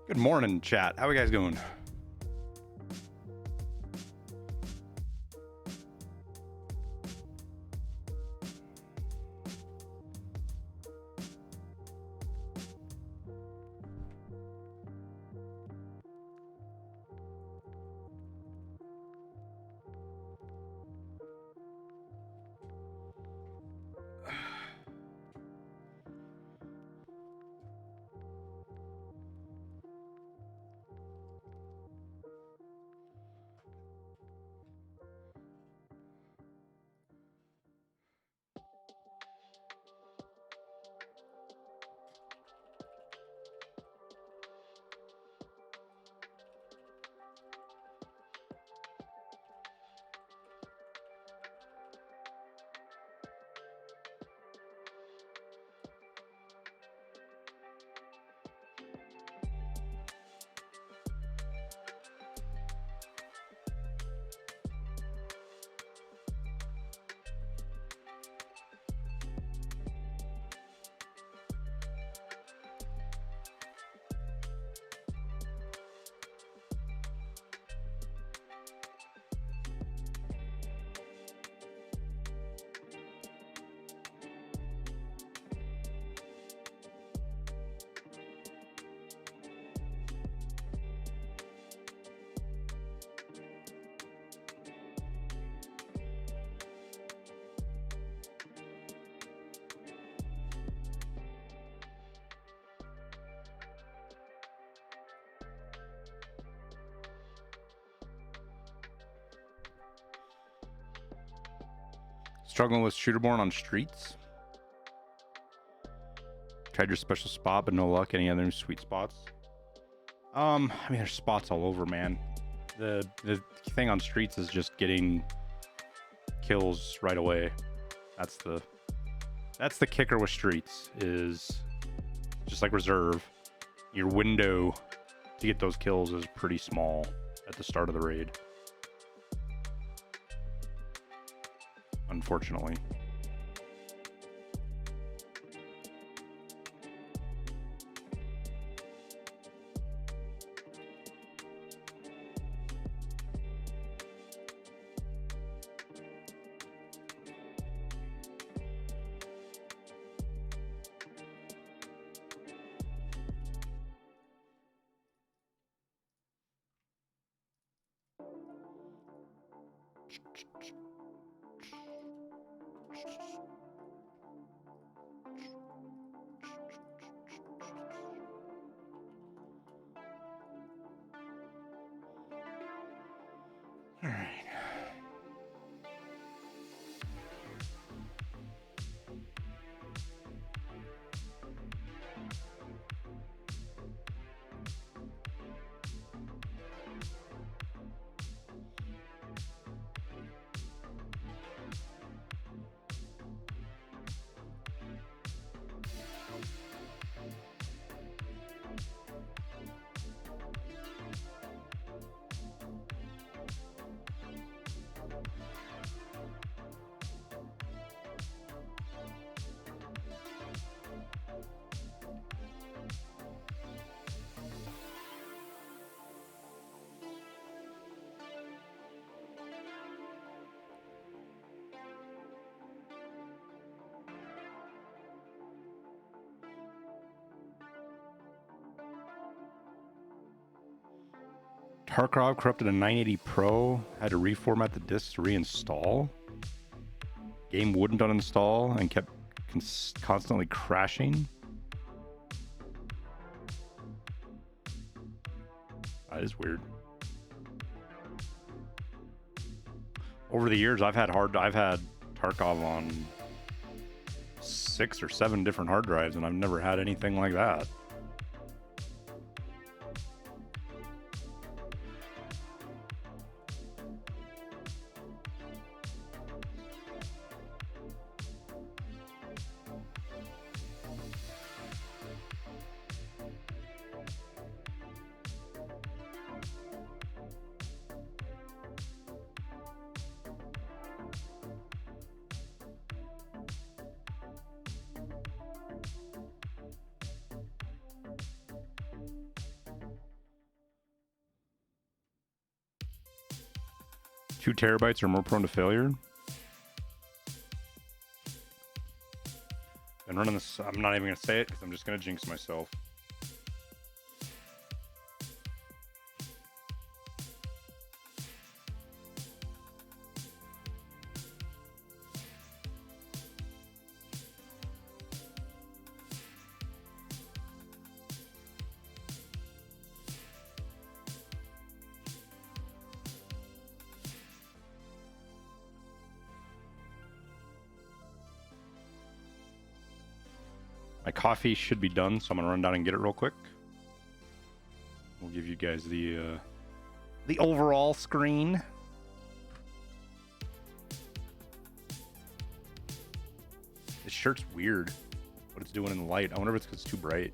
Good morning, chat. How are you guys doing? Struggling with Shooterborn on streets? Tried your special spot, but no luck. Any other sweet spots? I mean, there's spots all over, man. The thing on streets is just getting kills right away. That's the kicker with streets, is just like reserve. Your window to get those kills is pretty small at the start of the raid, unfortunately. All right. Tarkov corrupted a 980 Pro, had to reformat the disks to reinstall. Game wouldn't uninstall and kept constantly crashing. That is weird. Over the years, I've had Tarkov on 6 or 7 different hard drives, and I've never had anything like that. 2 terabytes are more prone to failure. Been running this. I'm not even gonna say it because I'm just gonna jinx myself. My coffee should be done, so I'm gonna run down and get it real quick. We'll give you guys the overall screen. This shirt's weird. What it's doing in the light. I wonder if it's because it's too bright.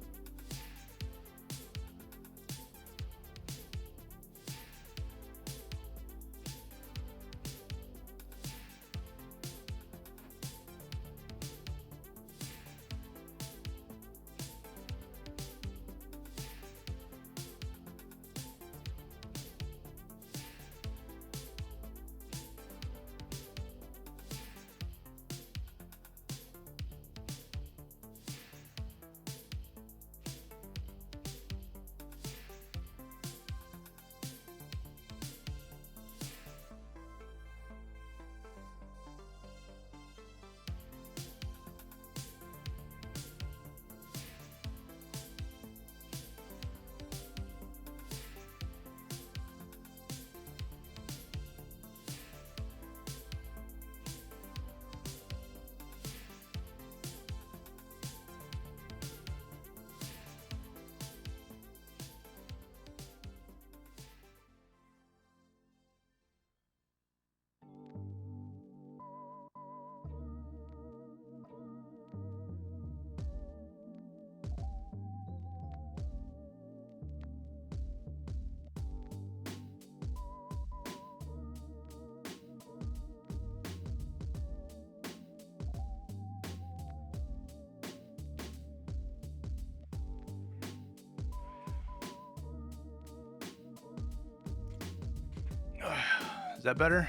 Is that better?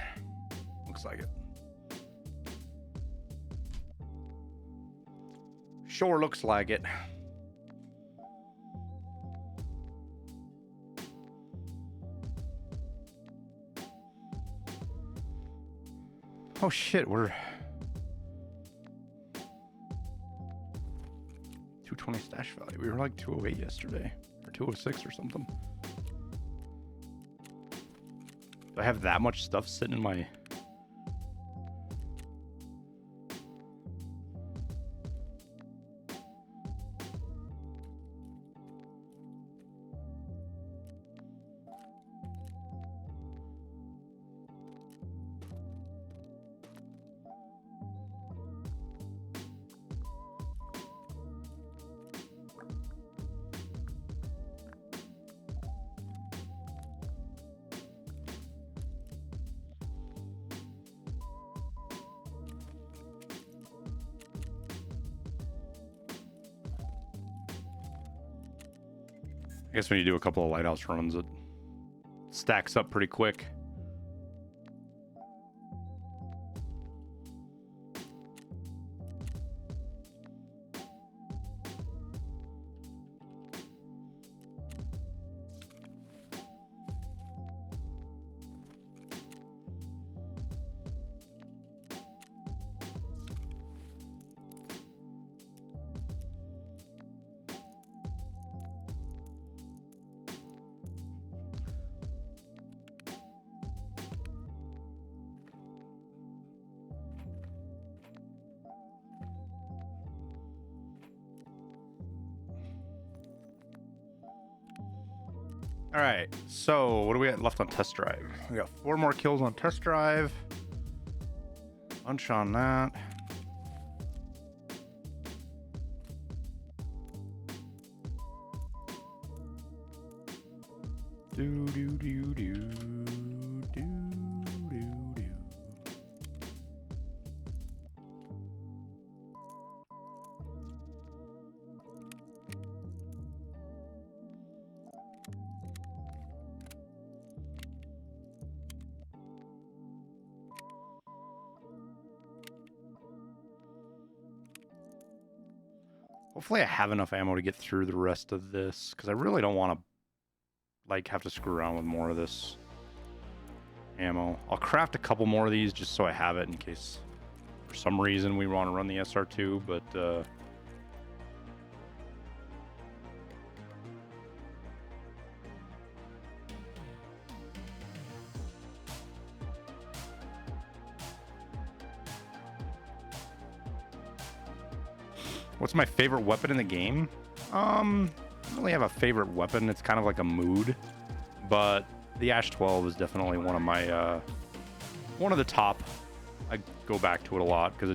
Looks like it. Sure looks like it. Oh shit, we're 220 stash value. We were like 208 yesterday, or 206 or something. Do I have that much stuff sitting in my... I guess when you do a couple of lighthouse runs, it stacks up pretty quick. All right, so what do we got left on test drive? We got 4 more kills on test drive. Bunch on that. Do do do do do do do. Hopefully I have enough ammo to get through the rest of this, because I really don't want to, like, have to screw around with more of this ammo. I'll craft a couple more of these just so I have it in case for some reason we want to run the SR2, but what's my favorite weapon in the game? I don't really have a favorite weapon. It's kind of like a mood, but the Ash 12 is definitely one of my one of the top. I go back to it a lot because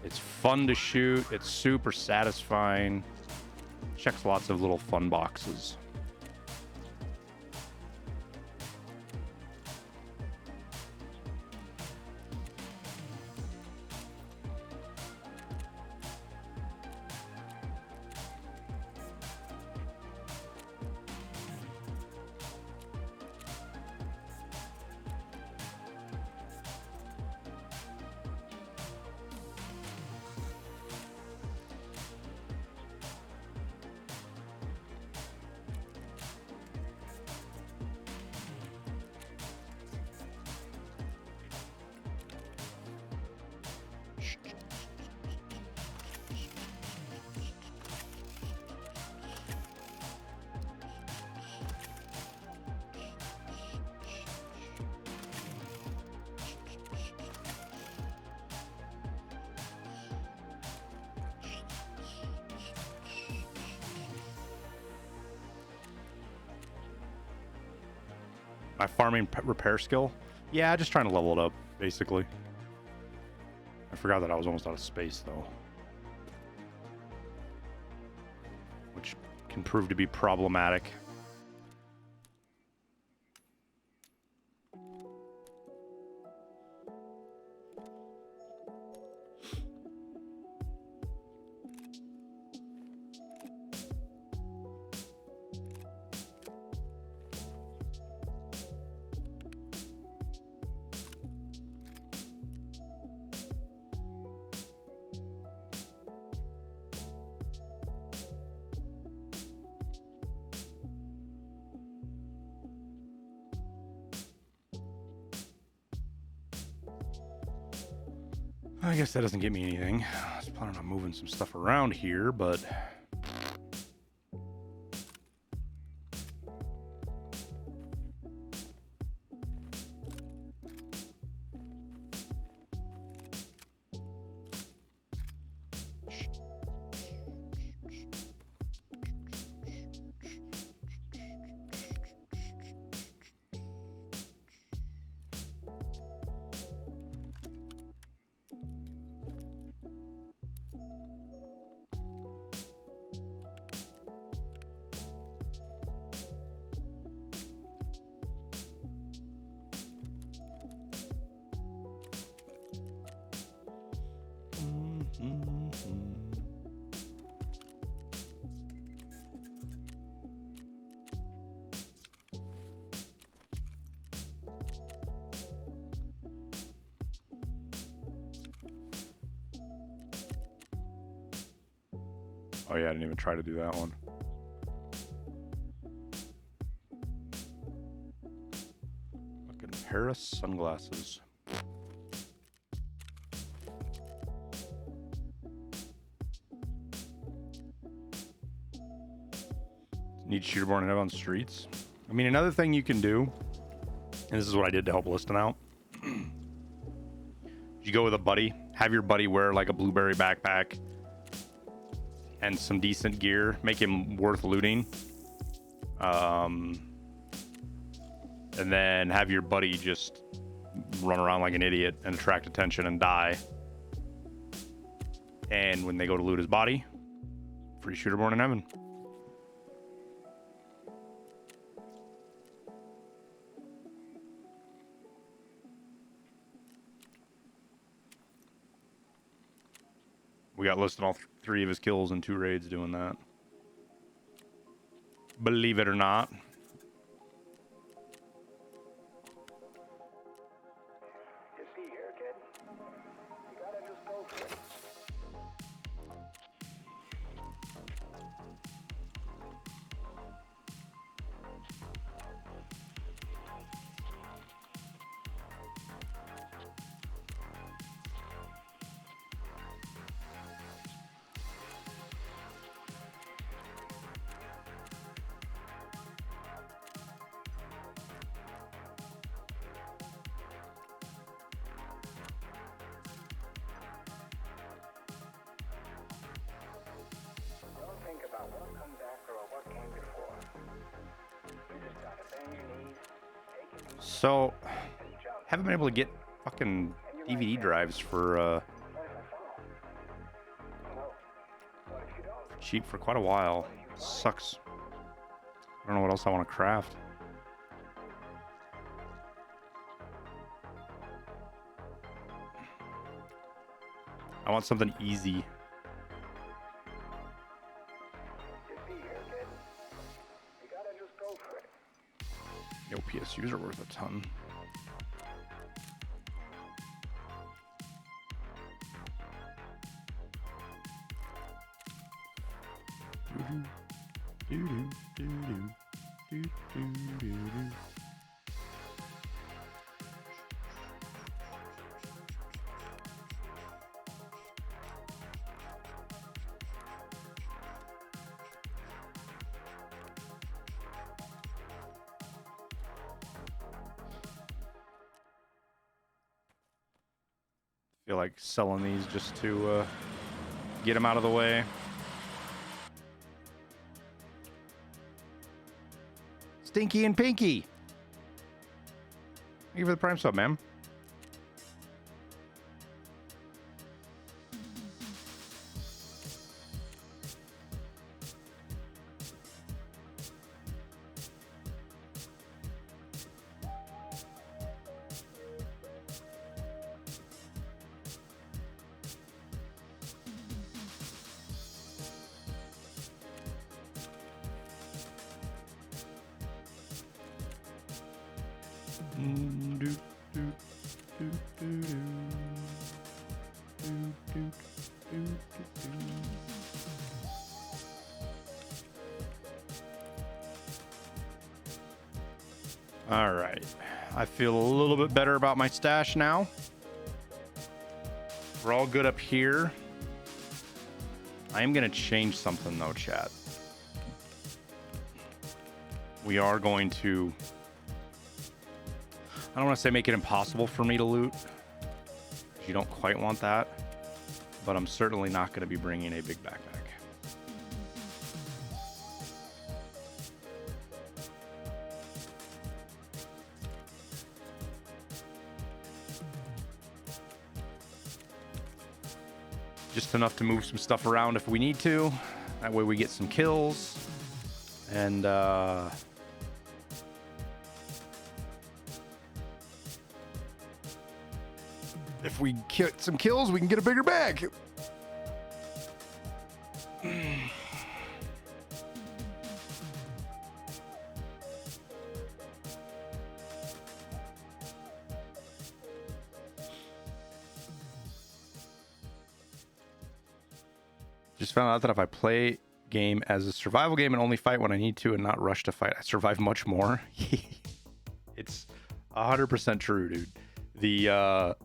it's fun to shoot. It's super satisfying. Checks lots of little fun boxes. My farming repair skill? Yeah, just trying to level it up, basically. I forgot that I was almost out of space, though. Which can prove to be problematic. I guess that doesn't get me anything. I was planning on moving some stuff around here, but... Oh yeah, I didn't even try to do that one. Fucking pair of sunglasses. Need Shooterborn and have on streets. I mean, another thing you can do, and this is what I did to help Liston out. You go with a buddy, have your buddy wear like a blueberry backpack and some decent gear, make him worth looting. And then have your buddy just run around like an idiot and attract attention and die. And when they go to loot his body, free Shooterborn in heaven. We got listed all 3 of his kills in 2 raids doing that. Believe it or not. You see here, kid? You gotta just go for it. So, haven't been able to get fucking DVD drives for cheap for quite a while. Sucks. I don't know what else I want to craft. I want something easy. You see here, kid? You gotta just go for it. Yo, PSUs are worth a ton. Feel like selling these just to get them out of the way. Stinky and Pinky. Thank you for the Prime sub, man. All right. I feel a little bit better about my stash now. We're all good up here. I am going to change something though, chat. We are going to... I don't want to say make it impossible for me to loot. You don't quite want that. But I'm certainly not going to be bringing a big backpack. Just enough to move some stuff around if we need to. That way we get some kills. And if we get some kills, we can get a bigger bag. Just found out that if I play game as a survival game and only fight when I need to and not rush to fight, I survive much more. It's 100% true, dude. The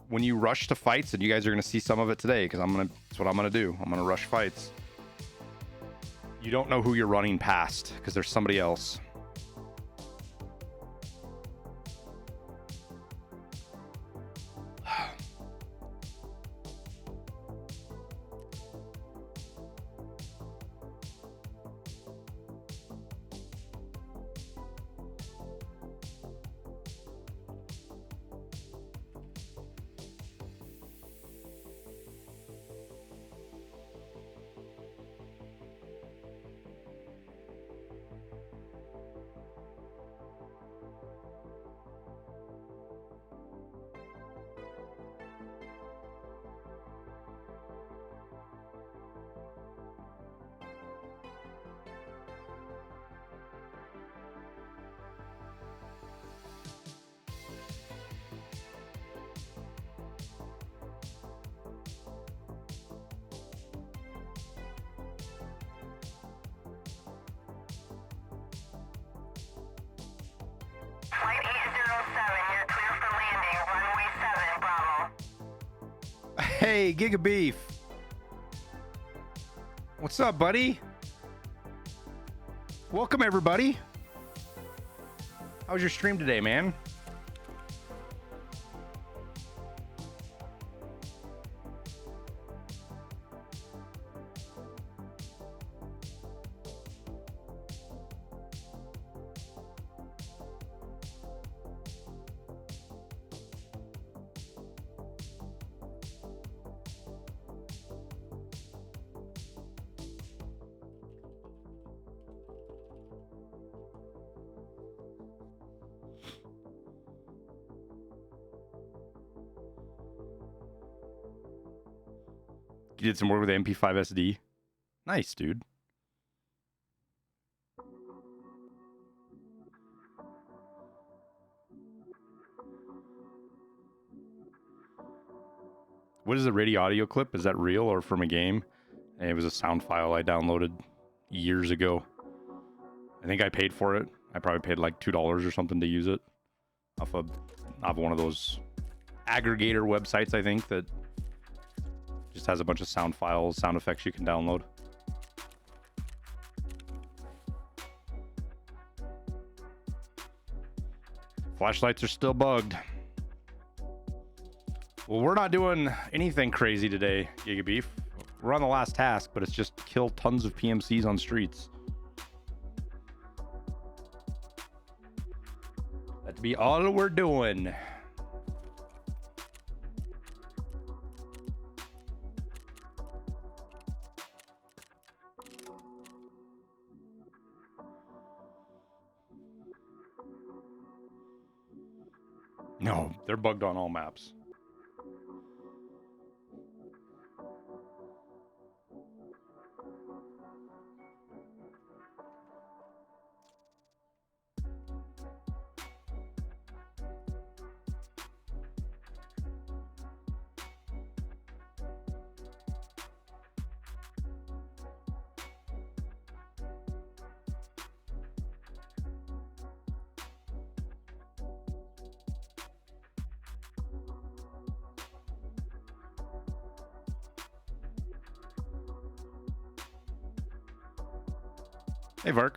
when you rush to fights, and you guys are gonna see some of it today, because that's what I'm gonna do. I'm gonna rush fights. You don't know who you're running past because there's somebody else. Flight 807, you're clear for landing. Runway 7, Bravo. Hey, Giga Beef. What's up, buddy? Welcome, everybody. How was your stream today, man? You did some work with the MP5 SD. Nice, dude. What is a radio audio clip? Is that real or from a game? And it was a sound file I downloaded years ago. I think I paid for it. I probably paid like $2 or something to use it off one of those aggregator websites, I think, that just has a bunch of sound files, sound effects you can download. Flashlights are still bugged. Well, we're not doing anything crazy today, Giga Beef. We're on the last task, but it's just kill tons of PMCs on streets. That'd be all we're doing. No, they're bugged on all maps. Hey, Vark.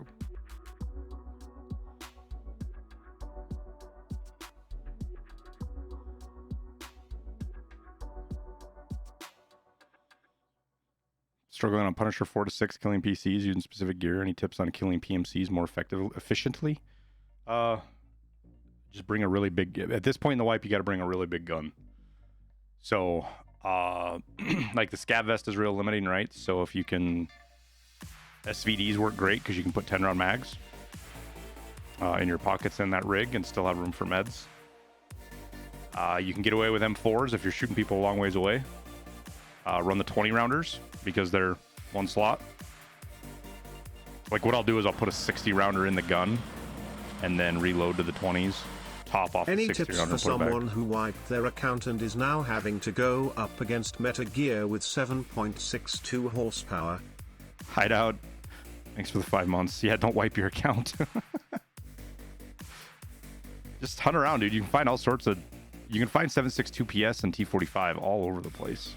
Struggling on Punisher 4 to 6, killing PCs using specific gear. Any tips on killing PMCs more efficiently? Just bring a really big... At this point in the wipe, you got to bring a really big gun. So, like the scav vest is real limiting, right? So if you can... SVDs work great because you can put 10-round mags in your pockets in that rig and still have room for meds. You can get away with M4s if you're shooting people a long ways away. Run the 20-rounders because they're one slot. Like what I'll do is I'll put a 60-rounder in the gun and then reload to the 20s. Top off Any the 60 tips rounder. for someone who wiped their account and is now having to go up against Meta Gear with 7.62 horsepower? Hideout. Thanks for the 5 months. Yeah, don't wipe your account. Just hunt around, dude. You can find all sorts of... You can find 7.62 PS and T45 all over the place.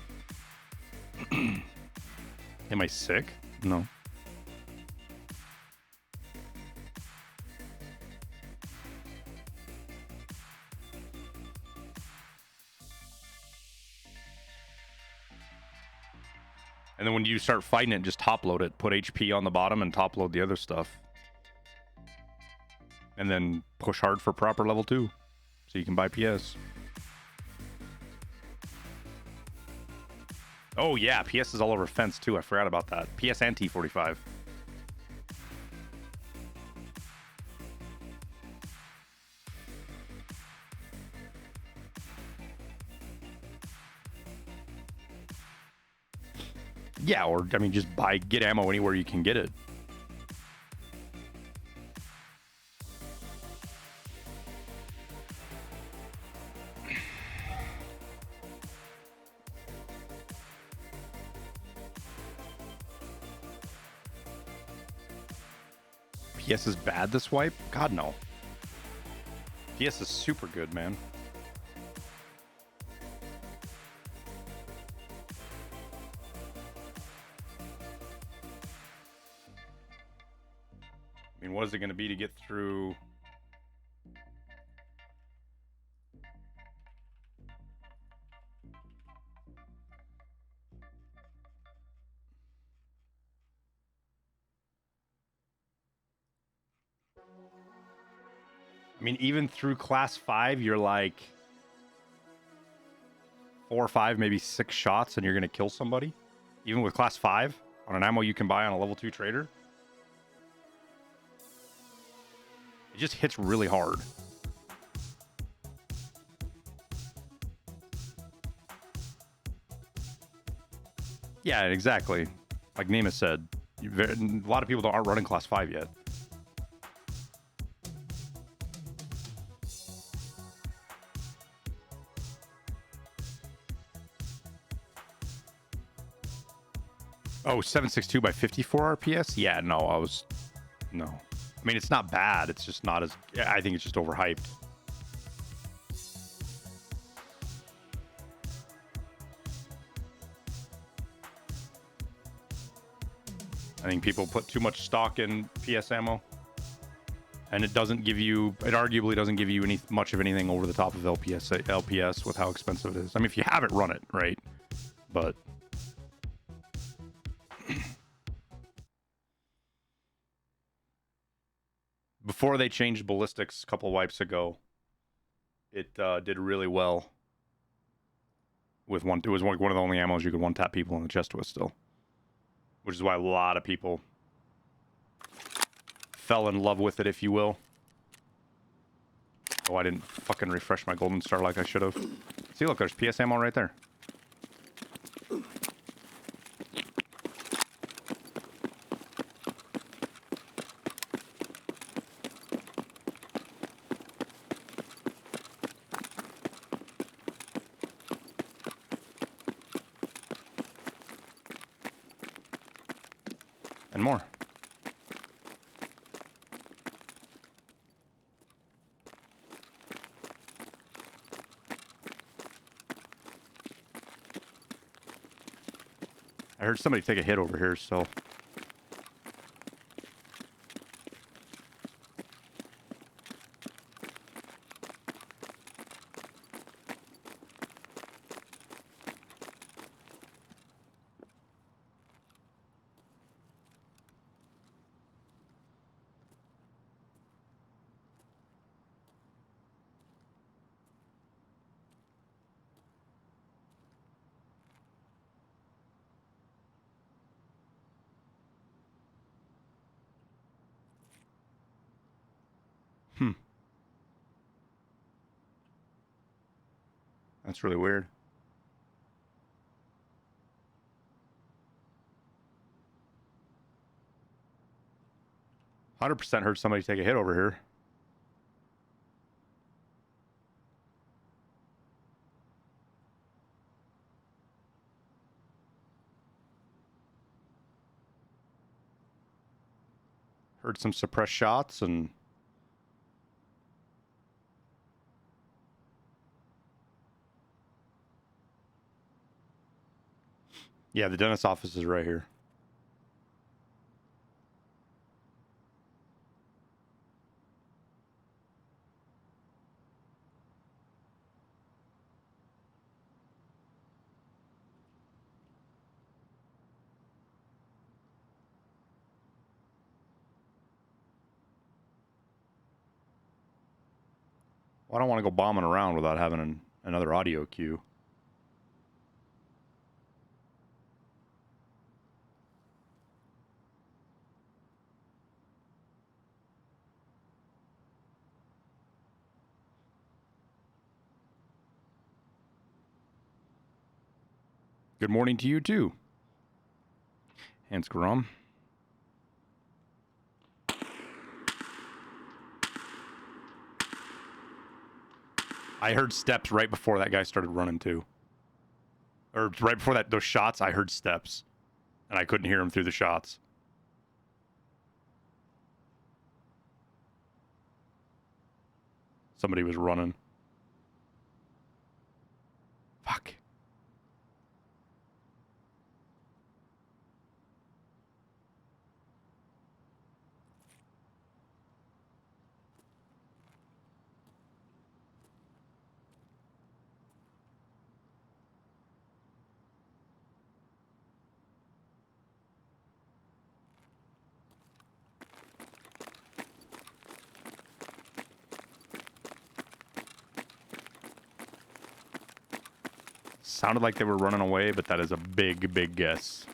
Am I sick? No. And then when you start fighting it, just top load it. Put HP on the bottom and top load the other stuff. And then push hard for proper level 2. So you can buy PS. Oh yeah, PS is all over fence too. I forgot about that. PS and T45. Yeah, or I mean, just get ammo anywhere you can get it. PS is bad this wipe? God, no. PS is super good, man. I mean, what is it going to be to get through... I mean, even through class 5, you're like 4 or 5, maybe 6 shots, and you're going to kill somebody. Even with class 5 on an ammo you can buy on a level 2 trader. It just hits really hard. Yeah, exactly. Like Nema said, a lot of people aren't running class 5 yet. Oh, 762 by 54 RPS? Yeah, no, no. I mean, it's not bad. It's just not as, I think it's just overhyped. I think people put too much stock in PS ammo. And it doesn't give you, it arguably doesn't give you much of anything over the top of LPS with how expensive it is. I mean, if you have it, run it, right? But before they changed ballistics a couple wipes ago, it did really well with one. It was one of the only ammos you could one tap people in the chest with still, which is why a lot of people fell in love with it, if you will. Oh, I didn't fucking refresh my golden star like I should have. See, look, there's PS ammo right there. And more. I heard somebody take a hit over here, so... That's really weird. "100% heard somebody take a hit over here." Heard some suppressed shots and... Yeah, the dentist's office is right here. Well, I don't want to go bombing around without having another audio cue. Good morning to you, too. Hans Grum. I heard steps right before that guy started running, too. Or right before those shots, I heard steps. And I couldn't hear him through the shots. Somebody was running. Fuck. Sounded like they were running away, but that is a big, big guess.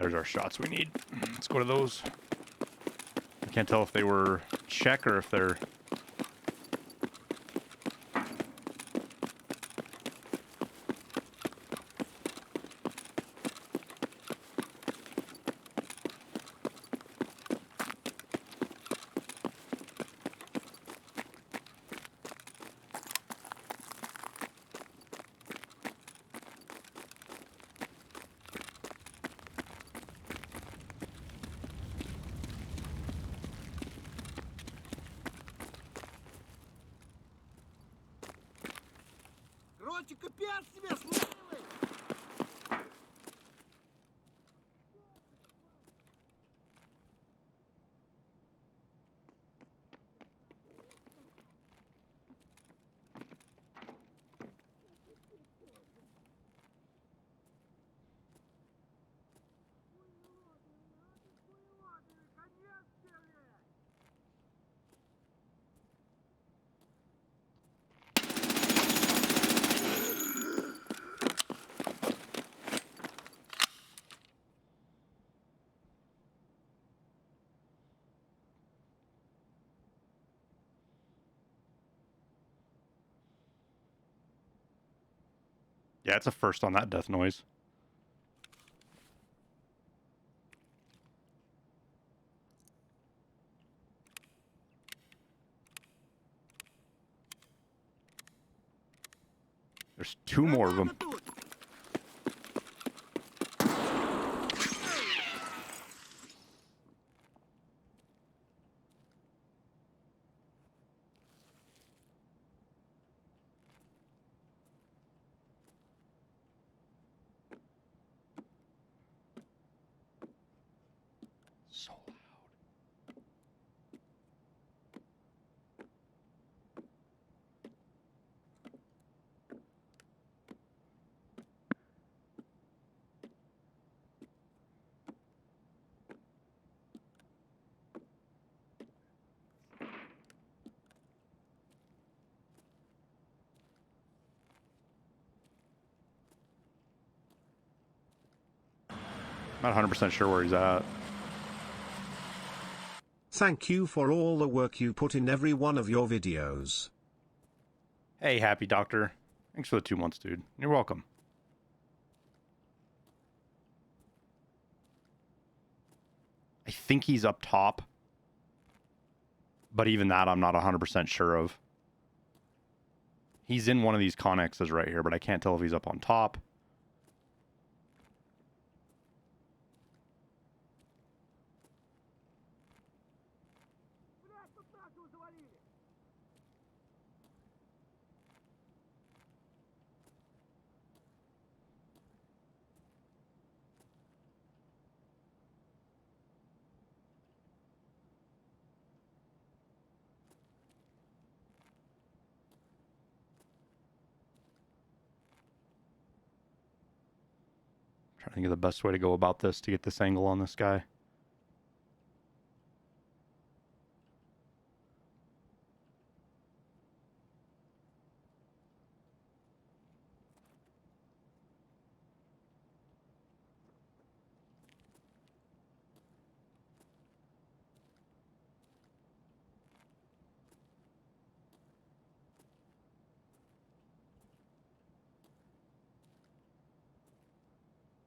There's our shots we need. Let's go to those. I can't tell if they were check or if they're... Короче, капец себе слушай! Yeah, it's a first on that death noise. There's two more of them. So loud. Not 100% sure where he's at. Thank you for all the work you put in every one of your videos. Hey, Happy Doctor. Thanks for the 2 months, dude. You're welcome. I think he's up top. But even that, I'm not 100% sure of. He's in one of these connexes right here, but I can't tell if he's up on top. Блядь, тут нашего завалили! Trying to think of the best way to go about this to get this angle on this guy.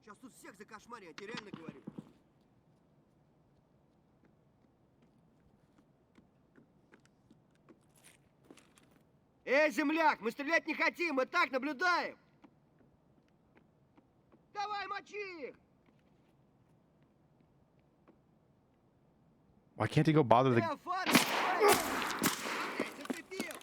Сейчас тут всех закошмарю, я тебе реально говорю. Эй, земляк, мы стрелять не хотим, мы так наблюдаем. Давай, мочи их! Why can't he go bother the... Фары, давай! Зацепил!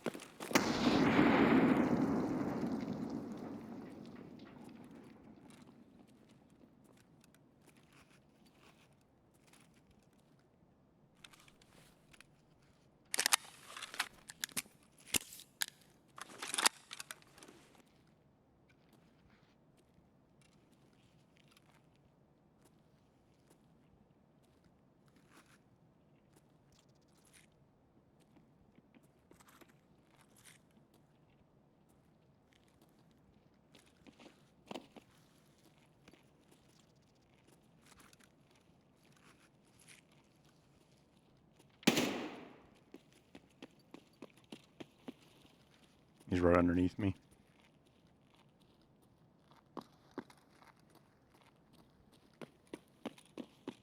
He's right underneath me.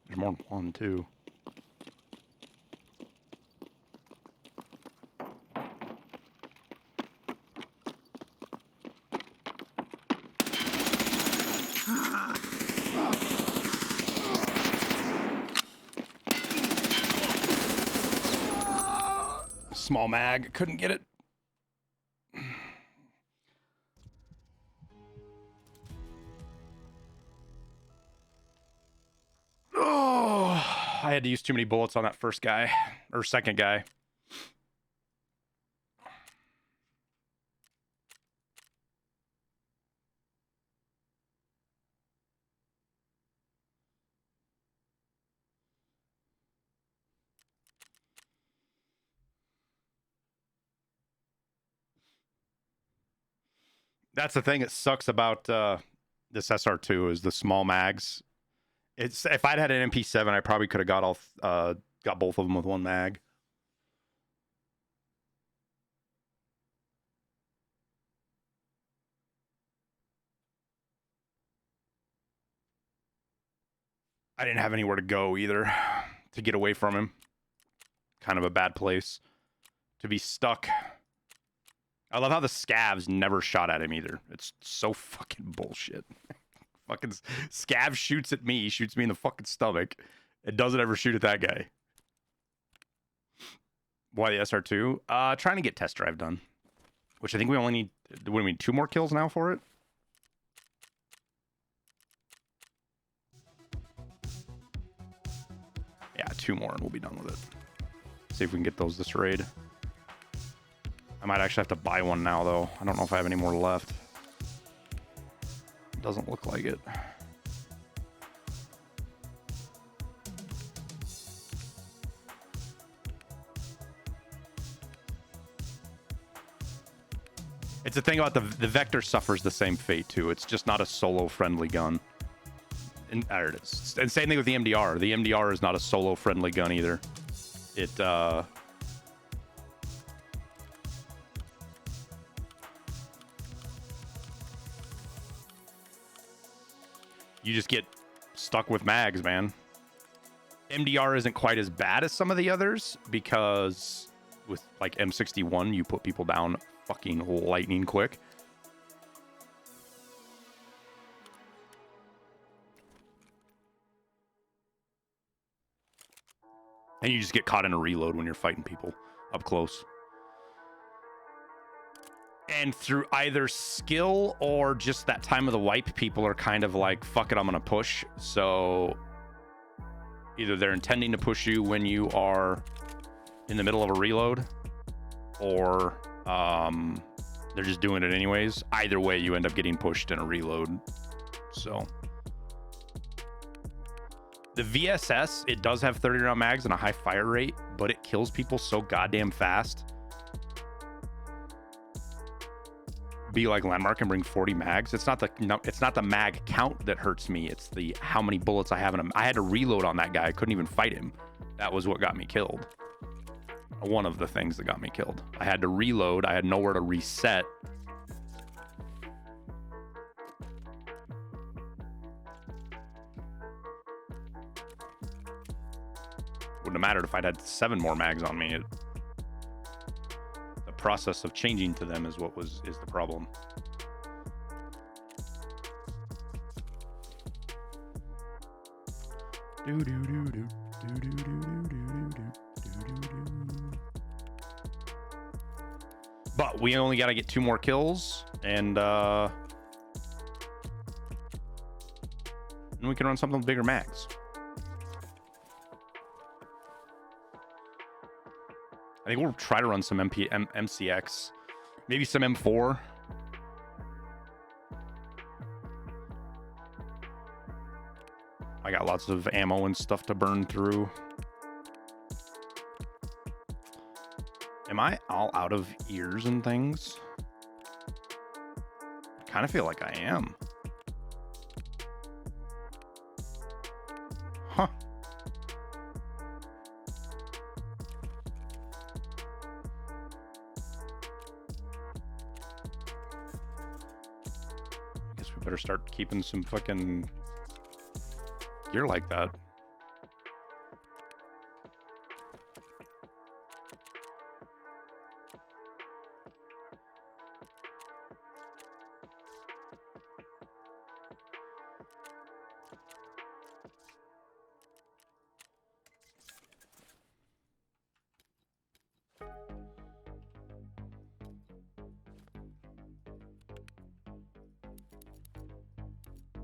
There's more than one, too. Small mag, couldn't get it. Oh, I had to use too many bullets on that first guy, or second guy. That's the thing that sucks about this SR2 is the small mags. It's if I'd had an MP7, I probably could have got both of them with one mag. I didn't have anywhere to go either to get away from him. Kind of a bad place to be stuck. I love how the scavs never shot at him either. It's so fucking bullshit. Fucking scav shoots at me, shoots me in the fucking stomach. It doesn't ever shoot at that guy. Why the SR2? Trying to get test drive done. Which I think we only need, what do we need, 2 more kills now for it? Yeah, 2 more and we'll be done with it. See if we can get those this raid. I might actually have to buy one now, though. I don't know if I have any more left. Doesn't look like it. It's the thing about the Vector suffers the same fate, too. It's just not a solo-friendly gun. And there it is. And same thing with the MDR. The MDR is not a solo-friendly gun, either. It, you just get stuck with mags, man. MDR isn't quite as bad as some of the others because with like M61, you put people down fucking lightning quick. And you just get caught in a reload when you're fighting people up close. And through either skill or just that time of the wipe, people are kind of like, fuck it, I'm going to push. So either they're intending to push you when you are in the middle of a reload, or they're just doing it anyways. Either way, you end up getting pushed in a reload. So the VSS, it does have 30 round mags and a high fire rate, but it kills people so goddamn fast. Be like Landmark and bring 40 mags. It's not the mag count that hurts me. It's the how many bullets I have in him. I had to reload on that guy. I couldn't even fight him. That was what got me killed. One of the things that got me killed. I had to reload. I had nowhere to reset. Wouldn't have mattered if I'd had 7 more mags on me. The process of changing to them is the problem. But we only got to get 2 more kills, and we can run something with bigger mags. I think we'll try to run some MCX, maybe some M4. I got lots of ammo and stuff to burn through. Am I all out of ears and things? I kind of feel like I am. Huh. Better start keeping some fucking gear like that.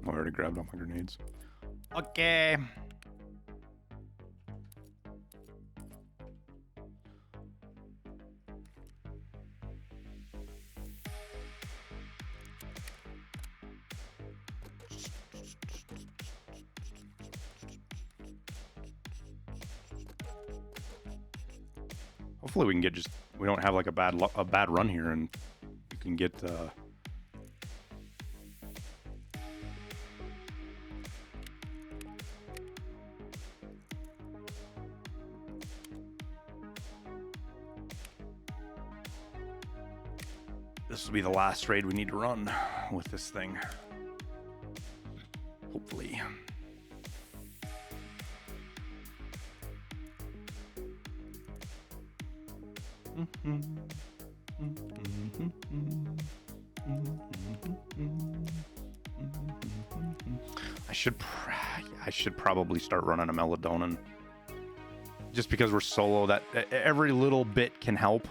I already grabbed all my grenades. Okay. Hopefully we can get we don't have like a bad run here, and you can get this will be the last raid we need to run with this thing. Hopefully. I should probably start running a Melatonin, just because we're solo. That every little bit can help.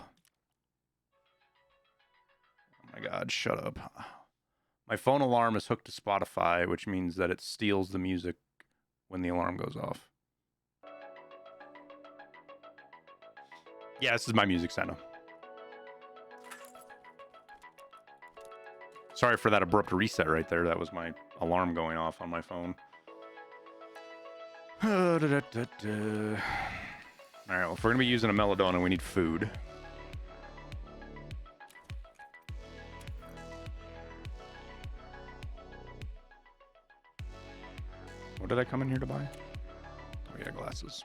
Oh my god, shut up. My phone alarm is hooked to Spotify, which means that it steals the music when the alarm goes off. Yeah, this is my music center. Sorry for that abrupt reset right there. That was my alarm going off on my phone. All right, well, if we're going to be using a Melatonin, we need food. What did I come in here to buy? Oh, yeah, glasses.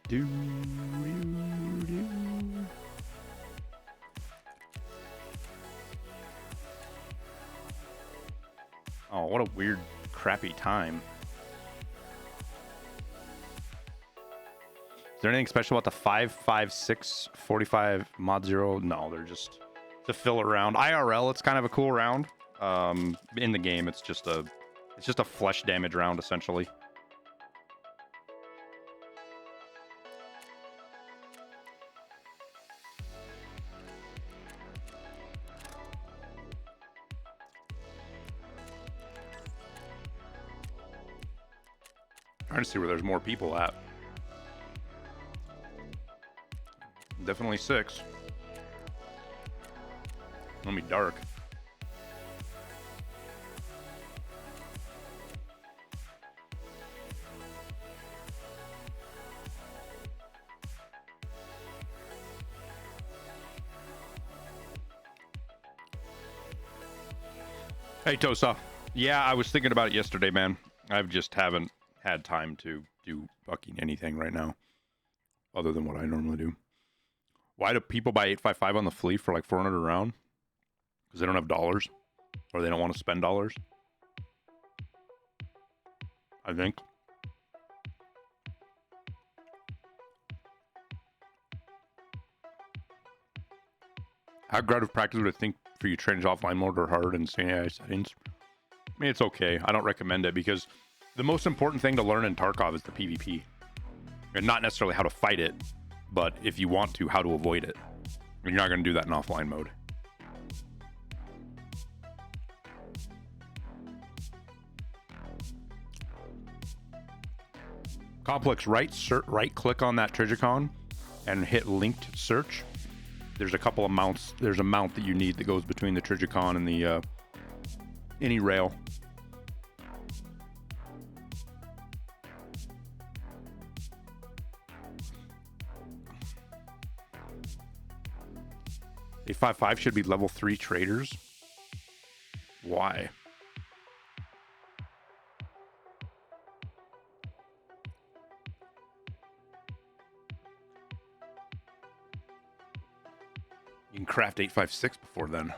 Do, do, do. Oh, what a weird, crappy time. Is there anything special about the 5.56 45 mod 0? No, they're just to fill around. IRL, it's kind of a cool round. In the game, it's just a flesh damage round essentially. Trying to see where there's more people at. Definitely 6. Let me dark. Hey Tosa. Yeah, I was thinking about it yesterday, man. I just haven't had time to do fucking anything right now other than what I normally do. Why do people buy 855 on the flea for like 400 a round? Because they don't have dollars, or they don't want to spend dollars, I think. How aggressive practice would I think for you trains offline mode or hard and insane AI settings? I mean, it's okay. I don't recommend it because the most important thing to learn in Tarkov is the PvP. And not necessarily how to fight it, but if you want to, how to avoid it. And you're not going to do that in offline mode. Complex, right click on that Trijicon and hit linked search. There's a couple of mounts. There's a mount that you need that goes between the Trijicon and the any rail. A 5.5 should be level 3 traders. Why? You can craft 856 before then.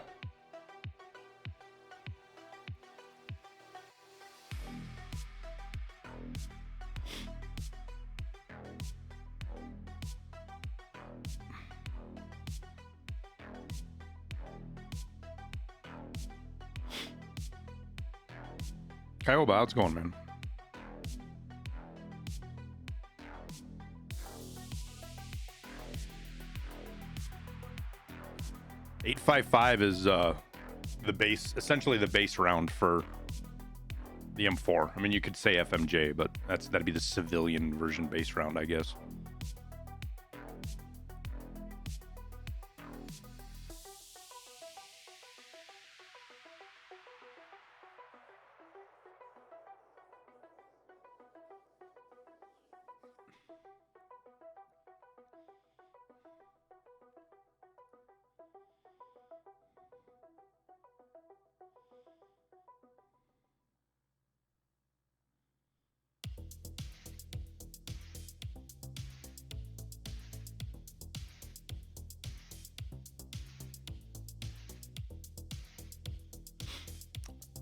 Kyoba, how's it going, man? .855 is the base, essentially the base round for the M4. I mean, you could say FMJ, but that'd be the civilian version base round, I guess.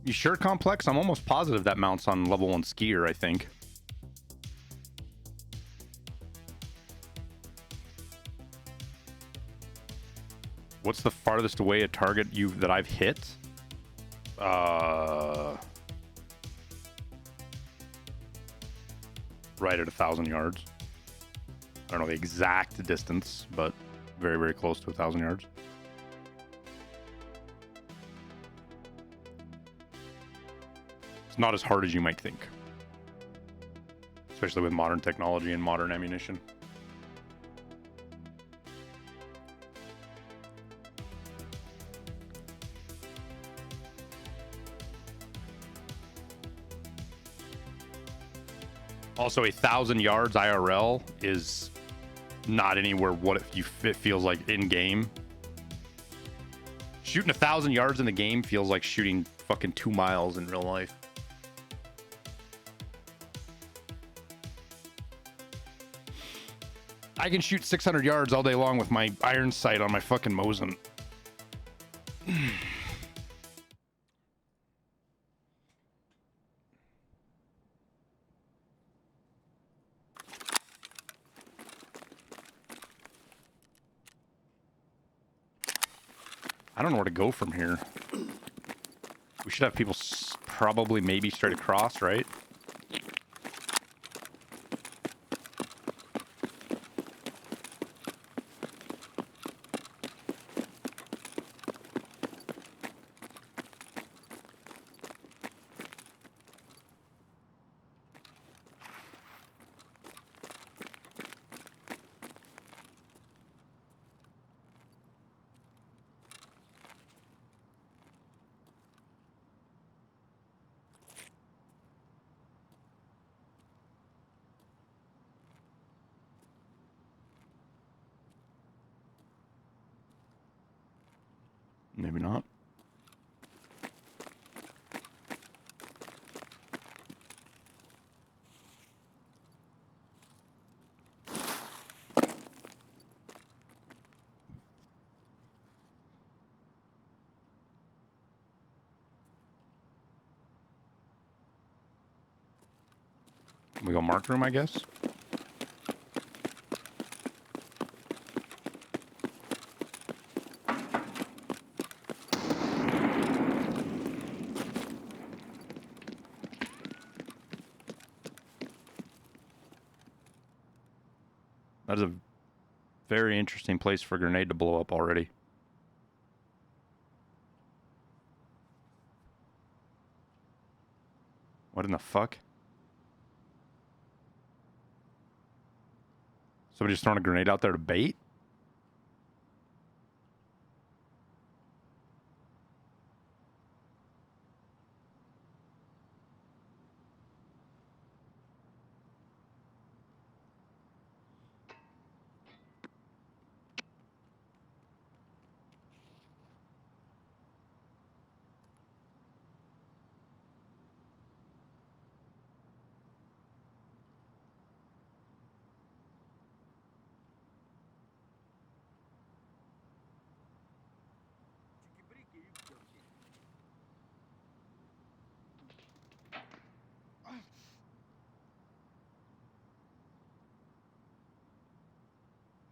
You sure, Complex? I'm almost positive that mounts on level 1 skier, I think. What's the farthest away a target that I've hit? Right at 1,000 yards. I don't know the exact distance, but very, very close to 1,000 yards. Not as hard as you might think, especially with modern technology and modern ammunition. Also, 1,000 yards IRL is not anywhere what it feels like in game. Shooting 1,000 yards in the game feels like shooting fucking 2 miles in real life. I can shoot 600 yards all day long with my iron sight on my fucking Mosin. I don't know where to go from here. We should have people probably maybe straight across, right? Maybe not. We go mark room, I guess. That is a very interesting place for a grenade to blow up already. What in the fuck? Somebody just throwing a grenade out there to bait?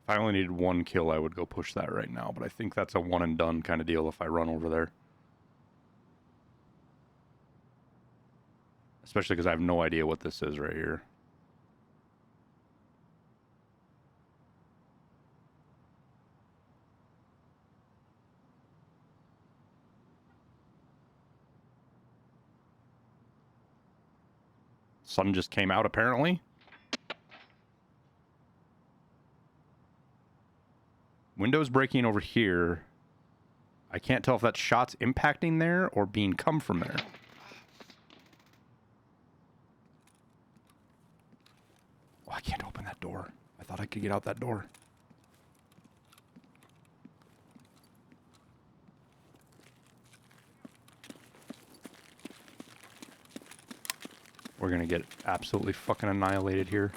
If I only needed one kill, I would go push that right now, but I think that's a one and done kind of deal if I run over there. Especially because I have no idea what this is right here. Sun just came out apparently. Windows breaking over here. I can't tell if that shot's impacting there or being come from there. Oh, I can't open that door. I thought I could get out that door. We're gonna get absolutely fucking annihilated here.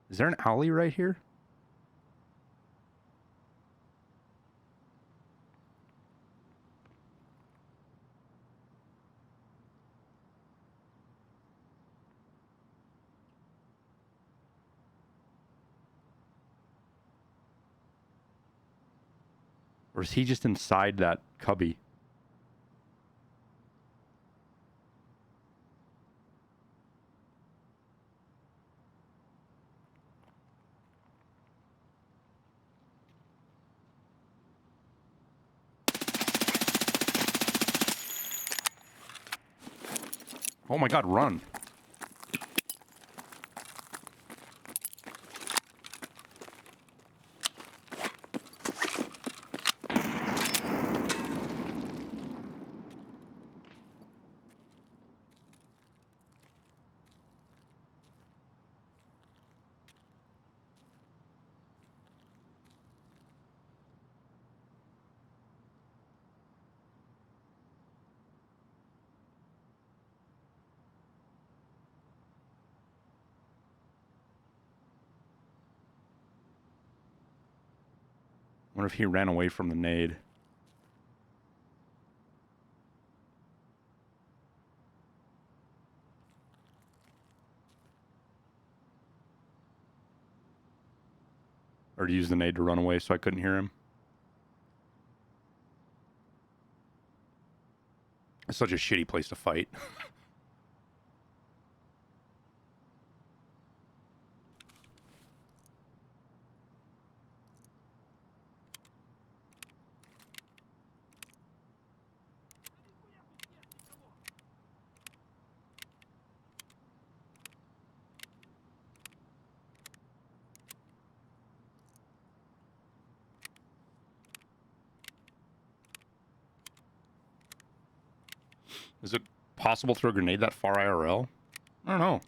Is there an alley right here? Or is he just inside that cubby? Oh my god, run. Wonder if he ran away from the nade. Or to use the nade to run away so I couldn't hear him. It's such a shitty place to fight. Is it possible to throw a grenade that far IRL? I don't know.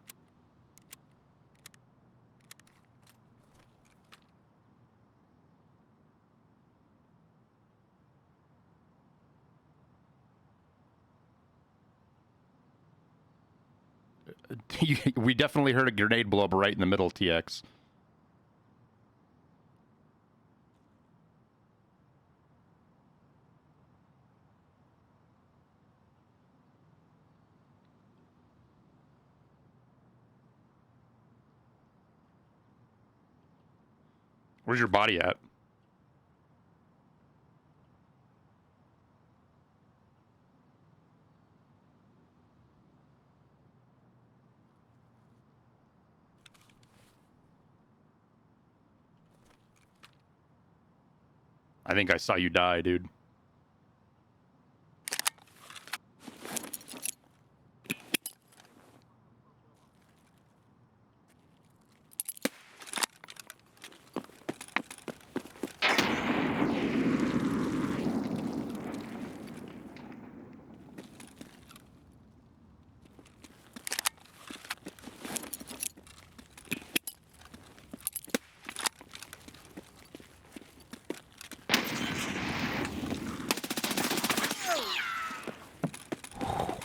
We definitely heard a grenade blow up right in the middle, TX. Where's your body at? I think I saw you die, dude.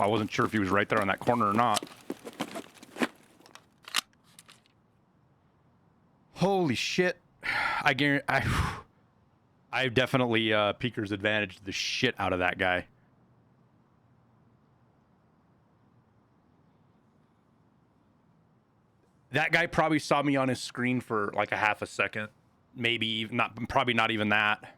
I wasn't sure if he was right there on that corner or not. Holy shit. I guarantee I've definitely Peeker's advantage the shit out of that guy. That guy probably saw me on his screen for like a half a second. Maybe even not, probably not even that.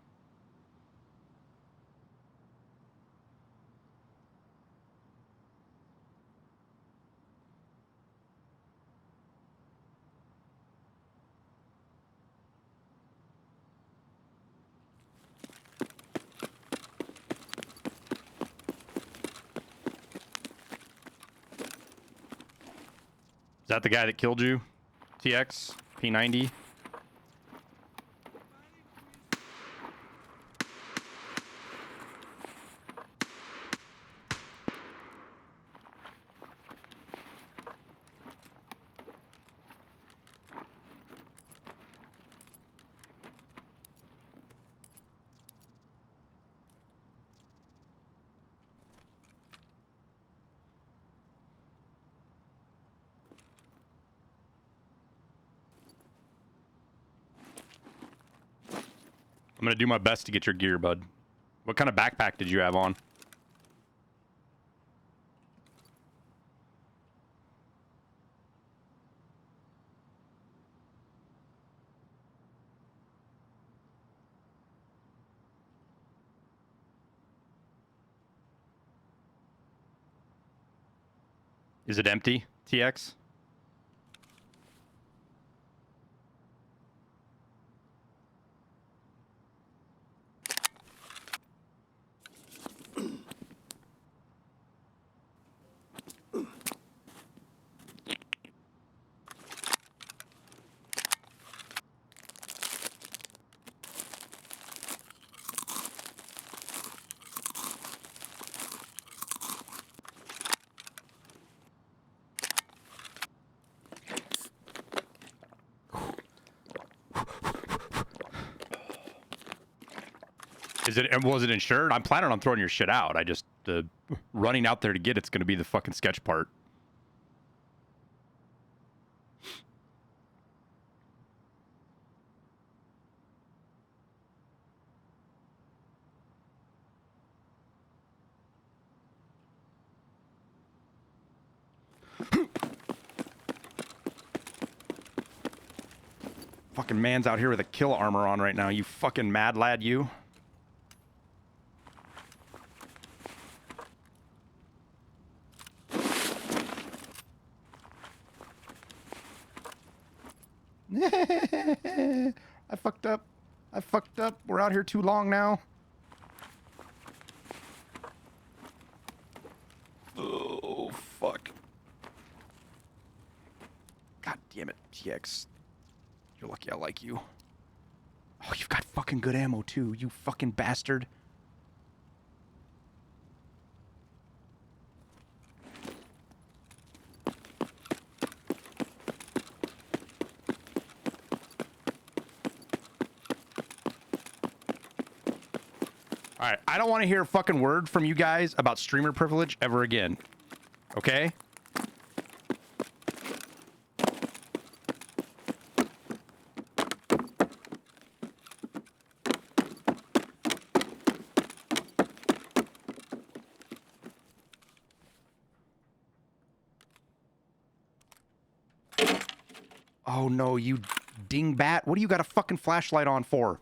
Is that the guy that killed you? TX? P90? I'm gonna do my best to get your gear, bud. What kind of backpack did you have on? Is it empty, TX? Is it? Was it insured? I'm planning on throwing your shit out. I just running out there to get it's going to be the fucking sketch part. Fucking man's out here with a kill armor on right now. You fucking mad lad, you. I fucked up. I fucked up. We're out here too long now. Oh, fuck. God damn it, TX. You're lucky I like you. Oh, you've got fucking good ammo, too, you fucking bastard. All right, I don't want to hear a fucking word from you guys about streamer privilege ever again. Okay? Oh no, you dingbat. What do you got a fucking flashlight on for?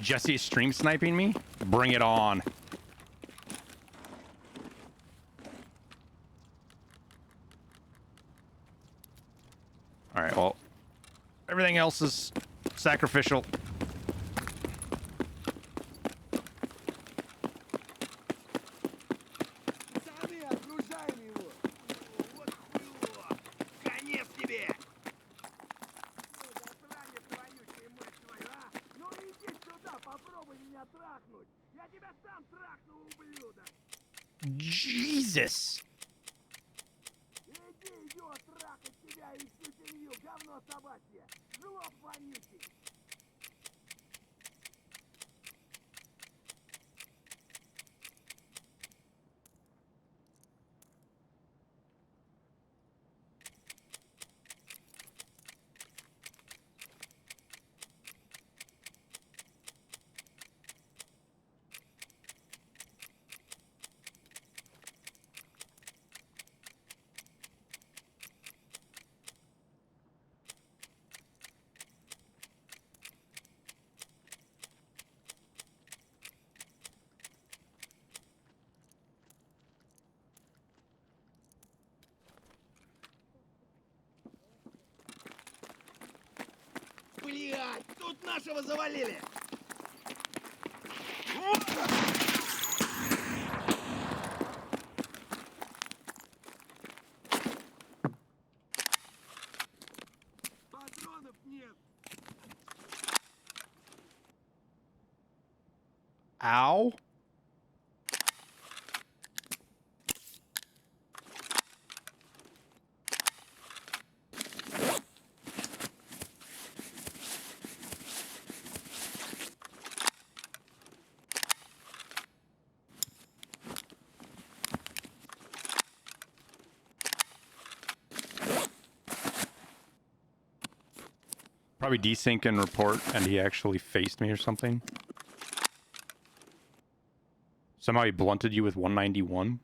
Jesse is stream sniping me? Bring it on. All right, well, Everything else is sacrificial. Пацаны, окружаем его. Вот хуйло. Конец тебе. Засранец вонючий, мать твою, а? Ну иди сюда, попробуй меня трахнуть. Я тебя сам трахну, ублюдок. Jesus. Иди, идиот, трахать тебя и всю семью, говно собачье. Жлоб вонючий. Блядь, тут нашего завалили. Патронов нет. Ow. Probably desync and report, and he actually faced me or something. Somehow he blunted you with 191.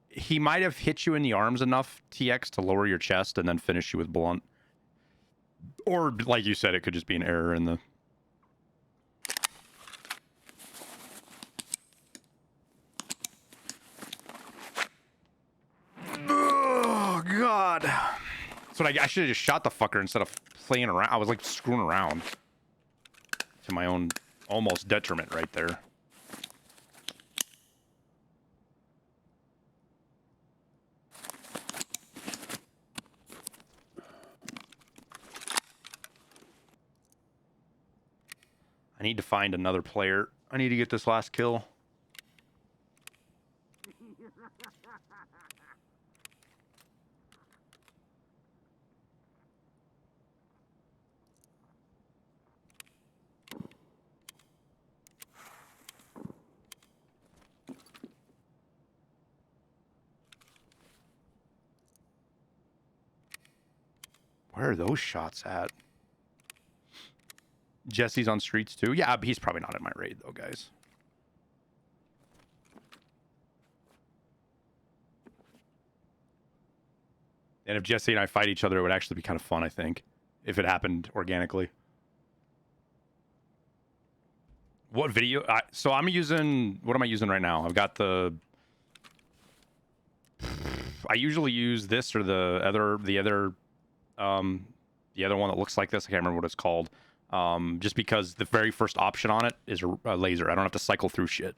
He might have hit you in the arms enough, TX, to lower your chest and then finish you with blunt. Or, like you said, it could just be an error in the... Oh, God. That's what I should have just shot the fucker instead of playing around. I was like screwing around. To my own almost detriment right there. I need to find another player. I need to get this last kill. Where are those shots at? Jesse's on streets too? Yeah, he's probably not in my raid though, guys. And if Jesse and I fight each other, it would actually be kind of fun, I think. If it happened organically. What video? So I'm using... What am I using right now? I've got the... I usually use this or the other one that looks like this. I can't remember what it's called. Just because the very first option on it is a laser. I don't have to cycle through shit.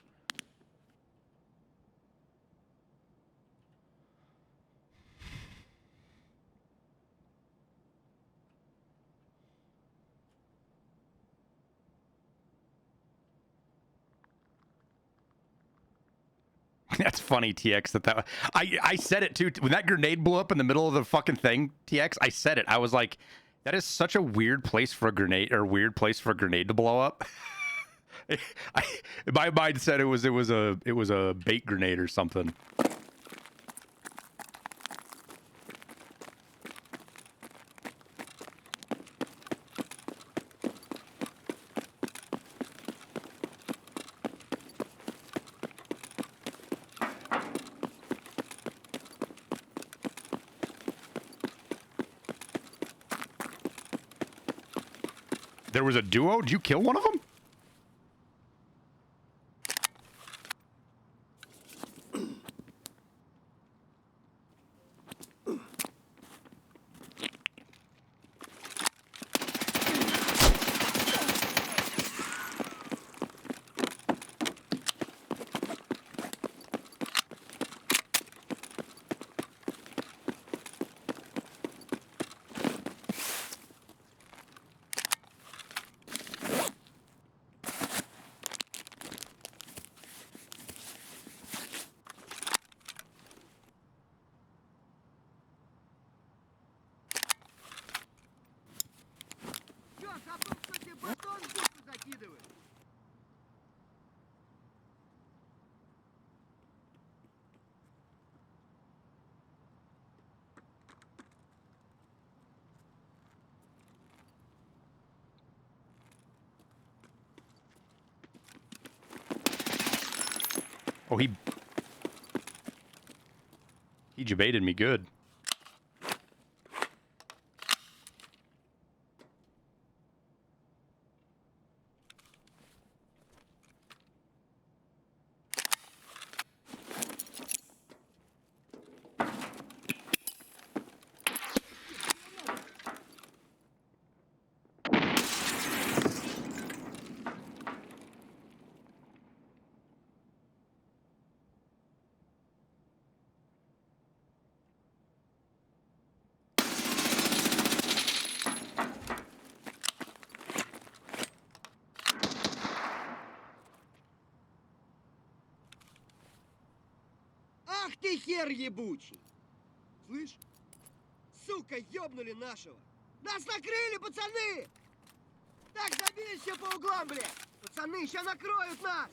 That's funny, TX. I said it too when that grenade blew up in the middle of the fucking thing. TX, I said it. I was like, that is such a weird place for a grenade, or weird place for a grenade to blow up. My mind said it was a bait grenade or something. There was a duo? Did you kill one of them? Oh, he debated me good. Ах ты хер ебучий! Слышь? Сука, ёбнули нашего! Нас накрыли, пацаны! Так, забились все по углам, блядь! Пацаны, сейчас накроют нас!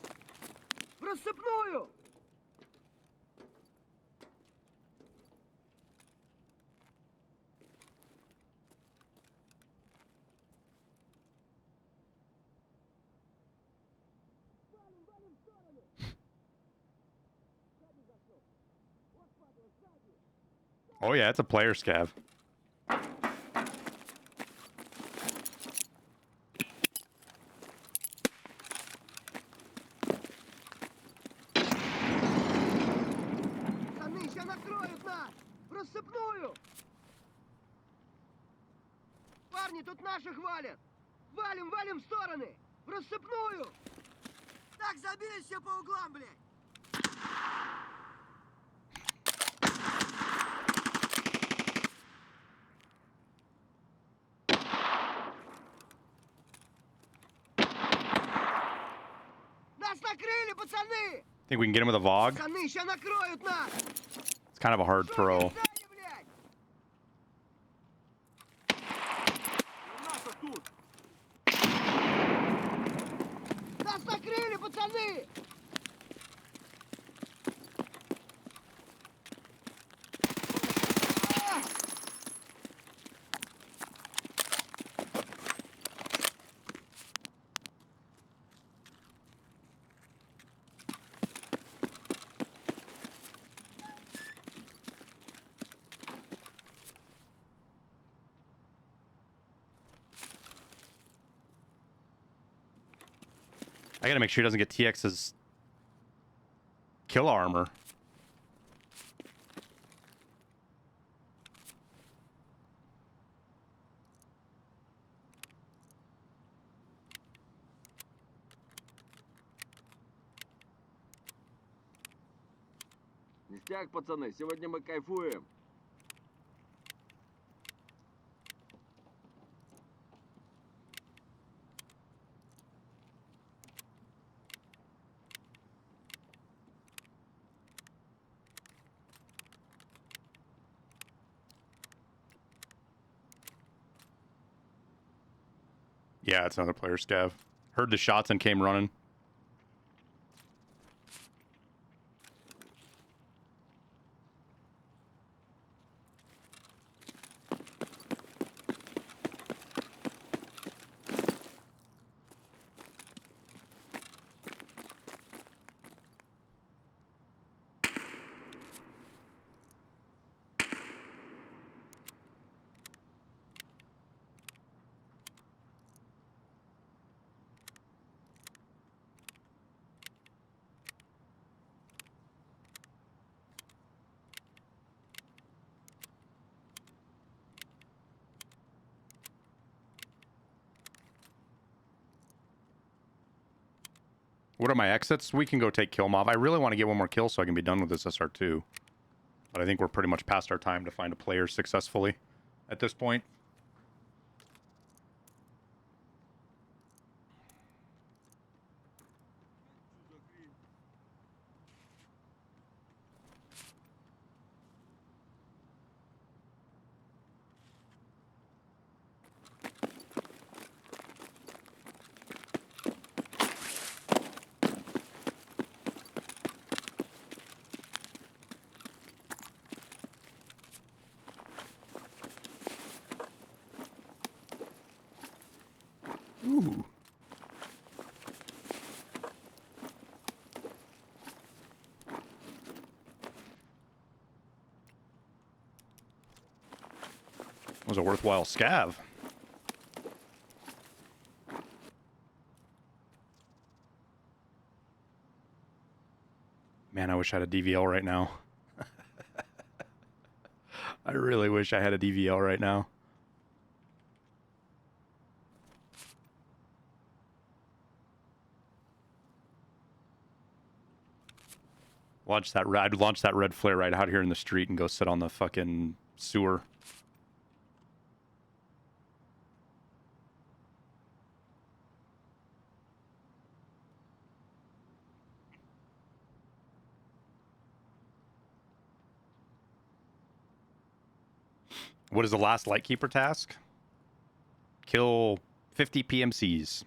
В рассыпную! Oh yeah, it's a player scav. Пацаны, сейчас накроют нас! В рассыпную! Парни, тут наших валят! Валим, валим в стороны! В рассыпную! Так, забились все по углам, блядь! Нас накрыли, пацаны! Think we can get him with a VOG? Пацаны, сейчас накроют нас! It's kind of a hard throw. Сзади, блядь! Граната тут! Нас накрыли, пацаны! I gotta make sure he doesn't get TX's kill armor. Ништяк, пацаны, сегодня мы кайфуем. Yeah, it's another player scav. Heard the shots and came running. What are my exits? We can go take Killmob. I really want to get one more kill so I can be done with this SR2. But I think we're pretty much past our time to find a player successfully at this point. Ooh. Was a worthwhile scav. Man, I wish I had a DVL right now. I really wish I had a DVL right now. I'd launch that red flare right out here in the street and go sit on the fucking sewer. What is the last Lightkeeper task? Kill 50 PMCs.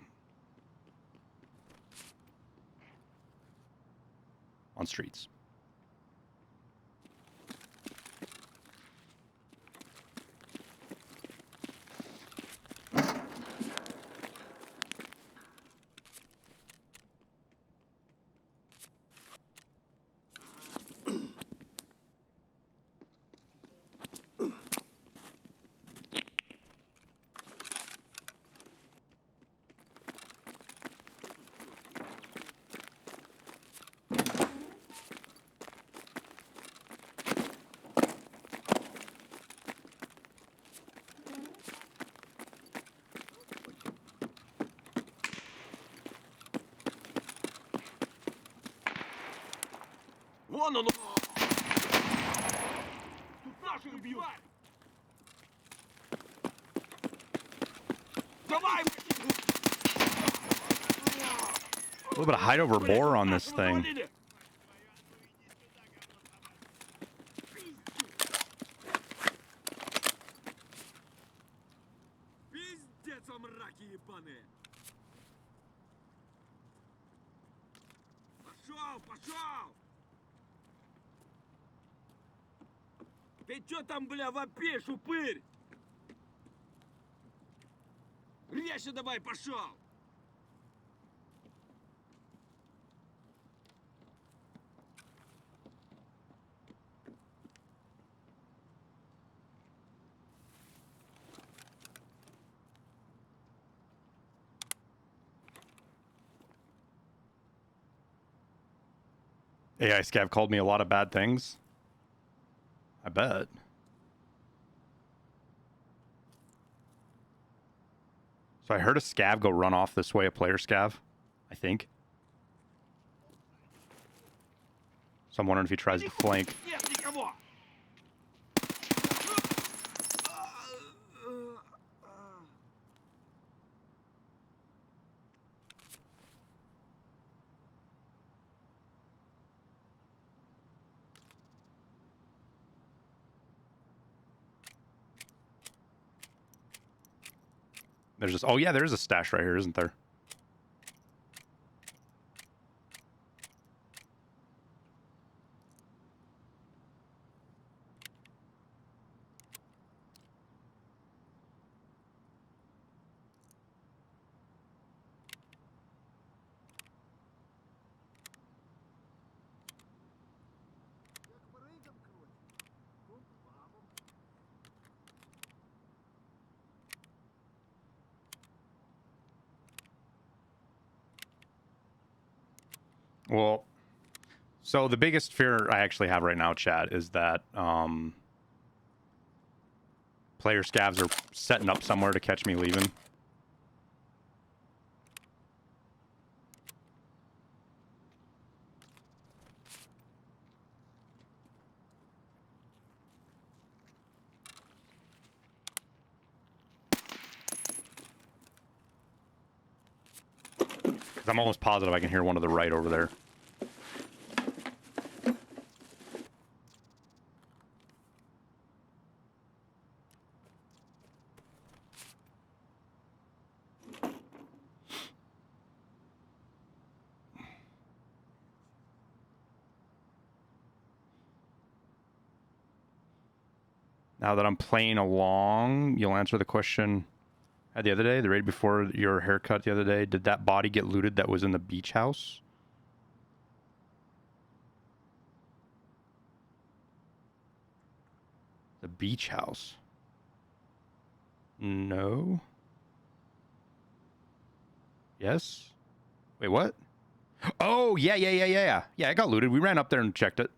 On streets. Вон он! Тут наших бьют! Давай! A little bit of hide over bore on this thing. Пиздец вам, мраки ебаные! Пошел, пошел! Ты чё там, бля, вопишь, упырь? Резче давай, пошел! AI Scav called me a lot of bad things. I bet. So I heard a scav go run off this way, a player scav, I think. So I'm wondering if he tries to flank. Нет никого! There's just, oh yeah, there's a stash right here, isn't there? Well, so the biggest fear I actually have right now, chat, is that player scavs are setting up somewhere to catch me leaving. Because I'm almost positive I can hear one to the right over there. Now that I'm playing along, you'll answer the question the other day, the raid before your haircut the other day. Did that body get looted that was in the beach house? The beach house. No. Yes. Wait, what? Oh, yeah. Yeah, it got looted. We ran up there and checked it.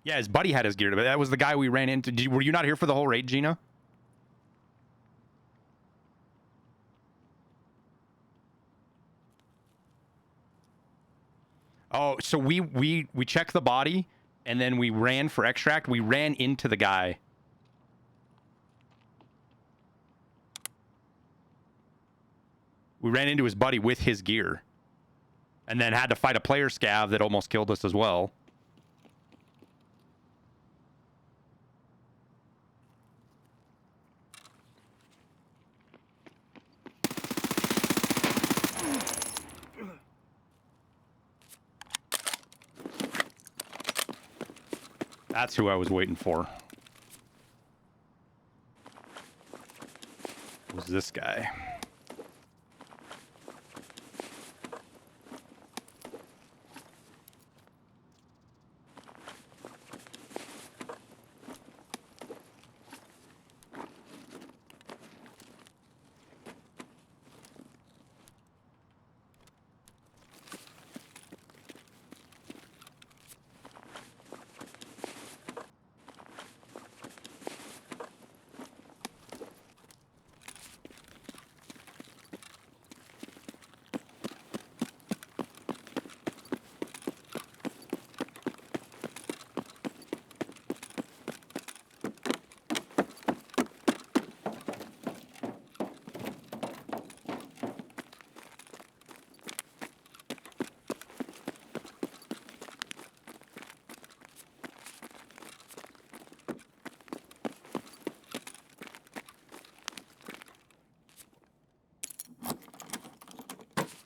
Yeah, his buddy had his gear. But that was the guy we ran into. Were you not here for the whole raid, Gina? Oh, so we checked the body, and then we ran for extract. We ran into the guy. We ran into his buddy with his gear. And then had to fight a player scav that almost killed us as well. That's who I was waiting for. It was this guy.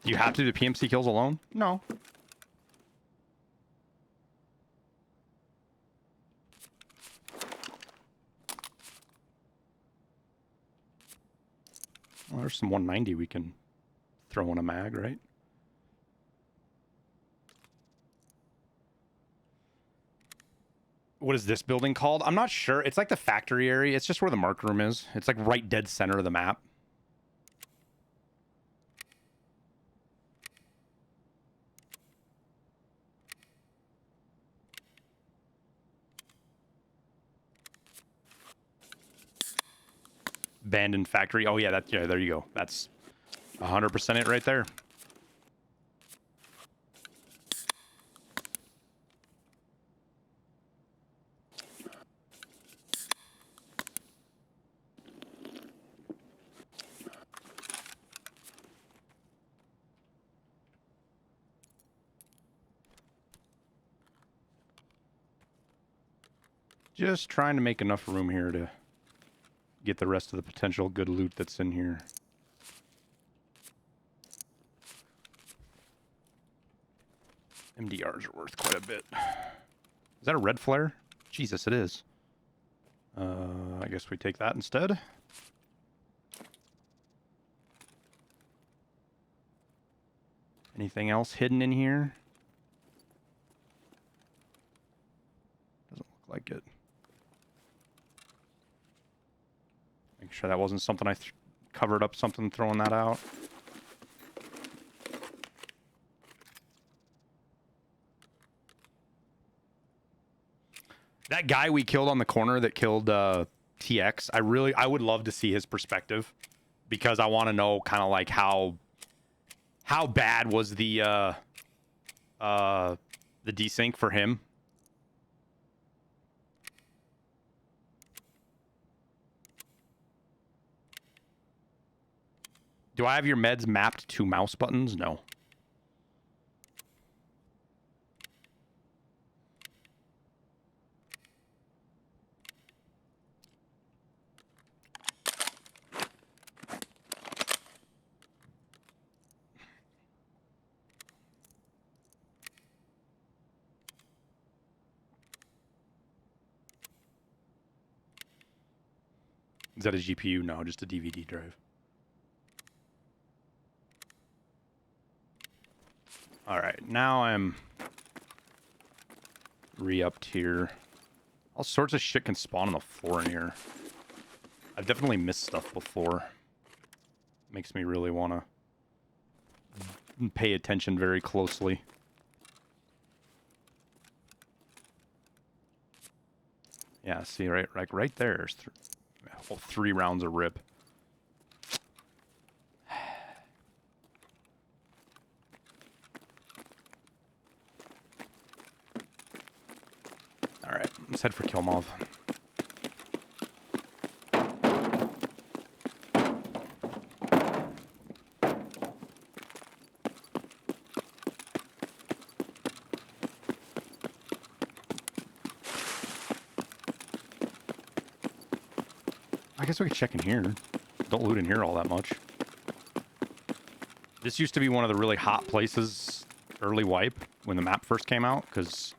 Do you have to do PMC kills alone? No. Well, there's some 190 we can throw in a mag, right? What is this building called? I'm not sure. It's like the factory area. It's just where the mark room is. It's like right dead center of the map. Abandoned factory. Oh yeah, yeah, there you go. That's 100% it right there. Just trying to make enough room here to get the rest of the potential good loot that's in here. MDRs are worth quite a bit. Is that a red flare? Jesus, it is. I guess we take that instead. Anything else hidden in here? Doesn't look like it. Make sure that wasn't something I covered up, something throwing that out. That guy we killed on the corner that killed TX, I would love to see his perspective, because I want to know kind of like how bad was the desync for him. Do I have your meds mapped to mouse buttons? No. Is that a GPU? No, just a DVD drive. All right, now I'm re-upped here. All sorts of shit can spawn on the floor in here. I've definitely missed stuff before. Makes me really want to pay attention very closely. Yeah, see, right there's 3 rounds of rip. All right, let's head for Kilmov. I guess we could check in here. Don't loot in here all that much. This used to be one of the really hot places early wipe when the map first came out, because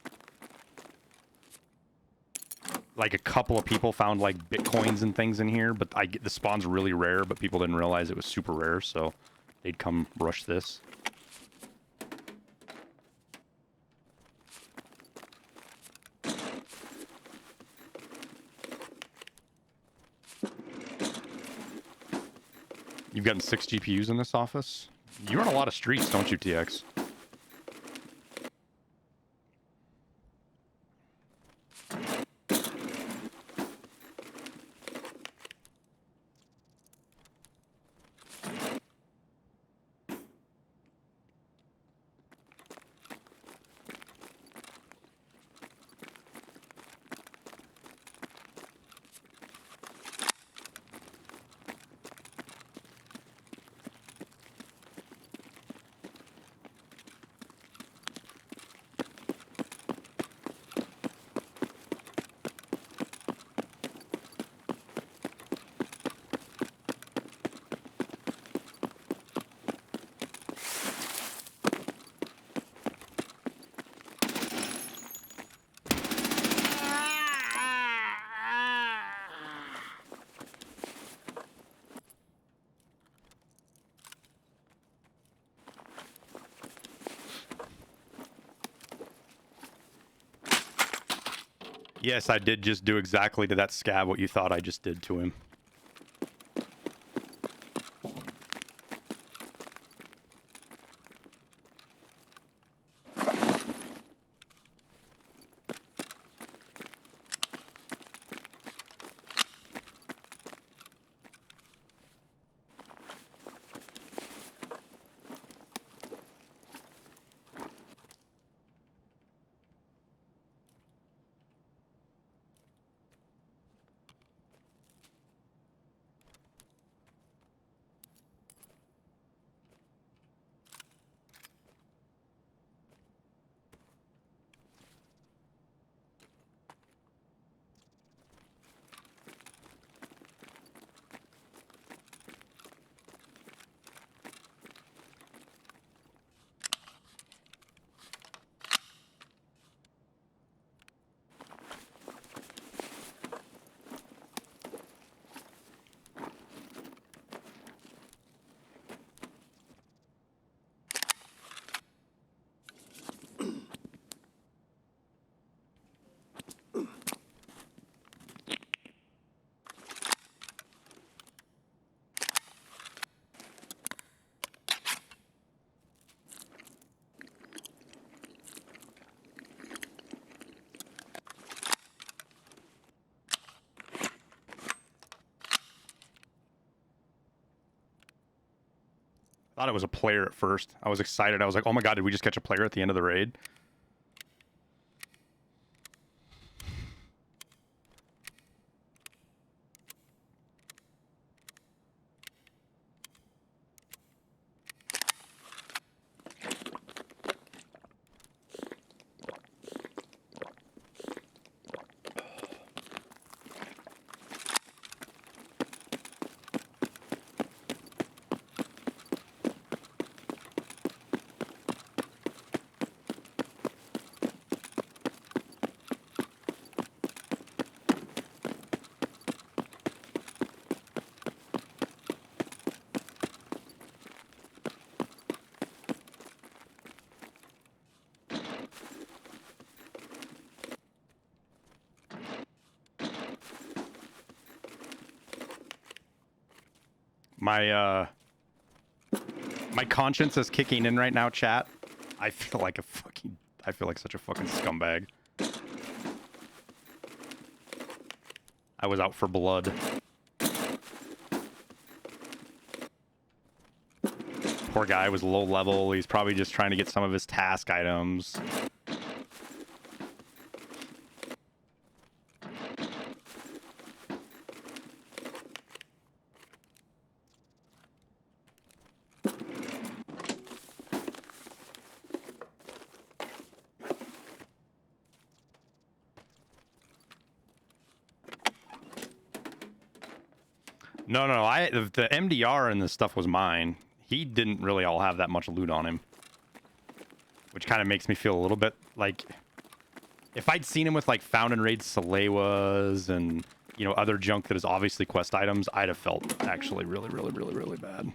like a couple of people found like bitcoins and things in here, but the spawn's really rare, but people didn't realize it was super rare, so they'd come rush this. You've gotten 6 GPUs in this office? You run a lot of streets, don't you, TX? Yes, I did just do exactly to that scab what you thought I just did to him. Thought it was a player at first. I was excited. I was like, oh my god, did we just catch a player at the end of the raid? My my conscience is kicking in right now, chat. I feel like such a fucking scumbag. I was out for blood. Poor guy was low level. He's probably just trying to get some of his task items. No, the MDR and this stuff was mine. He didn't really all have that much loot on him, which kind of makes me feel a little bit like if I'd seen him with like found and raid Salewas and, you know, other junk that is obviously quest items, I'd have felt actually really bad.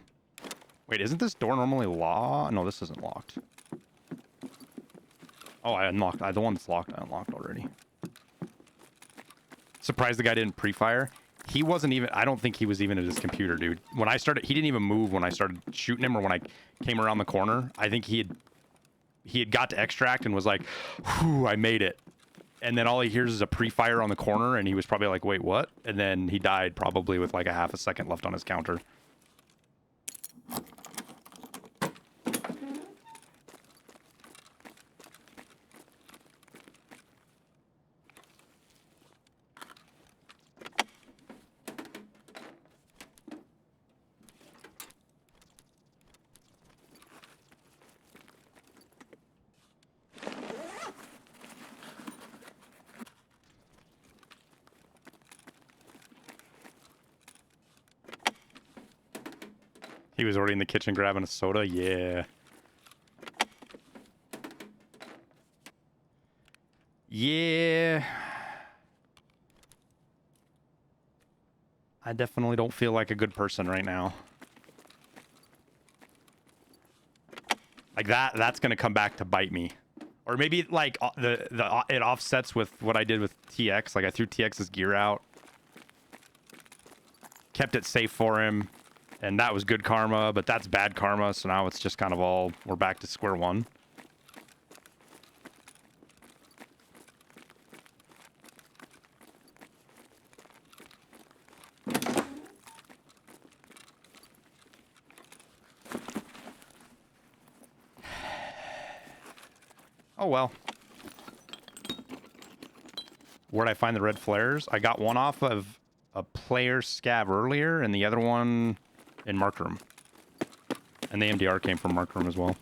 Wait, isn't this door normally locked? No, this isn't locked. Oh, I unlocked. The one that's locked, I unlocked already. Surprised the guy didn't pre-fire. He wasn't even, I don't think he was even at his computer, dude. When I started, he didn't even move when I started shooting him or when I came around the corner. I think he had got to extract and was like, whew, I made it. And then all he hears is a pre-fire on the corner and he was probably like, wait, what? And then he died probably with like a half a second left on his counter. He was already in the kitchen grabbing a soda? Yeah. Yeah. I definitely don't feel like a good person right now. Like that's going to come back to bite me. Or maybe like it offsets with what I did with TX. Like I threw TX's gear out. Kept it safe for him. And that was good karma, but that's bad karma. So now it's just kind of all, we're back to square one. Oh, well. Where'd I find the red flares? I got one off of a player scav earlier and the other one in Mark Room. And the MDR came from Mark Room as well.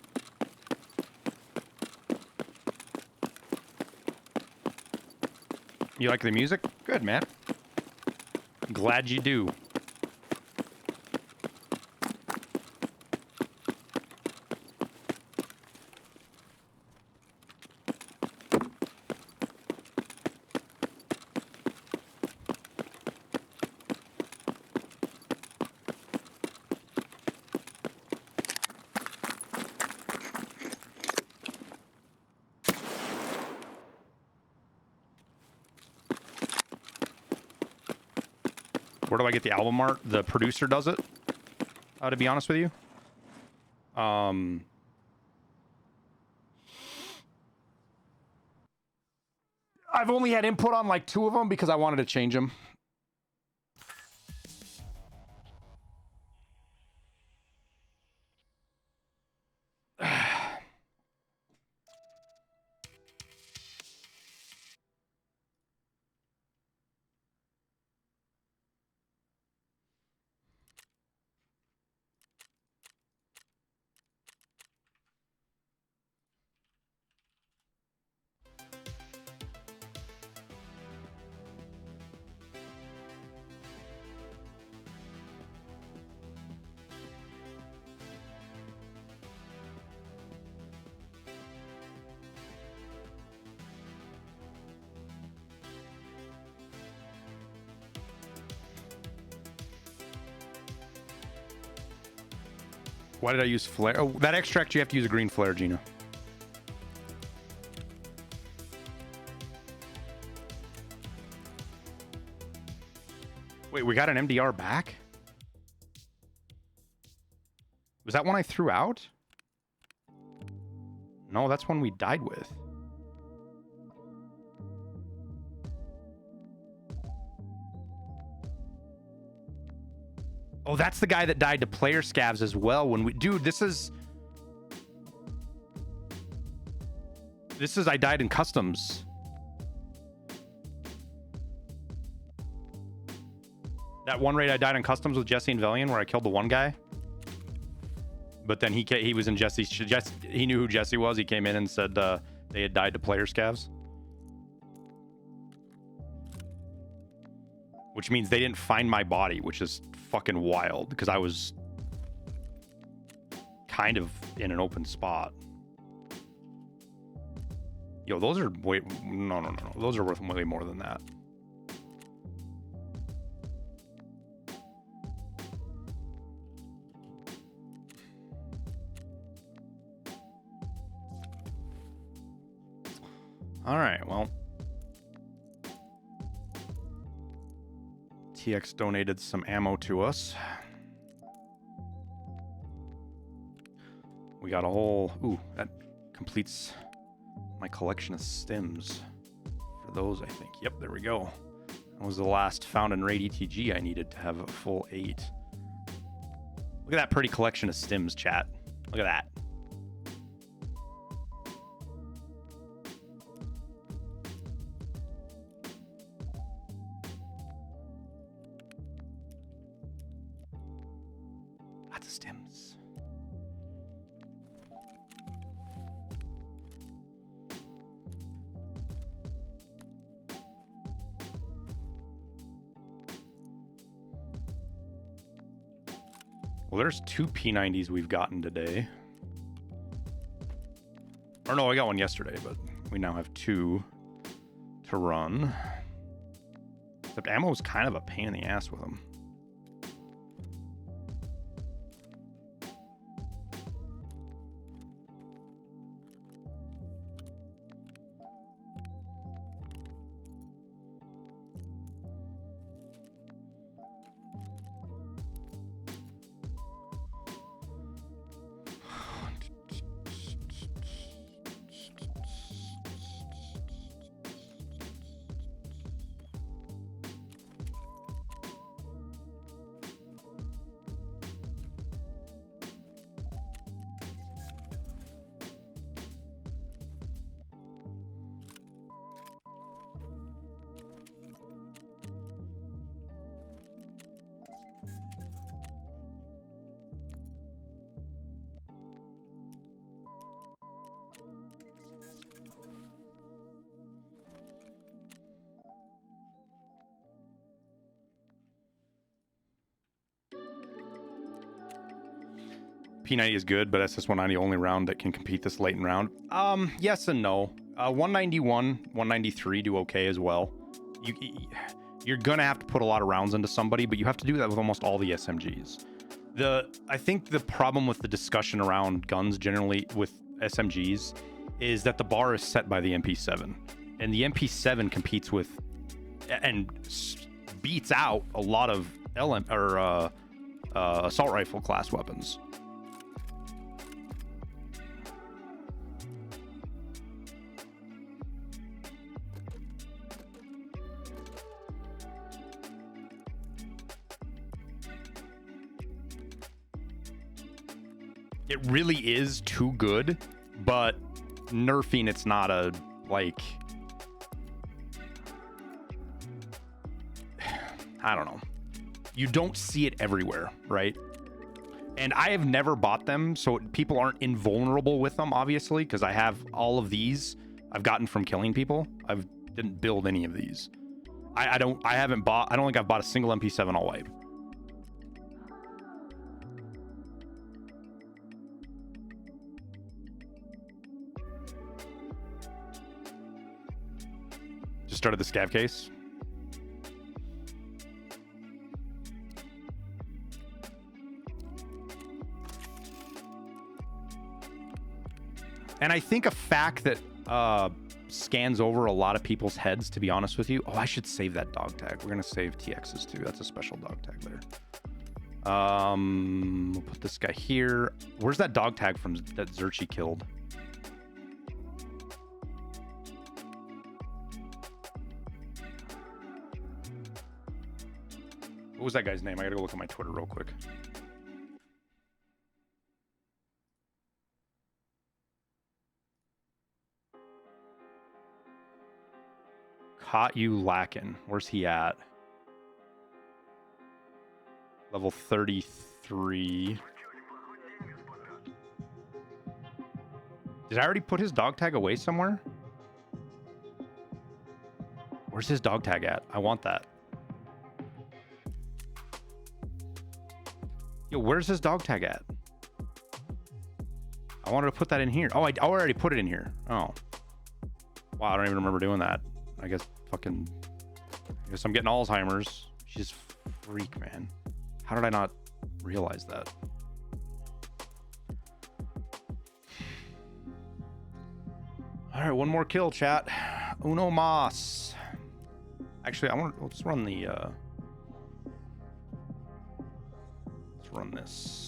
You like the music? Good, man. Glad you do. Where do I get the album art? The producer does it, to be honest with you. I've only had input on like 2 of them because I wanted to change them. Why did I use flare? Oh, that extract, you have to use a green flare, Gina. Wait, we got an MDR back? Was that one I threw out? No, that's one we died with. Oh, that's the guy that died to player scavs as well. When we, dude, this is I died in customs. That one raid I died in customs with Jesse and Velian where I killed the one guy. But then he was in Jesse's, he knew who Jesse was. He came in and said they had died to player scavs. Which means they didn't find my body, which is fucking wild because I was kind of in an open spot. Yo, those are no. Those are worth way more than that. All right, well. TX donated some ammo to us. We got a whole... Ooh, that completes my collection of stims. For those, I think. Yep, there we go. That was the last found and raid ETG I needed to have a full 8. Look at that pretty collection of stims, chat. Look at that. Lots of stims. Well, there's 2 P90s we've gotten today. Or no, I got one yesterday, but we now have 2 to run. Except ammo is kind of a pain in the ass with them. P90 is good, but SS190 only round that can compete this late in round. Yes and no. 191, 193 do okay as well. You're gonna have to put a lot of rounds into somebody, but you have to do that with almost all the SMGs. I think the problem with the discussion around guns generally with SMGs is that the bar is set by the MP7, and the MP7 competes with and beats out a lot of assault rifle class weapons. It really is too good, but nerfing it's not a, like, I don't know. You don't see it everywhere, right? And I have never bought them, so people aren't invulnerable with them, obviously, because I have all of these I've gotten from killing people. I didn't build any of these. I don't think I've bought a single MP7 all wipe. Just started the scav case. And I think a fact that scans over a lot of people's heads, to be honest with you. Oh, I should save that dog tag. We're going to save TX's too. That's a special dog tag there. We'll put this guy here. Where's that dog tag from that Zerchi killed? What was that guy's name? I gotta go look at my Twitter real quick. Caught you lacking. Where's he at? Level 33. Did I already put his dog tag away somewhere? Where's his dog tag at? I want that. Yo, where's his dog tag at? I wanted to put that in here. Oh, I already put it in here. Oh. Wow, I don't even remember doing that. I guess I'm getting Alzheimer's. She's freak, man. How did I not realize that? All right, one more kill, chat. Uno mas. Actually, let's run the let's run this.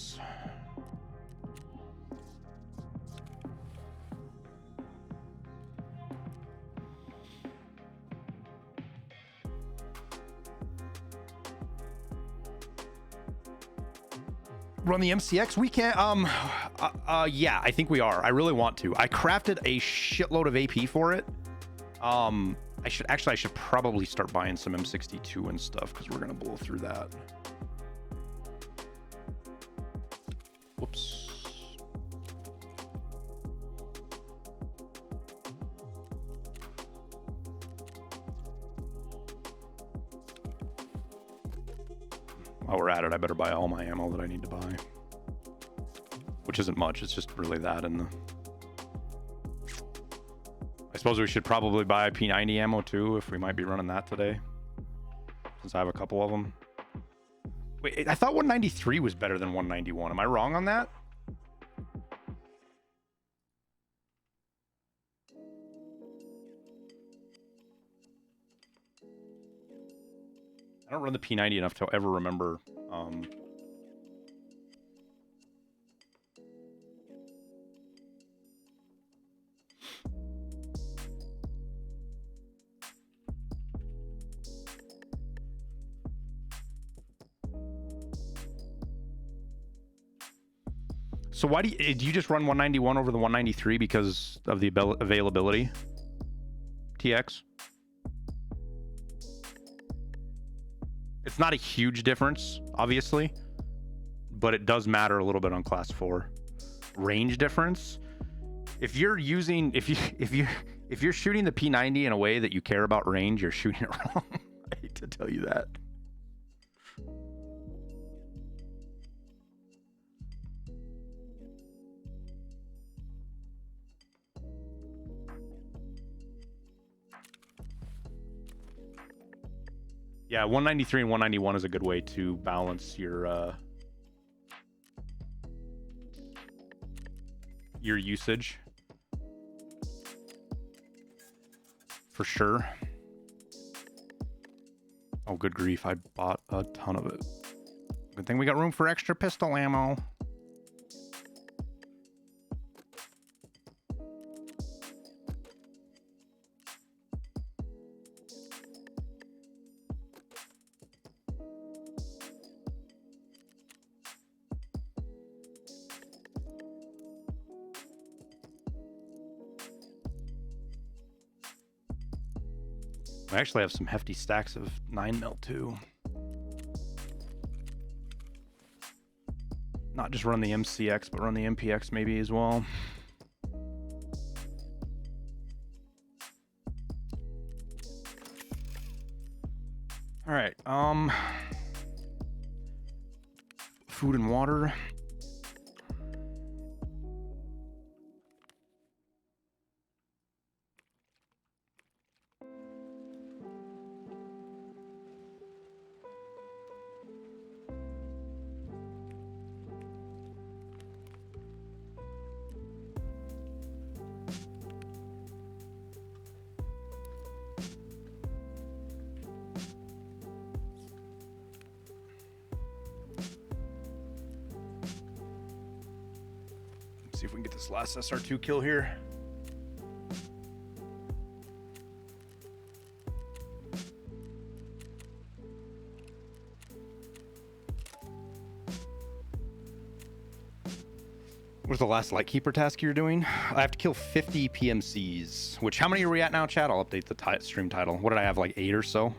Run the MCX? We can't. Yeah, I think we are. I really want to. I crafted a shitload of AP for it. I should probably start buying some M62 and stuff because we're gonna blow through that. Whoops. While we're at it, I better buy all my ammo that I need to buy. Which isn't much, it's just really that and the... I suppose we should probably buy P90 ammo too, if we might be running that today. Since I have a couple of them. Wait, I thought 193 was better than 191. Am I wrong on that? I don't run the P90 enough to ever remember. So why do you just run 191 over the 193 because of the availability? TX? It's not a huge difference, obviously, but it does matter a little bit on class 4. Range difference. If you're shooting the P90 in a way that you care about range, you're shooting it wrong. I hate to tell you that. Yeah, 193 and 191 is a good way to balance your usage. For sure. Oh, good grief, I bought a ton of it. Good thing we got room for extra pistol ammo. I actually have some hefty stacks of 9mm too. Not just run the MCX, but run the MPX maybe as well. All right, food and water. see if we can get this last SR2 kill here. What's the last Lightkeeper task you're doing? I have to kill 50 PMCs, which, how many are we at now, chat? I'll update the stream title. What did I have, like 8 or so?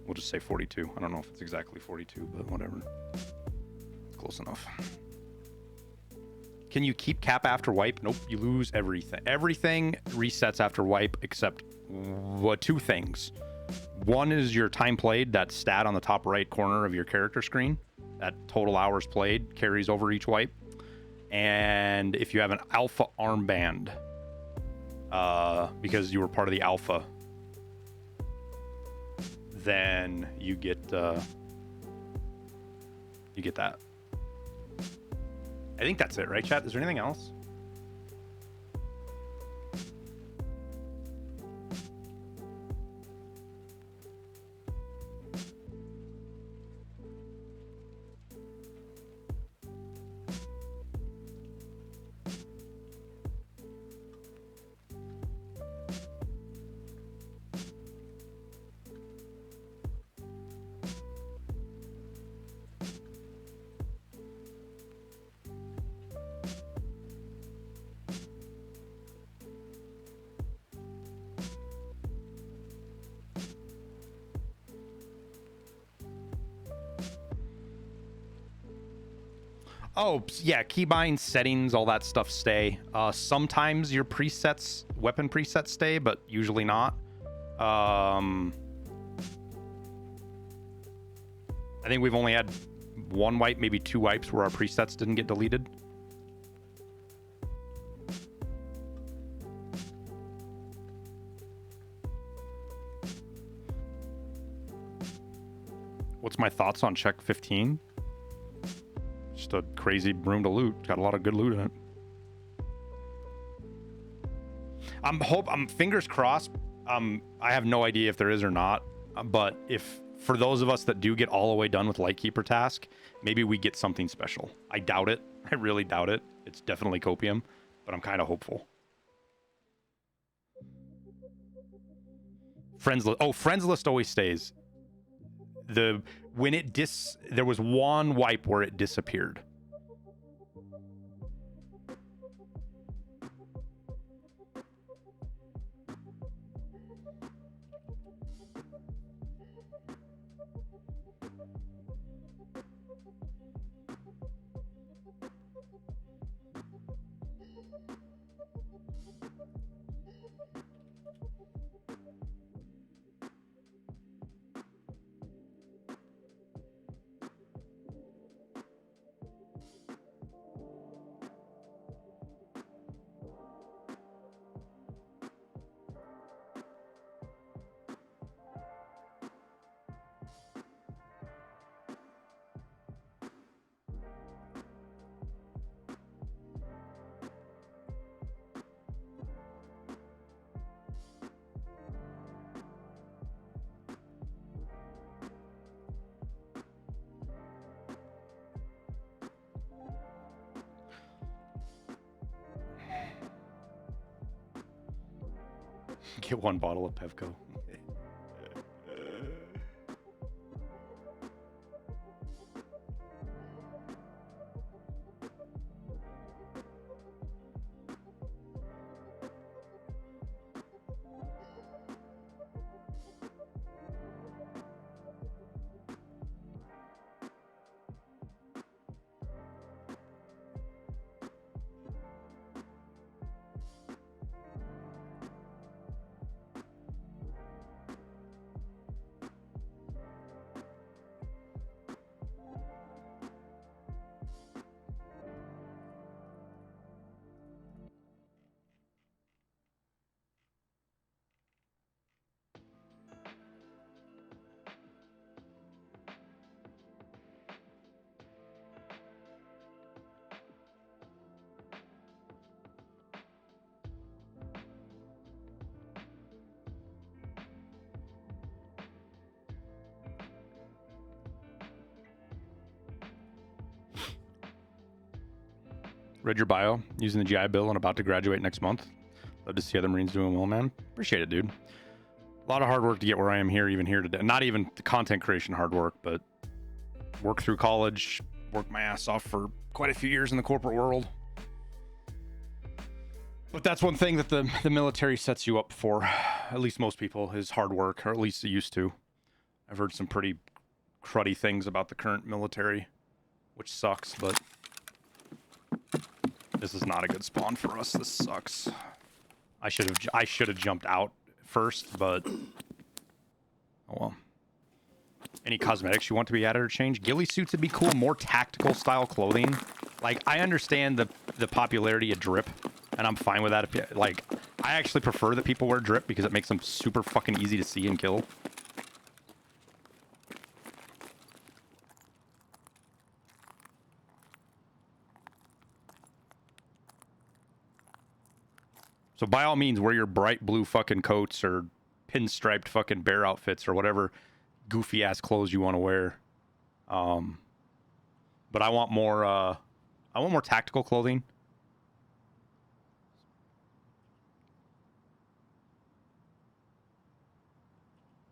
We'll just say 42. I don't know if it's exactly 42, but whatever. It's close enough. Can you keep cap after wipe? Nope, you lose everything. Everything resets after wipe except two things. One is your time played, that stat on the top right corner of your character screen. That total hours played carries over each wipe. And if you have an alpha armband, because you were part of the alpha, then you get that. I think that's it, right, chat? Is there anything else? Oh, yeah, keybind settings, all that stuff stay. Sometimes your presets, weapon presets stay, but usually not. I think we've only had one wipe, maybe 2 wipes where our presets didn't get deleted. What's my thoughts on check 15? Just a crazy room to loot. Got a lot of good loot in it. I'm fingers crossed. I have no idea if there is or not. But if for those of us that do get all the way done with Lightkeeper task, maybe we get something special. I doubt it. I really doubt it. It's definitely copium, but I'm kind of hopeful. Friends list. Oh, friends list always stays. There was one wipe where it disappeared. Get 1 bottle of Pevco. Read your bio, using the GI Bill and about to graduate next month. Love to see other Marines doing well, man. Appreciate it, dude. A lot of hard work to get where I am here, even here today. Not even the content creation hard work, but work through college, work my ass off for quite a few years in the corporate world. But that's one thing that the military sets you up for, at least most people, is hard work, or at least it used to. I've heard some pretty cruddy things about the current military, which sucks, but this is not a good spawn for us. This sucks. I should have jumped out first, but oh well. Any cosmetics you want to be added or changed? Ghillie suits would be cool. More tactical style clothing. Like, I understand the popularity of drip, and I'm fine with that. Like, I actually prefer that people wear drip because it makes them super fucking easy to see and kill. So by all means, wear your bright blue fucking coats or pinstriped fucking bear outfits or whatever goofy ass clothes you want to wear. But I want more tactical clothing.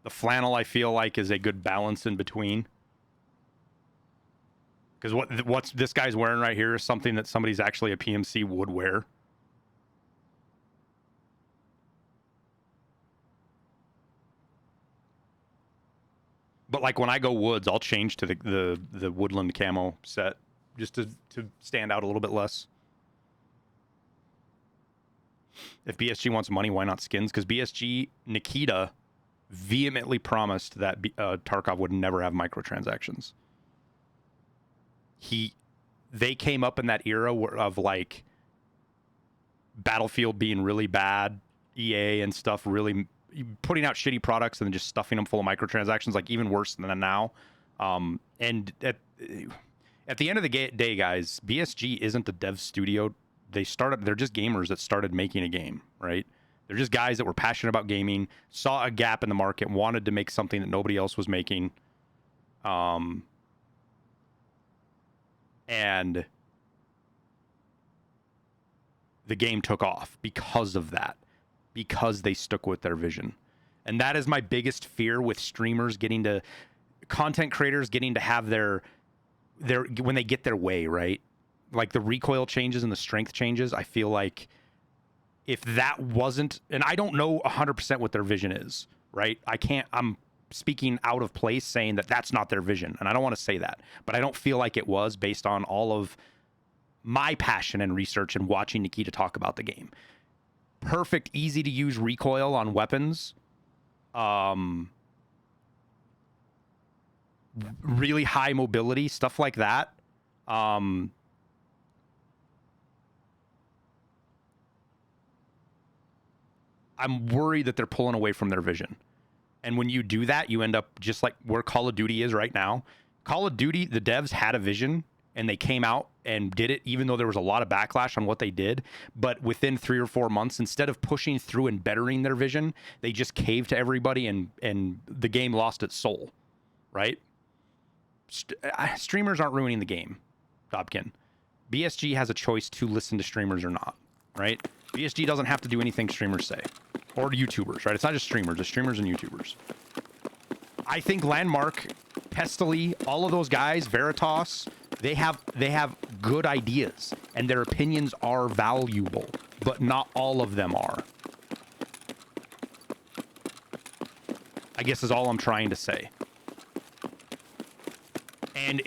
The flannel, I feel like, is a good balance in between. Because what's this guy's wearing right here is something that somebody's actually a PMC would wear. But like when I go woods, I'll change to the woodland camo set just to stand out a little bit less. If BSG wants money, why not skins? Because BSG, Nikita vehemently promised that Tarkov would never have microtransactions. They came up in that era of like Battlefield being really bad, EA and stuff really putting out shitty products and then just stuffing them full of microtransactions, like even worse than now. And at the end of the day, guys, BSG isn't a dev studio. They're just gamers that started making a game, right? They're just guys that were passionate about gaming, saw a gap in the market, wanted to make something that nobody else was making. And the game took off because of that. Because they stuck with their vision. And that is my biggest fear with streamers content creators getting to have their when they get their way, right? Like the recoil changes and the strength changes. I feel like if that wasn't, and I don't know 100% what their vision is, right? I'm speaking out of place saying that that's not their vision. And I don't want to say that, but I don't feel like it was based on all of my passion and research and watching Nikita talk about the game. Perfect, easy to use recoil on weapons. Really high mobility, stuff like that. I'm worried that they're pulling away from their vision. And when you do that, you end up just like where Call of Duty is right now. Call of Duty, the devs had a vision and they came out and did it, even though there was a lot of backlash on what they did. But within 3 or 4 months, instead of pushing through and bettering their vision, they just caved to everybody and the game lost its soul, right? Streamers aren't ruining the game, Dobkin. BSG has a choice to listen to streamers or not, right? BSG doesn't have to do anything streamers say. Or YouTubers, right? It's not just streamers, it's streamers and YouTubers. I think Landmark, Pestily, all of those guys, Veritas, they have good ideas and their opinions are valuable, but not all of them are. I guess is all I'm trying to say. And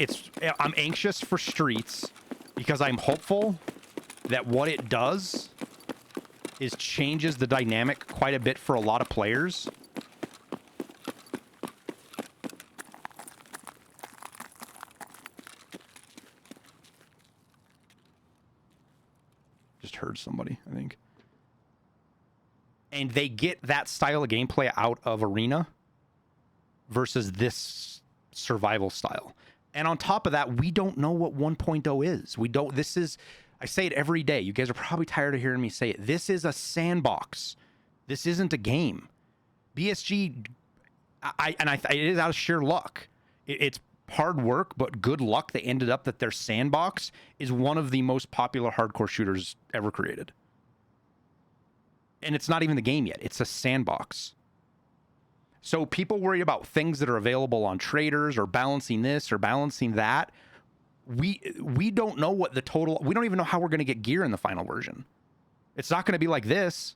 I'm anxious for Streets because I'm hopeful that what it does is changes the dynamic quite a bit for a lot of players. Just heard somebody, I think. And they get that style of gameplay out of Arena versus this survival style. And on top of that, we don't know what 1.0 is. I say it every day. You guys are probably tired of hearing me say it. This is a sandbox. This isn't a game. BSG, it is out of sheer luck. It's hard work, but good luck, they ended up that their sandbox is one of the most popular hardcore shooters ever created. And it's not even the game yet. It's a sandbox. So people worry about things that are available on traders or balancing this or balancing that. We don't know what the total... We don't even know how we're going to get gear in the final version. It's not going to be like this.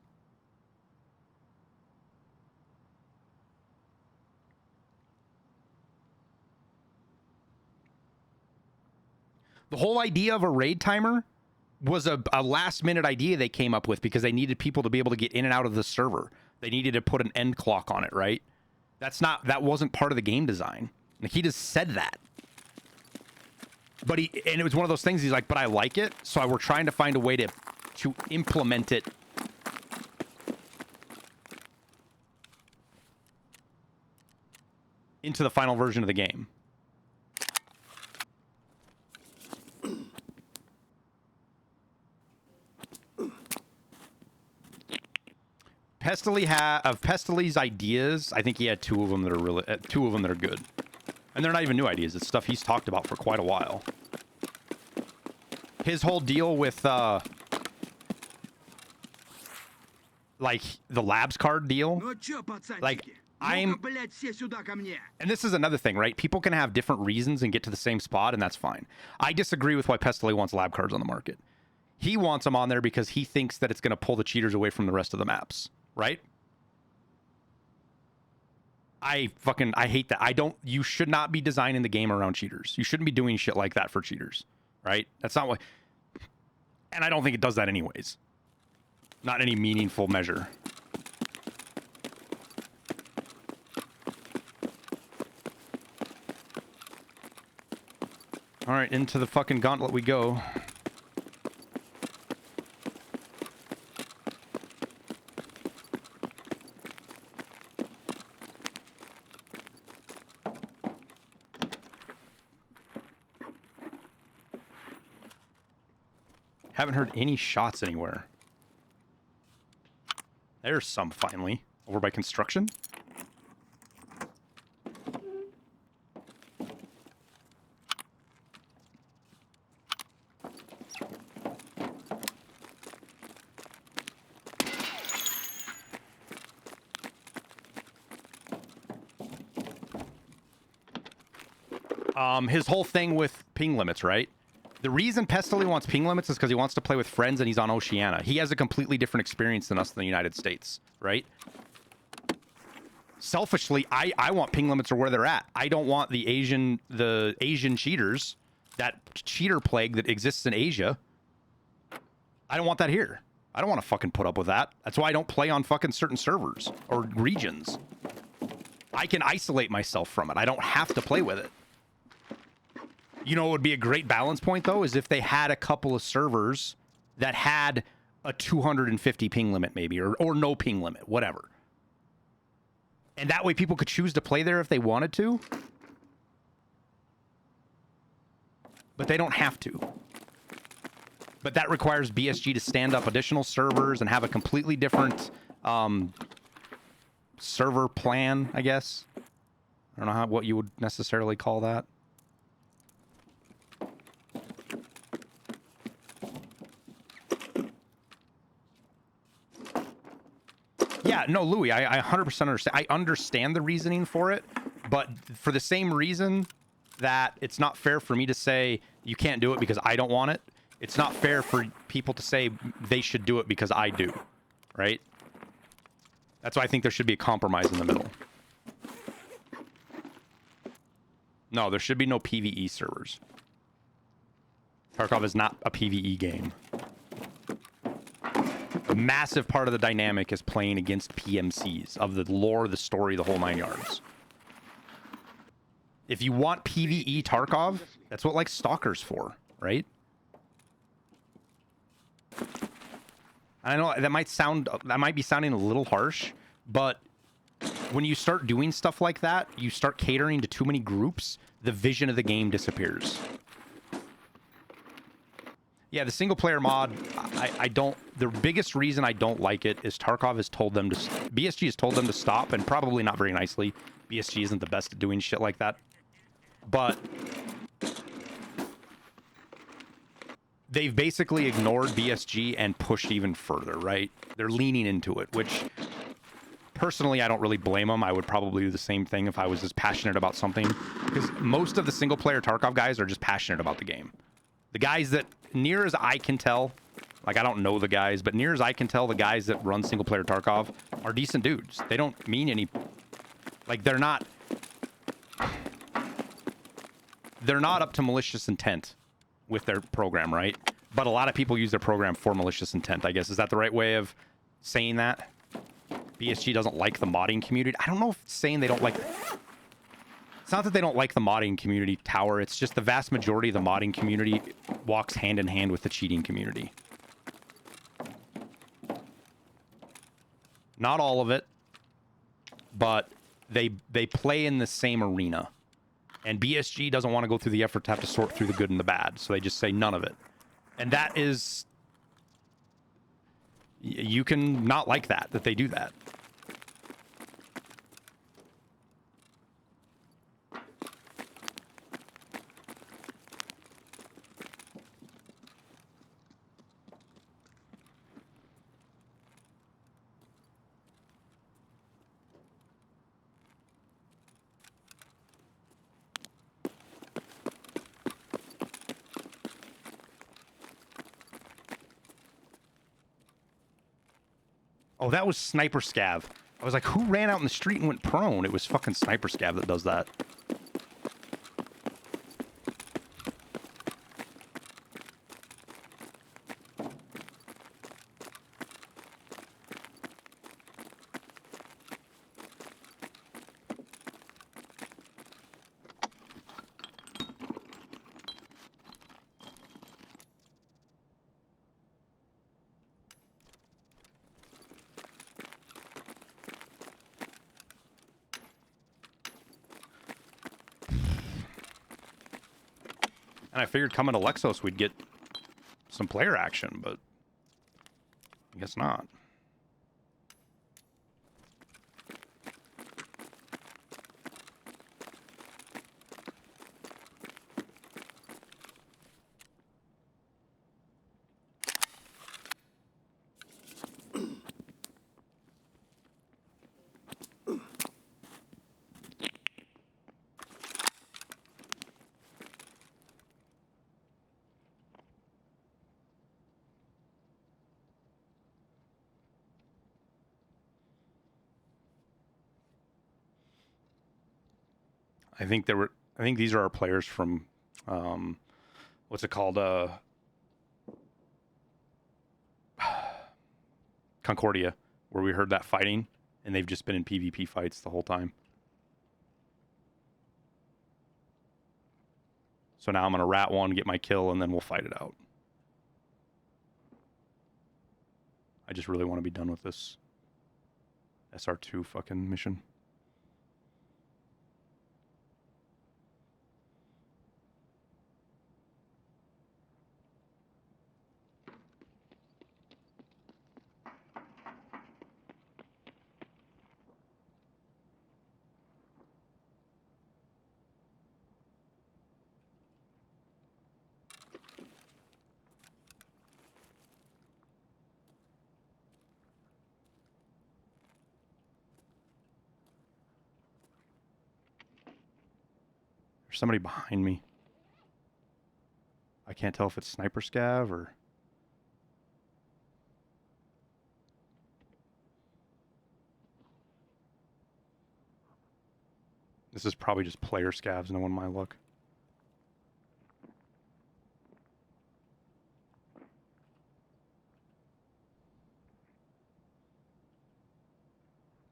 The whole idea of a raid timer was a last-minute idea they came up with because they needed people to be able to get in and out of the server. They needed to put an end clock on it, right? That wasn't part of the game design. Like, he just said that. But and it was one of those things, he's like, but I like it, so we're trying to find a way to implement it into the final version of the game. Of Pestely's ideas, I think he had two of them that are good. And they're not even new ideas. It's stuff he's talked about for quite a while. His whole deal with like the labs card deal. Like, and this is another thing, right? People can have different reasons and get to the same spot, and that's fine. I disagree with why Pestily wants lab cards on the market. He wants them on there because he thinks that it's going to pull the cheaters away from the rest of the maps, right? I hate that. You should not be designing the game around cheaters. You shouldn't be doing shit like that for cheaters, right? That's not what... And I don't think it does that anyways. Not in any meaningful measure. All right, into the fucking gauntlet we go. Haven't heard any shots anywhere. There's some, finally. Over by construction. His whole thing with ping limits, right? The reason Pestily wants ping limits is because he wants to play with friends and he's on Oceania. He has a completely different experience than us in the United States, right? Selfishly, I want ping limits are where they're at. I don't want the Asian cheaters, that cheater plague that exists in Asia. I don't want that here. I don't want to fucking put up with that. That's why I don't play on fucking certain servers or regions. I can isolate myself from it. I don't have to play with it. You know what would be a great balance point, though, is if they had a couple of servers that had a 250 ping limit, maybe, or no ping limit, whatever. And that way people could choose to play there if they wanted to. But they don't have to. But that requires BSG to stand up additional servers and have a completely different server plan, I guess. I don't know what you would necessarily call that. Yeah, no, Louis, I 100% understand. I understand the reasoning for it, but for the same reason that it's not fair for me to say you can't do it because I don't want it, it's not fair for people to say they should do it because I do, right? That's why I think there should be a compromise in the middle. No, there should be no PvE servers. Tarkov is not a PvE game. A massive part of the dynamic is playing against PMCs, of the lore, the story, the whole 9 yards. If you want PvE Tarkov, that's what, like, Stalker's for, right? I know that might be sounding a little harsh, but when you start doing stuff like that, you start catering to too many groups, the vision of the game disappears. Yeah, the single player mod, I don't... The biggest reason I don't like it is Tarkov has told them to... BSG has told them to stop, and probably not very nicely. BSG isn't the best at doing shit like that. but they've basically ignored BSG and pushed even further, right? They're leaning into it, which personally, I don't really blame them. I would probably do the same thing if I was as passionate about something, because most of the single-player Tarkov guys are just passionate about the game. The guys that, near as I can tell, like I don't know the guys, but near as I can tell, the guys that run single-player Tarkov are decent dudes. They don't mean any, like they're not up to malicious intent with their program, right? But a lot of people use their program for malicious intent, I guess. Is that the right way of saying that? BSG doesn't like the modding community. I don't know if it's saying they don't like... It's not that they don't like the modding community, Tower. It's just the vast majority of the modding community walks hand in hand with the cheating community. Not all of it, but they play in the same arena. And BSG doesn't want to go through the effort to have to sort through the good and the bad, so they just say none of it. And that is... You can not like that they do that. Oh, that was Sniper Scav. I was like, who ran out in the street and went prone? It was fucking Sniper Scav that does that. And I figured coming to Lexos we'd get some player action, but I guess not. I think these are our players from, what's it called? Concordia, where we heard that fighting, and they've just been in PvP fights the whole time. So now I'm going to rat one, get my kill, and then we'll fight it out. I just really want to be done with this SR2 fucking mission. There's somebody behind me. I can't tell if it's Sniper Scav or... This is probably just player scavs, no one my luck.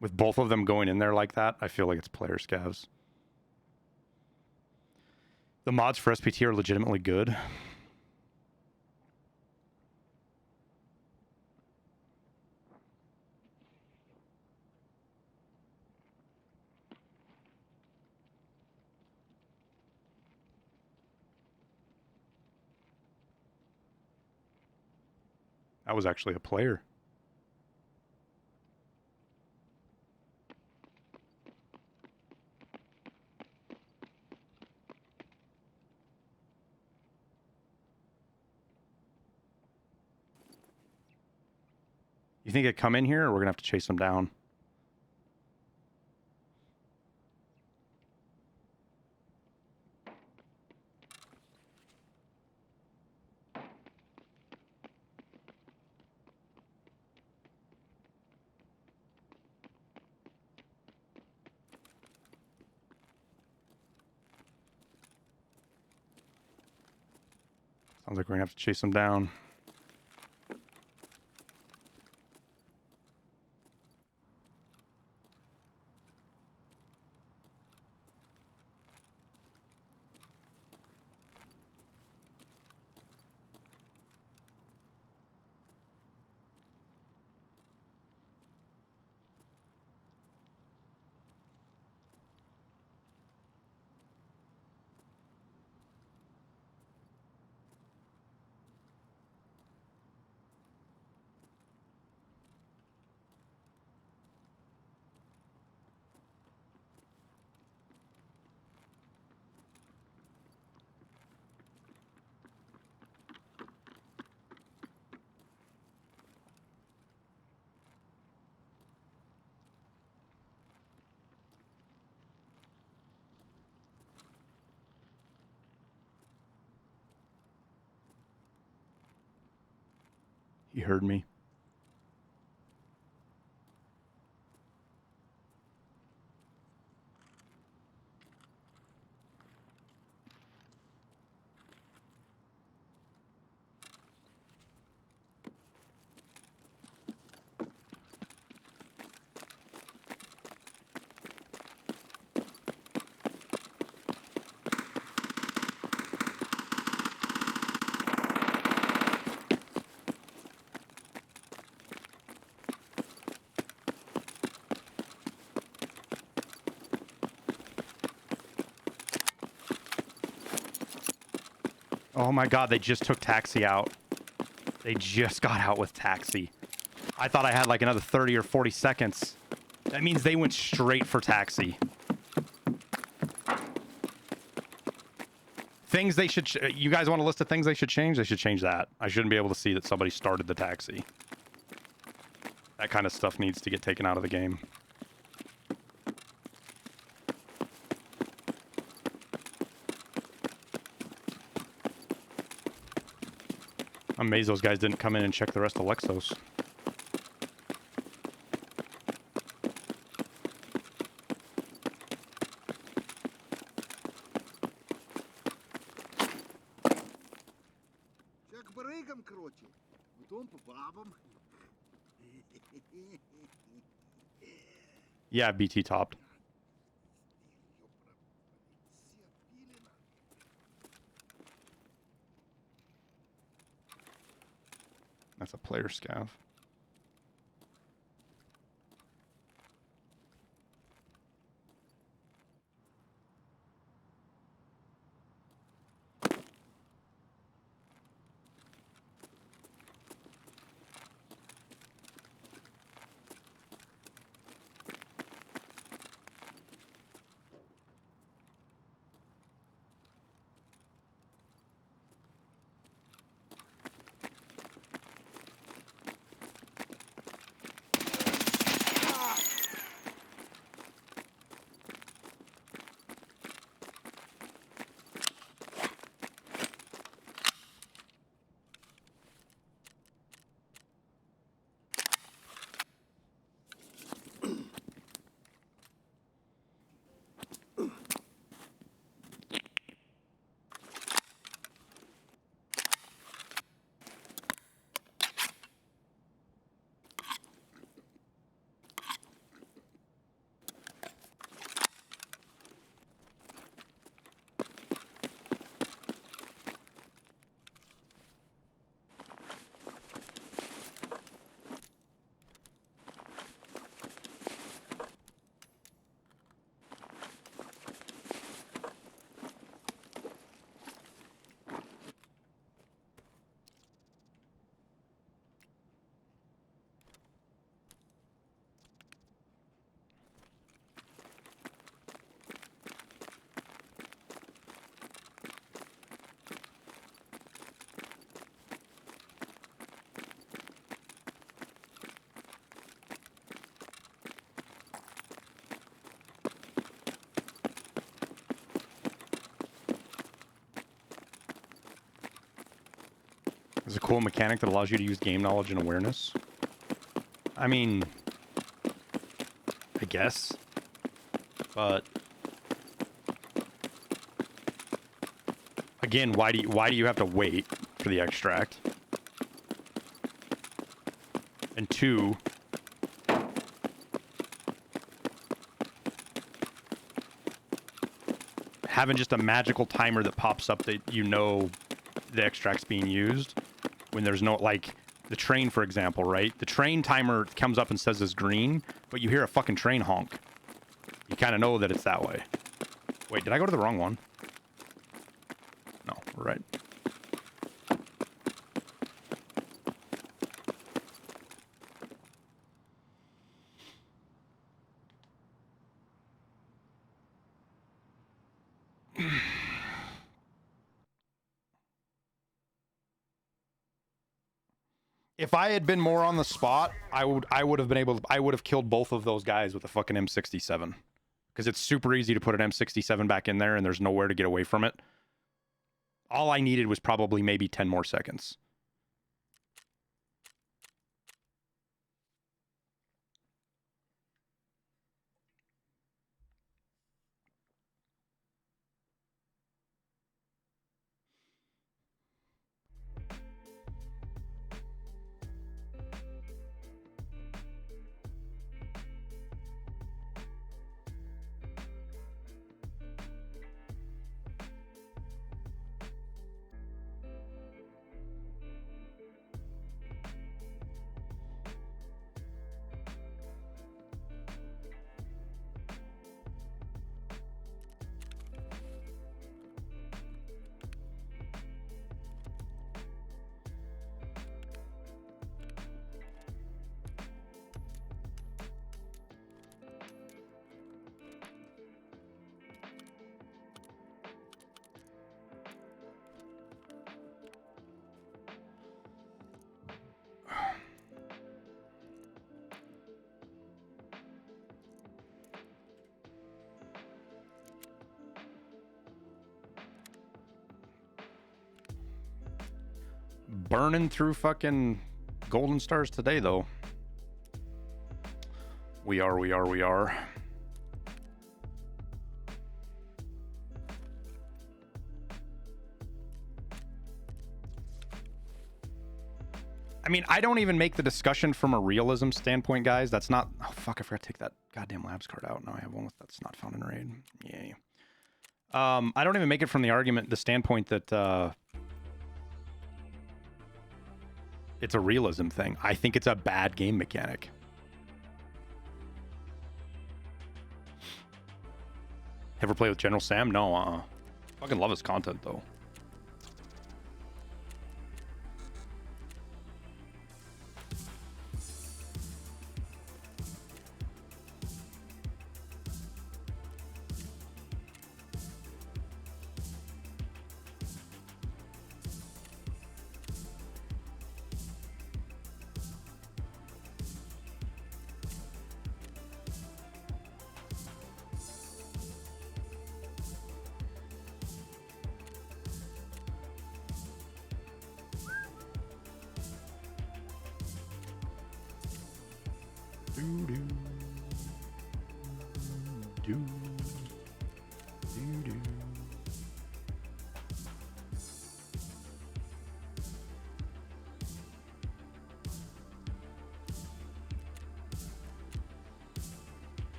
With both of them going in there like that, I feel like it's player scavs. The mods for SPT are legitimately good. That was actually a player. You think they come in here, or we're gonna have to chase them down? Sounds like we're gonna have to chase them down. He heard me. Oh my god, they just took Taxi out. They just got out with Taxi. I thought I had like another 30 or 40 seconds. That means they went straight for Taxi. Things they should... you guys want a list of things they should change? They should change that. I shouldn't be able to see that somebody started the Taxi. That kind of stuff needs to get taken out of the game. I'm amazed those guys didn't come in and check the rest of Lexos. Як баригам, короче, потом по бабам. Yeah, BT topped. That's a player scav. It's a cool mechanic that allows you to use game knowledge and awareness. I mean, I guess. But again, why do you have to wait for the extract? And two, having just a magical timer that pops up that you know the extract's being used when there's no, like the train, for example, right? The train timer comes up and says it's green, but you hear a fucking train honk. You kind of know that it's that way. Wait, did I go to the wrong one? No, we're right. If I had been more on the spot, I would have been able to, I would have killed both of those guys with a fucking M67. Because it's super easy to put an M67 back in there and there's nowhere to get away from it. All I needed was probably maybe 10 more seconds. Burning through fucking golden stars today, though. We are. I mean, I don't even make the discussion from a realism standpoint, guys. That's not... Oh, fuck, I forgot to take that goddamn labs card out. Now I have one with that's not found in raid. Yay. I don't even make it from the argument, the standpoint that... it's a realism thing. I think it's a bad game mechanic. Ever play with General Sam? No, Fucking love his content, though.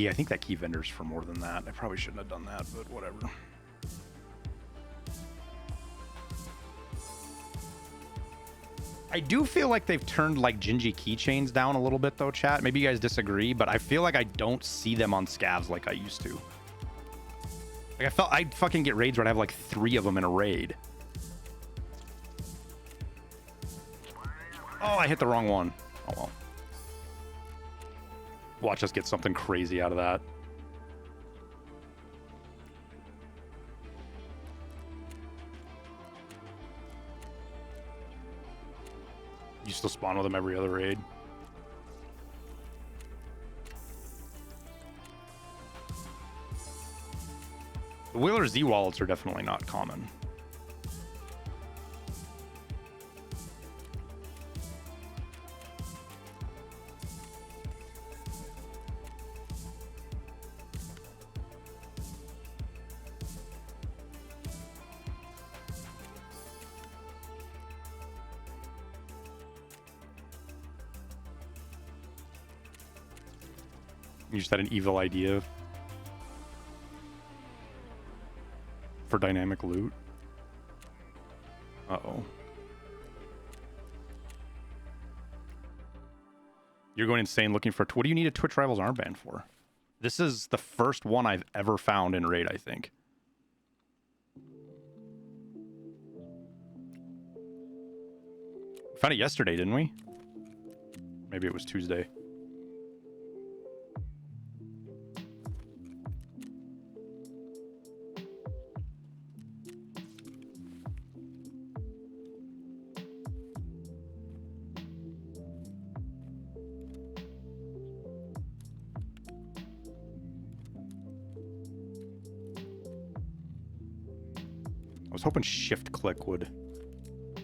I think that key vendor's for more than that. I probably shouldn't have done that, but whatever. I do feel like they've turned like Gingy keychains down a little bit though, chat. Maybe you guys disagree, but I feel like I don't see them on scavs like I used to. Like I'd fucking get raids where I'd have like 3 of them in a raid. Oh, I hit the wrong one. Oh well. Watch us get something crazy out of that. You still spawn with them every other raid. The Wheeler Z wallets are definitely not common. You just had an evil idea for dynamic loot. Uh-oh. You're going insane looking for... What do you need a Twitch Rivals armband for? This is the first one I've ever found in Raid, I think. We found it yesterday, didn't we? Maybe it was Tuesday. I was hoping shift click would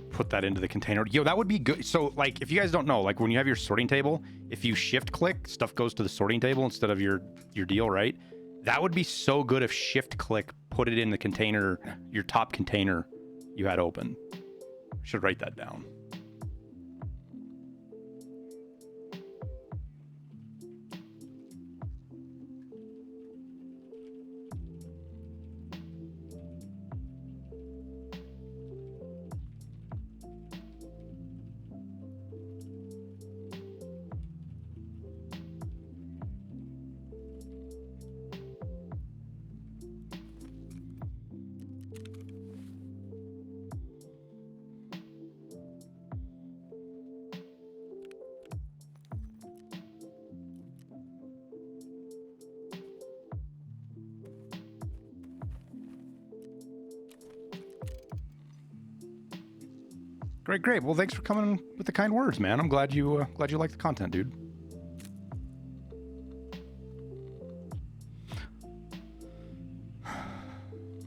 put that into the container. Yo, that would be good. So, like, if you guys don't know, like, when you have your sorting table, if you shift click, stuff goes to the sorting table instead of your deal, right? That would be so good if shift click put it in the container, your top container you had open. Should write that down. Great. Well, thanks for coming with the kind words, man. I'm glad you like the content, dude.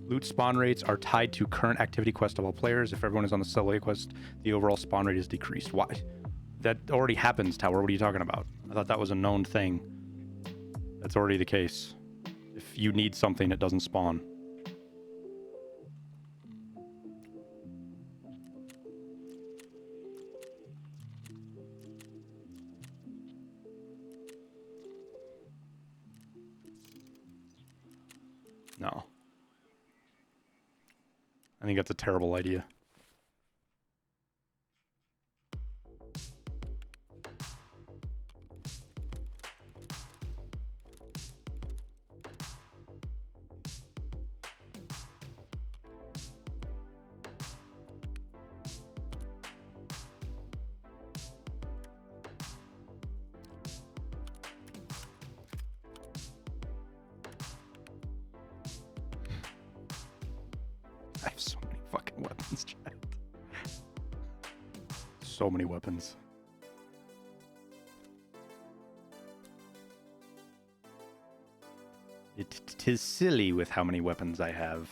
Loot spawn rates are tied to current activity quest of all players. If everyone is on the Cellular quest, the overall spawn rate is decreased. Why? That already happens, Tower. What are you talking about? I thought that was a known thing. That's already the case. If you need something, it doesn't spawn. No. I think that's a terrible idea. I have so many fucking weapons, chat. So many weapons. Tis silly with how many weapons I have.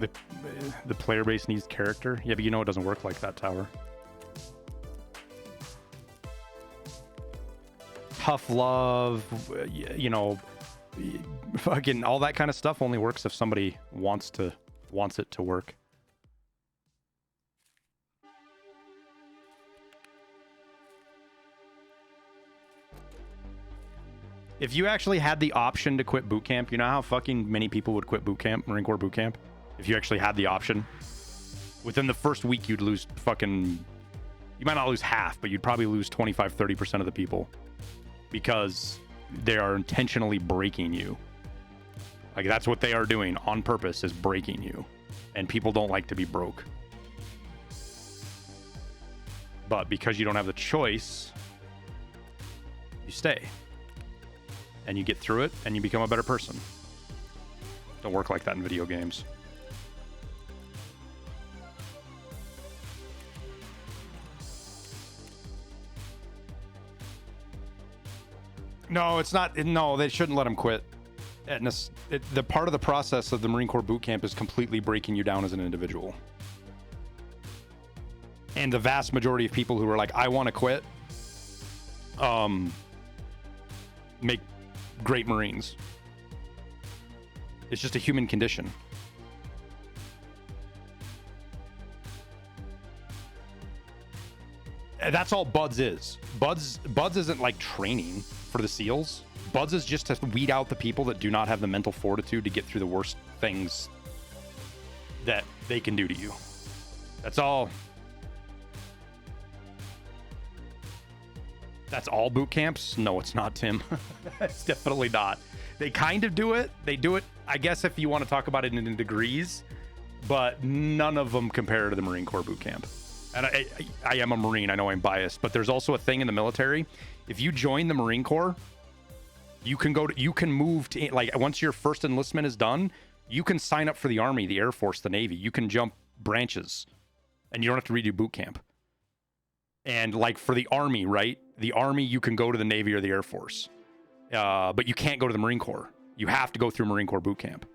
the player base needs character. Yeah, but you know it doesn't work like that, Tower. Tough love, you know, fucking all that kind of stuff only works if somebody wants it to work. If you actually had the option to quit boot camp, you know how fucking many people would quit boot camp, Marine Corps boot camp? If you actually had the option, within the first week, you'd lose fucking, you might not lose half, but you'd probably lose 25, 30% of the people because they are intentionally breaking you. Like, that's what they are doing on purpose, is breaking you. And people don't like to be broke. But because you don't have the choice, you stay. And you get through it, and you become a better person. Don't work like that in video games. No, it's not. No, they shouldn't let him quit. The part of the process of the Marine Corps boot camp is completely breaking you down as an individual. And the vast majority of people who are like, I want to quit, make great Marines. It's just a human condition. That's all Buds is. Buds isn't like training for the SEALs. Buds is just to weed out the people that do not have the mental fortitude to get through the worst things that they can do to you. That's all. That's all boot camps? No, it's not, Tim. It's definitely not. They kind of do it. They do it, I guess, if you want to talk about it in degrees, but none of them compare to the Marine Corps boot camp. And I am a Marine. I know I'm biased, but there's also a thing in the military. If you join the Marine Corps, you can move to, like, once your first enlistment is done, you can sign up for the Army, the Air Force, the Navy. You can jump branches, and you don't have to redo boot camp. And like for the Army, right? The Army, you can go to the Navy or the Air Force, but you can't go to the Marine Corps. You have to go through Marine Corps boot camp.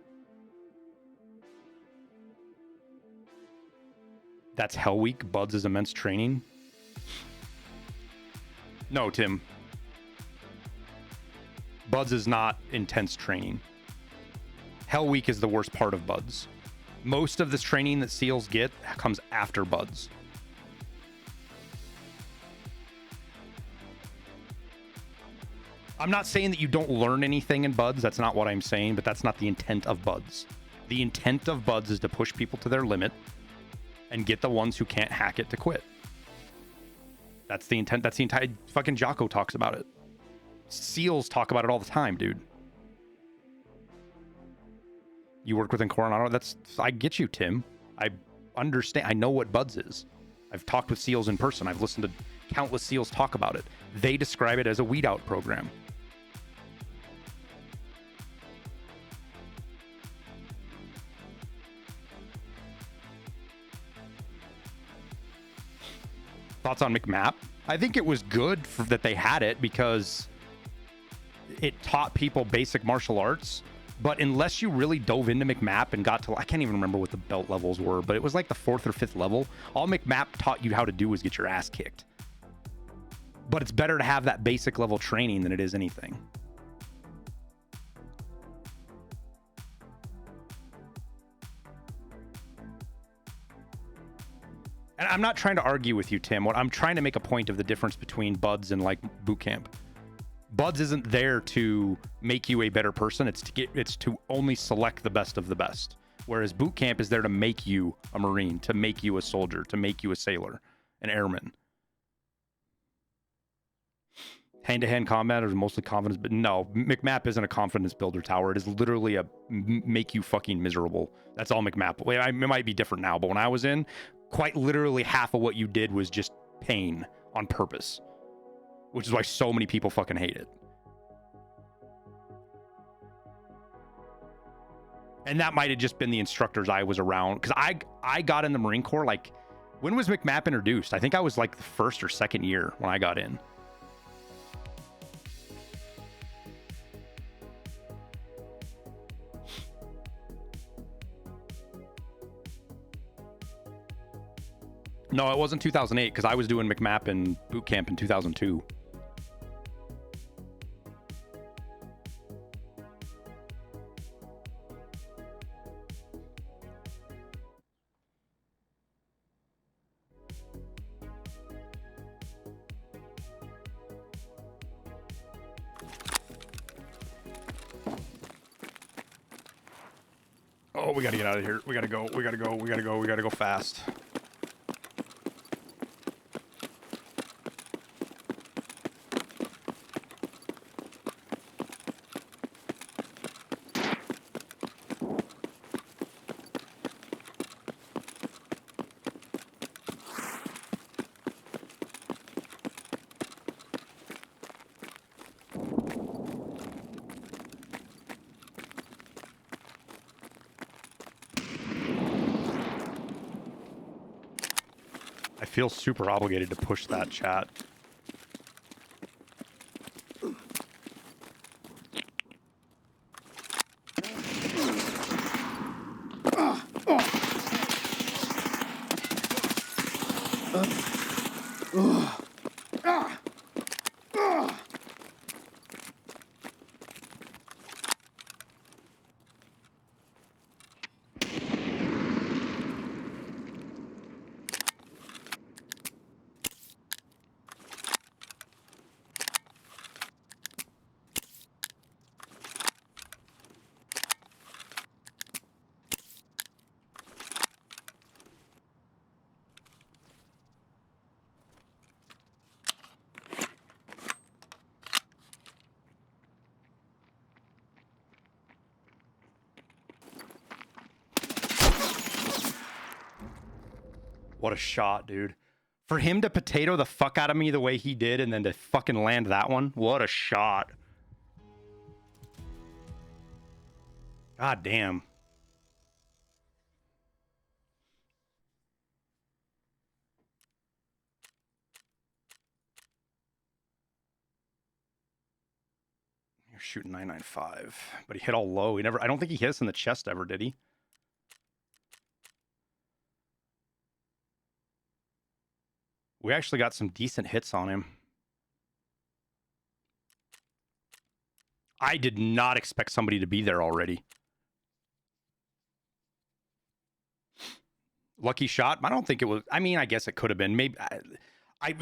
That's Hell Week. Buds is immense training. No, Tim. Buds is not intense training. Hell Week is the worst part of Buds. Most of this training that SEALs get comes after Buds. I'm not saying that you don't learn anything in Buds. That's not what I'm saying, but that's not the intent of Buds. The intent of Buds is to push people to their limit and get the ones who can't hack it to quit. That's the intent. That's the entire fucking Jocko talks about it. SEALs talk about it all the time, dude. You work within Coronado. I get you, Tim. I understand. I know what Buds is. I've talked with SEALs in person. I've listened to countless SEALs talk about it. They describe it as a weed out program. Thoughts on McMap? I think it was good that they had it because it taught people basic martial arts. But unless you really dove into McMap and got to, I can't even remember what the belt levels were, but it was like the 4th or 5th level. All McMap taught you how to do was get your ass kicked. But it's better to have that basic level training than it is anything. And I'm not trying to argue with you, Tim. What I'm trying to make a point of the difference between Buds and like boot camp. Buds isn't there to make you a better person. It's to only select the best of the best. Whereas boot camp is there to make you a Marine, to make you a soldier, to make you a sailor, an airman. Hand-to-hand combat is mostly confidence, but no, McMap isn't a confidence builder tower. It is literally a make you fucking miserable. That's all McMap. It might be different now, but when I was in, quite literally half of what you did was just pain on purpose, which is why so many people fucking hate it. And that might have just been the instructors I was around, because I got in the Marine Corps, like, when was McMap introduced? I think I was like the 1st or 2nd year when I got in. No, it wasn't 2008 because I was doing McMap in boot camp in 2002. Oh, we gotta get out of here. We gotta go. We gotta go. We gotta go. We gotta go fast. I feel super obligated to push that chat. What a shot, dude. For him to potato the fuck out of me the way he did and then to fucking land that one, what a shot. God damn. You're shooting 995, but he hit all low. I don't think he hit us in the chest ever, did he? We actually got some decent hits on him. I did not expect somebody to be there already. Lucky shot? I don't think it was. I mean, I guess it could have been. Maybe. I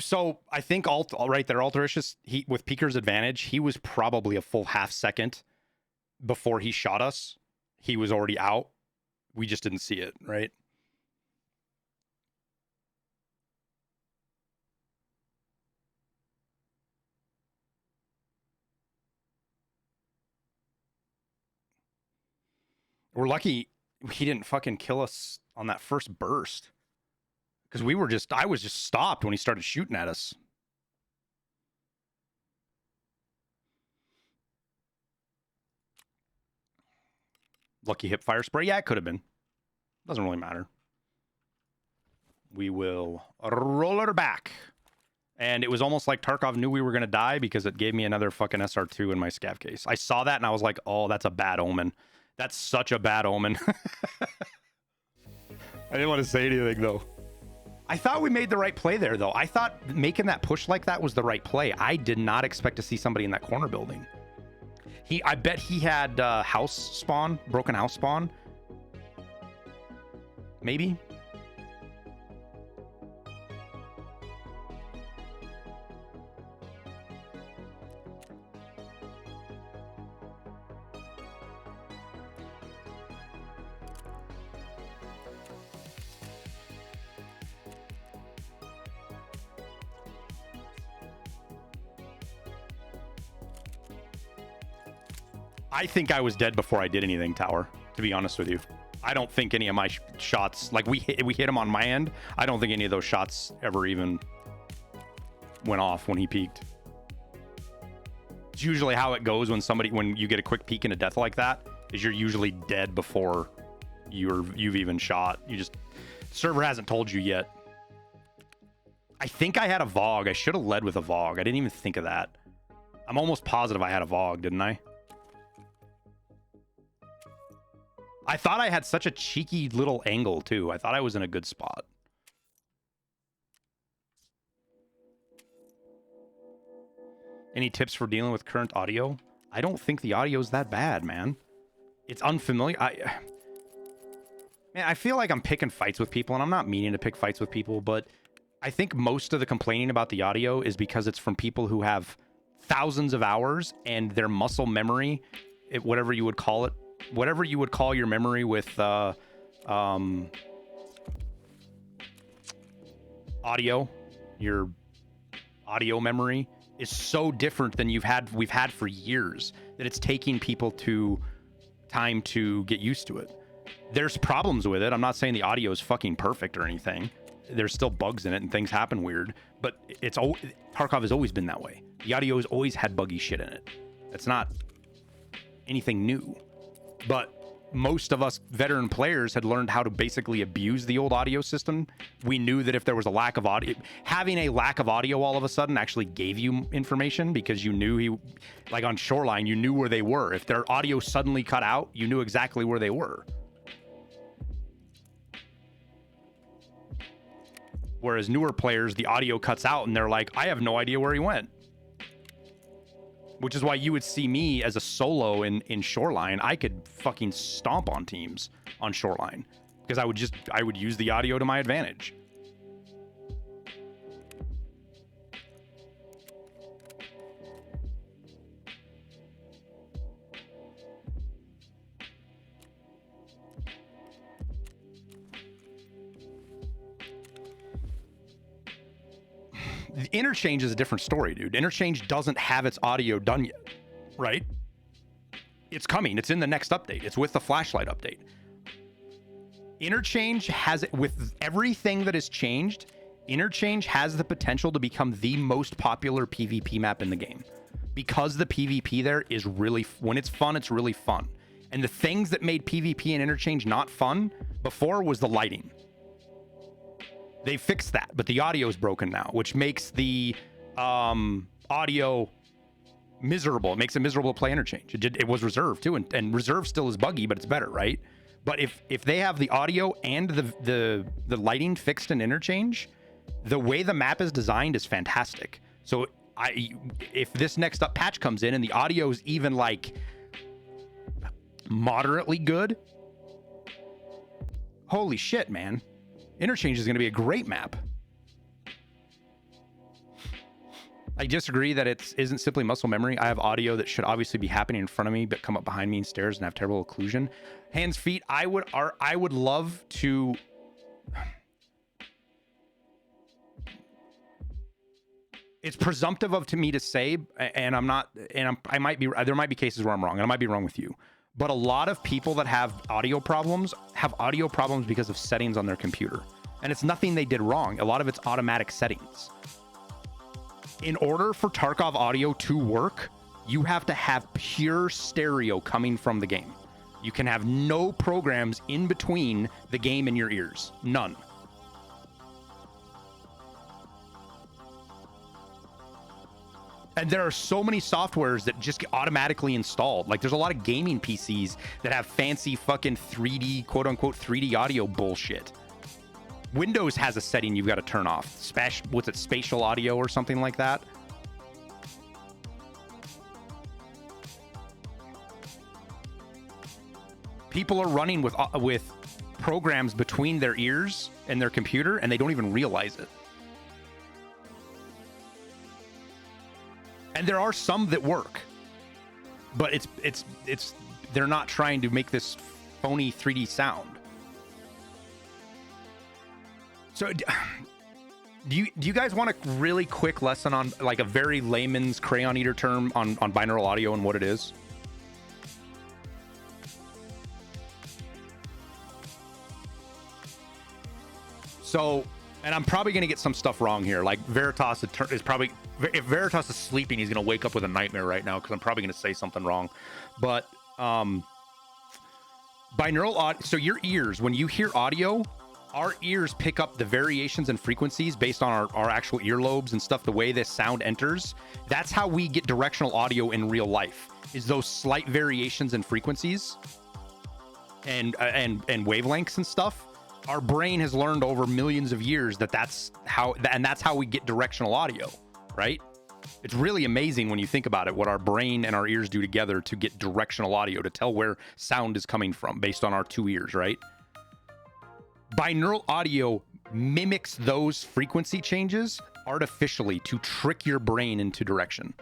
think right there, Altericious, he with Peeker's advantage, he was probably a full half second before he shot us. He was already out. We just didn't see it, right? We're lucky he didn't fucking kill us on that first burst. Because I was just stopped when he started shooting at us. Lucky hip fire spray? Yeah, it could have been. Doesn't really matter. We will roll her back. And it was almost like Tarkov knew we were going to die because it gave me another fucking SR2 in my scav case. I saw that and I was like, oh, that's a bad omen. That's such a bad omen. I didn't want to say anything, though. I thought we made the right play there, though. I thought making that push like that was the right play. I did not expect to see somebody in that corner building. I bet he had house spawn, broken house spawn. Maybe. I think I was dead before I did anything, Tower, to be honest with you. I don't think any of my shots, like we hit him on my end. I don't think any of those shots ever even went off when he peeked. It's usually how it goes when you get a quick peek into death like that, is you're usually dead before you've even shot. Server hasn't told you yet. I think I had a VOG. I should have led with a VOG. I didn't even think of that. I'm almost positive I had a VOG, didn't I? I thought I had such a cheeky little angle, too. I thought I was in a good spot. Any tips for dealing with current audio? I don't think the audio is that bad, man. It's unfamiliar. Man, I feel like I'm picking fights with people, and I'm not meaning to pick fights with people, but I think most of the complaining about the audio is because it's from people who have thousands of hours and their muscle memory, whatever you would call it, whatever you would call your memory with audio, your audio memory is so different than we've had for years that it's taking people time to get used to it. There's problems with it. I'm not saying the audio is fucking perfect or anything. There's still bugs in it and things happen weird, but Tarkov has always been that way. The audio has always had buggy shit in it. It's not anything new, but most of us veteran players had learned how to basically abuse the old audio system. We knew that if there was a lack of audio, having a lack of audio all of a sudden actually gave you information, because you knew like on Shoreline, you knew where they were. If their audio suddenly cut out, you knew exactly where they were. Whereas newer players, the audio cuts out and they're like, I have no idea where he went. Which is why you would see me as a solo in Shoreline. I could fucking stomp on teams on Shoreline because I would use the audio to my advantage. The Interchange is a different story, dude. Interchange doesn't have its audio done yet, right? It's coming. It's in the next update. It's with the flashlight update. Interchange has it with everything that has changed. Interchange has the potential to become the most popular PvP map in the game, because the PvP there is really, when it's fun, it's really fun. And the things that made PvP and Interchange not fun before was the lighting. They fixed that, but the audio is broken now, which makes the audio miserable. It makes it miserable to play Interchange. It was Reserve too, and Reserve still is buggy, but it's better, right? But if they have the audio and the lighting fixed in Interchange, the way the map is designed is fantastic. So if this next up patch comes in and the audio is even like moderately good, holy shit, man. Interchange is going to be a great map. I disagree that it isn't simply muscle memory. I have audio that should obviously be happening in front of me, but come up behind me in stairs and have terrible occlusion. Hands, feet. I would love to. It's presumptive to me to say, and I'm not, and I might be. There might be cases where I'm wrong, and I might be wrong with you. But a lot of people that have audio problems because of settings on their computer. And it's nothing they did wrong. A lot of it's automatic settings. In order for Tarkov audio to work, you have to have pure stereo coming from the game. You can have no programs in between the game and your ears. None. And there are so many softwares that just get automatically installed. Like, there's a lot of gaming PCs that have fancy fucking 3D, quote unquote, 3D audio bullshit. Windows has a setting you've got to turn off. What's it, spatial audio or something like that? People are running with programs between their ears and their computer, and they don't even realize it. And there are some that work, but they're not trying to make this phony 3D sound. So do you guys want a really quick lesson on, like, a very layman's crayon eater term on binaural audio and what it is? So, and I'm probably going to get some stuff wrong here. Like, Veritas is probably, if Veritas is sleeping, he's going to wake up with a nightmare right now because I'm probably going to say something wrong. But binaural audio, so your ears, when you hear audio, our ears pick up the variations and frequencies based on our actual earlobes and stuff, the way this sound enters. That's how we get directional audio in real life, is those slight variations in frequencies and wavelengths and stuff. Our brain has learned over millions of years that's how we get directional audio, right? It's really amazing when you think about it, what our brain and our ears do together to get directional audio, to tell where sound is coming from based on our two ears, right? Binaural audio mimics those frequency changes artificially to trick your brain into direction.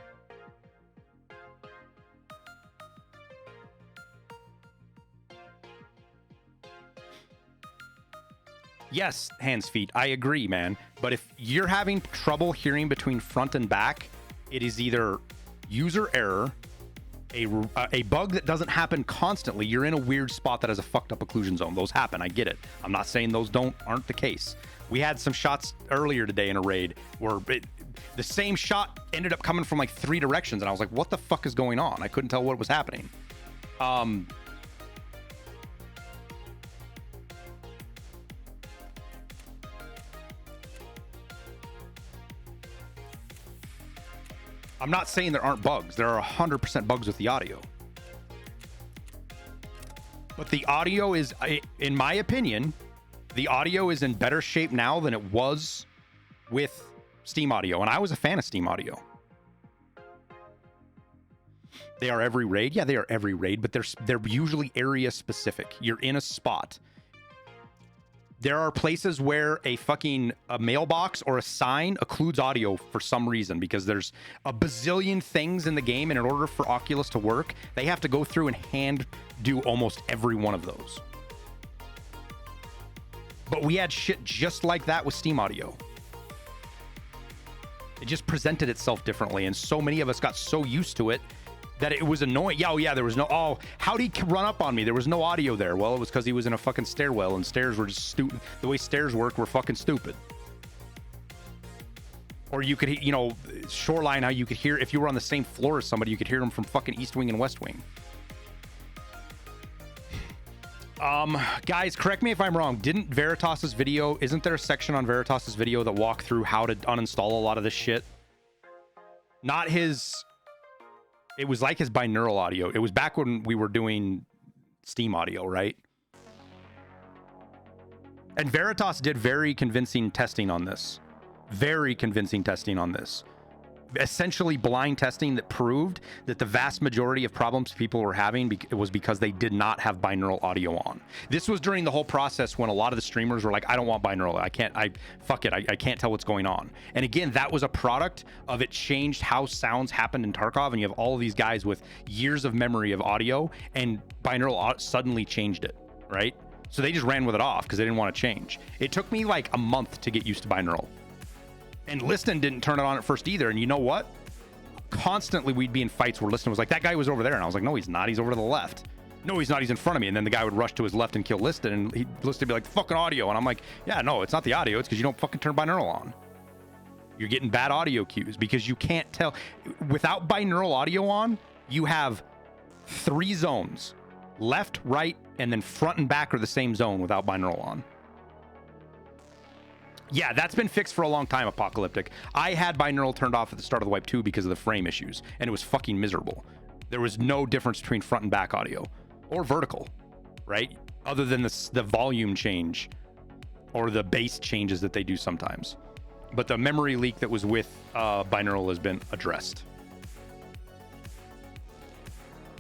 Yes, hands, feet, I agree, man. But if you're having trouble hearing between front and back, it is either user error, a bug that doesn't happen constantly. You're in a weird spot that has a fucked up occlusion zone. Those happen, I get it. I'm not saying those aren't the case. We had some shots earlier today in a raid where the same shot ended up coming from like 3 directions, and I was like, what the fuck is going on? I couldn't tell what was happening. I'm not saying there aren't bugs. There are 100% bugs with the audio. But the audio is, in my opinion, the audio is in better shape now than it was with Steam Audio. And I was a fan of Steam Audio. They are every raid. Yeah, they are every raid, but they're usually area specific. You're in a spot. There are places where a mailbox or a sign occludes audio for some reason, because there's a bazillion things in the game, and in order for Oculus to work, they have to go through and hand do almost every one of those. But we had shit just like that with Steam Audio. It just presented itself differently, and so many of us got so used to it that it was annoying. Yeah, oh yeah, there was no, oh, how'd he run up on me? There was no audio there. Well, it was because he was in a fucking stairwell, and stairs were just stupid. The way stairs work were fucking stupid. Or you could, Shoreline, how you could hear, if you were on the same floor as somebody, you could hear them from fucking East Wing and West Wing. Guys, correct me if I'm wrong. Isn't there a section on Veritas's video that walked through how to uninstall a lot of this shit? Not his... It was like his binaural audio. It was back when we were doing Steam Audio, right? And Veritas did very convincing testing on this. Very convincing testing on this. Essentially blind testing that proved that the vast majority of problems people were having was because they did not have binaural audio on. This was during the whole process when a lot of the streamers were like, I don't want binaural. I can't tell what's going on. And again, that was a product of it changed how sounds happened in Tarkov, and you have all of these guys with years of memory of audio, and binaural suddenly changed it, right? So they just ran with it off because they didn't want to change. It took me like a month to get used to binaural. And Liston didn't turn it on at first either. And you know what? Constantly we'd be in fights where Liston was like, that guy was over there. And I was like, no, he's not. He's over to the left. No, he's not. He's in front of me. And then the guy would rush to his left and kill Liston. And Liston would be like, fucking audio. And I'm like, yeah, no, it's not the audio. It's because you don't fucking turn binaural on. You're getting bad audio cues because you can't tell. Without binaural audio on, you have 3 zones. Left, right, and then front and back are the same zone without binaural on. Yeah, that's been fixed for a long time, Apocalyptic. I had binaural turned off at the start of the wipe too because of the frame issues, and it was fucking miserable. There was no difference between front and back audio, or vertical, right? Other than the volume change, or the bass changes that they do sometimes. But the memory leak that was with binaural has been addressed.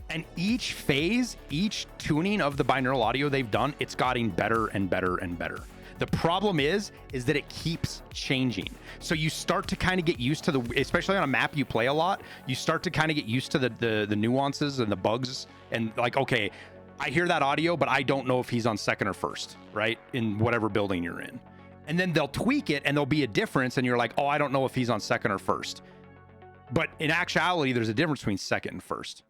And each phase, each tuning of the binaural audio they've done, it's gotten better and better and better. The problem is that it keeps changing. So you start to kind of get used to especially on a map you play a lot, you start to kind of get used to the nuances and the bugs, and like, okay, I hear that audio, but I don't know if he's on second or first, right? In whatever building you're in. And then they'll tweak it and there'll be a difference, and you're like, oh, I don't know if he's on second or first. But in actuality, there's a difference between second and first.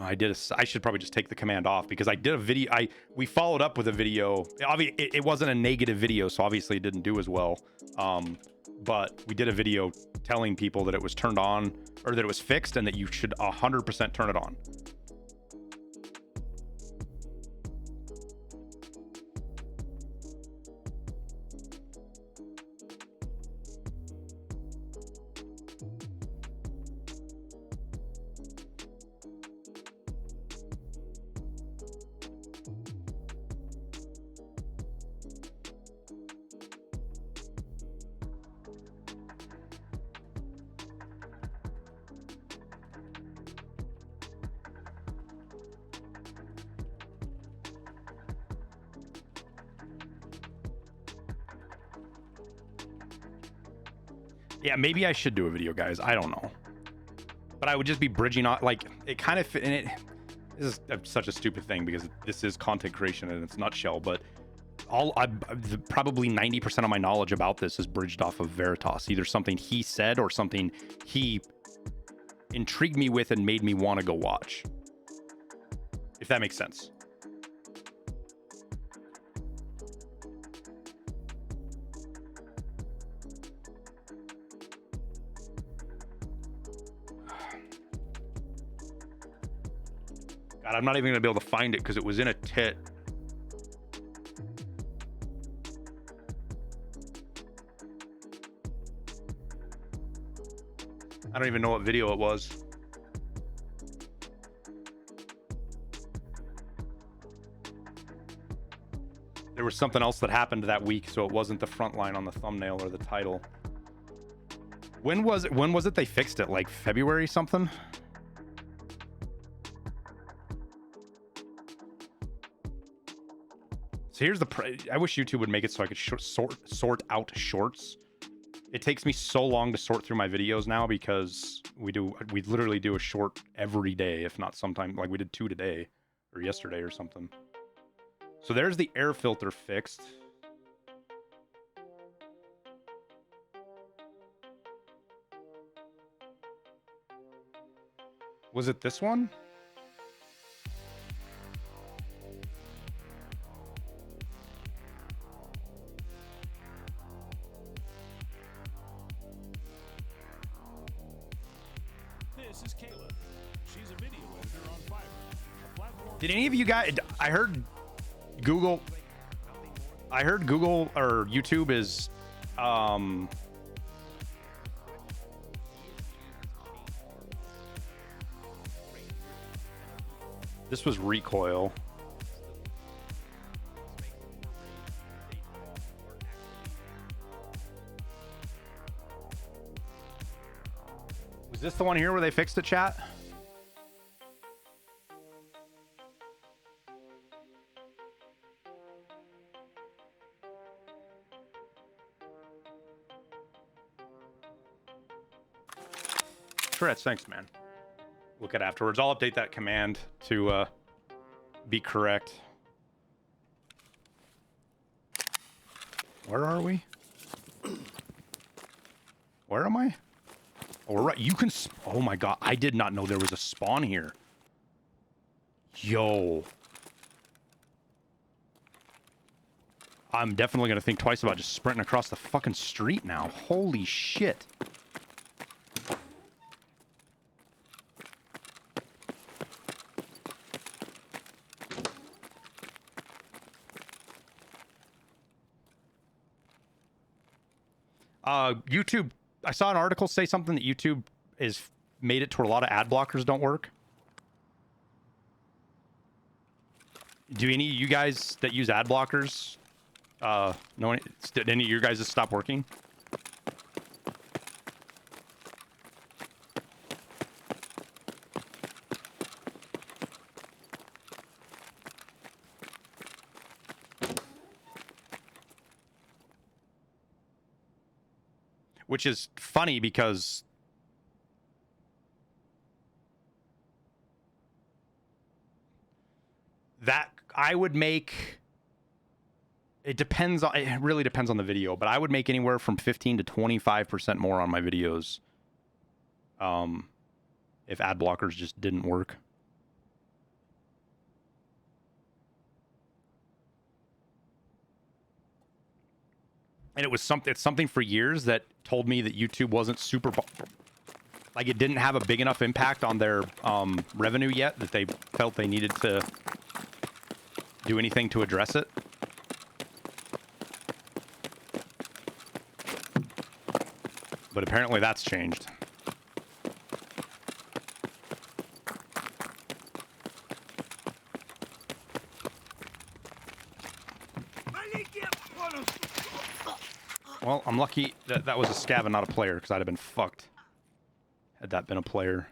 I should probably just take the command off, because I did a video. We followed up with a video. Obviously, it wasn't a negative video, so obviously it didn't do as well. But we did a video telling people that it was turned on, or that it was fixed, and that you should 100% turn it on. Yeah, maybe I should do a video, guys. I don't know. But I would just be bridging on, like, it kind of, and it, this is such a stupid thing because this is content creation in its nutshell, but probably 90% of my knowledge about this is bridged off of Veritas, either something he said or something he intrigued me with and made me want to go watch. If that makes sense. God, I'm not even gonna be able to find it because it was in a tit. I don't even know what video it was. There was something else that happened that week, so it wasn't the front line on the thumbnail or the title. When was it they fixed it? Like February something? So here's I wish YouTube would make it so I could sort out shorts. It takes me so long to sort through my videos now because we literally do a short every day, if not sometime, like we did 2 today or yesterday or something. So there's the air filter fixed. Was it this one? This is Kayla. She's a video editor on Fiverr, a platform. Did any of you guys? I heard Google or YouTube is this was Recoil. Was this the one here where they fixed the chat? Tourette's, thanks, man. Look at afterwards. I'll update that command to be correct. Where are we? Where am I? Oh, we're right. You can. Oh my god! I did not know there was a spawn here. Yo. I'm definitely gonna think twice about just sprinting across the fucking street now. Holy shit. YouTube, I saw an article say something that YouTube is made it to where a lot of ad blockers don't work. Do any of you guys that use ad blockers know did any of your guys just stop working? Which is funny because that I would make, it really depends on the video, but I would make anywhere from 15 to 25% more on my videos if ad blockers just didn't work. And it's something for years that told me that YouTube wasn't super, like it didn't have a big enough impact on their revenue yet that they felt they needed to do anything to address it. But apparently that's changed. Well, I'm lucky that that was a scav and not a player, because I'd have been fucked had that been a player.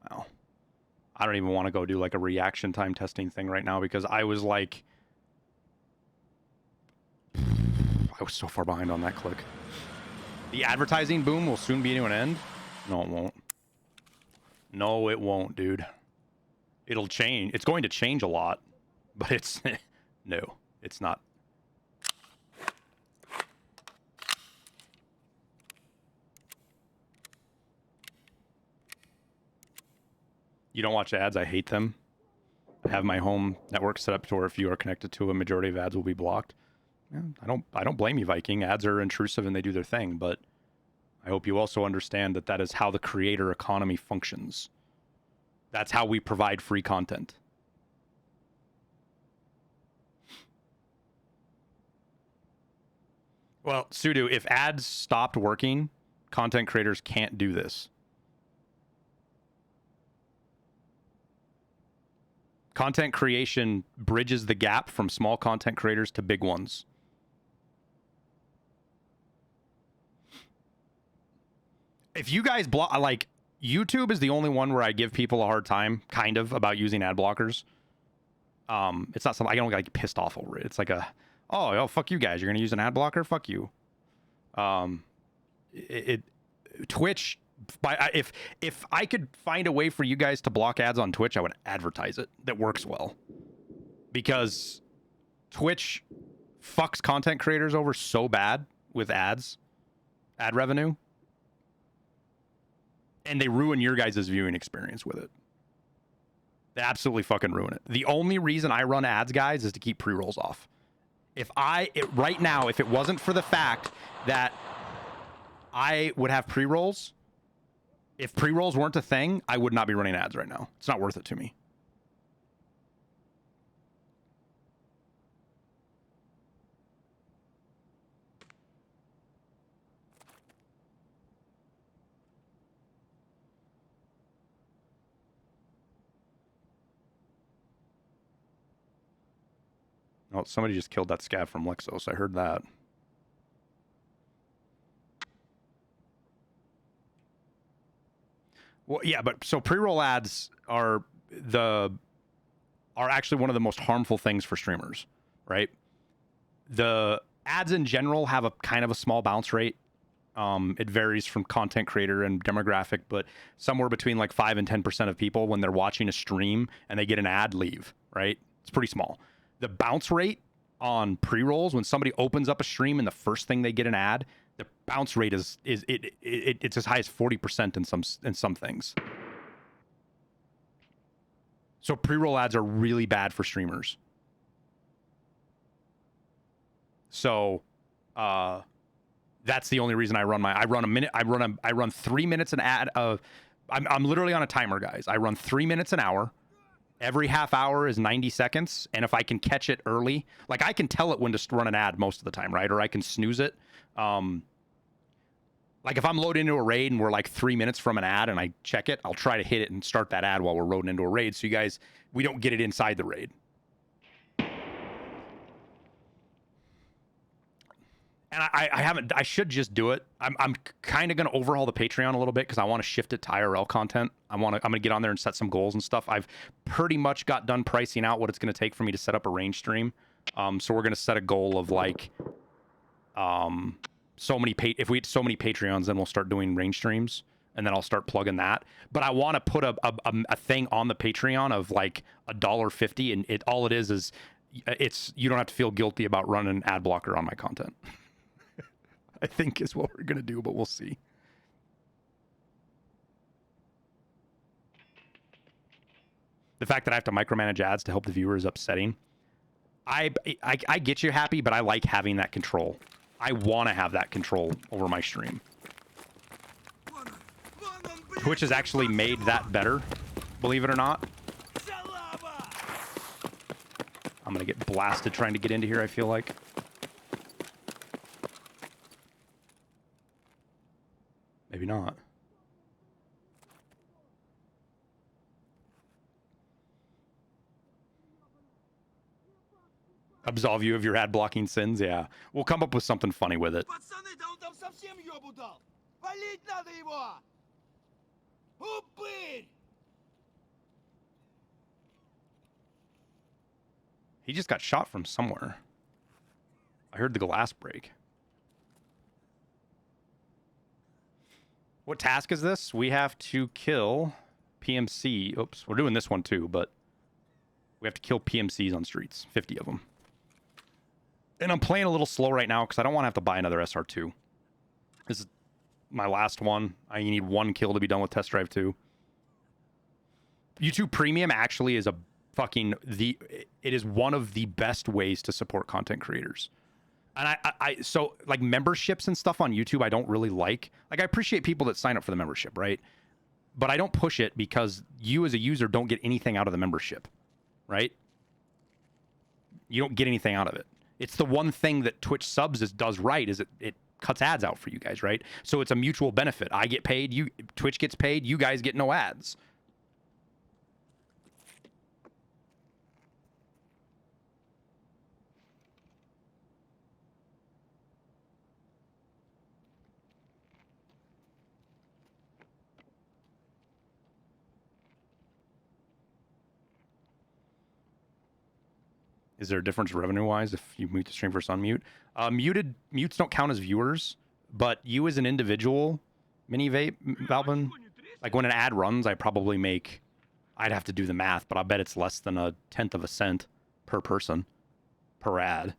Well, I don't even want to go do like a reaction time testing thing right now because I was like, I was so far behind on that click. The advertising boom will soon be to an end. No, it won't. No, it won't, dude. It'll change. It's going to change a lot, but it's no, it's not. You don't watch ads. I hate them. I have my home network set up to where if you are connected to a majority of ads will be blocked. Yeah, I don't blame you, Viking. Ads are intrusive and they do their thing, but I hope you also understand that that is how the creator economy functions. That's how we provide free content. Well, Sudo, if ads stopped working, content creators can't do this. Content creation bridges the gap from small content creators to big ones. If you guys block, like, YouTube is the only one where I give people a hard time, kind of, about using ad blockers. It's not something I don't get like pissed off over it. It's like oh, fuck you guys. You're gonna use an ad blocker? Fuck you. Twitch. If I could find a way for you guys to block ads on Twitch, I would advertise it. That works well, because Twitch fucks content creators over so bad with ads, ad revenue. And they ruin your guys' viewing experience with it. They absolutely fucking ruin it. The only reason I run ads, guys, is to keep pre-rolls off. Right now, if it wasn't for the fact that I would have pre-rolls, if pre-rolls weren't a thing, I would not be running ads right now. It's not worth it to me. Oh, somebody just killed that scav from Lexos. I heard that. Well, yeah, but so pre-roll ads are actually one of the most harmful things for streamers, right? The ads in general have a kind of a small bounce rate. It varies from content creator and demographic, but somewhere between like 5 and 10% of people, when they're watching a stream and they get an ad, leave, right? It's pretty small. The bounce rate on pre-rolls, when somebody opens up a stream and the first thing they get an ad, the bounce rate it's as high as 40% in some things. So pre-roll ads are really bad for streamers. So that's the only reason I run 3 minutes an ad of. I'm literally on a timer, guys. I run 3 minutes an hour. Every half hour is 90 seconds. And if I can catch it early, like I can tell it when to run an ad most of the time, right? Or I can snooze it. Like if I'm loading into a raid and we're like 3 minutes from an ad and I check it, I'll try to hit it and start that ad while we're loading into a raid. So you guys, we don't get it inside the raid. And I should just do it. I'm kind of going to overhaul the Patreon a little bit because I want to shift it to IRL content. I'm going to get on there and set some goals and stuff. I've pretty much got done pricing out what it's going to take for me to set up a range stream. So we're going to set a goal of like, if we hit so many Patreons, then we'll start doing range streams, and then I'll start plugging that. But I want to put a thing on the Patreon of like $1.50, and all it is you don't have to feel guilty about running an ad blocker on my content. I think is what we're going to do, but we'll see. The fact that I have to micromanage ads to help the viewer is upsetting. I get you, Happy, but I like having that control. I want to have that control over my stream. Twitch has actually made that better, believe it or not. I'm going to get blasted trying to get into here, I feel like. Maybe not. Absolve you of your ad blocking sins? Yeah. We'll come up with something funny with it. Пацаны, да он там совсем ёбу дал! Валить надо его! Упырь! He just got shot from somewhere. I heard the glass break. What task is this? We have to kill PMC. Oops, we're doing this one too, but we have to kill PMCs on streets. 50 of them. And I'm playing a little slow right now because I don't want to have to buy another SR2. This is my last one. I need one kill to be done with Test Drive 2. YouTube Premium actually is a fucking it is one of the best ways to support content creators. And so like memberships and stuff on YouTube I don't really like. Like I appreciate people that sign up for the membership, right? But I don't push it because you as a user don't get anything out of the membership, right? You don't get anything out of it. It's the one thing that Twitch subs does right is it cuts ads out for you guys, right? So it's a mutual benefit. I get paid, Twitch gets paid, you guys get no ads. Is there a difference revenue-wise if you mute the stream versus unmute? Mutes don't count as viewers, but you as an individual, Mini Vape, Valvin, like when an ad runs, I'd have to do the math, but I bet it's less than 1/10 of a cent per person, per ad.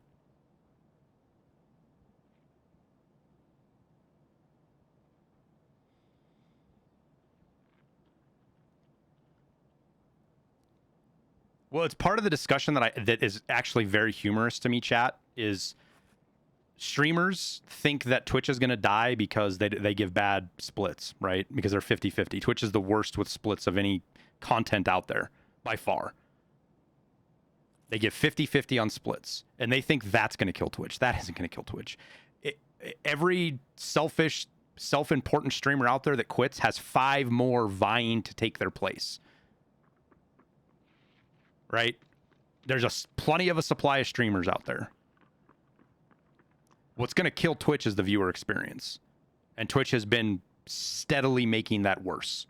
Well, it's part of the discussion that is actually very humorous to me, chat, is streamers think that Twitch is going to die because they give bad splits, right? Because they're 50-50. Twitch is the worst with splits of any content out there, by far. They give 50-50 on splits, and they think that's going to kill Twitch. That isn't going to kill Twitch. Every selfish, self-important streamer out there that quits has 5 more vying to take their place. Right? There's plenty of a supply of streamers out there. What's going to kill Twitch is the viewer experience. And Twitch has been steadily making that worse.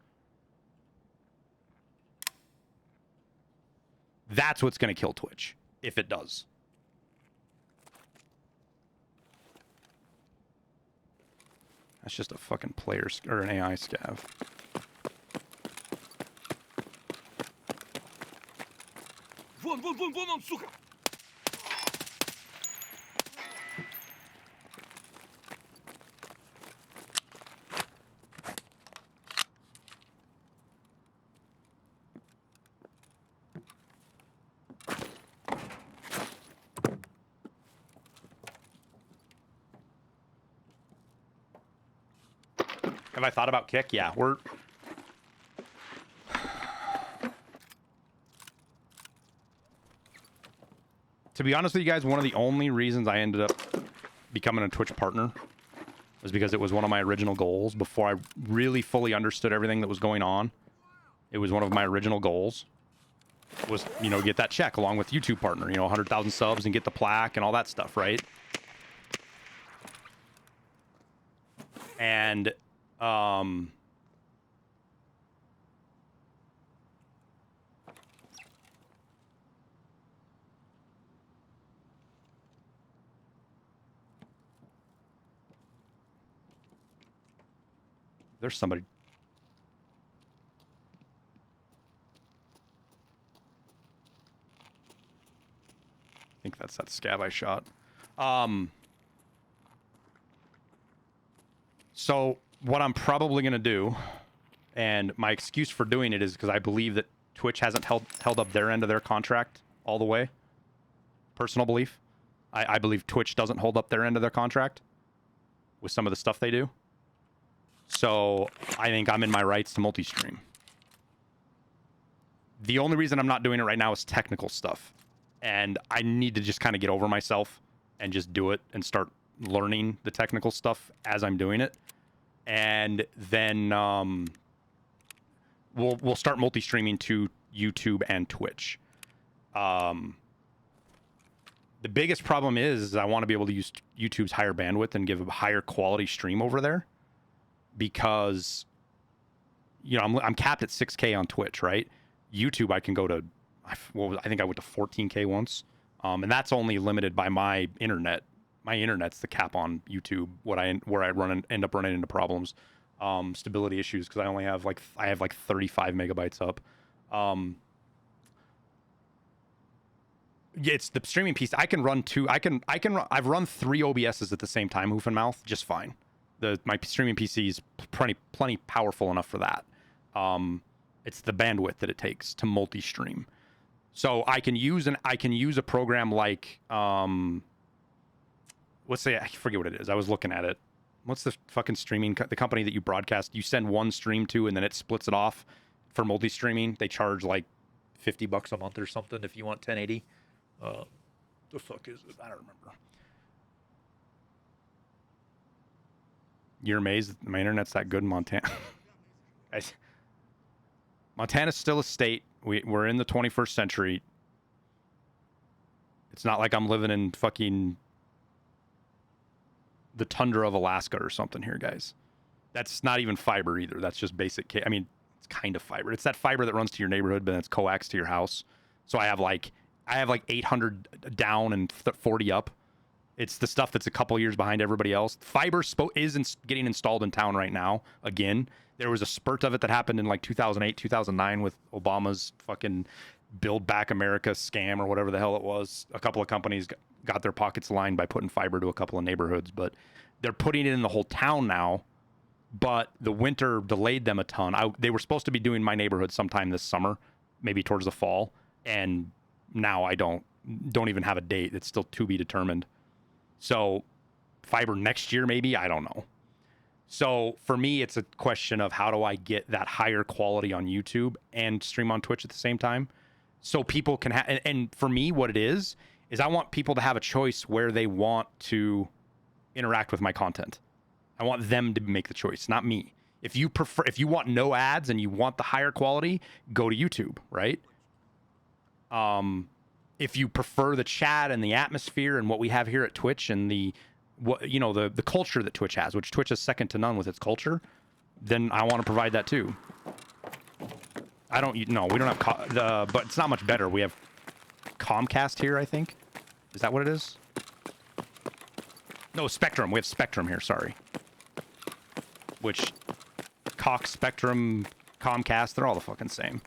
That's what's going to kill Twitch, if it does. That's just a fucking player or an AI scav. Вон он, сука! Have I thought about kick? Yeah, we're... To be honest with you guys, one of the only reasons I ended up becoming a Twitch partner was because it was one of my original goals before I really fully understood everything that was going on. It was one of my original goals was, you know, get that check along with YouTube partner, you know, 100,000 subs and get the plaque and all that stuff, right? And, there's somebody. I think that's that scav I shot. So what I'm probably going to do, and my excuse for doing it is because I believe that Twitch hasn't held up their end of their contract all the way. Personal belief. I believe Twitch doesn't hold up their end of their contract with some of the stuff they do. So I think I'm in my rights to multi-stream. The only reason I'm not doing it right now is technical stuff. And I need to just kind of get over myself and just do it and start learning the technical stuff as I'm doing it. And then we'll start multi-streaming to YouTube and Twitch. The biggest problem is I want to be able to use YouTube's higher bandwidth and give a higher quality stream over there. Because, you know, I'm capped at 6K on Twitch, right? YouTube, I can go to, I think I went to 14K once. And that's only limited by my internet. My internet's the cap on YouTube. Where I end up running into problems, stability issues, because I only have like 35 megabytes up. Yeah, it's the streaming piece. I can run two. I've run 3 OBSs at the same time, hoof and mouth, just fine. My streaming PC is plenty powerful enough for that. It's the bandwidth that it takes to multi-stream. So I can use a program like let's say, I forget what it is. I was looking at it. What's the fucking streaming the company that you broadcast? You send one stream to, and then it splits it off for multi-streaming. They charge like $50 a month or something if you want 1080. The fuck is it? I don't remember. You're amazed my internet's that good in Montana. Guys, Montana's still a state. We're in the 21st century. It's not like I'm living in fucking the tundra of Alaska or something here, guys. That's not even fiber either. That's just basic. I mean, it's kind of fiber. It's that fiber that runs to your neighborhood, but it's coax to your house. So I have like 800 down and 40 up. It's the stuff that's a couple years behind everybody else. Fiber is getting installed in town right now. Again, there was a spurt of it that happened in like 2008, 2009 with Obama's fucking Build Back America scam or whatever the hell it was. A couple of companies got their pockets lined by putting fiber to a couple of neighborhoods, but they're putting it in the whole town now. But the winter delayed them a ton. They were supposed to be doing my neighborhood sometime this summer, maybe towards the fall, and now I don't even have a date. It's still to be determined. So fiber next year, maybe, I don't know. So for me, it's a question of how do I get that higher quality on YouTube and stream on Twitch at the same time, so people can have. And for me, what it is I want people to have a choice where they want to interact with my content. I want them to make the choice, not me. If you want no ads and you want the higher quality, go to YouTube, right? If you prefer the chat and the atmosphere and what we have here at Twitch and the culture that Twitch has, which Twitch is second to none with its culture, then I want to provide that too. We don't have but it's not much better. We have Comcast here, I think. Is that what it is? No, Spectrum. We have Spectrum here, sorry. Which Cox, Spectrum, Comcast, they're all the fucking same.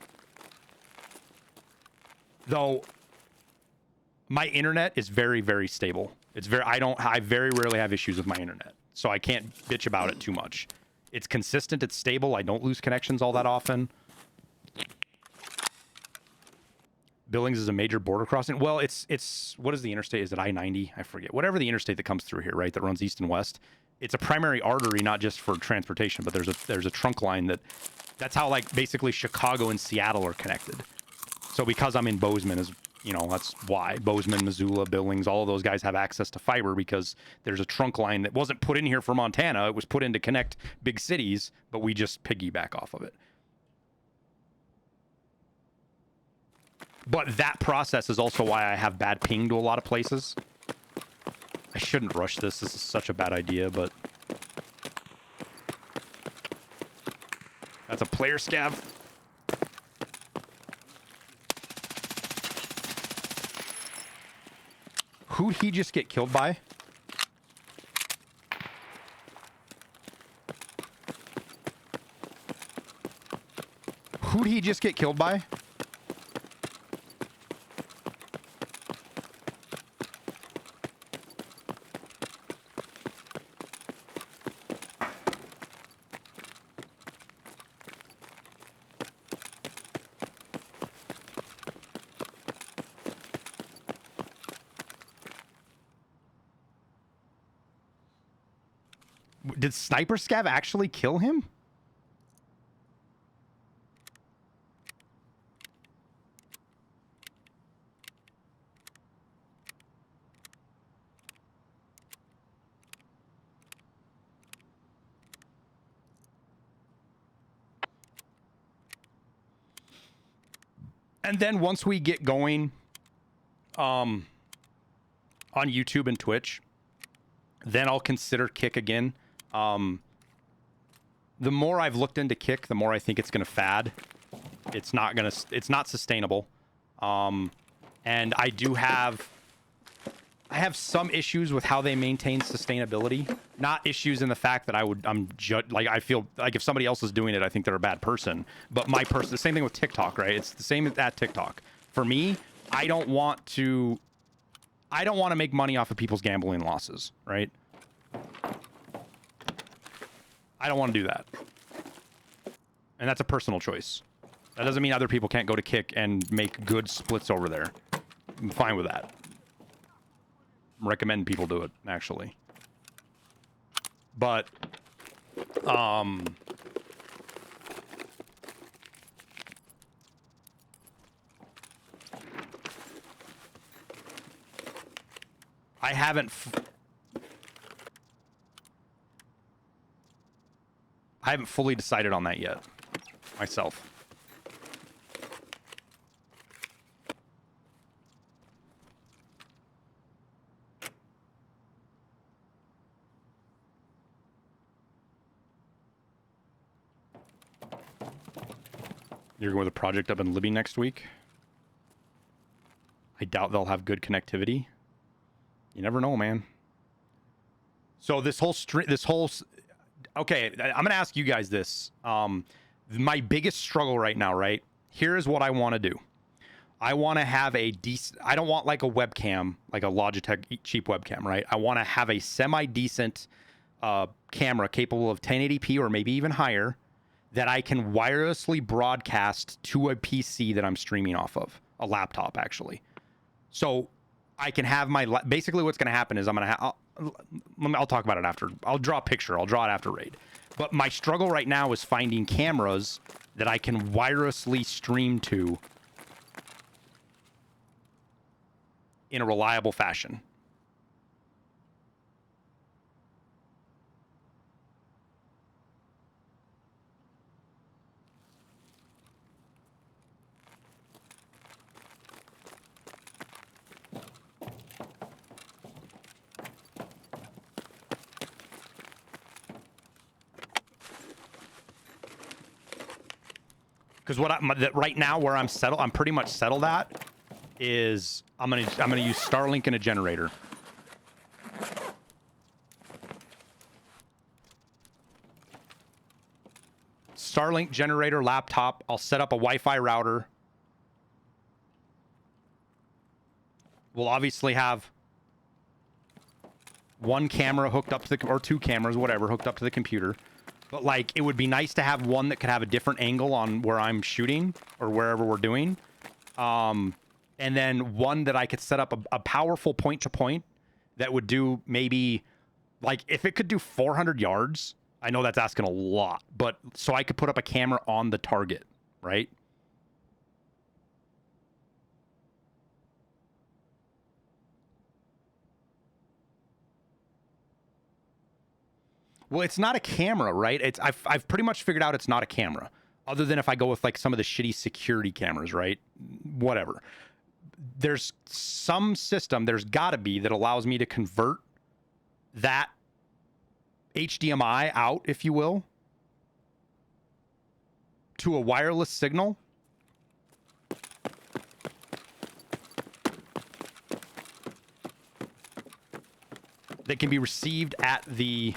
Though my internet is very, very stable. I very rarely have issues with my internet, so I can't bitch about it too much. It's consistent, it's stable, I don't lose connections all that often. Billings is a major border crossing. Well, it's what is the interstate? Is it I-90? I forget. Whatever the interstate that comes through here, right? That runs east and west. It's a primary artery, not just for transportation, but there's a trunk line that's how like basically Chicago and Seattle are connected. So because I'm in Bozeman, that's why Bozeman, Missoula, Billings, all of those guys have access to fiber, because there's a trunk line that wasn't put in here for Montana. It was put in to connect big cities, but we just piggyback off of it. But that process is also why I have bad ping to a lot of places. I shouldn't rush this. This is such a bad idea, but... That's a player scav. Who'd he just get killed by? Who'd he just get killed by? Did Sniper Scav actually kill him? And then once we get going on YouTube and Twitch, then I'll consider Kick again. The more I've looked into Kick, the more I think it's going to fad. It's not sustainable. And I do have I have some issues with how they maintain sustainability. Not issues in the fact that like I feel like if somebody else is doing it, I think they're a bad person. But the same thing with TikTok, right? It's the same at TikTok. For me, I don't want to make money off of people's gambling losses, right? I don't want to do that. And that's a personal choice. That doesn't mean other people can't go to Kick and make good splits over there. I'm fine with that. Recommend people do it, actually. But I haven't fully decided on that yet myself. You're going with a project up in Libby next week? I doubt they'll have good connectivity. You never know, man. So okay, I'm going to ask you guys this. My biggest struggle right now, right? Here's what I want to do. I want to have a decent, I don't want like a webcam, like a Logitech cheap webcam, right? I want to have a semi-decent camera capable of 1080p or maybe even higher that I can wirelessly broadcast to a PC that I'm streaming off of, a laptop actually. So I can have basically what's going to happen is I'll talk about it after. I'll draw a picture. I'll draw it after raid. But my struggle right now is finding cameras that I can wirelessly stream to in a reliable fashion. Because right now where I'm pretty much settled at is I'm gonna use Starlink and a generator. Starlink generator laptop. I'll set up a Wi-Fi router. We'll obviously have one camera hooked up to or two cameras, whatever, hooked up to the computer. But like, it would be nice to have one that could have a different angle on where I'm shooting or wherever we're doing. And then one that I could set up a powerful point-to-point that would do maybe, like, if it could do 400 yards, I know that's asking a lot, but so I could put up a camera on the target, right? Well, it's not a camera, right? I've pretty much figured out it's not a camera, other than if I go with like some of the shitty security cameras, right? Whatever. There's some system, there's got to be, that allows me to convert that HDMI out, if you will, to a wireless signal. That can be received at the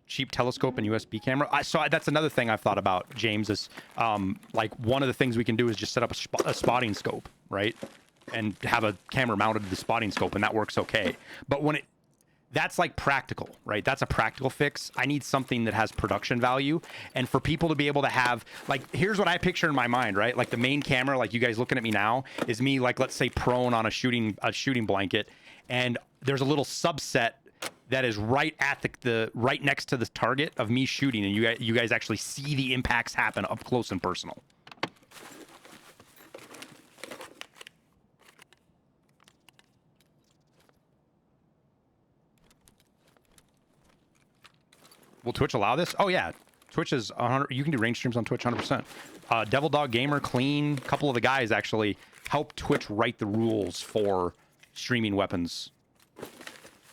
cheap telescope and USB camera. So that's another thing I've thought about, James, is like one of the things we can do is just set up a spotting scope, right? And have a camera mounted to the spotting scope, and that works okay. But that's like practical, right? That's a practical fix. I need something that has production value. And for people to be able to have, like, here's what I picture in my mind, right? Like the main camera, like you guys looking at me now, is me, like, let's say prone on a shooting blanket. And there's a little subset that is right at the right next to the target of me shooting, and you guys actually see the impacts happen up close and personal. Will Twitch allow this? Oh yeah, Twitch is 100. You can do range streams on Twitch 100%. Devil Dog Gamer, Clean, a couple of the guys actually help Twitch write the rules for streaming weapons.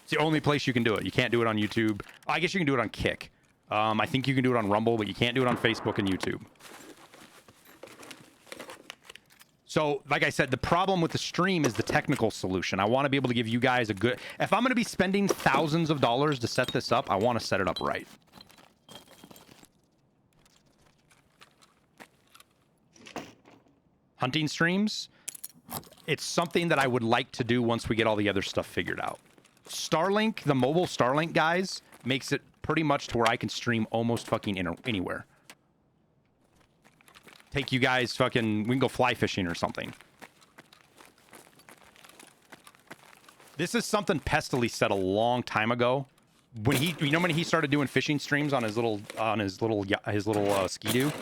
It's the only place you can do it. You can't do it on YouTube. I guess you can do it on Kick. I think you can do it on Rumble, but you can't do it on Facebook and YouTube. So, like I said, the problem with the stream is the technical solution. I want to be able to give you guys a good... If I'm going to be spending thousands of dollars to set this up, I want to set it up right. Hunting streams, it's something that I would like to do once we get all the other stuff figured out. Starlink, the mobile Starlink guys, makes it pretty much to where I can stream almost fucking anywhere. Take you guys fucking... We can go fly fishing or something. This is something Pestily said a long time ago. When he... You know when he started doing fishing streams on his little Ski-Doo?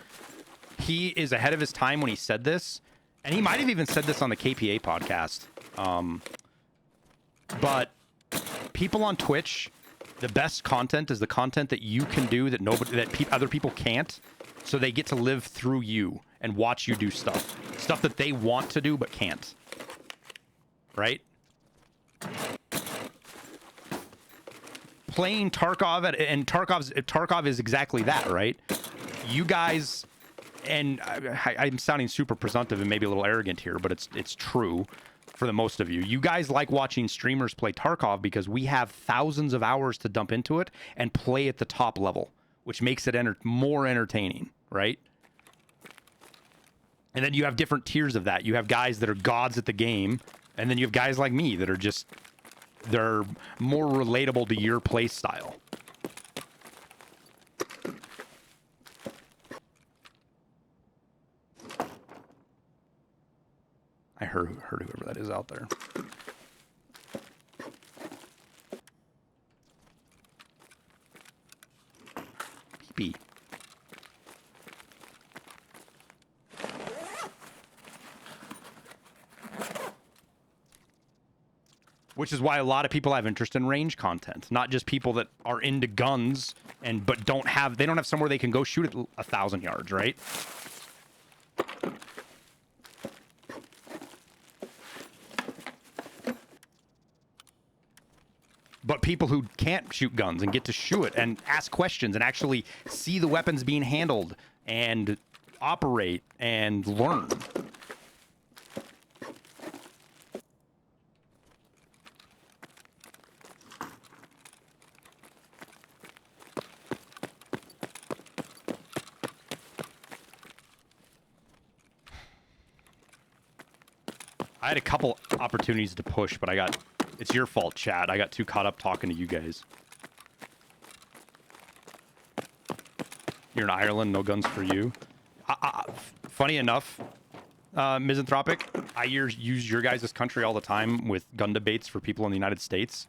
He is ahead of his time when he said this. And he might have even said this on the KPA podcast. But people on Twitch, the best content is the content that you can do that other people can't. So they get to live through you and watch you do stuff. Stuff that they want to do but can't. Right? Playing Tarkov, and Tarkov is exactly that, right? You guys, and I'm sounding super presumptive and maybe a little arrogant here, but it's true for the most of you. You guys like watching streamers play Tarkov because we have thousands of hours to dump into it and play at the top level, which makes it more entertaining, right? And then you have different tiers of that. You have guys that are gods at the game, and then you have guys like me that are just, they're more relatable to your play style. I heard whoever that is out there. Pee-pee. Which is why a lot of people have interest in range content, not just people that are into guns but they don't have somewhere they can go shoot at 1,000 yards, right? But people who can't shoot guns and get to shoot it and ask questions and actually see the weapons being handled and operate and learn. I had a couple opportunities to push, but it's your fault, chat. I got too caught up talking to you guys. You're in Ireland, no guns for you. Funny enough, Misanthropic, I use your guys' country all the time with gun debates for people in the United States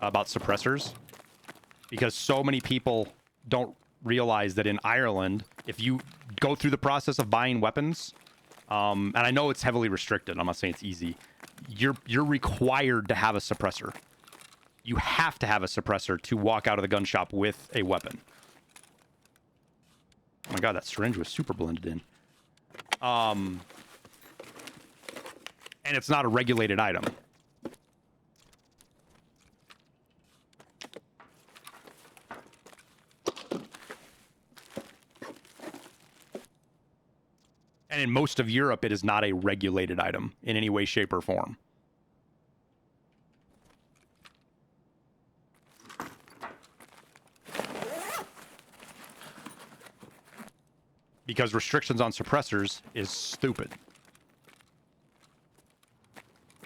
about suppressors. Because so many people don't realize that in Ireland, if you go through the process of buying weapons, and I know it's heavily restricted, I'm not saying it's easy, you're required to have a suppressor. You have to have a suppressor to walk out of the gun shop with a weapon. Oh my god, that syringe was super blended in. And it's not a regulated item. And in most of Europe, it is not a regulated item in any way, shape, or form. Because restrictions on suppressors is stupid.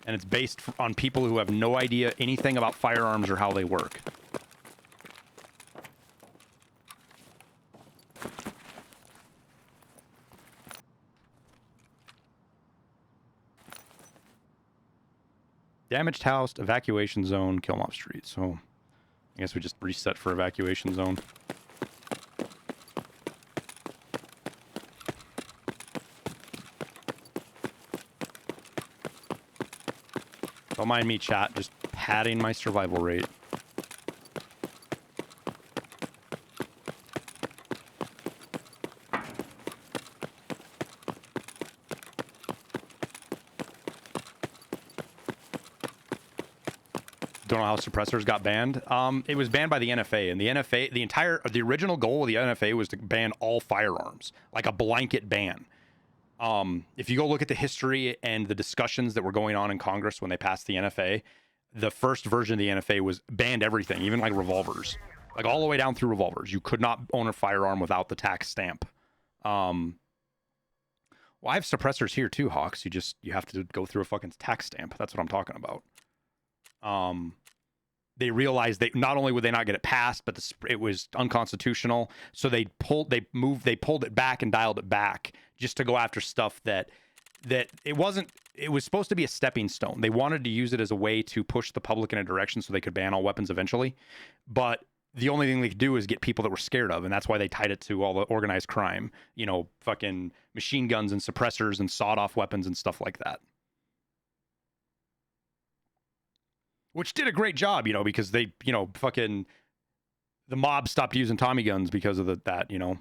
And it's based on people who have no idea anything about firearms or how they work. Damaged house, evacuation zone, kill 'em off street. So I guess we just reset for evacuation zone. Don't mind me, chat, just padding my survival rate. Don't know how suppressors got banned. It was banned by the NFA, and the NFA, the original goal of the NFA was to ban all firearms, like a blanket ban. If you go look at the history and the discussions that were going on in Congress when they passed the NFA, the first version of the NFA was banned everything, even like revolvers, like all the way down through revolvers. You could not own a firearm without the tax stamp. Well, I have suppressors here too, Hawks. You have to go through a fucking tax stamp. That's what I'm talking about. They realized that not only would they not get it passed, but it was unconstitutional. So they pulled it back and dialed it back just to go after stuff that it wasn't. It was supposed to be a stepping stone. They wanted to use it as a way to push the public in a direction so they could ban all weapons eventually. But the only thing they could do is get people that were scared of, and that's why they tied it to all the organized crime. You know, fucking machine guns and suppressors and sawed-off weapons and stuff like that. Which did a great job, you know, because they, you know, fucking the mob stopped using Tommy guns because of that, you know.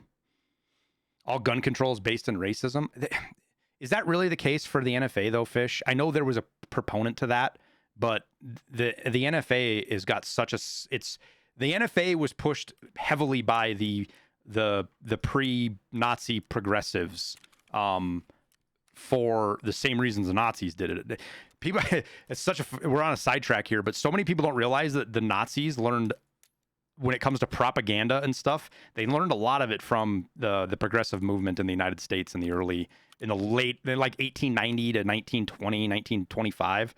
All gun control is based in racism. Is that really the case for the NFA though, Fish? I know there was a proponent to that, but the NFA has got such a the NFA was pushed heavily by the pre-Nazi progressives for the same reasons the Nazis did it. People, we're on a sidetrack here, but so many people don't realize that the Nazis learned, when it comes to propaganda and stuff, they learned a lot of it from the progressive movement in the United States in the late, like 1890 to 1920, 1925.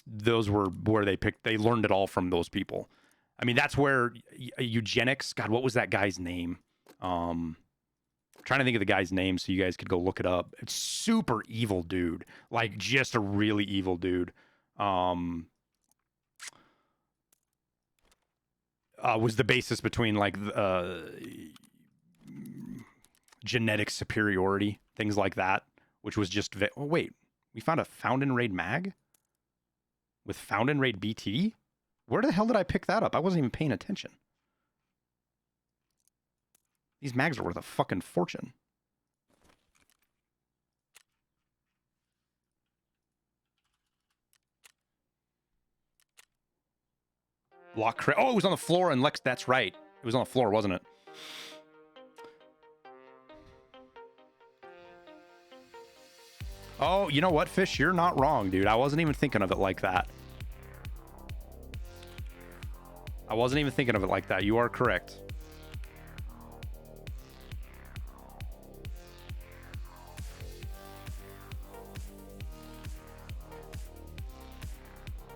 Those were where they learned it all from those people. I mean, that's where eugenics, God, what was that guy's name? Trying to think of the guy's name so you guys could go look it up. It's super evil dude, like just a really evil dude. Was the basis between like genetic superiority, things like that, which was just wait, we found a Found and Raid mag with Found and Raid BT. Where the hell did I pick that up? I wasn't even paying attention. These mags are worth a fucking fortune. Oh, it was on the floor in Lex. That's right. It was on the floor, wasn't it? Oh, you know what, Fish? You're not wrong, dude. I wasn't even thinking of it like that. You are correct.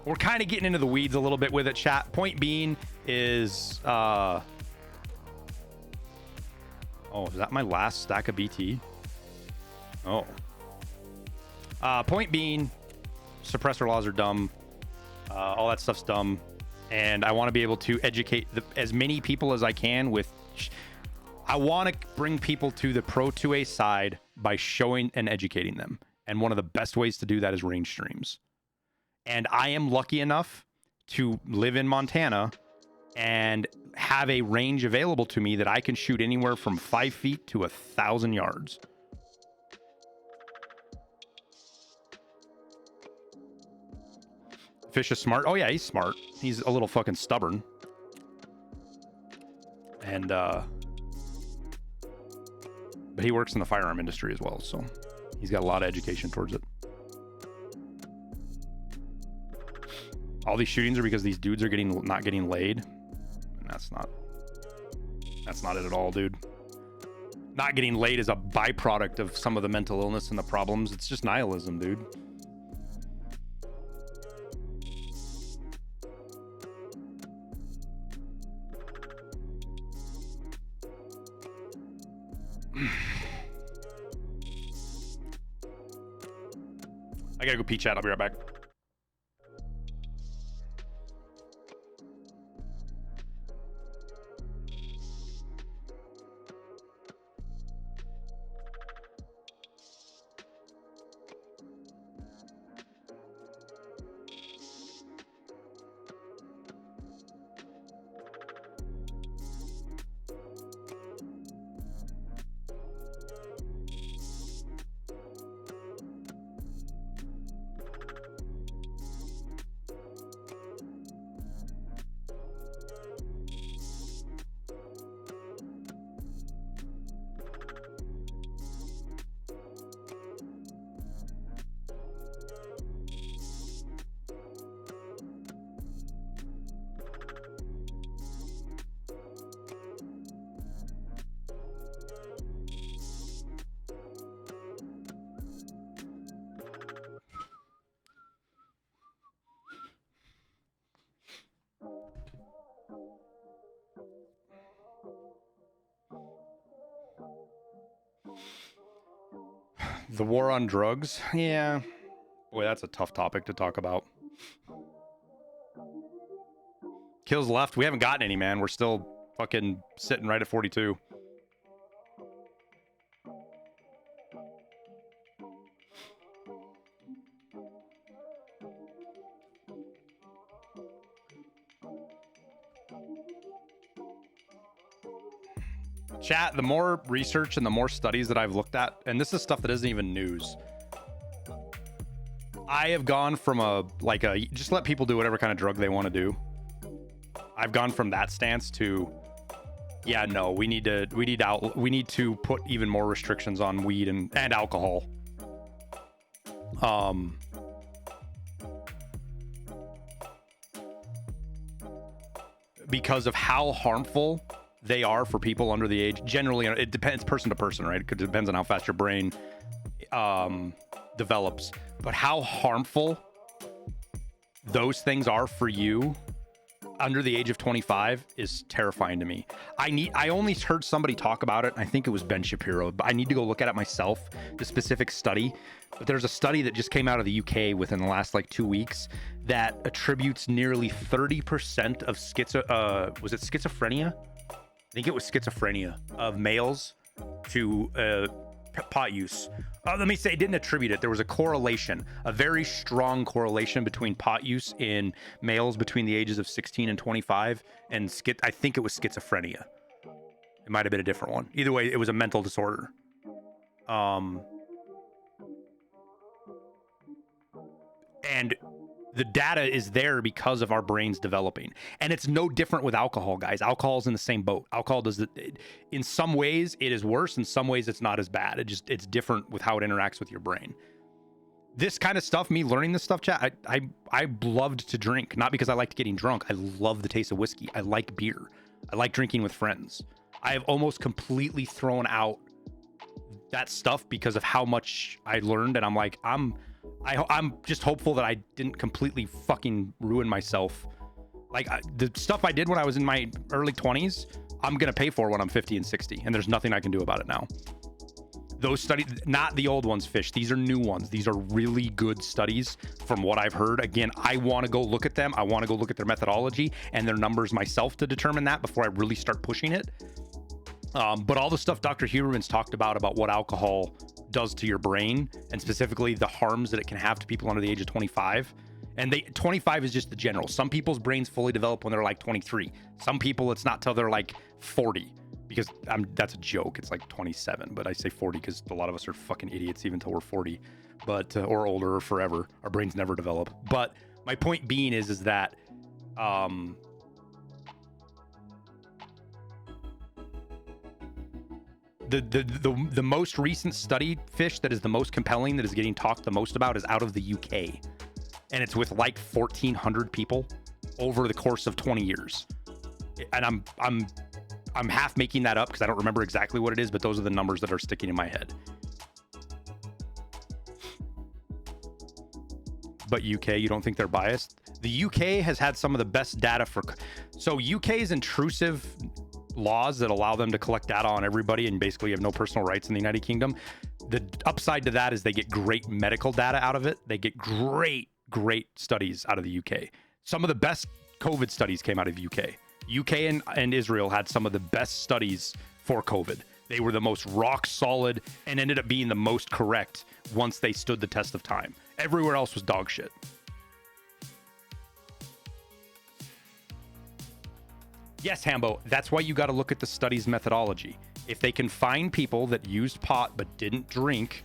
We're kind of getting into the weeds a little bit with it, chat. Point being is, oh, is that my last stack of BT? Oh. Point being, suppressor laws are dumb. All that stuff's dumb. And I want to be able to educate as many people as I can with... I want to bring people to the Pro 2A side by showing and educating them. And one of the best ways to do that is range streams. And I am lucky enough to live in Montana and have a range available to me that I can shoot anywhere from 5 feet to 1,000 yards. Fish is smart. Oh yeah, he's smart. He's a little fucking stubborn. And but he works in the firearm industry as well, so he's got a lot of education towards it. All these shootings are because these dudes are not getting laid. And that's not it at all, dude. Not getting laid is a byproduct of some of the mental illness and the problems. It's just nihilism, dude. I gotta go pee, chat. I'll be right back. The war on drugs? Yeah. Boy, that's a tough topic to talk about. Kills left. We haven't gotten any, man. We're still fucking sitting right at 42. Chat, the more research and the more studies that I've looked at, and this is stuff that isn't even news. I have gone from just let people do whatever kind of drug they want to do. I've gone from that stance to, yeah, no, we need to put even more restrictions on weed and alcohol. Because of how harmful they are for people under the age. Generally, it depends person to person, right? It depends on how fast your brain develops. But how harmful those things are for you under the age of 25 is terrifying to me. I only heard somebody talk about it. I think it was Ben Shapiro, but I need to go look at it myself, the specific study. But there's a study that just came out of the UK within the last 2 weeks that attributes nearly 30% of schizophrenia? I think it was schizophrenia of males to pot use. Let me say, it didn't attribute it. There was a correlation, a very strong correlation between pot use in males between the ages of 16 and 25 and I think it was schizophrenia. It might have been a different one. Either way, it was a mental disorder. And the data is there because of our brains developing. And it's no different with alcohol, guys. Alcohol is in the same boat. Alcohol does in some ways it is worse. In some ways it's not as bad. It's different with how it interacts with your brain. This kind of stuff, me learning this stuff, chat, I loved to drink, not because I liked getting drunk. I love the taste of whiskey. I like beer. I like drinking with friends. I have almost completely thrown out that stuff because of how much I learned. And I'm like, I'm just hopeful that I didn't completely fucking ruin myself. The stuff I did when I was in my early 20s, I'm going to pay for when I'm 50 and 60. And there's nothing I can do about it now. Those studies, not the old ones, Fish. These are new ones. These are really good studies from what I've heard. Again, I want to go look at them. I want to go look at their methodology and their numbers myself to determine that before I really start pushing it. But all the stuff Dr. Huberman's talked about what alcohol does to your brain, and specifically the harms that it can have to people under the age of 25. And 25 is just the general. Some people's brains fully develop when they're 23. Some people, it's not till they're 40. Because that's a joke. It's 27, but I say 40 because a lot of us are fucking idiots even till we're 40, but or older or forever. Our brains never develop. But my point being is that the most recent study, Fish, that is the most compelling, that is getting talked the most about, is out of the UK, and it's with 1,400 people over the course of 20 years. And I'm half making that up because I don't remember exactly what it is, but those are the numbers that are sticking in my head. But UK, you don't think they're biased? The UK has had some of the best data so UK's intrusive laws that allow them to collect data on everybody and basically have no personal rights in the United Kingdom. The upside to that is they get great medical data out of it. They get great studies out of the UK. Some of the best COVID studies came out of UK. UK and Israel had some of the best studies for COVID. They were the most rock solid and ended up being the most correct once they stood the test of time. Everywhere else was dog shit. Yes, Hambo, that's why you got to look at the study's methodology. If they can find people that used pot but didn't drink,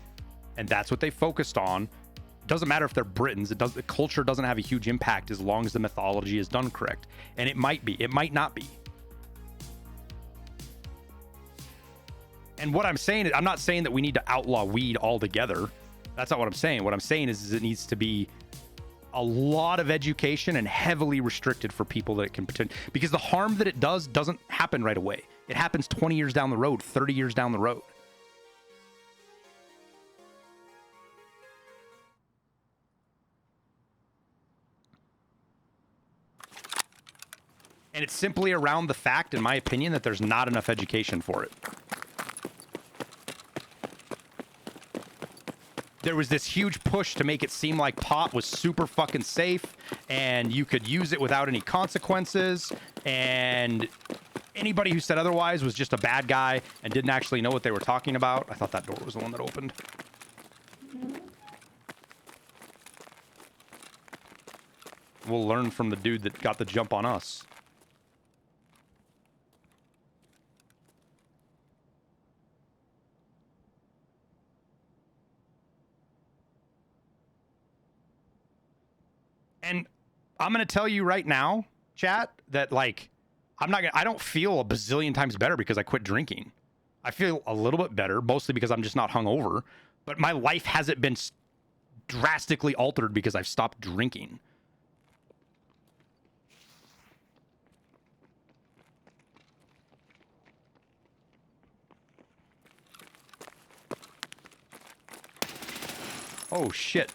and that's what they focused on, it doesn't matter if they're Britons. The culture doesn't have a huge impact as long as the methodology is done correct. And it might be. It might not be. And what I'm saying is, I'm not saying that we need to outlaw weed altogether. That's not what I'm saying. What I'm saying is it needs to be a lot of education and heavily restricted for people that it can potentially, because the harm that it does doesn't happen right away. It happens 20 years down the road, 30 years down the road. And it's simply around the fact, in my opinion, that there's not enough education for it. there was this huge push to make it seem like pot was super fucking safe and you could use it without any consequences, and anybody who said otherwise was just a bad guy and didn't actually know what they were talking about. I thought that door was the one that opened. We'll learn from the dude that got the jump on us. And I'm going to tell you right now, chat, that like, I don't feel a bazillion times better because I quit drinking. I feel a little bit better, mostly because I'm just not hungover, but my life hasn't been drastically altered because I've stopped drinking. Oh, shit.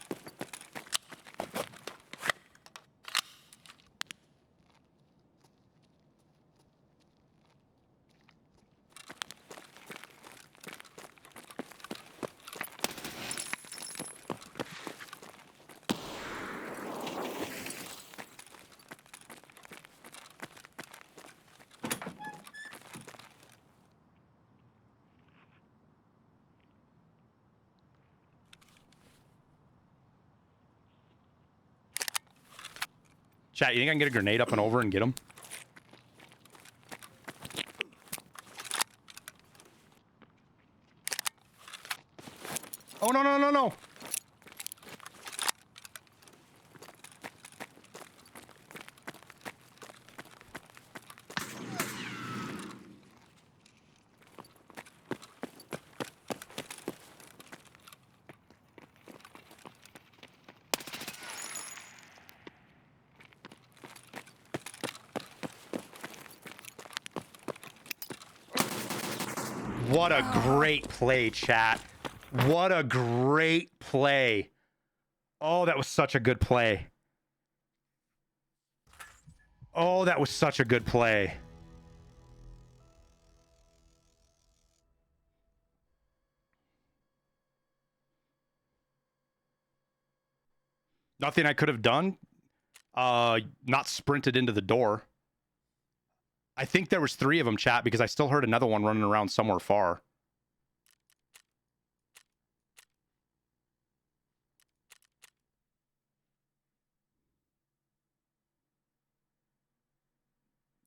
Chat, you think I can get a grenade up and over and get him? Oh, no, no, no, no. What a great play, chat. What a great play. Oh, that was such a good play. Oh, that was such a good play. Nothing I could have done. Not sprinted into the door. I think there was 3 of them, chat, because I still heard another one running around somewhere far.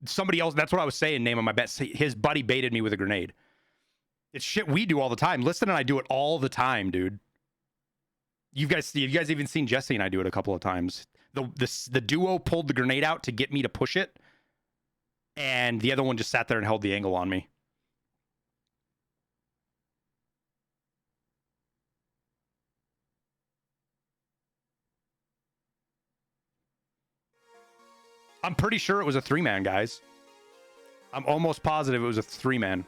Somebody else, that's what I was saying, name of my bet. His buddy baited me with a grenade. It's shit we do all the time. Liston and I do it all the time, dude. You guys even seen Jesse and I do it a couple of times. The duo pulled the grenade out to get me to push it, and the other one just sat there and held the angle on me. I'm pretty sure it was a 3-man, guys. I'm almost positive it was a 3-man.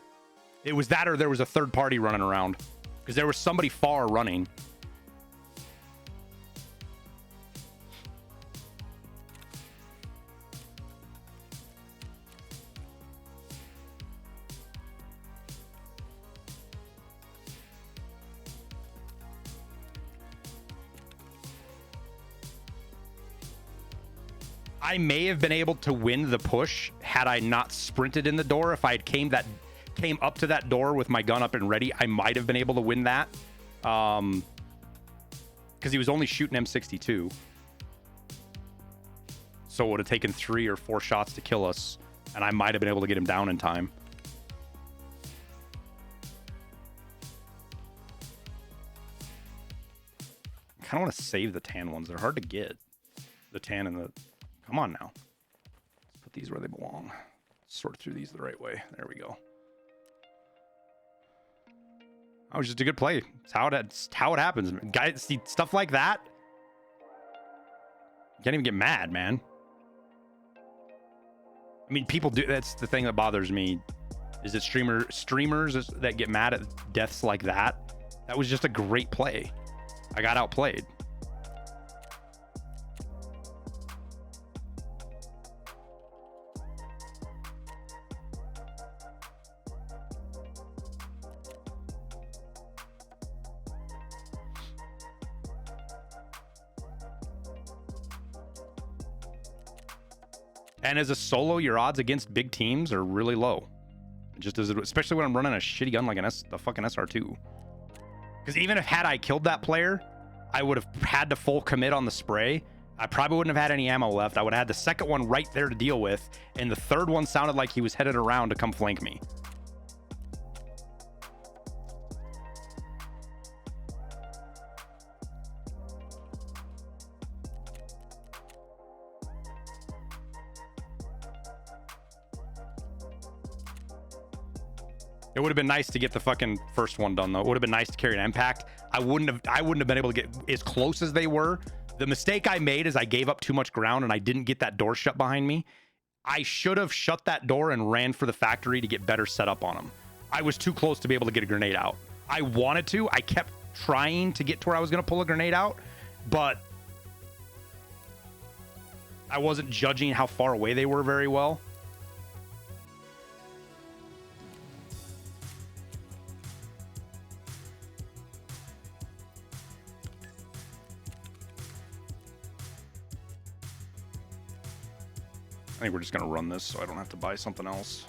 It was that, or there was a third party running around, because there was somebody far running. I may have been able to win the push had I not sprinted in the door. If I had came up to that door with my gun up and ready, I might have been able to win that. Because he was only shooting M62. So it would have taken 3 or 4 shots to kill us, and I might have been able to get him down in time. I kind of want to save the tan ones. They're hard to get. The tan and the... Come on now. Let's put these where they belong. Sort through these the right way. There we go. That was just a good play. It's how it happens. Guys, see, stuff like that. You can't even get mad, man. I mean, people do. That's the thing that bothers me. Is it streamers that get mad at deaths like that? That was just a great play. I got outplayed. And as a solo, your odds against big teams are really low. Just as especially when I'm running a shitty gun like a fucking SR2. Because even if had I killed that player, I would have had to full commit on the spray. I probably wouldn't have had any ammo left. I would have had the second one right there to deal with, and the third one sounded like he was headed around to come flank me. It would have been nice to get the fucking first one done, though. It would have been nice to carry an impact. I wouldn't have been able to get as close as they were. The mistake I made is I gave up too much ground and I didn't get that door shut behind me. I should have shut that door and ran for the factory to get better set up on them. I was too close to be able to get a grenade out. I wanted to. I kept trying to get to where I was going to pull a grenade out, but I wasn't judging how far away they were very well. I think we're just going to run this so I don't have to buy something else.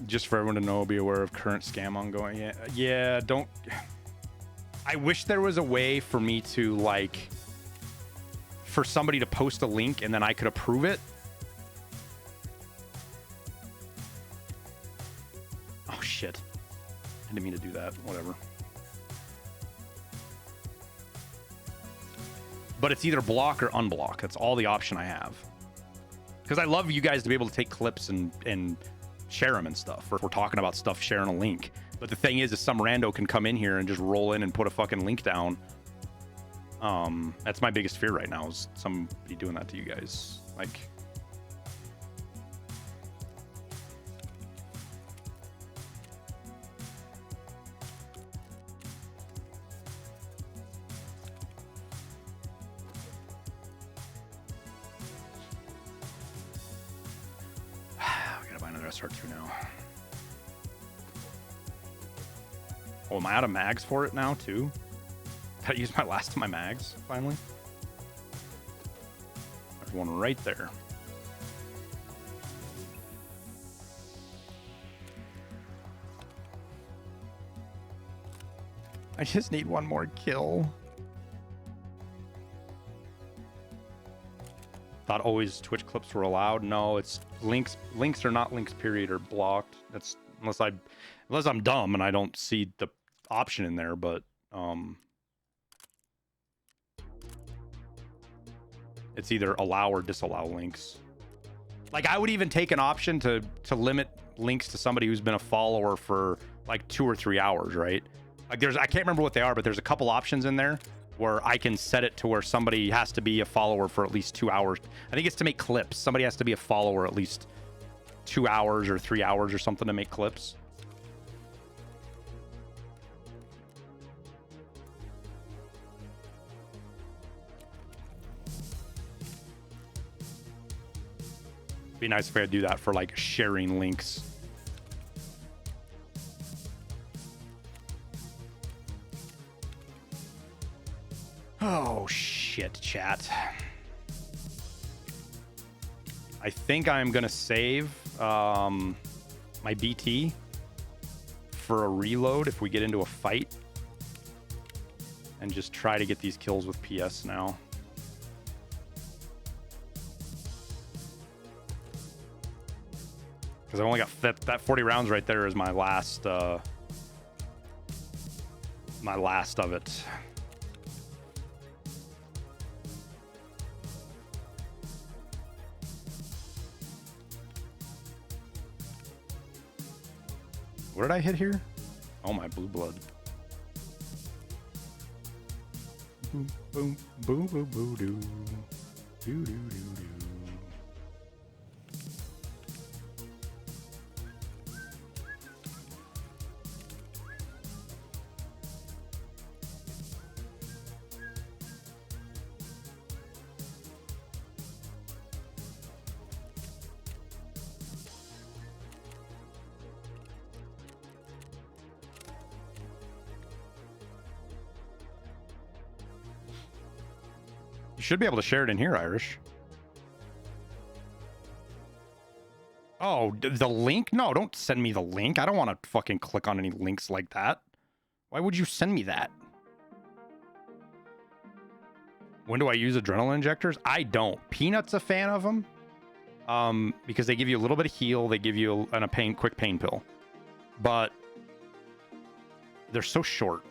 Just for everyone to know, be aware of current scam ongoing. Yeah, don't... I wish there was a way for me to, like... for somebody to post a link and then I could approve it. Shit. I didn't mean to do that. Whatever. But it's either block or unblock. That's all the option I have. Because I love you guys to be able to take clips and share them and stuff. Or if we're talking about stuff, sharing a link. But the thing is some rando can come in here and just roll in and put a fucking link down. That's my biggest fear right now, is somebody doing that to you guys. Like... SR2 now. Oh, am I out of mags for it now too? Did I use my last of my mags finally? There's one right there. I just need one more kill. Thought always Twitch clips were allowed. No, it's links. Links are not links. Period or blocked. That's unless I'm dumb and I don't see the option in there. But it's either allow or disallow links. Like I would even take an option to limit links to somebody who's been a follower for like 2 or 3 hours, right? Like I can't remember what they are, but there's a couple options in there where I can set it to where somebody has to be a follower for at least 2 hours. I think it's to make clips. Somebody has to be a follower at least 2 hours or 3 hours or something to make clips. Be nice if I could do that for like sharing links. Oh, shit, chat. I think I'm going to save my BT for a reload if we get into a fight. And just try to get these kills with PS now. Because I've only got that 40 rounds right there is my last of it. What did I hit here? Oh, my blue blood. Boom, boom, boom, boom, boom, doo. Doo, doo, doo, doo. should be able to share it in here, Irish. Oh, the link? No, don't send me the link. I don't want to fucking click on any links like that. Why would you send me that? When do I use adrenaline injectors? I don't. Peanut's a fan of them. Because they give you a little bit of heal. They give you a quick pain pill. But they're so short.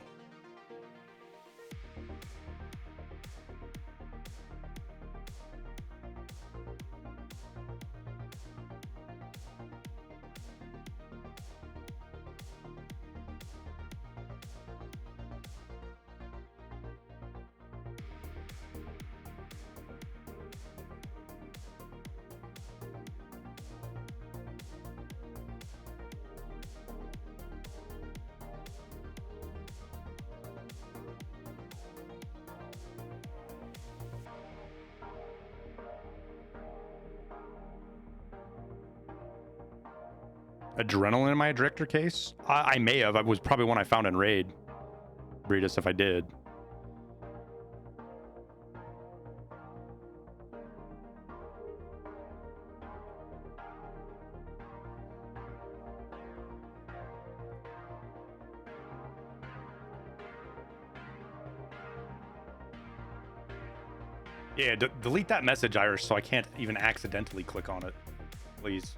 Adrenaline in my ejector case? I may have. It was probably one I found in Raid. Breedus, if I did. Yeah, delete that message, Irish, so I can't even accidentally click on it. Please.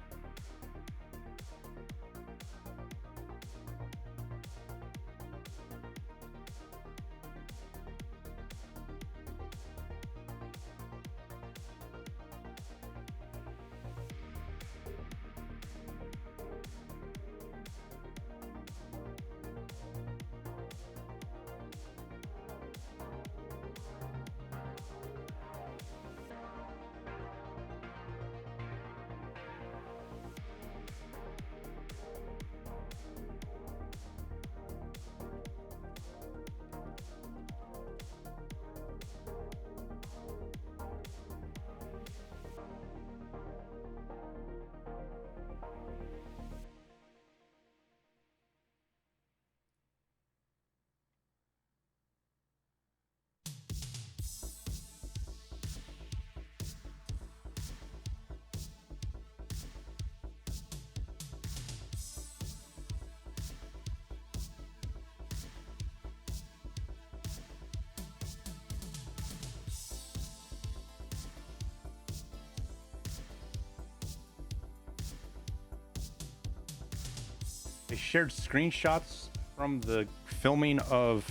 They shared screenshots from the filming of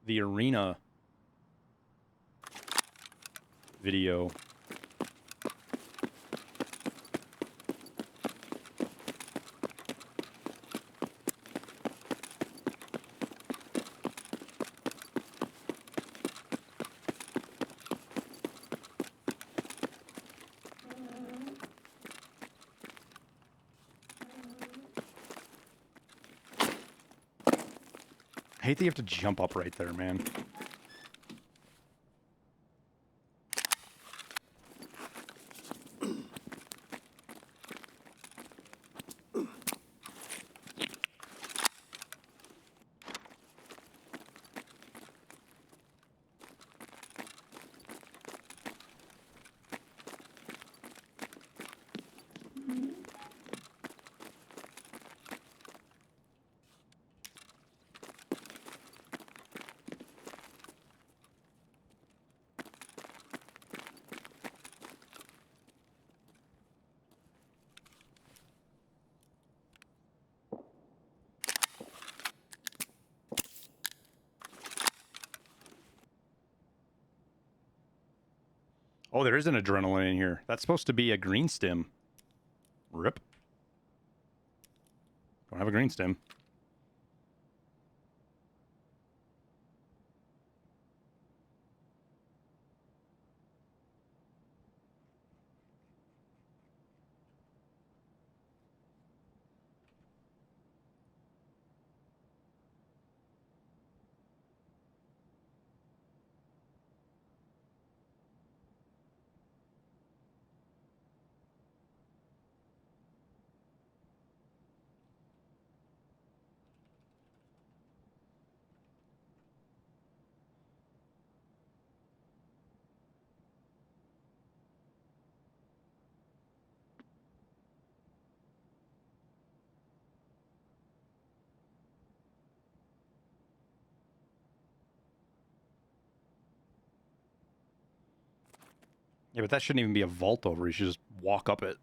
the arena video. I hate that you have to jump up right there, man. Oh, there is an adrenaline in here. That's supposed to be a green stim. Rip. Don't have a green stim. Yeah, but that shouldn't even be a vault over. You should just walk up it.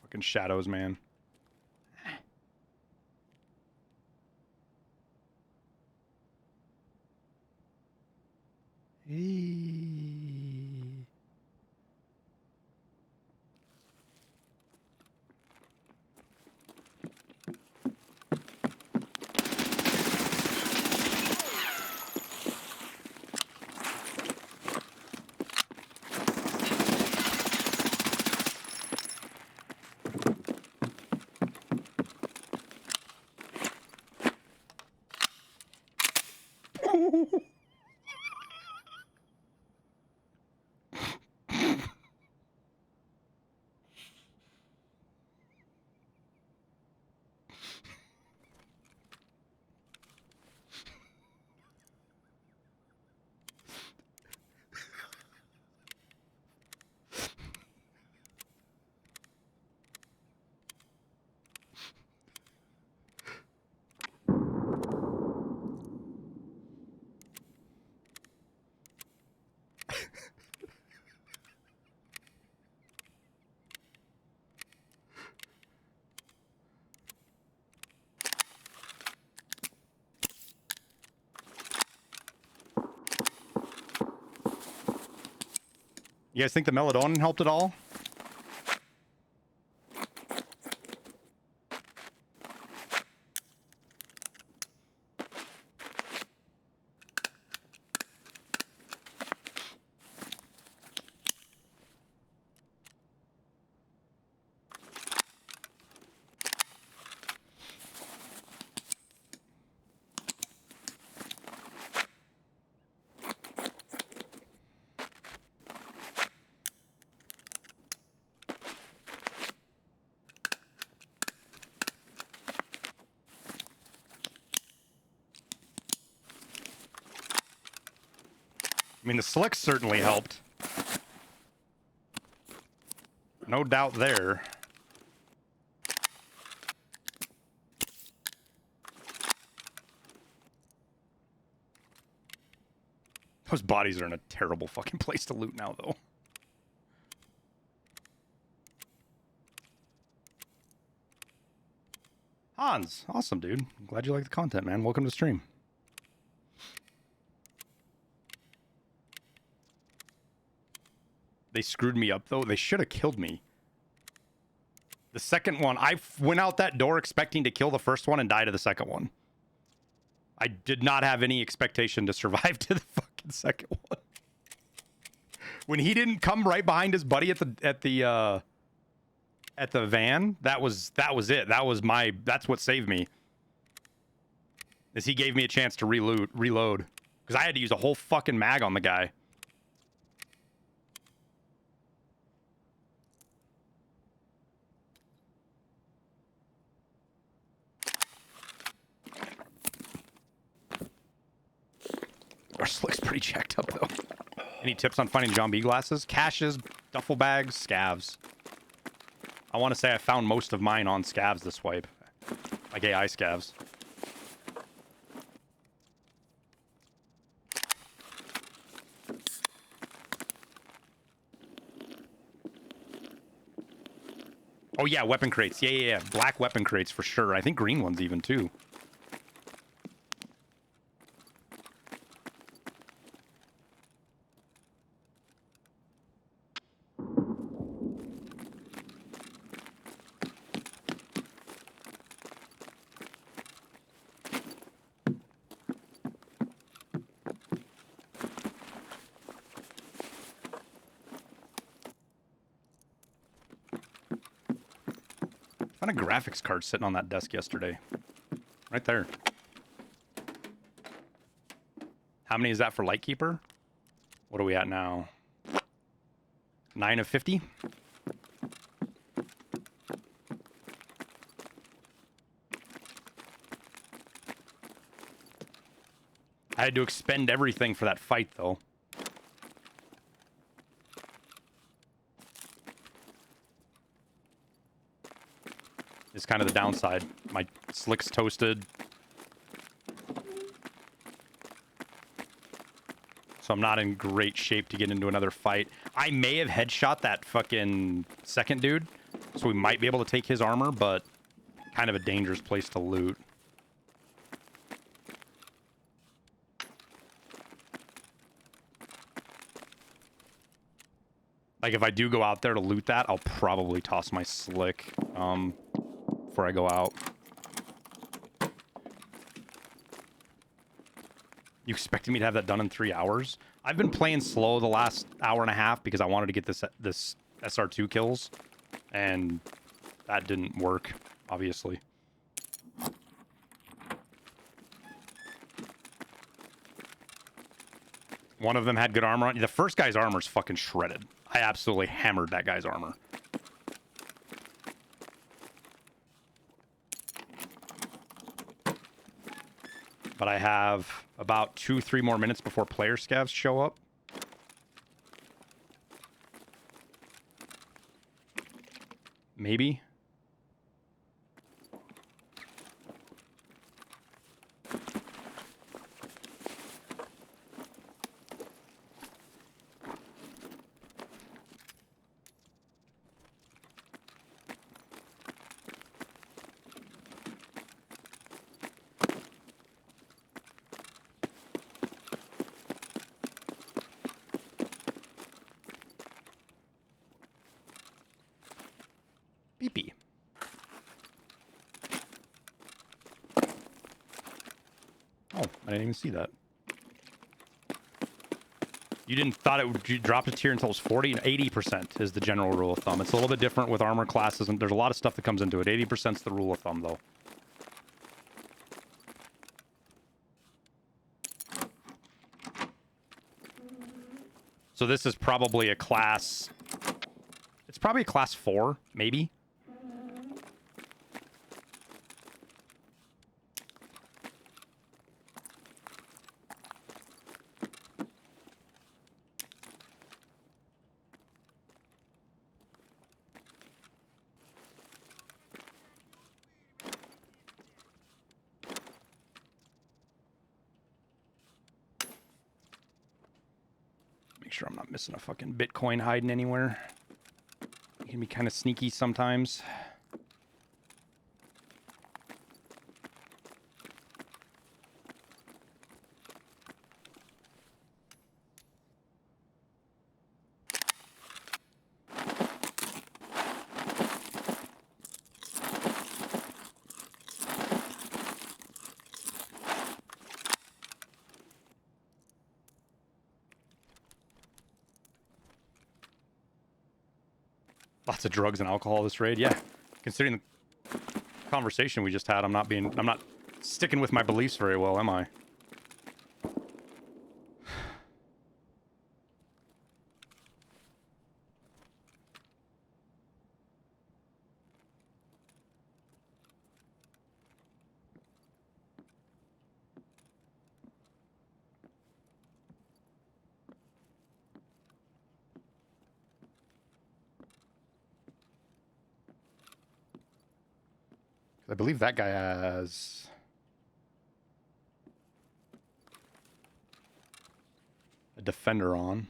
Fucking shadows, man. You guys think the melatonin helped at all? I mean, the slicks certainly helped. No doubt there. Those bodies are in a terrible fucking place to loot now, though. Hans, awesome, dude. I'm glad you like the content, man. Welcome to stream. They screwed me up, though. They should have killed me. The second one, I went out that door expecting to kill the first one and die to the second one. I did not have any expectation to survive to the fucking second one. When he didn't come right behind his buddy at the van, that was it. That's what saved me. Is he gave me a chance to reload because I had to use a whole fucking mag on the guy. Our slick's pretty checked up, though. Any tips on finding John B glasses? Caches, duffel bags, scavs. I want to say I found most of mine on scavs this wipe. Like AI scavs. Oh, yeah, weapon crates. Yeah. Black weapon crates for sure. I think green ones even, too. Found a graphics card sitting on that desk yesterday. Right there. How many is that for Lightkeeper? What are we at now? 9 of 50? I had to expend everything for that fight, though. It's kind of the downside. My slick's toasted. so I'm not in great shape to get into another fight. I may have headshot that fucking second dude, so we might be able to take his armor, but kind of a dangerous place to loot. Like, if I do go out there to loot that, I'll probably toss my slick before I go out. You expecting me to have that done in 3 hours? I've been playing slow the last hour and a half because I wanted to get this SR2 kills, and that didn't work, obviously. One of them had good armor on. The first guy's armor's fucking shredded. I absolutely hammered that guy's armor. But I have about 2-3 more minutes before player scavs show up. Maybe. Beepy. Oh, I didn't even see that. You didn't thought it would, you dropped a tier until it was 40 and 80% is the general rule of thumb. It's a little bit different with armor classes, and there's a lot of stuff that comes into it. 80% is the rule of thumb, though. So this is probably a class... It's probably a class 4, maybe. Make sure I'm not missing a fucking Bitcoin hiding anywhere. It can be kind of sneaky sometimes. Lots of drugs and alcohol this raid. Yeah, considering the conversation we just had, I'm not sticking with my beliefs very well, am I? I believe that guy has a defender on.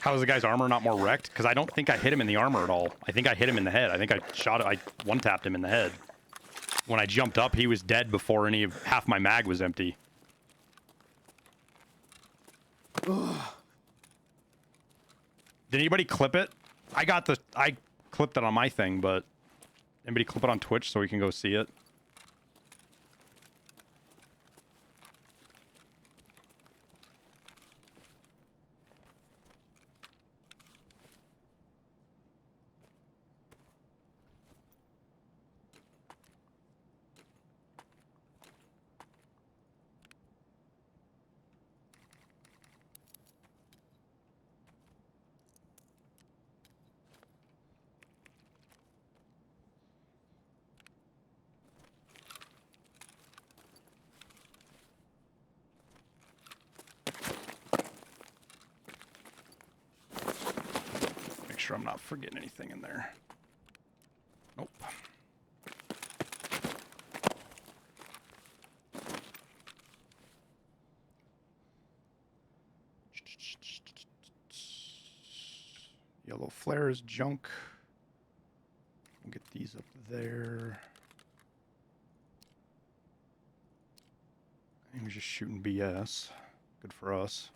How is the guy's armor not more wrecked? Because I don't think I hit him in the armor at all. I think I hit him in the head. I think I shot it. I one-tapped him in the head. When I jumped up, he was dead before any of half my mag was empty. Did anybody clip it? I clipped it on my thing, but anybody clip it on Twitch so we can go see it? Make sure I'm not forgetting anything in there. Nope. Yellow flare is junk. We'll get these up there. He was just shooting BS. Good for us.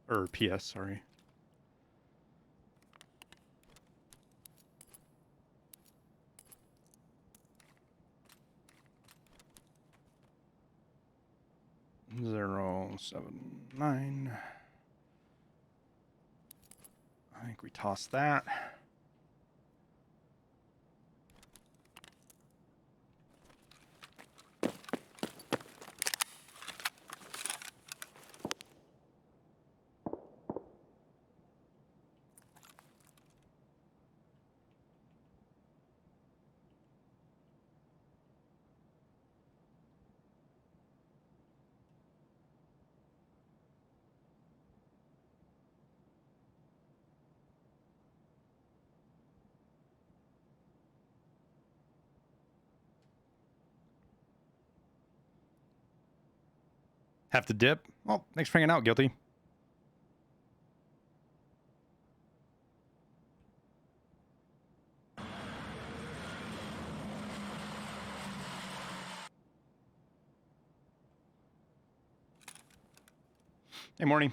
Or PS, sorry. Zero, 7, 9. I think we toss that. Have to dip? Well, thanks for hanging out, Guilty. Hey, morning.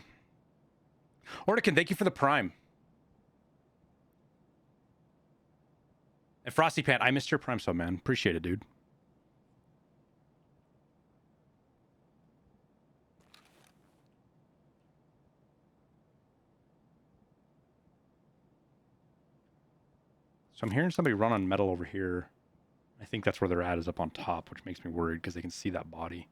Ortican, thank you for the prime. And Frosty Pant, I missed your prime sub, man. Appreciate it, dude. So I'm hearing somebody run on metal over here. I think that's where they're at, is up on top, which makes me worried because they can see that body.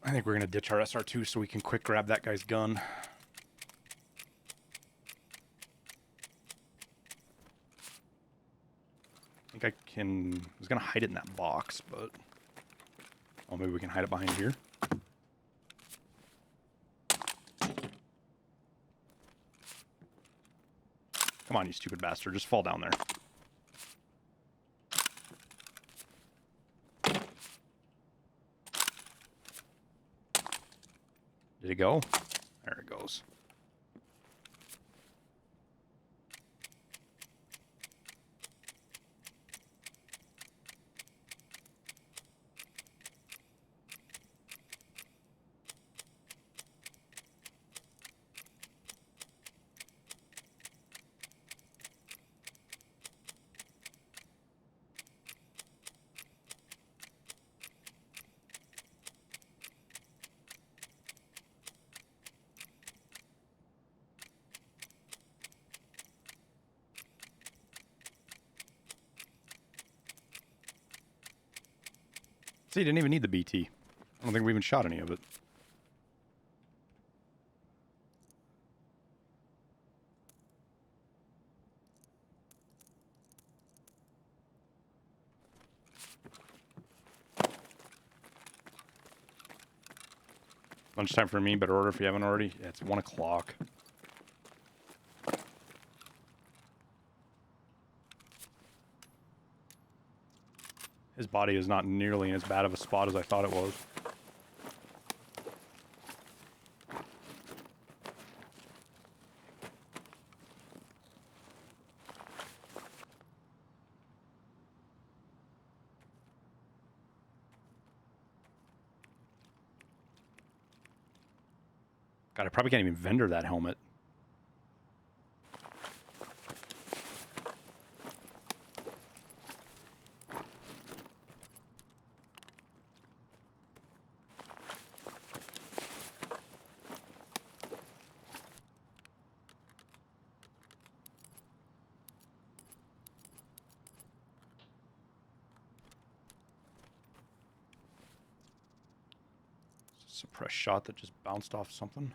I think we're going to ditch our SR2 so we can quick grab that guy's gun. I think I can... I was going to hide it in that box, but... Oh, maybe we can hide it behind here. Come on, you stupid bastard. Just fall down there. Did it go? There it goes. See, didn't even need the BT. I don't think we even shot any of it. Lunchtime for me, better order if you haven't already. Yeah, it's 1 o'clock. His body is not nearly in as bad of a spot as I thought it was. God, I probably can't even vendor that helmet. Suppressed shot that just bounced off something.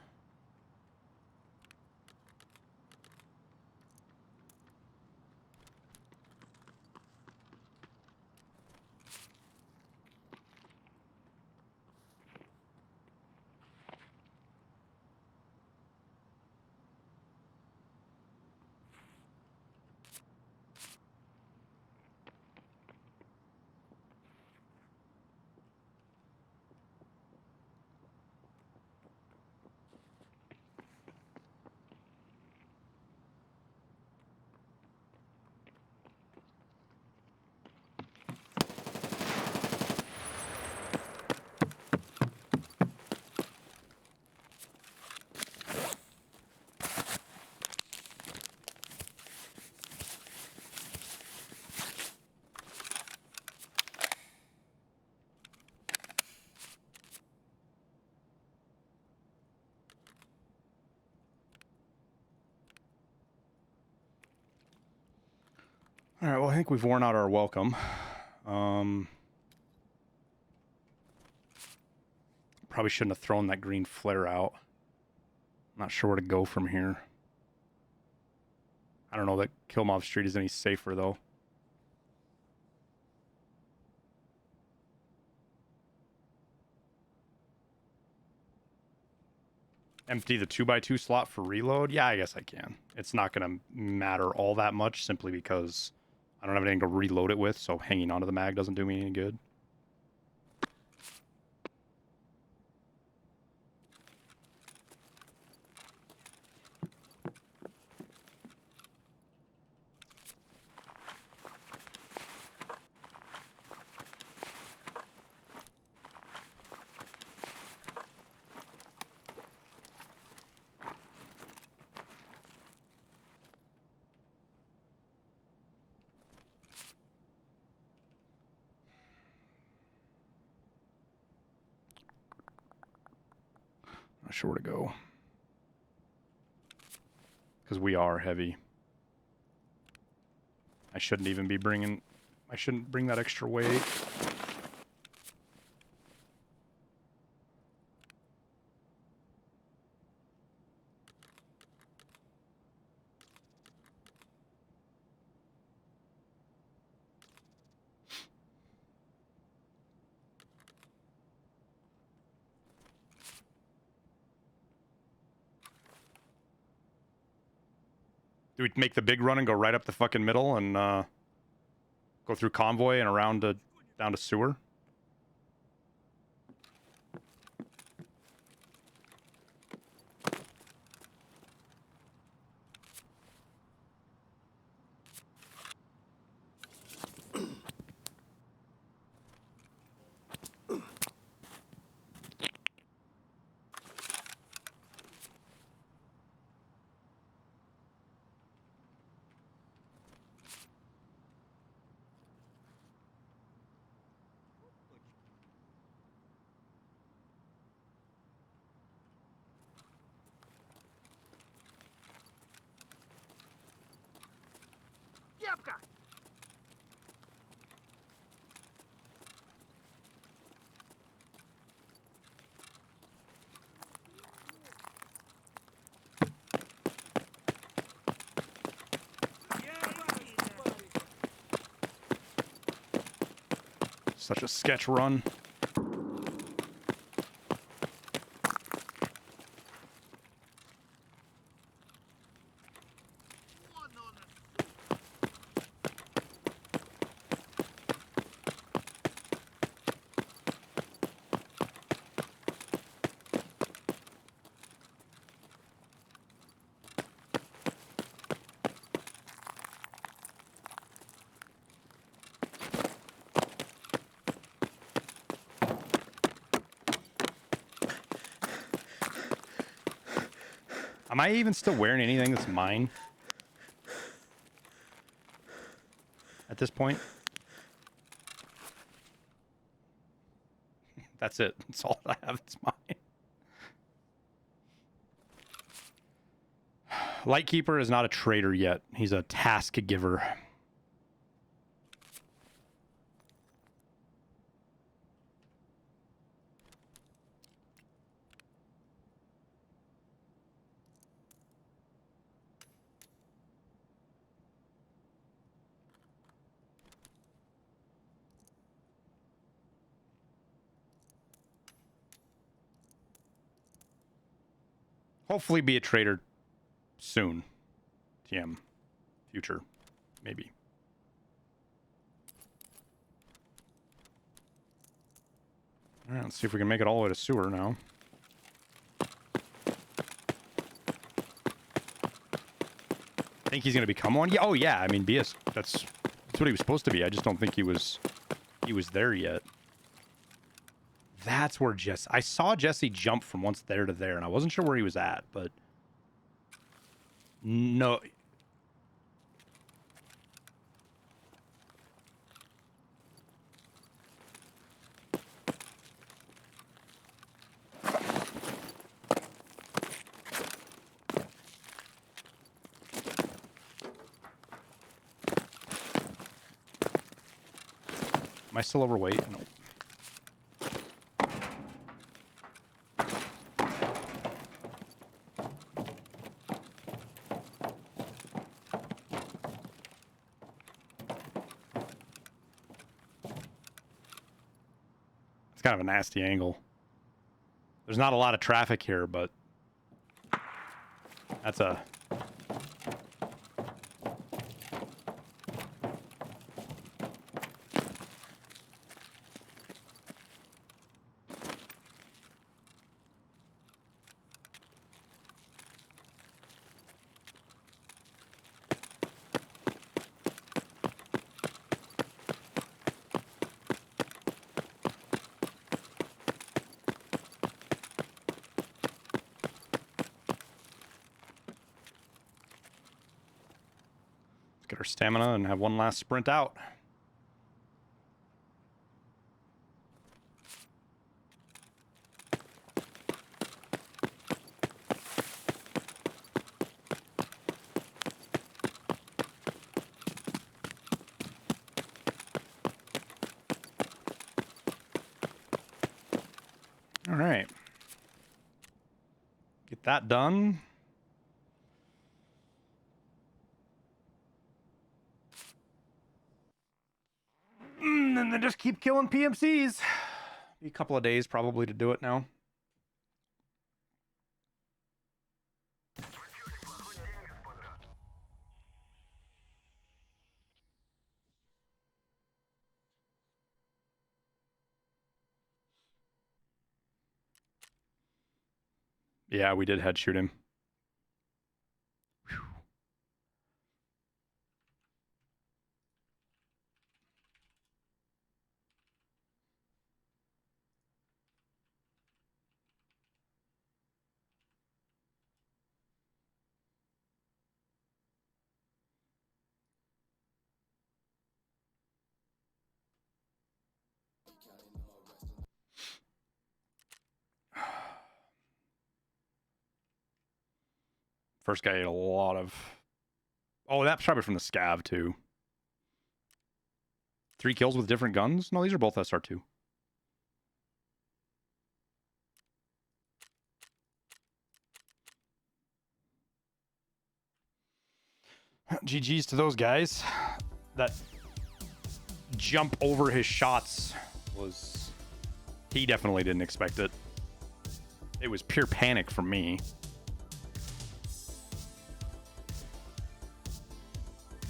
All right, well, I think we've worn out our welcome. Probably shouldn't have thrown that green flare out. Not sure where to go from here. I don't know that Kilmov Street is any safer, though. Empty the 2x2 slot for reload? Yeah, I guess I can. It's not going to matter all that much simply because I don't have anything to reload it with, so hanging onto the mag doesn't do me any good. Not sure where to go. Because we are heavy. I shouldn't even be bringing... I shouldn't bring that extra weight. Do we make the big run and go right up the fucking middle and go through convoy and around to down to sewer? Кепка! Such a sketch run. Am I even still wearing anything that's mine? At this point? That's it. That's all I have that's mine. Lightkeeper is not a trader yet. He's a task giver. Hopefully be a trader soon. TM. Future. Maybe. Alright, let's see if we can make it all the way to sewer now. Think he's gonna become one? Yeah, oh yeah, I mean BS that's what he was supposed to be. I just don't think he was there yet. That's where I saw Jesse jump from once there to there, and I wasn't sure where he was at, but no. Am I still overweight? No. It's kind of a nasty angle. There's not a lot of traffic here, but that's a... Get our stamina and have one last sprint out. All right. Get that done. And then just keep killing PMCs. Be a couple of days probably to do it now. Yeah, we did head shoot him. Whew. First guy ate a lot of... Oh, that's probably from the scav, too. 3 kills with different guns? No, these are both SR2. GG's to those guys. That jump over his shots was... He definitely didn't expect it. It was pure panic from me.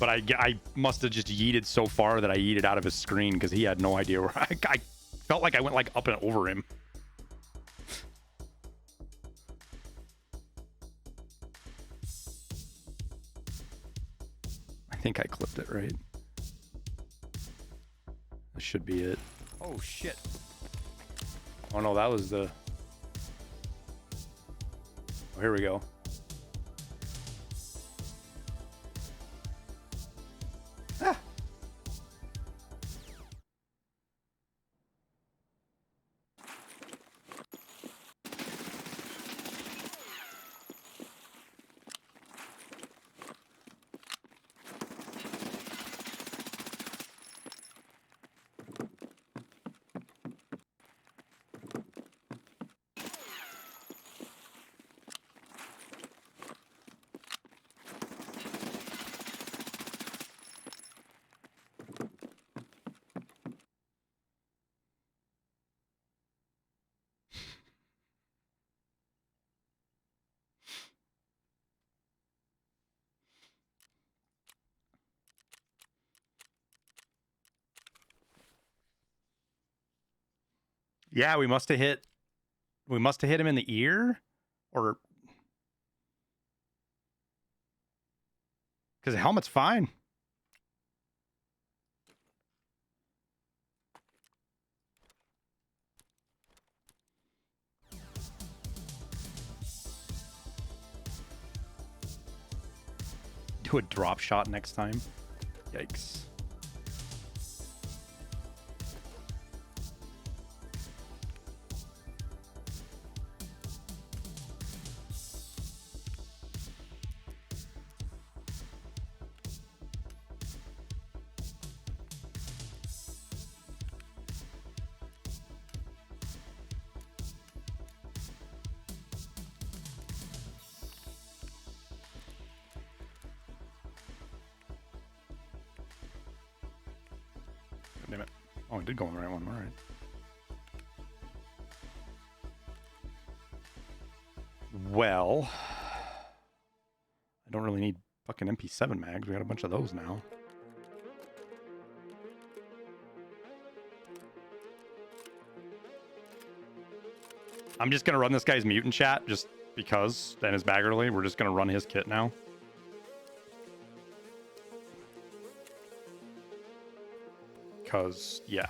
But I must have just yeeted so far that I yeeted out of his screen because he had no idea where I felt like I went like up and over him. I think I clipped it right. This should be it. Oh shit. Oh no, that was the... Oh, here we go. Yeah, we must have hit him in the ear, or because the helmet's fine. Do a drop shot next time. Yikes. Damn it. Oh, I did go on the right one. All right. Well, I don't really need fucking MP7 mags. We got a bunch of those now. I'm just going to run this guy's mutant chat just because, and his Baggerly. We're just going to run his kit now. Because, yeah.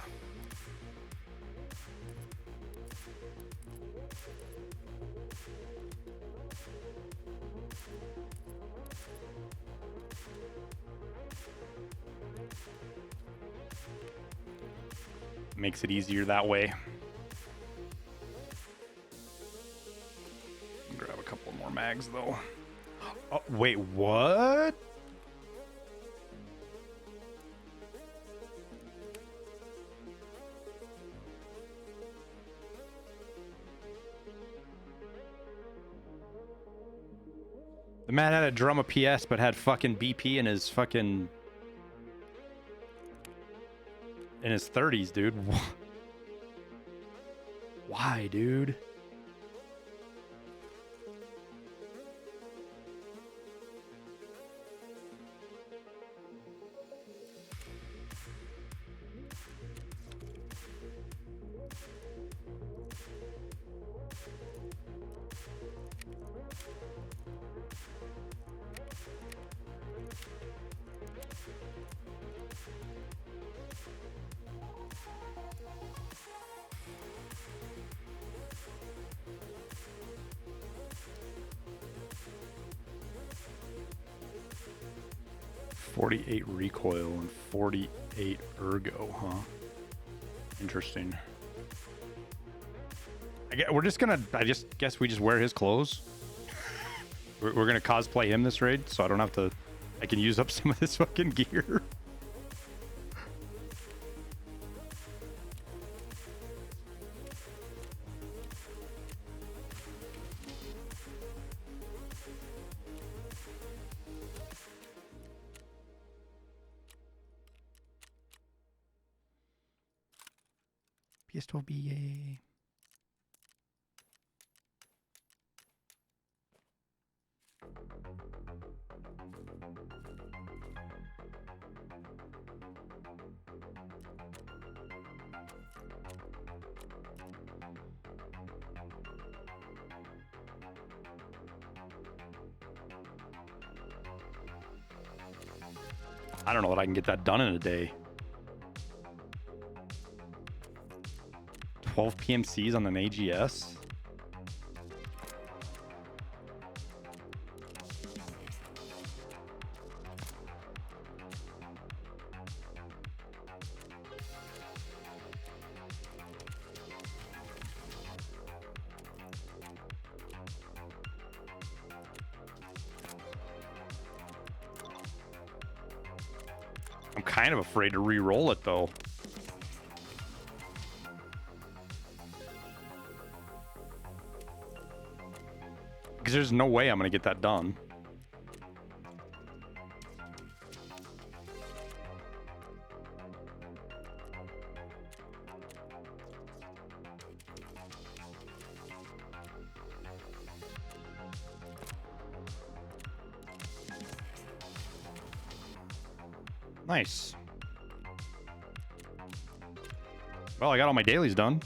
Makes it easier that way. Grab a couple more mags, though. Oh, wait, what? The man had a drum of PS, but had fucking BP in his fucking... in his 30s, dude. Why, dude? .48 recoil and 48 ergo, huh? Interesting. We're just gonna. I just guess we just wear his clothes. We're gonna cosplay him this raid, so I don't have to. I can use up some of this fucking gear. PS12BA. I don't know that I can get that done in a day. 12 PMCs on an AGS? I'm kind of afraid to re-roll it though. Because there's no way I'm going to get that done. Nice. Well, I got all my dailies done.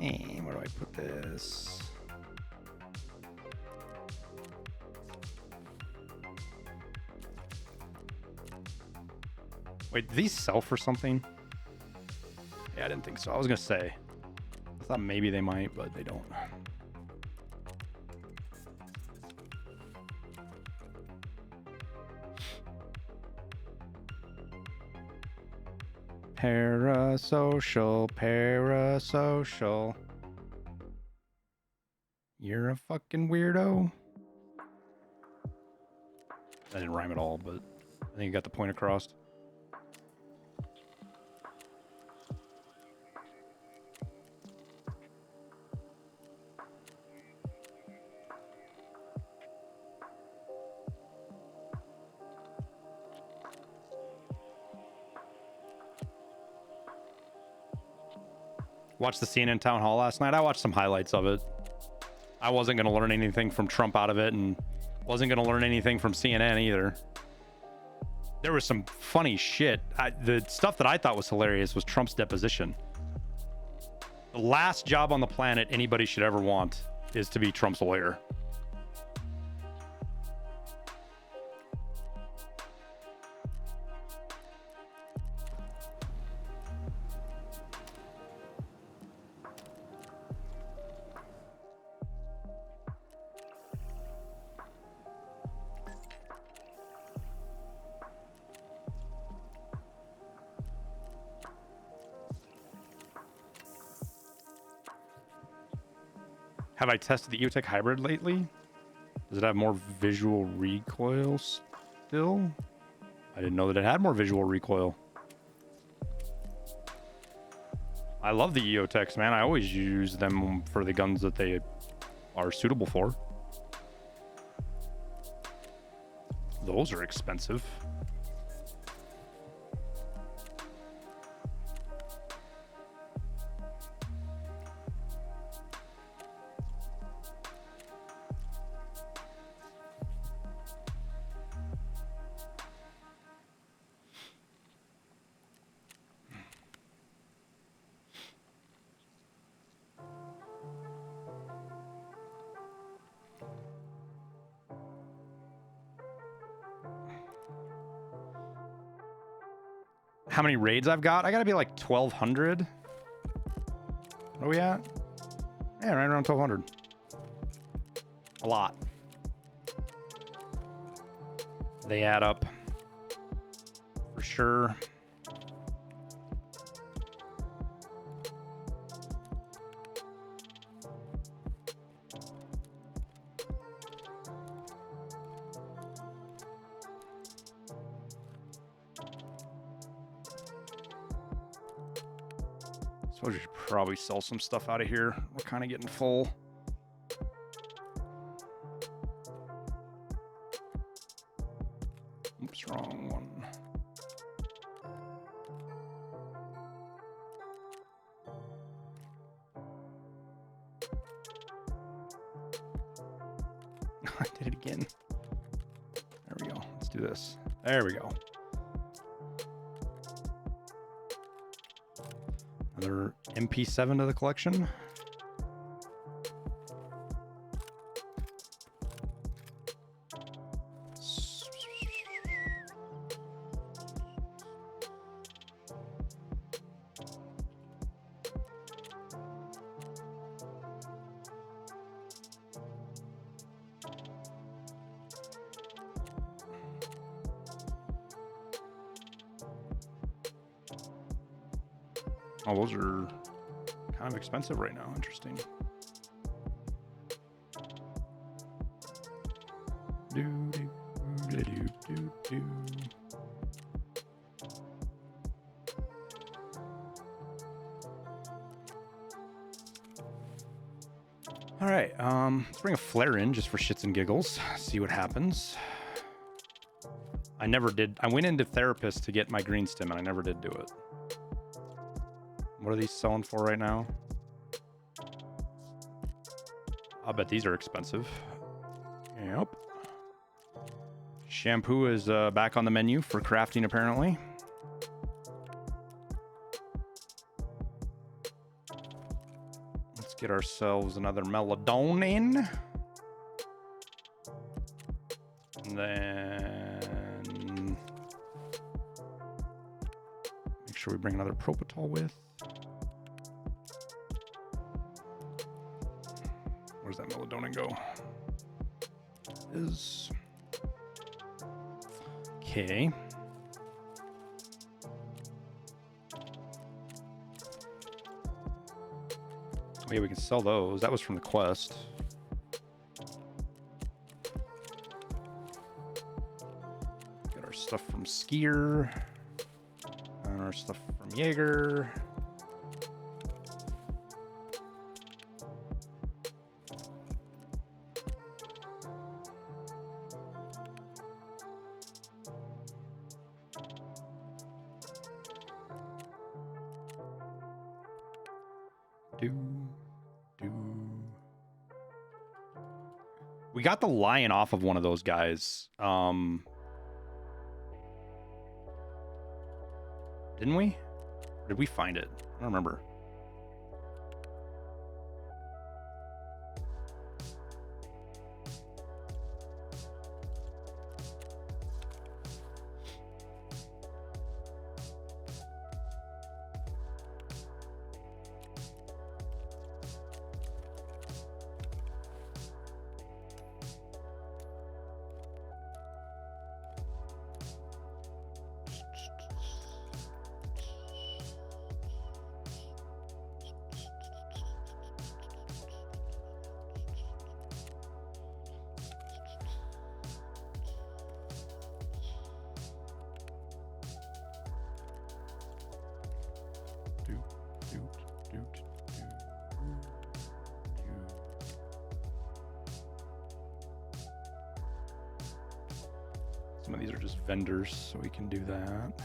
And where do I put this? Wait, do these sell for something? Yeah, I didn't think so. I was gonna say. I thought maybe they might, but they don't. Parasocial, parasocial. You're a fucking weirdo. That didn't rhyme at all, but I think you got the point across. Watched the CNN town hall last night. I watched some highlights of it. I wasn't going to learn anything from Trump out of it, and wasn't going to learn anything from CNN either. There was some funny shit. The stuff that I thought was hilarious was Trump's deposition. The last job on the planet anybody should ever want is to be Trump's lawyer. Have I tested the EOTech hybrid lately? Does it have more visual recoil still? I didn't know that it had more visual recoil. I love the EOTechs, man. I always use them for the guns that they are suitable for. Those are expensive. How many raids I've got? I gotta be like 1,200. What are we at? Yeah, right around 1,200. A lot. They add up. For sure. Suppose we should probably sell some stuff out of here. We're kind of getting full. Oops, wrong one. I did it again. There we go. Let's do this. There we go. Another MP7 to the collection. Oh, those are kind of expensive right now. Interesting. All right, let's bring a flare in just for shits and giggles. See what happens. I never did. I went into therapist to get my green stim, and I never did do it. What are these selling for right now? I bet these are expensive. Yep. Shampoo is back on the menu for crafting, apparently. Let's get ourselves another melatonin. And then make sure we bring another propofol with. Where's that melatonin go? Is okay. Oh yeah, we can sell those. That was from the quest. Get our stuff from Skier. And our stuff from Jaeger. We got the lion off of one of those guys. Didn't we? Or did we find it? I don't remember. Some of these are just vendors, so we can do that.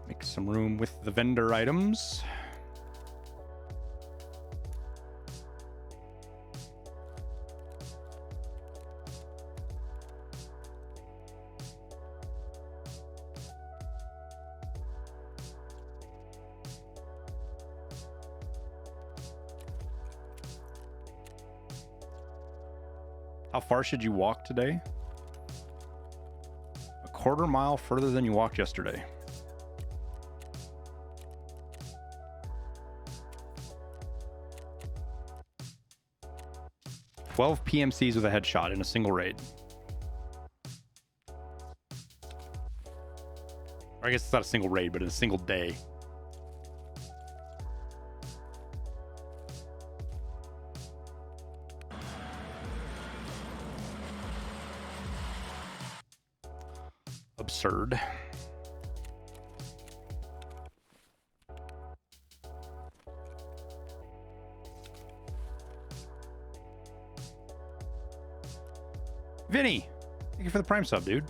Make some room with the vendor items. How far should you walk today? A quarter mile further than you walked yesterday. $12 PMCs with a headshot in a single raid. Or I guess it's not a single raid, but in a single day. Absurd. Vinny, thank you for the Prime sub, dude.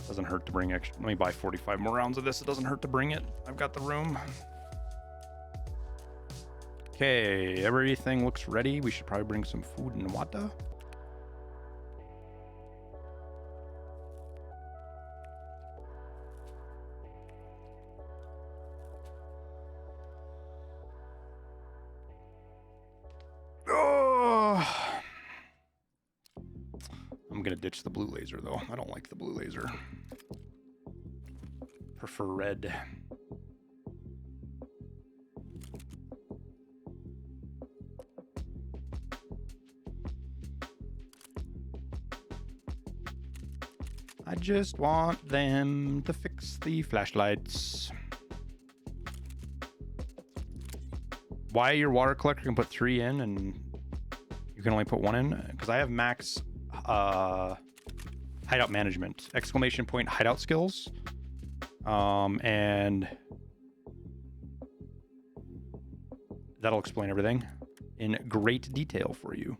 Doesn't hurt to bring extra. Let me buy 45 more rounds of this. It doesn't hurt to bring it. I've got the room. Okay, everything looks ready. We should probably bring some food and water. Oh. I'm gonna ditch the blue laser though. I don't like the blue laser. Prefer red. I just want them to fix the flashlights. Why your water collector can put 3 in and you can only put 1 in? Because I have max hideout management, exclamation point hideout skills, and that'll explain everything in great detail for you.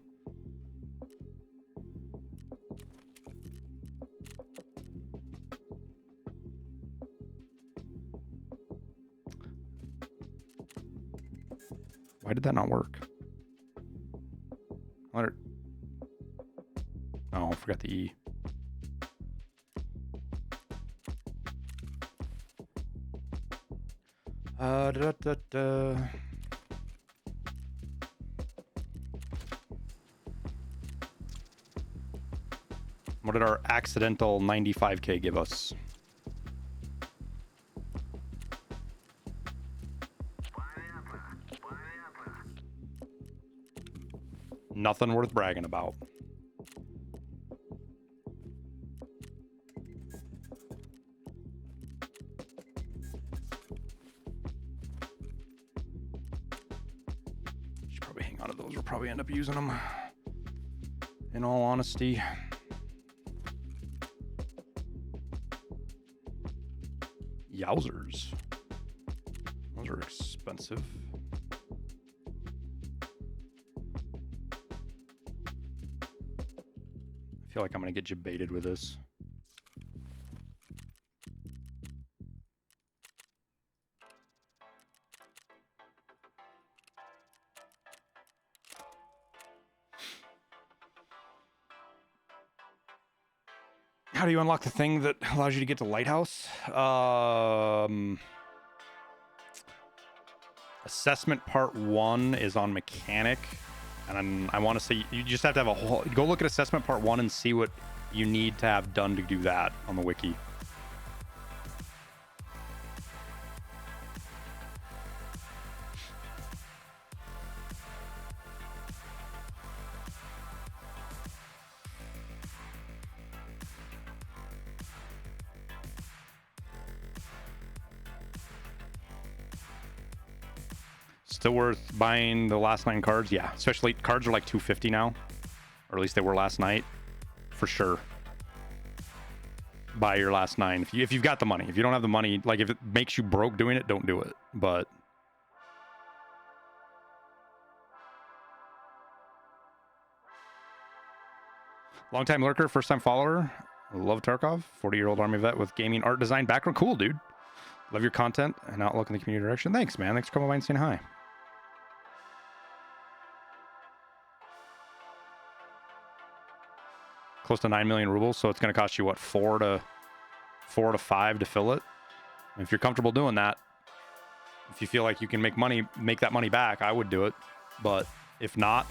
Why did that not work? Let her... Oh, I forgot the E. Da, da, da. What did our accidental 95K give us? Nothing worth bragging about. Should probably hang on to those. We'll probably end up using them. In all honesty. Yowzers. Those are expensive. I feel like I'm going to get jebaited with this. How do you unlock the thing that allows you to get to Lighthouse? Assessment part 1 is on mechanic. And I want to say you just have to have a whole... Go look at assessment part 1 and see what you need to have done to do that on the wiki. Still worth buying the last 9 cards? Yeah, especially cards are like $250 now, or at least they were last night, for sure. Buy your last 9 if you've got the money. If you don't have the money, like if it makes you broke doing it, don't do it. But long-time lurker, first-time follower. Love Tarkov, 40-year-old army vet with gaming art design background. Cool, dude. Love your content and outlook in the community direction. Thanks, man. Thanks for coming by and saying hi. Close to 9 million rubles, so it's going to cost you what, 4 to 5 to fill it. If you're comfortable doing that, if you feel like you can make that money back, I would do it. But if not,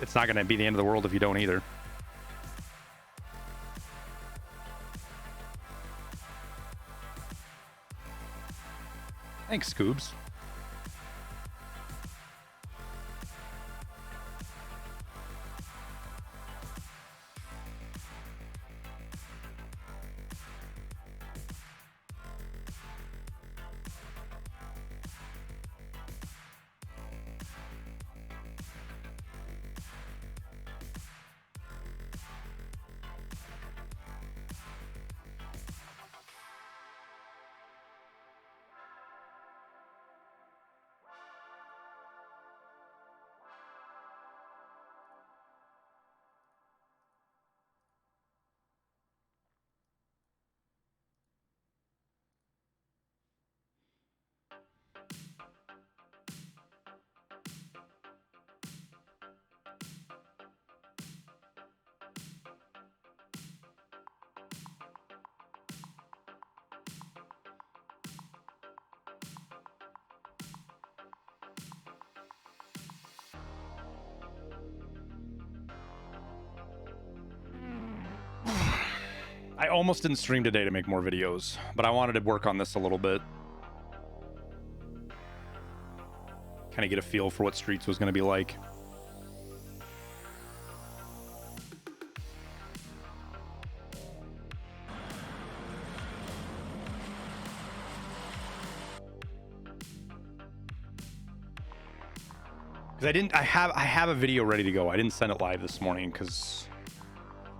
it's not going to be the end of the world if you don't either. Thanks, Scoobs. I almost didn't stream today to make more videos, but I wanted to work on this a little bit. Kind of get a feel for what Streets was going to be like. Because I have a video ready to go. I didn't send it live this morning because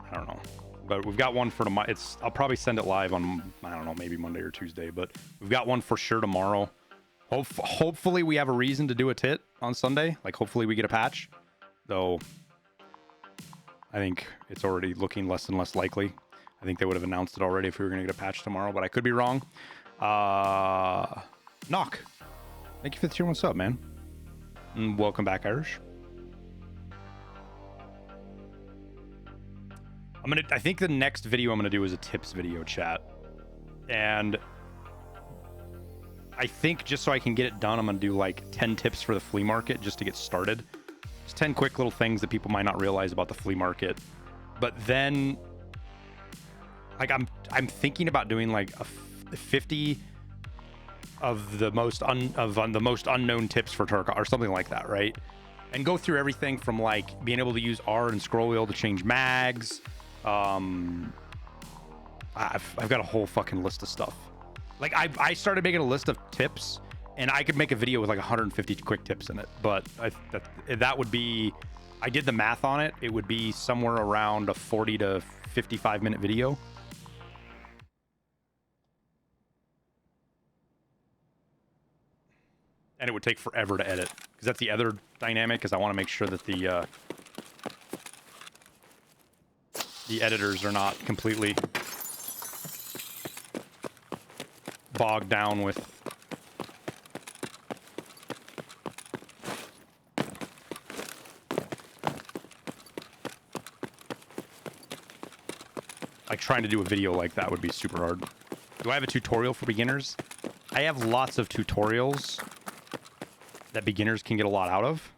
I don't know. But we've got one for tomorrow. I'll probably send it live on, I don't know, maybe Monday or Tuesday. But we've got one for sure tomorrow. Hopefully we have a reason to do a tit on Sunday. Like, hopefully we get a patch. Though, I think it's already looking less and less likely. I think they would have announced it already if we were going to get a patch tomorrow. But I could be wrong. Knock. Thank you for the tier 1 sub, man. Welcome back, Irish. I think the next video I'm gonna do is a tips video, chat. And I think just so I can get it done, I'm gonna do like 10 tips for the flea market just to get started. Just 10 quick little things that people might not realize about the flea market. But then, like, I'm thinking about doing like a 50 of the most the most unknown tips for Tarkov or something like that, right? And go through everything from like being able to use R and scroll wheel to change mags. I've got a whole fucking list of stuff. Like I started making a list of tips, and I could make a video with like 150 quick tips in it. But that would be, I did the math on it. It would be somewhere around a 40 to 55 minute video. And it would take forever to edit, because that's the other dynamic, is I want to make sure that the editors are not completely bogged down with like trying to do a video like that would be super hard. Do I have a tutorial for beginners? I have lots of tutorials that beginners can get a lot out of.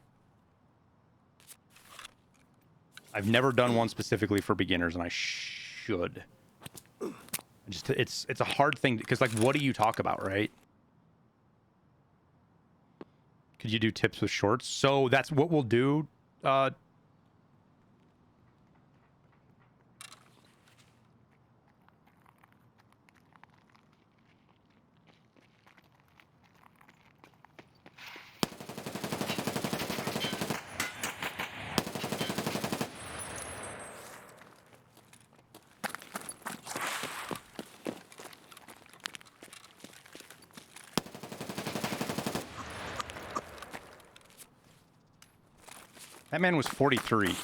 I've never done one specifically for beginners, and I should. It's a hard thing, because like, what do you talk about, right? Could you do tips with shorts? So that's what we'll do. That man was 43.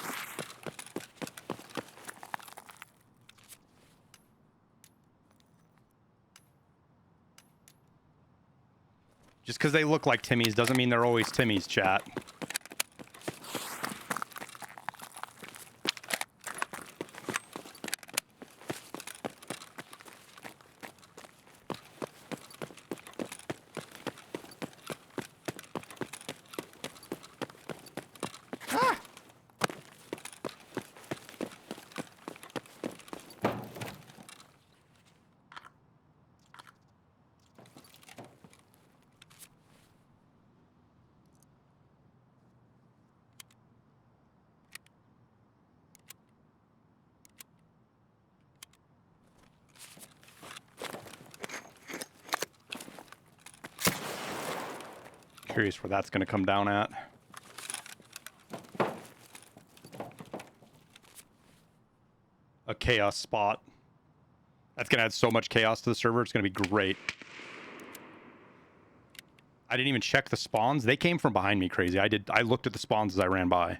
Just because they look like Timmys doesn't mean they're always Timmys, chat. Curious where that's going to come down at. A chaos spot. That's going to add so much chaos to the server. It's going to be great. I didn't even check the spawns. They came from behind me, crazy. I looked at the spawns as I ran by.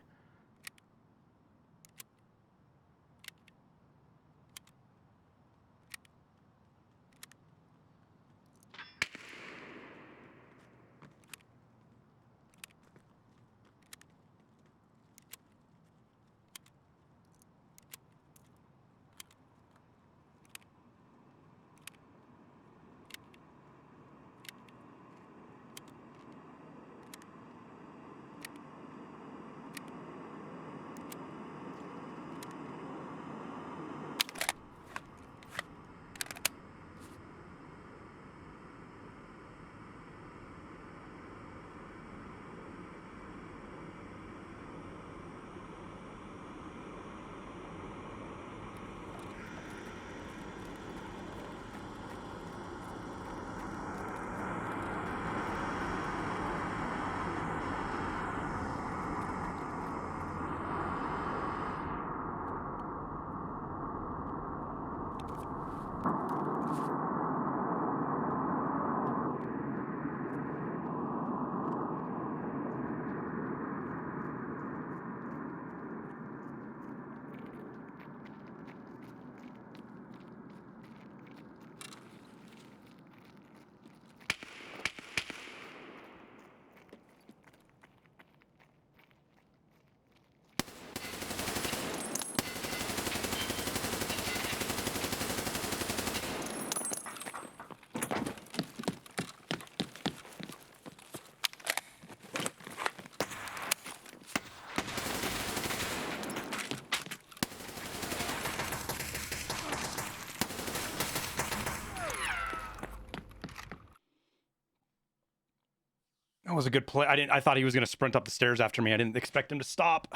That was a good play. I thought he was going to sprint up the stairs after me. I didn't expect him to stop.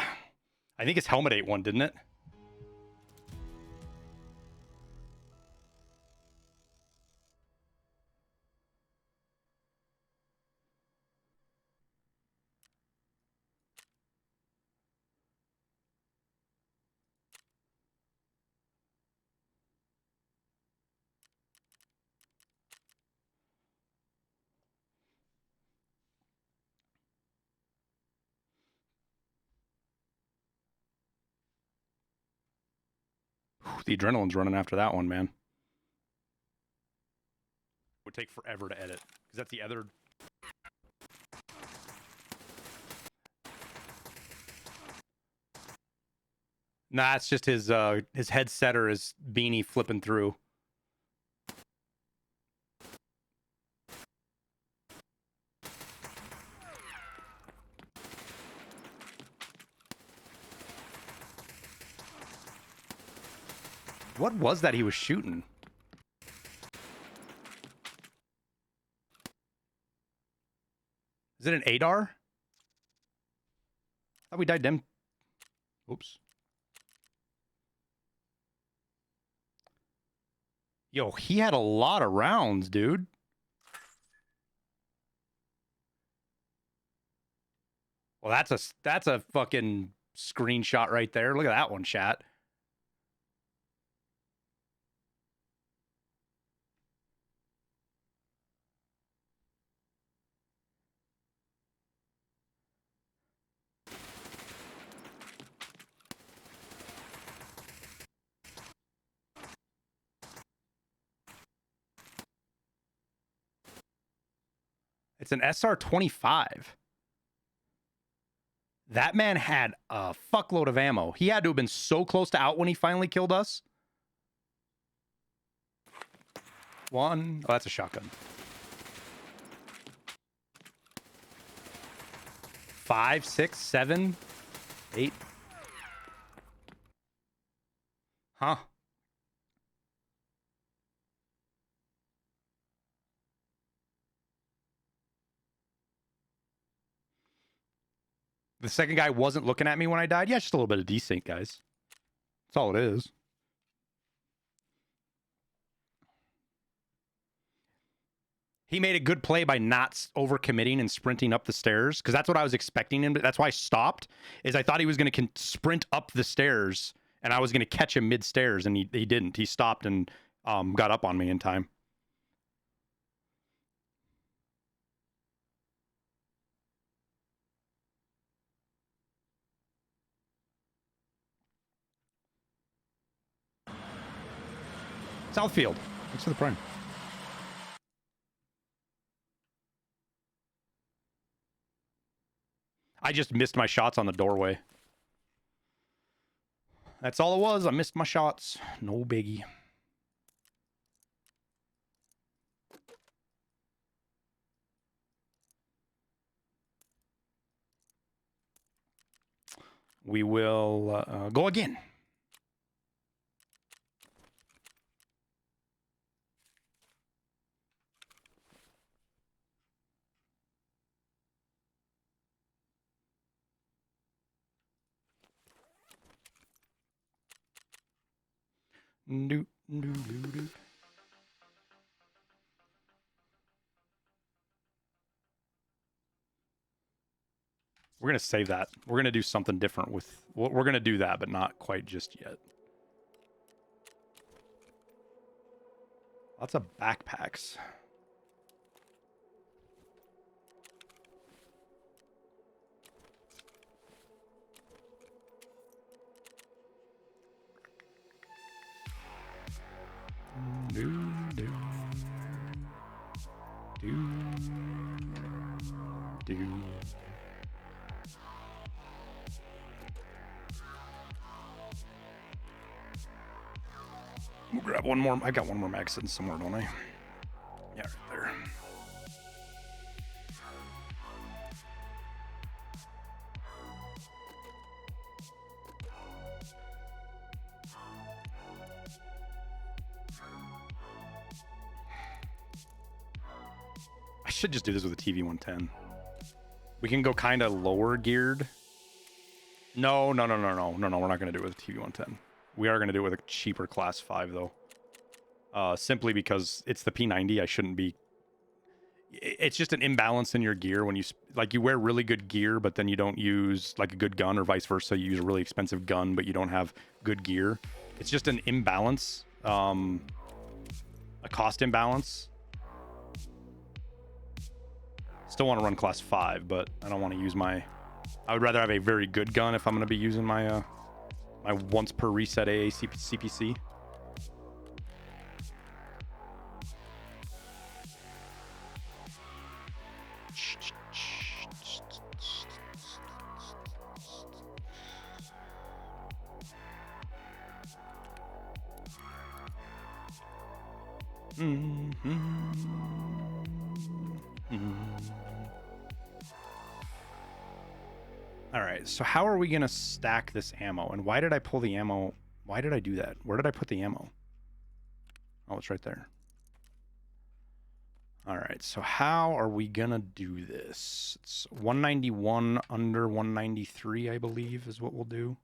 I think his helmet ate one, didn't it? The adrenaline's running after that one, man. Would take forever to edit. Is that the other? Nah, it's just his headset or his beanie flipping through. What was that he was shooting? Is it an ADAR? I thought we died them. Oops. Yo, he had a lot of rounds, dude. Well, that's a fucking screenshot right there. Look at that one, chat. It's an SR-25. That man had a fuckload of ammo. He had to have been so close to out when he finally killed us. One. Oh, that's a shotgun. 5, 6, 7, 8. Huh. The second guy wasn't looking at me when I died. Yeah, just a little bit of desync, guys. That's all it is. He made a good play by not overcommitting and sprinting up the stairs, because that's what I was expecting him to. That's why I stopped, is I thought he was going to sprint up the stairs, and I was going to catch him mid-stairs, and he didn't. He stopped and got up on me in time. Southfield. Thanks for the prime. I just missed my shots on the doorway. That's all it was. I missed my shots. No biggie. We will go again. Do, do, do, do. We're going to save that. We're going to do something different with... We're going to do that, but not quite just yet. Lots of backpacks. Do, do, do, do. We'll grab one more. I got one more mag sitting somewhere, don't I? Yeah, right there. I should just do this with a TV 110. We can go kind of lower geared. No. We're not going to do it with a TV-110. We are going to do it with a cheaper Class 5, though. Simply because it's the P90. I shouldn't be... It's just an imbalance in your gear when you... Like, you wear really good gear, but then you don't use, like, a good gun, or vice versa. You use a really expensive gun, but you don't have good gear. It's just an imbalance. A cost imbalance. Still want to run Class 5, but I don't want to use my... I would rather have a very good gun if I'm going to be using my my once per reset AA CPC. All right, so how are we gonna stack this ammo? And why did I pull the ammo? Why did I do that? Where did I put the ammo? Oh, it's right there. All right, so how are we gonna do this? It's 191 under 193, I believe, is what we'll do.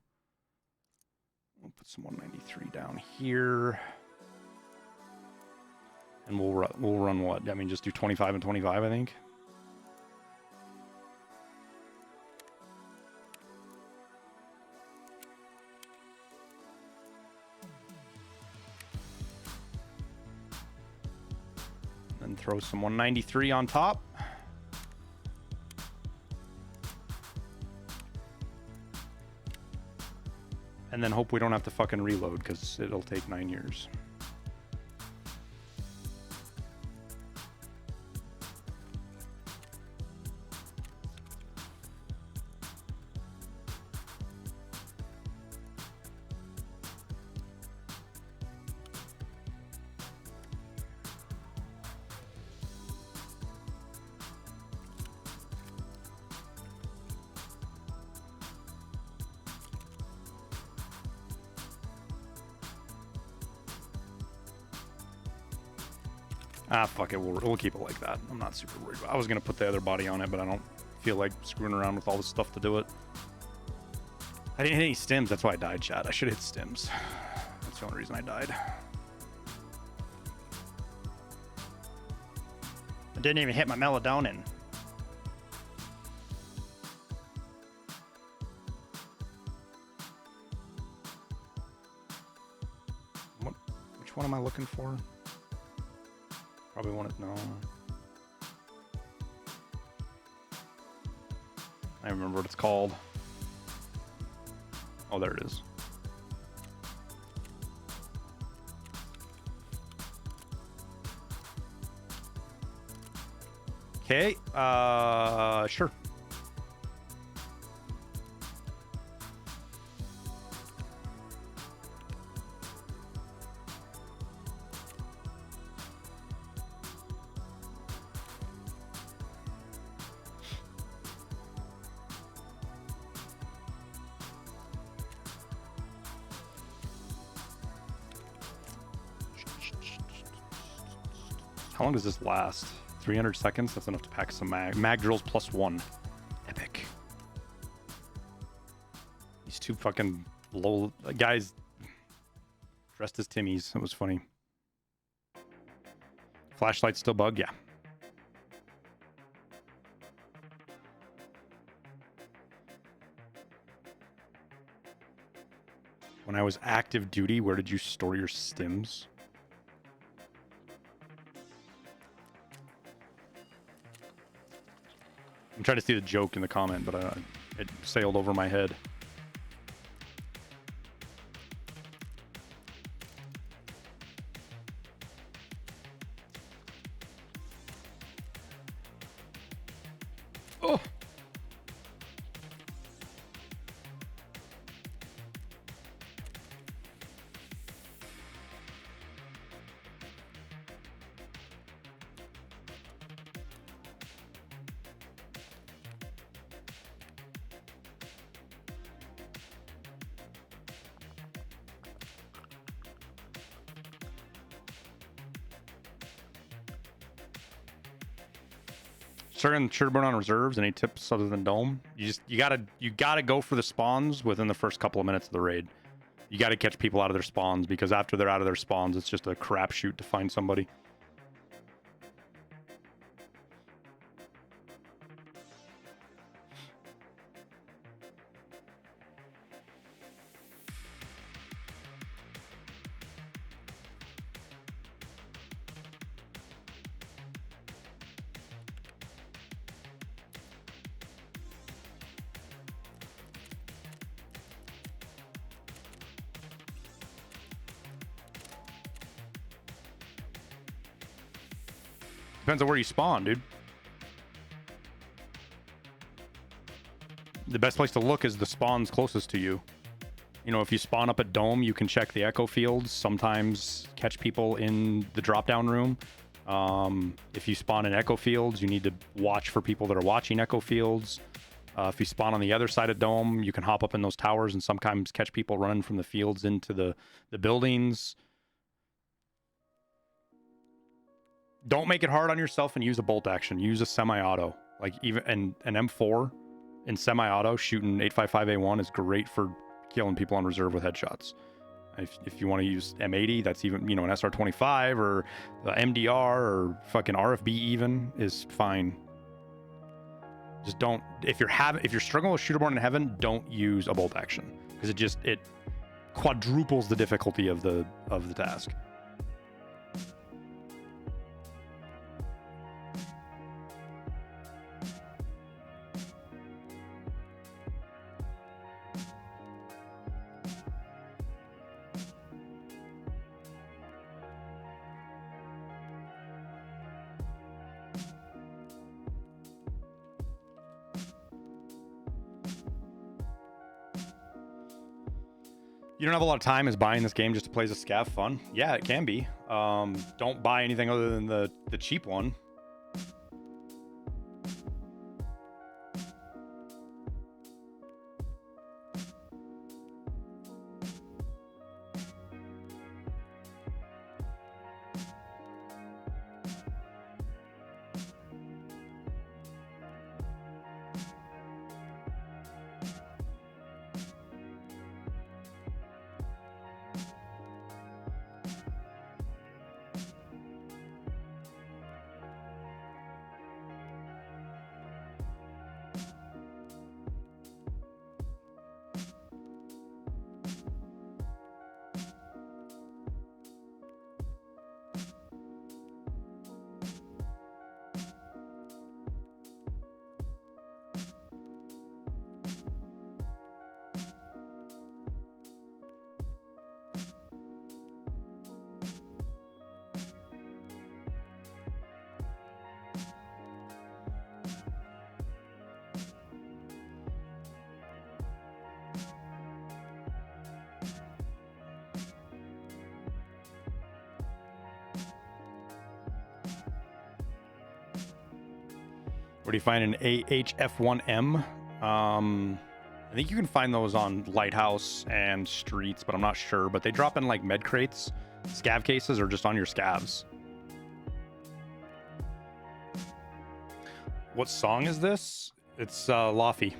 We'll put some 193 down here. And we'll run what? I mean, just do 25 and 25, I think. And throw some 193 on top. And then hope we don't have to fucking reload, because it'll take 9 years. Ah, fuck it. We'll keep it like that. I'm not super worried about it. I was going to put the other body on it, but I don't feel like screwing around with all this stuff to do it. I didn't hit any stims. That's why I died, chat. I should have hit stims. That's the only reason I died. I didn't even hit my melatonin. Which one am I looking for? Probably want it. No. I remember what it's called. Oh, there it is. Okay. Sure. How long does this last? 300 seconds? That's enough to pack some mag drills +1. Epic. These two fucking low guys dressed as Timmies. That was funny. Flashlight still bug? Yeah. When I was active duty, where did you store your stims? I'm trying to see the joke in the comment, but it sailed over my head. Oh! Starting Shooterborn on reserves, any tips other than dome? You gotta go for the spawns within the first couple of minutes of the raid. You gotta catch people out of their spawns, because after they're out of their spawns, it's just a crapshoot to find somebody. Depends on where you spawn, dude. The best place to look is the spawns closest to you. You know, if you spawn up a dome, you can check the echo fields. Sometimes catch people in the drop-down room. If you spawn in echo fields, you need to watch for people that are watching echo fields. If you spawn on the other side of dome, you can hop up in those towers and sometimes catch people running from the fields into the buildings. Don't make it hard on yourself and use a bolt action. Use a semi-auto. Like even an M4 in semi-auto shooting 855A1 is great for killing people on reserve with headshots. If you want to use M80, that's even, you know, an SR25 or MDR or fucking RFB even is fine. Just don't, if you're struggling with Shooterborn in Heaven, don't use a bolt action, because it quadruples the difficulty of the task. You don't have a lot of time. Is buying this game just to play as a scav fun? Yeah, it can be. Don't buy anything other than the cheap one. Where do you find an AHF1M? I think you can find those on Lighthouse and Streets, but I'm not sure. But they drop in like med crates, scav cases, or just on your scavs. What song is this? It's Laffy.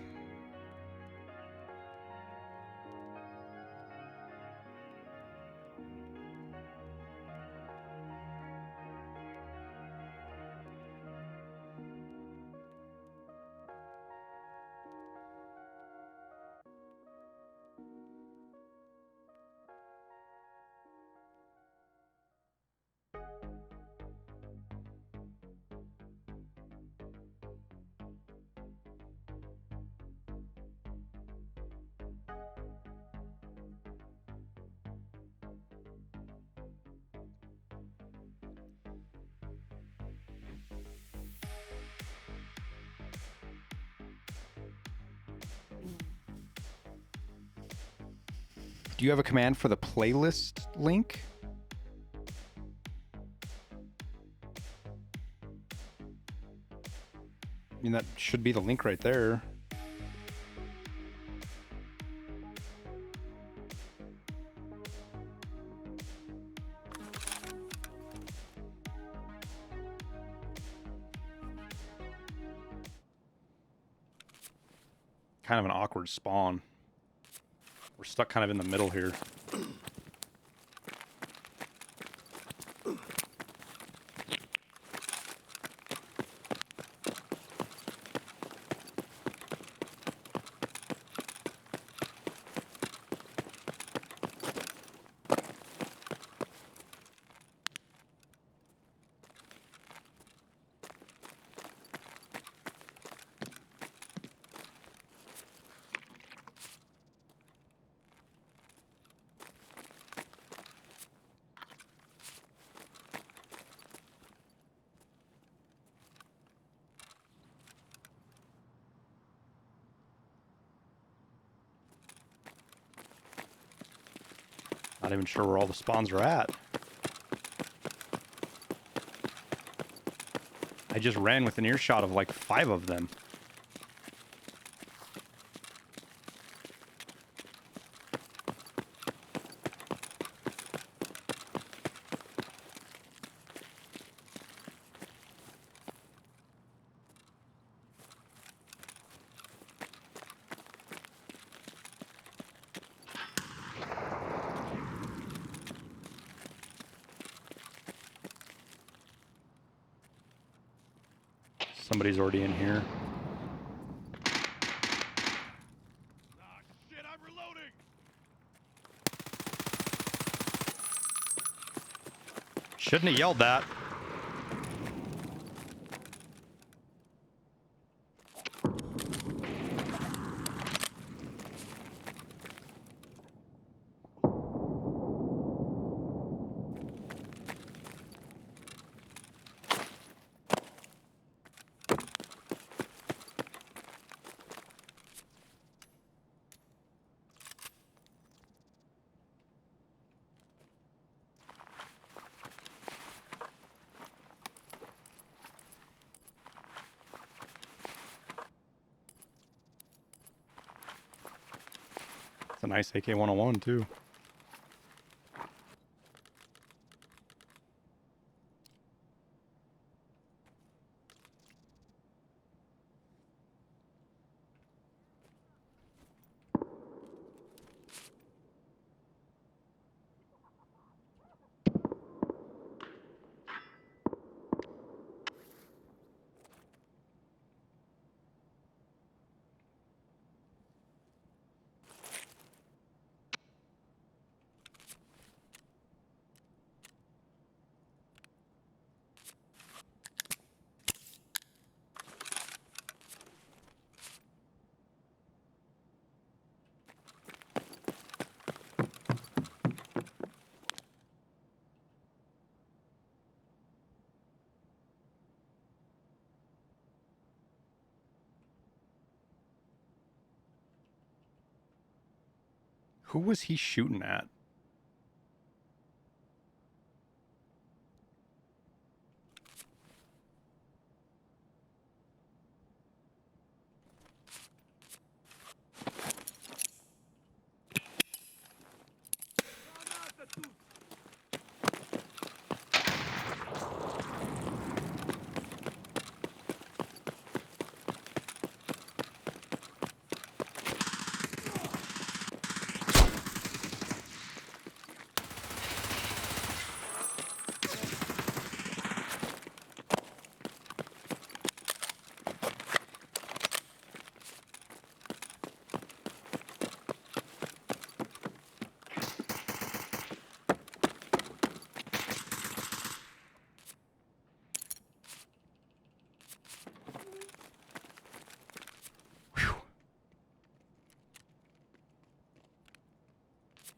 Do you have a command for the playlist link? I mean, that should be the link right there. kind of an awkward spawn. We're stuck kind of in the middle here. Not even sure where all the spawns are at. I just ran with an earshot of like 5 of them. Somebody's already in here. Ah, shit, I'm reloading! Shouldn't have yelled that. It's a nice AK-101 too. Who was he shooting at? Граната тут!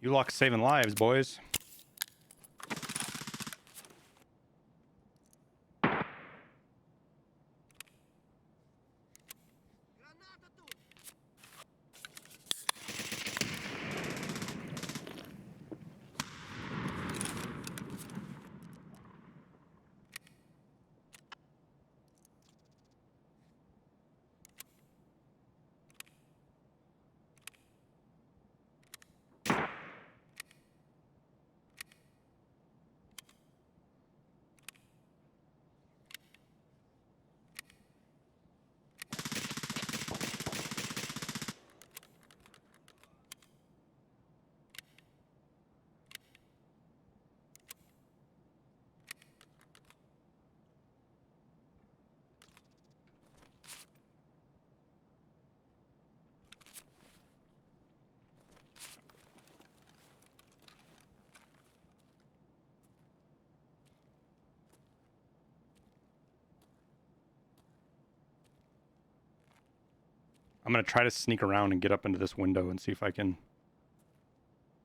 You luck saving lives, boys. Граната тут! I'm gonna try to sneak around and get up into this window and see if I can.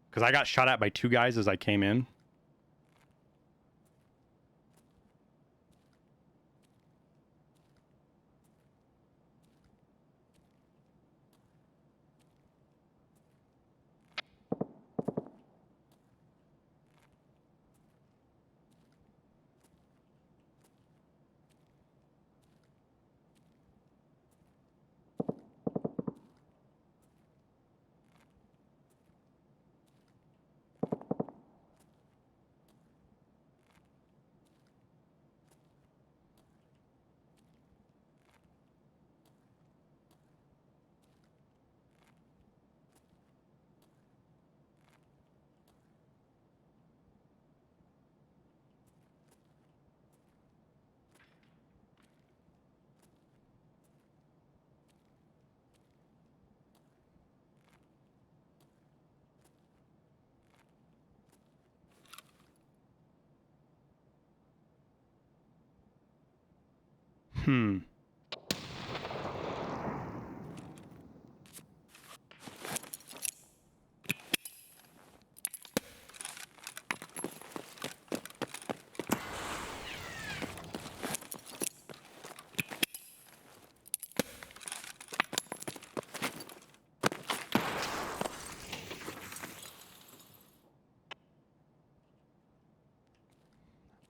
Because I got shot at by 2 guys as I came in. Hmm.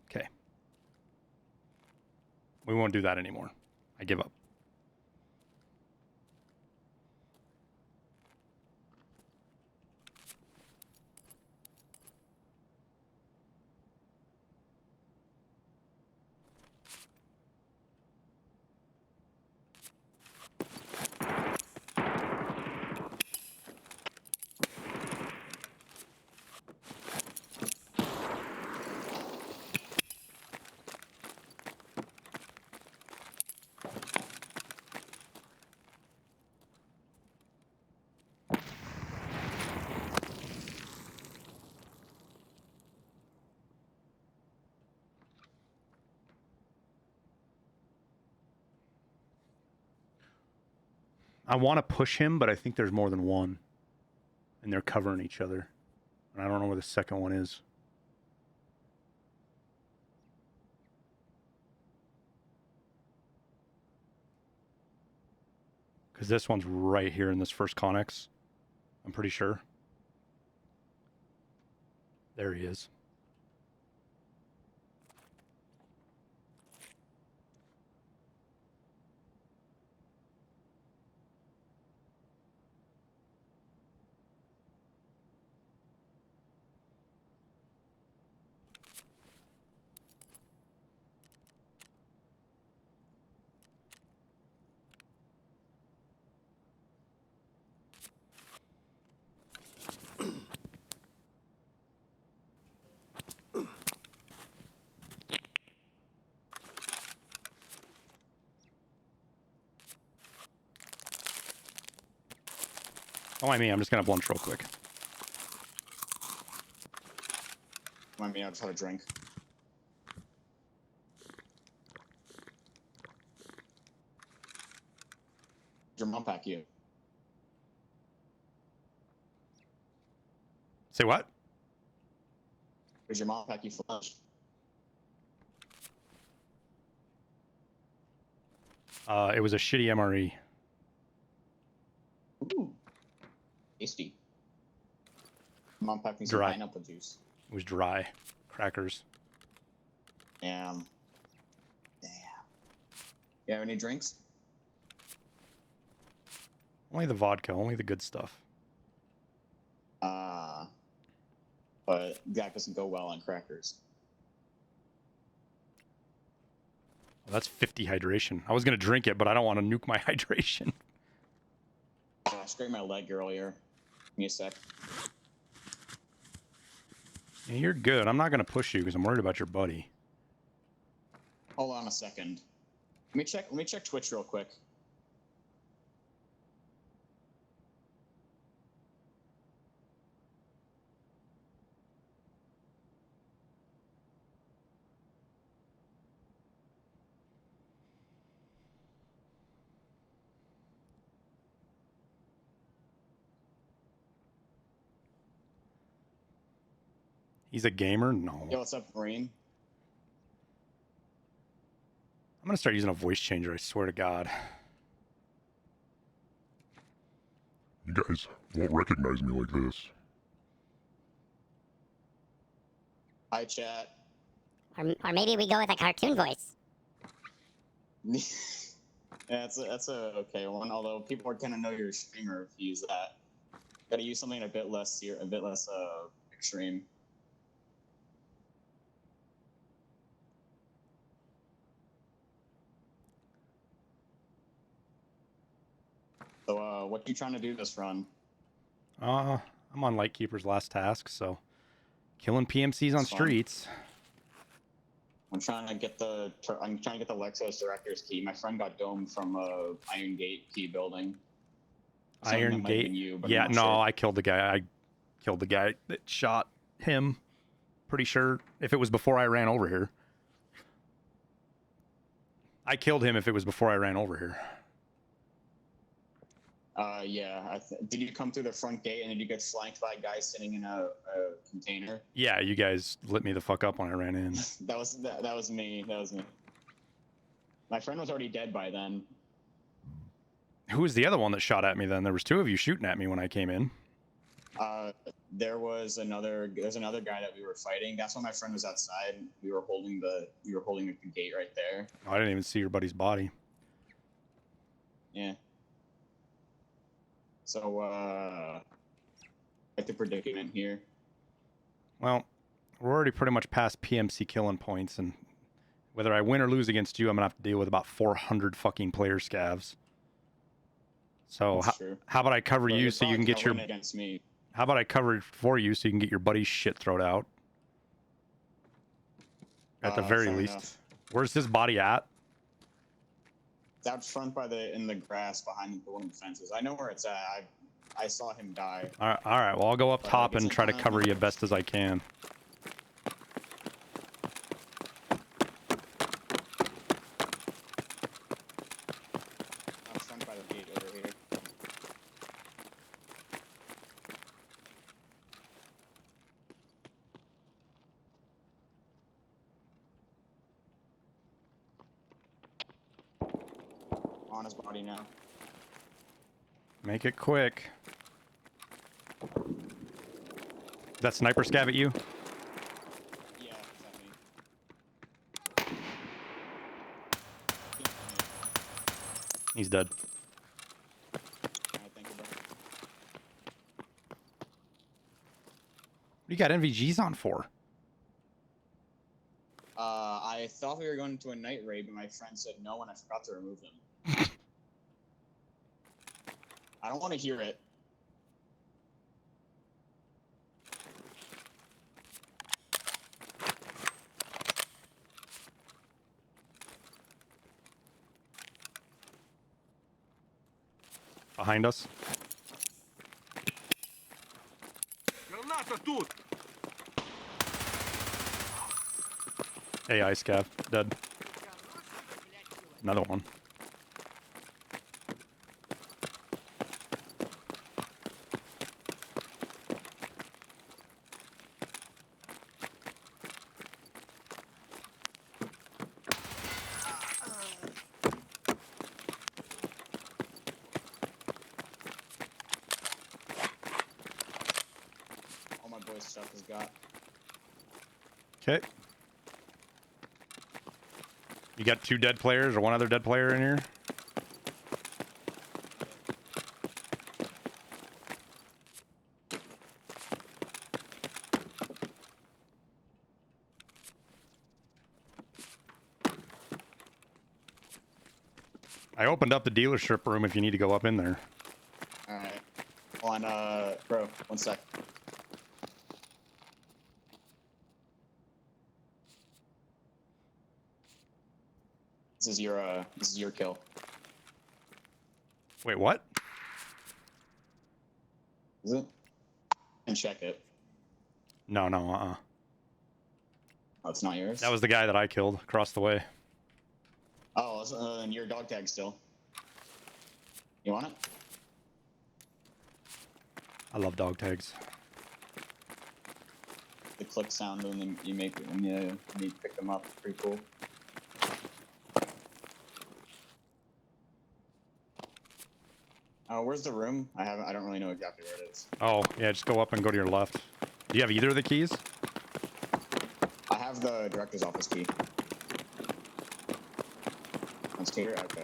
Okay. We won't do that anymore. I give up. I want to push him, but I think there's more than one. And they're covering each other. And I don't know where the second one is. Because this one's right here in this first Connex. I'm pretty sure. There he is. Oh, I mean, I'm just going to lunch real quick. Mind me, I just had a drink. Your mom pack you. Say what? Does your mom pack you for lunch? It was a shitty MRE. Ooh. Tasty. Mom packed me some Dry. pineapple juice. It was dry. Crackers. Damn. Damn. You have any drinks? Only the vodka. Only the good stuff. But that doesn't go well on crackers. Well, that's 50 hydration. I was going to drink it, but I don't want to nuke my hydration. I scraped my leg earlier. Give me a sec. Yeah, you're good. I'm not going to push you because I'm worried about your buddy. Hold on a second. Let me check Twitch real quick. He's a gamer? No. Yo, what's up, Marine? I'm gonna start using a voice changer, I swear to God. You guys won't recognize me like this. Hi, chat. Or maybe we go with a cartoon voice. Yeah, that's a okay one. Although people are gonna know you're a streamer if you use that. Gotta use something a bit less extreme. So, what you trying to do this run? I'm on Lightkeeper's last task, so killing PMCs on That's fine. streets. I'm trying to get the Lexos Director's key. My friend got domed from Iron Gate key building. Something that Iron might have Gate. been you, but I'm Yeah, not no, sure. I killed the guy. I killed the guy that shot him. Pretty sure if it was before I ran over here. I killed him if it was before I ran over here. Yeah. Did you come through the front gate and did you get flanked by guys sitting in a container? Yeah, you guys lit me the fuck up when I ran in. That was me. That was me. My friend was already dead by then. Who was the other one that shot at me then? There was two of you shooting at me when I came in. There's another guy that we were fighting. That's when my friend was outside. We were holding the gate right there. Oh, I didn't even see your buddy's body. Yeah. So like the predicament here. Well, we're already pretty much past PMC killing points, and whether I win or lose against you, I'm gonna have to deal with about 400 fucking player scavs. So That's true. how about I cover But you you're so you can probably get gonna your win against me. How about I cover it for you so you can get your buddy's shit thrown out? At the very Fair least. enough. Where's his body at? It's out front in the grass behind the wooden fences. I know where it's at. I saw him die. All right. Well, I'll go up But top like, and it's try to in front cover of you me. best as I can. Out front by the gate over here. On his body now. Make it quick. That sniper scav at you? Yeah, is that me? He's dead. Alright, thank you, bro. What do you got NVGs on for? I thought we were going to a night raid, but my friend said no, and I forgot to remove them. I don't want to hear it. Behind us? Граната тут! AI scav. Dead. Another one. All my boys' stuff is got. Okay. You got two dead players or one other dead player in here? I opened up the dealership room if you need to go up in there. Alright. Hold on, bro, 1 sec. This is your kill. Wait, what? Is it? And check it. No, Oh, it's not yours? That was the guy that I killed across the way. Oh, then your dog tag still. You want it? I love dog tags. click sound when you make it when you pick them up. Pretty cool. Oh, where's the room? I don't really know exactly where it is. Oh, yeah, just go up and go to your left. Do you have either of the keys? I have the director's office key. That's here? Okay.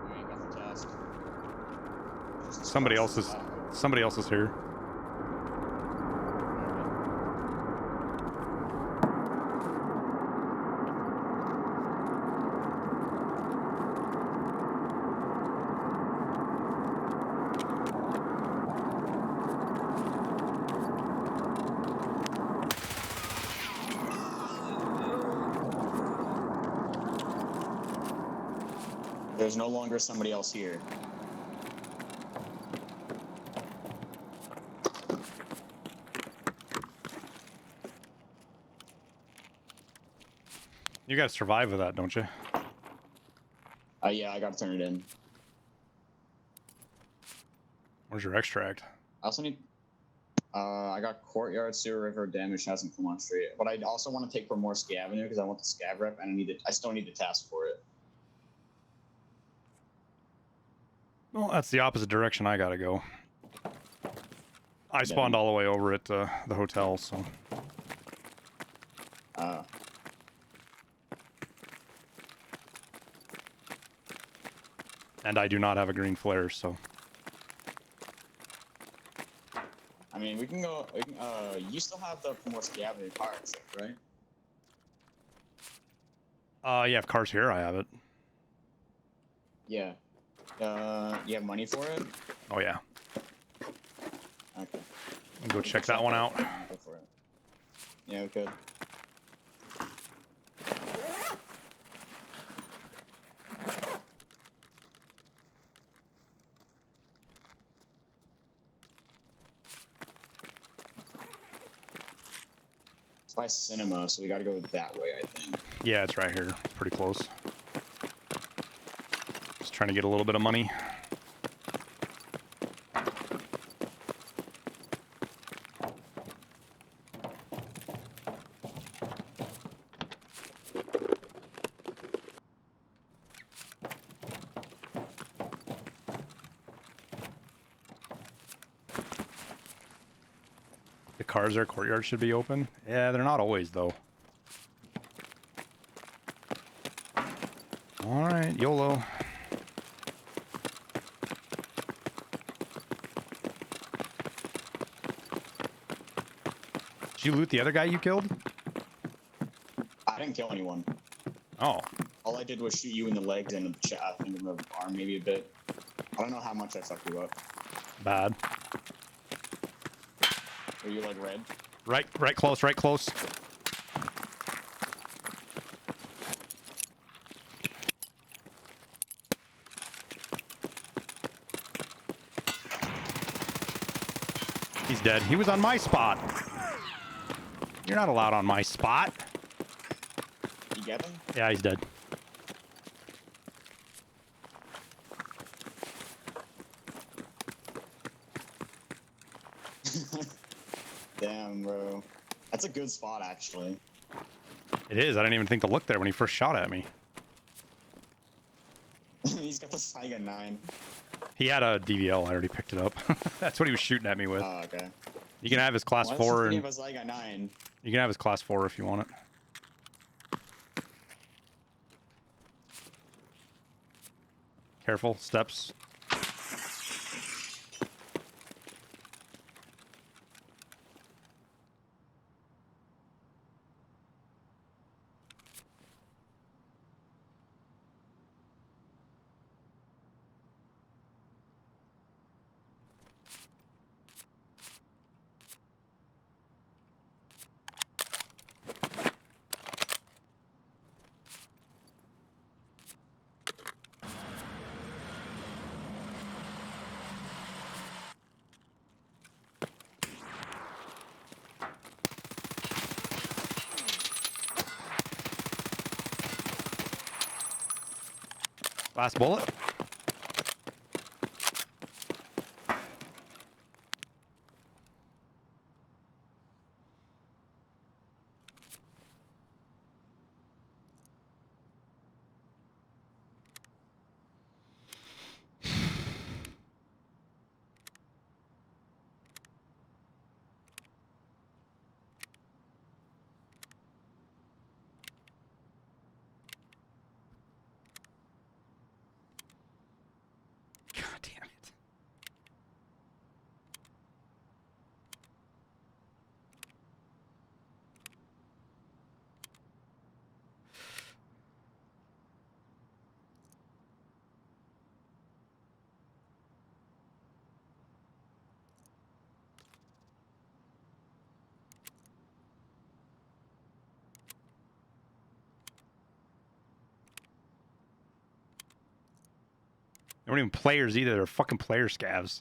Alright, got the task. Somebody else is here. There's no longer somebody else here. You guys survive with that, don't you? Yeah, I gotta turn it in. Where's your extract? I also need. I got Courtyard, Sewer River, Damage hasn't come on straight. But I also want to take Primorski Avenue because I want the scav rep and I still need the task for it. Well, that's the opposite direction I gotta go. I spawned all the way over at the hotel, so. And I do not have a green flare, so. I mean, we can go. You still have the Primorski Avenue cards, right? Yeah, if car's here, I have it. Yeah. You have money for it? Oh, yeah. Okay. I'll go check that one out. Go for it. Yeah, we could. It's by Cinema, so we gotta go that way, I think. Yeah, it's right here. Pretty close. Just trying to get a little bit of money. The cars or courtyard should be open. Yeah, they're not always, though. Alright, YOLO. Did you loot the other guy you killed? I didn't kill anyone. Oh. All I did was shoot you in the legs and the I think in the arm maybe a bit. I don't know how much I fucked you up. Bad. Were you like red? Right close, right close. He's dead. He was on my spot. You're not allowed on my spot. You get him? Yeah, he's dead. Damn, bro. That's a good spot, actually. It is. I didn't even think to look there when he first shot at me. He's got the Saiga 9. He had a DVL. I already picked it up. That's what he was shooting at me with. Oh, okay. You can have his class Why 4 does he and have a Saiga 9? you can have his class 4 if you want it. Careful, steps. Last bullet. God damn it. They weren't even players either. They're fucking player scavs.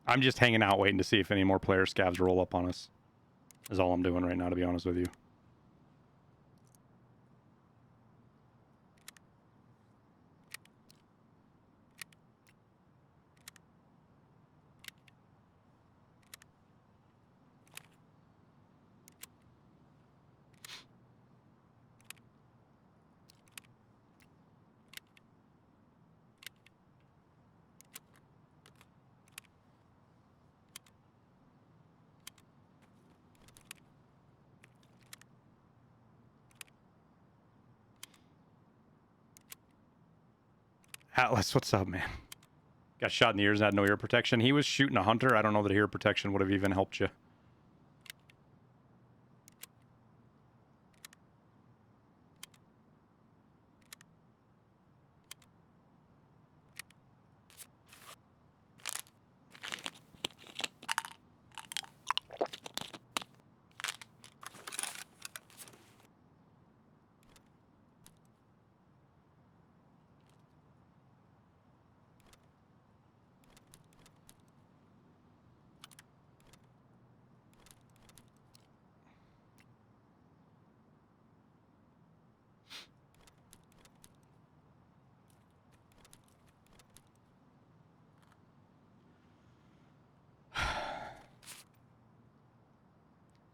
I'm just hanging out waiting to see if any more player scavs roll up on us. Is all I'm doing right now, to be honest with you. Atlas, what's up, man? Got shot in the ears and had no ear protection. He was shooting a hunter. I don't know that ear protection would have even helped you.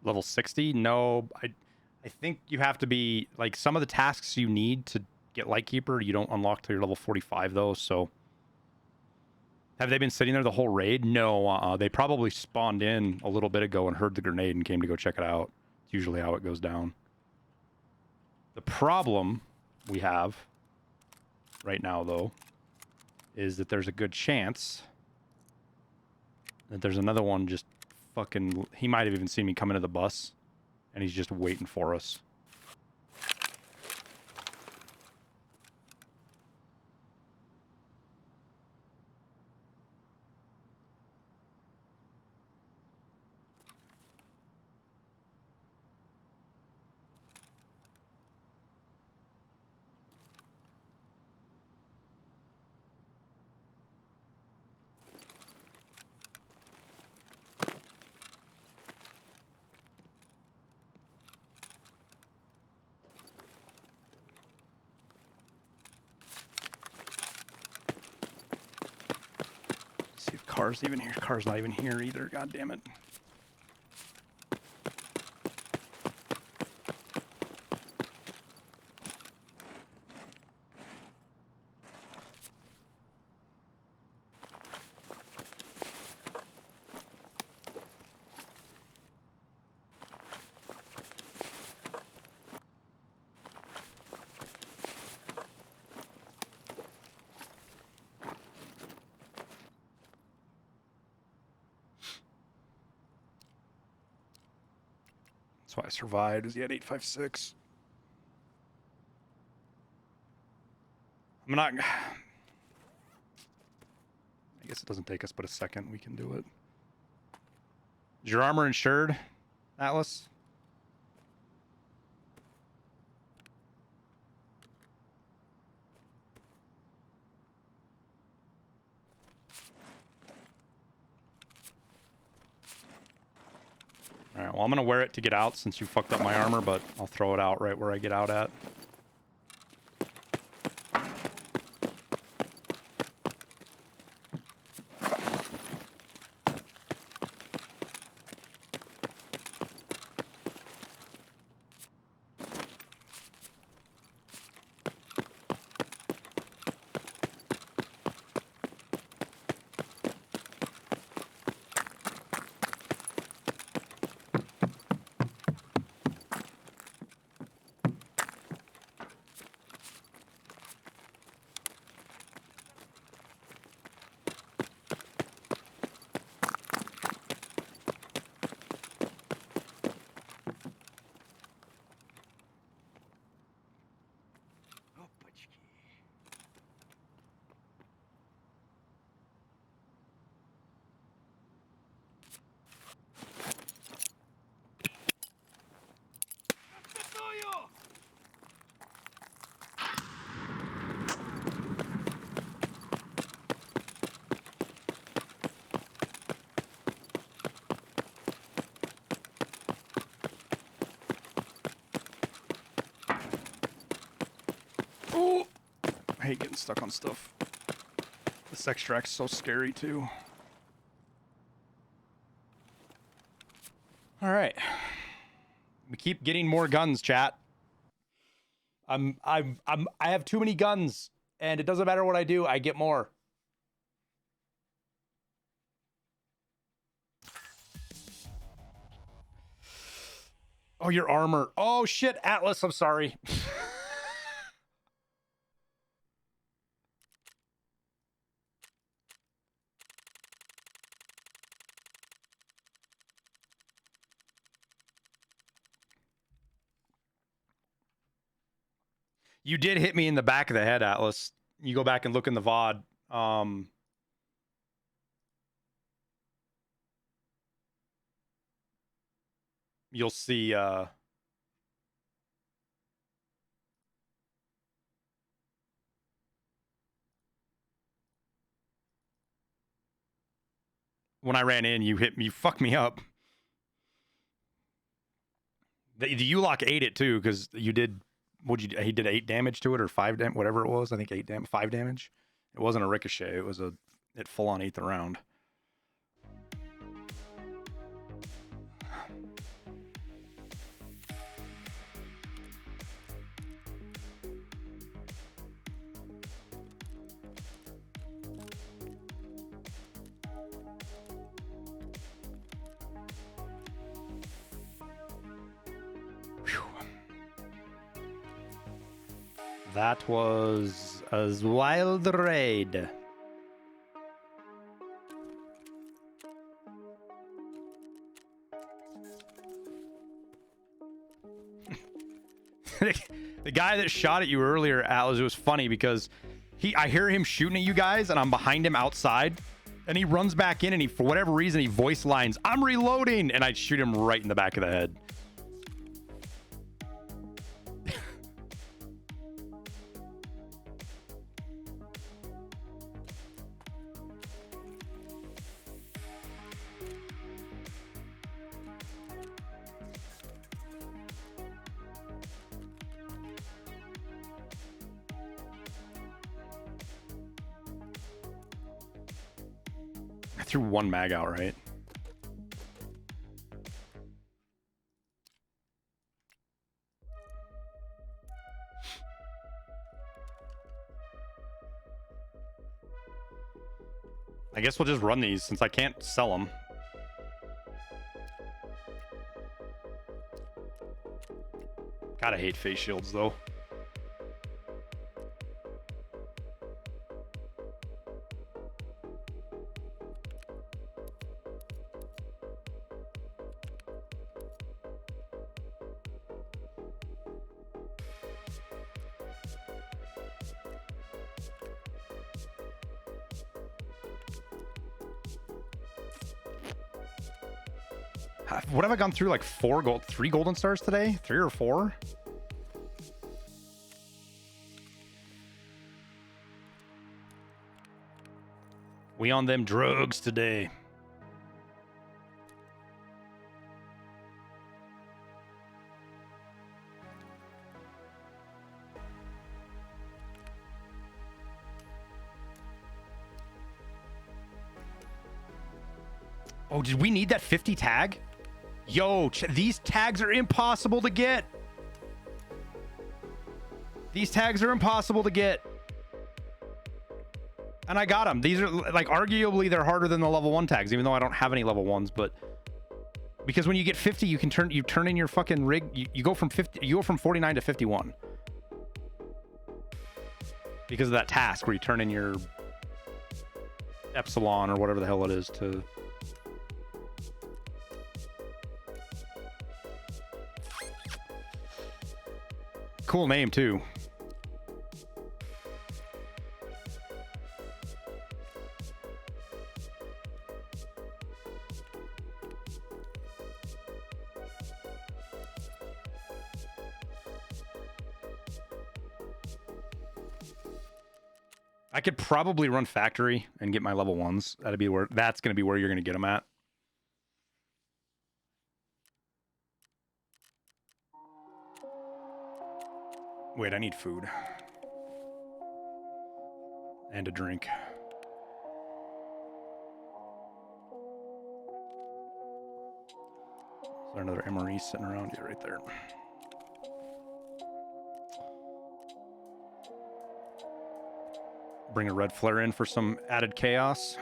Level 60? No, I think you have to be, like, some of the tasks you need to get Lightkeeper, you don't unlock till you're level 45, though, so... Have they been sitting there the whole raid? No, they probably spawned in a little bit ago and heard the grenade and came to go check it out. It's usually how it goes down. The problem we have right now, though, is that there's a good chance that there's another one just fucking... He might have even seen me come into the bus, and he's just waiting for us. See if car's even here. Car's not even here either. God damn it. That's why I survived, is he had 856. I'm not... I guess it doesn't take us but a second. We can do it. Is your armor insured, Atlas? All right, well, I'm going to wear it to get out since you fucked up my armor, but I'll throw it out right where I get out at. Oh! I hate getting stuck on stuff. This extract's so scary too. All right. We keep getting more guns, chat. I have too many guns, and it doesn't matter what I do, I get more. Oh, your armor. Oh shit, Atlas, I'm sorry. You did hit me in the back of the head, Atlas. You go back and look in the VOD. You'll see when I ran in, you hit me, you fucked me up. The U-Lock ate it too, because you did. He did 8 damage to it, or 5 damage, whatever it was. I think 5 damage. It wasn't a ricochet. It was it full on ate the round. That was a wild raid. The guy that shot at you earlier, Atlas, it was funny because I hear him shooting at you guys and I'm behind him outside and he runs back in and for whatever reason, he voice lines, "I'm reloading," and I shoot him right in the back of the head. Threw one mag out, right? I guess we'll just run these since I can't sell them. Gotta hate face shields though. What have I gone through? Like 3 golden stars today? 3 or 4? We on them drugs today. Oh, did we need that 50 tag? Yo, these tags are impossible to get. These tags are impossible to get. And I got them. These are, like, arguably they're harder than the level 1 tags, even though I don't have any level 1s, but because when you get 50, you can turn in your fucking rig. You go from 50, you go from 49 to 51. Because of that task where you turn in your epsilon or whatever the hell it is to... Cool name too. I could probably run factory and get my level 1s. That's going to be where you're going to get them at. Wait, I need food. And a drink. Is there another MRE sitting around? Yeah, right there. Bring a red flare in for some added chaos.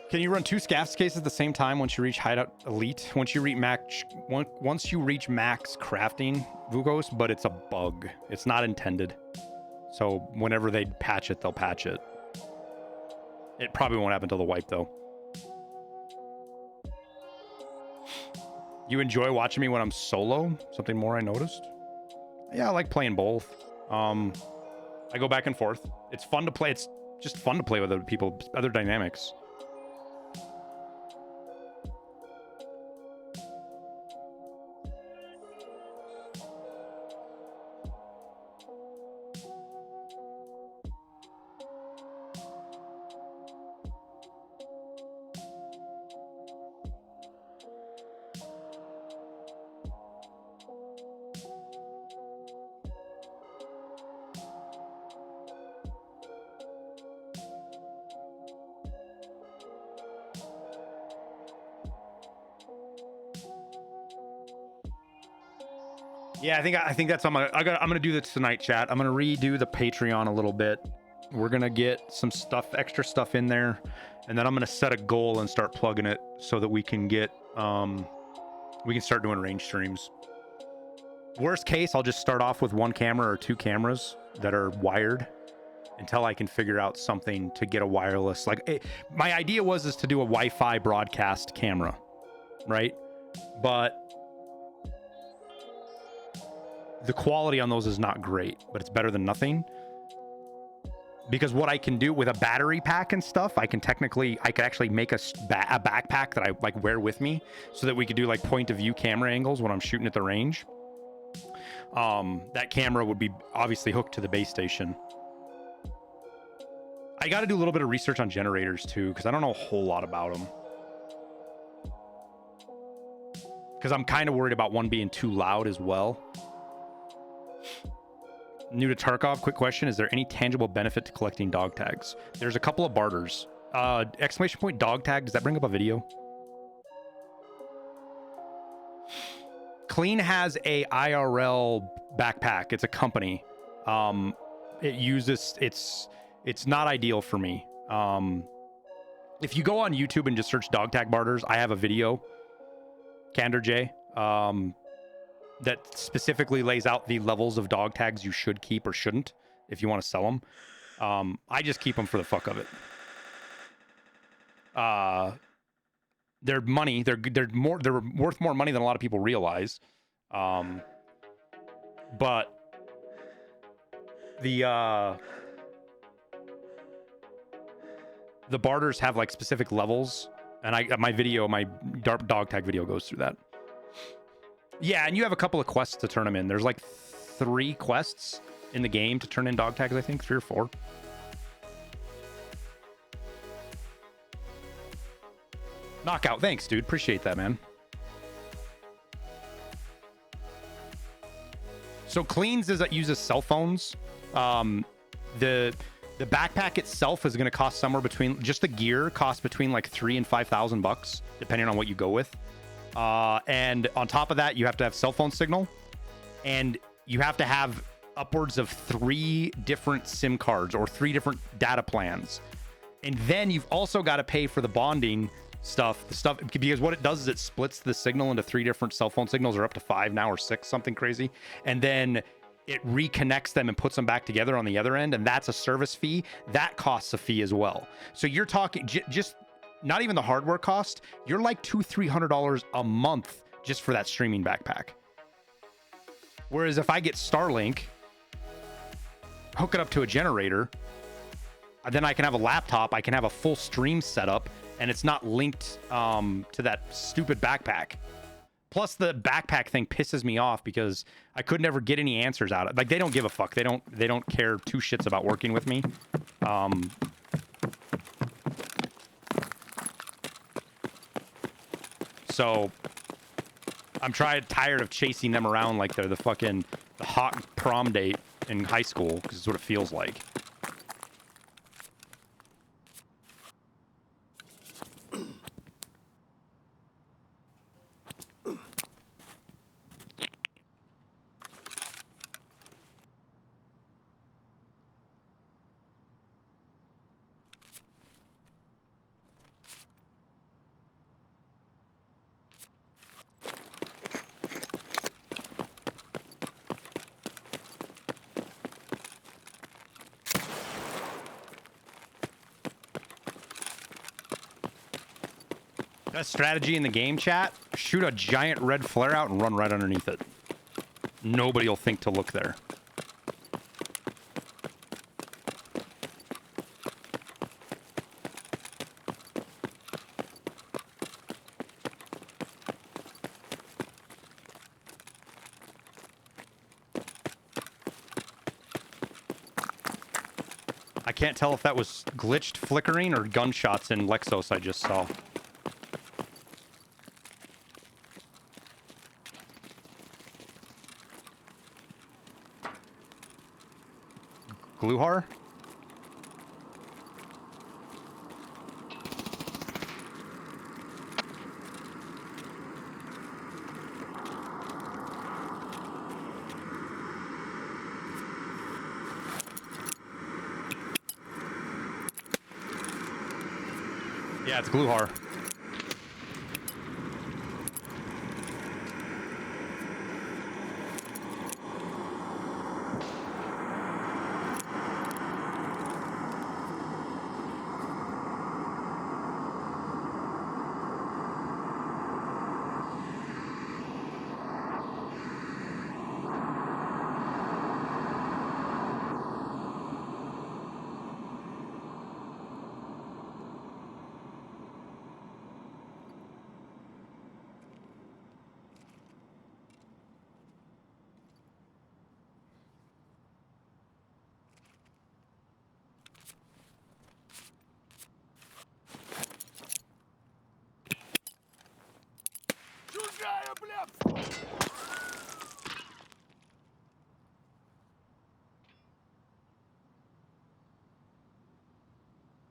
Can you run 2 scaff cases at the same time once you reach hideout elite? Once you reach max crafting Vukos, but it's a bug. It's not intended. So whenever they patch it, they'll patch it. It probably won't happen until the wipe though. You enjoy watching me when I'm solo? Something more I noticed? Yeah, I like playing both. I go back and forth. It's fun to play. It's just fun to play with other people, other dynamics. Yeah, I think that's I'm gonna do this tonight, chat. I'm gonna redo the Patreon a little bit. We're gonna get some extra stuff in there, and then I'm gonna set a goal and start plugging it so that we can get we can start doing range streams. Worst case, I'll just start off with 1 camera or 2 cameras that are wired until I can figure out something to get a wireless. My idea is to do a Wi-Fi broadcast camera, right? But the quality on those is not great, but it's better than nothing. Because what I can do with a battery pack and stuff, I could actually make a backpack that I wear with me so that we could do point of view camera angles when I'm shooting at the range. That camera would be obviously hooked to the base station. I got to do a little bit of research on generators too, because I don't know a whole lot about them. Because I'm kind of worried about one being too loud as well. New to Tarkov, quick question. Is there any tangible benefit to collecting dog tags? There's a couple of barters. Exclamation point dog tag. Does that bring up a video? Clean has a IRL backpack. It's a company. It uses, it's not ideal for me. If you go on YouTube and just search dog tag barters, I have a video, Candor J, that specifically lays out the levels of dog tags you should keep or shouldn't if you want to sell them. I just keep them for the fuck of it. They're money. They're worth more money than a lot of people realize. But the barters have like specific levels, and my dog tag video goes through that. Yeah, and you have a couple of quests to turn them in. There's like 3 quests in the game to turn in dog tags, I think 3 or 4. Knockout, thanks, dude. Appreciate that, man. So Cleans uses cell phones. The backpack itself is going to cost somewhere between, just the gear costs between like $3,000 and $5,000 depending on what you go with. And on top of that, you have to have cell phone signal, and you have to have upwards of 3 different SIM cards or 3 different data plans. And then you've also got to pay for the bonding stuff, because what it does is it splits the signal into 3 different cell phone signals, or up to 5 now, or 6, something crazy. And then it reconnects them and puts them back together on the other end. And that's a service fee that costs a fee as well. So you're talking just not even the hardware cost. You're like $200-300 a month just for that streaming backpack. Whereas if I get Starlink, hook it up to a generator, then I can have a laptop, I can have a full stream setup, and it's not linked to that stupid backpack. Plus, the backpack thing pisses me off because I could never get any answers out of it. Like, they don't give a fuck. They don't care 2 shits about working with me. So I'm tired of chasing them around like they're the hot prom date in high school, because it's what it feels like. Best strategy in the game, chat: shoot a giant red flare out and run right underneath it. Nobody will think to look there. I can't tell if that was glitched flickering or gunshots in Lexos I just saw. Gluhar? Yeah, it's Gluhar.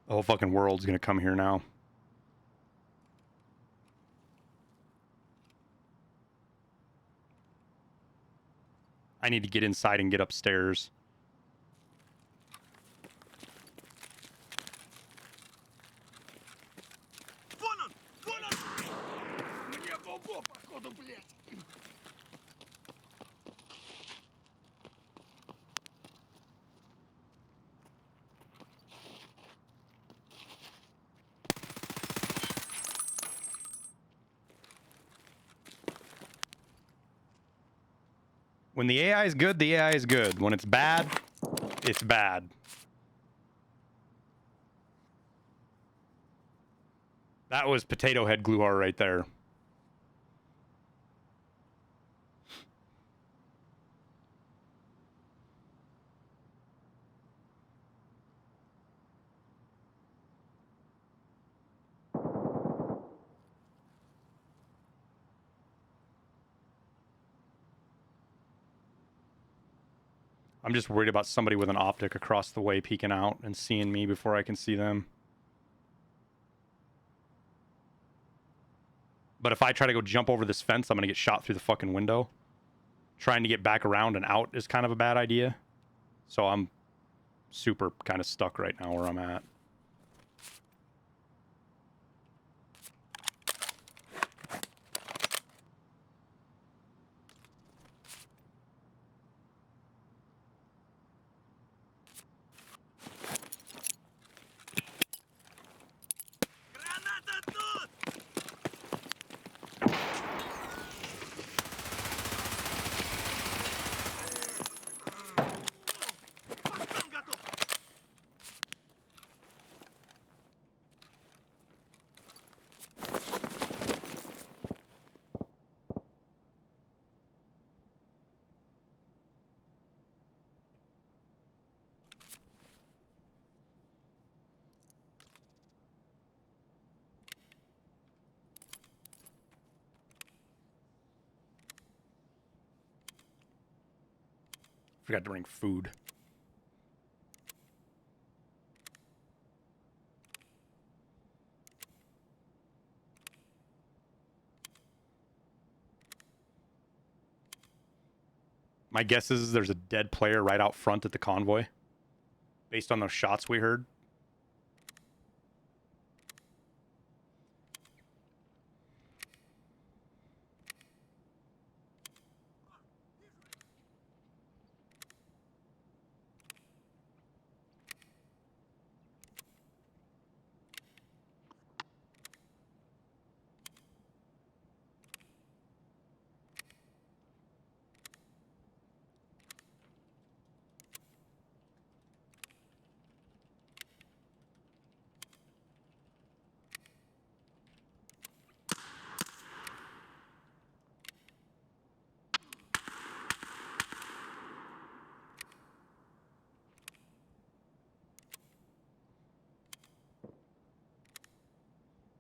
The whole fucking world's gonna come here now. I need to get inside and get upstairs. When the AI is good, the AI is good. When it's bad, it's bad. That was Potato Head Gluhar right there. I'm just worried about somebody with an optic across the way peeking out and seeing me before I can see them. But if I try to go jump over this fence, I'm going to get shot through the fucking window. Trying to get back around and out is kind of a bad idea. So I'm super kind of stuck right now where I'm at. Forgot to bring food. My guess is there's a dead player right out front at the convoy. Based on those shots we heard.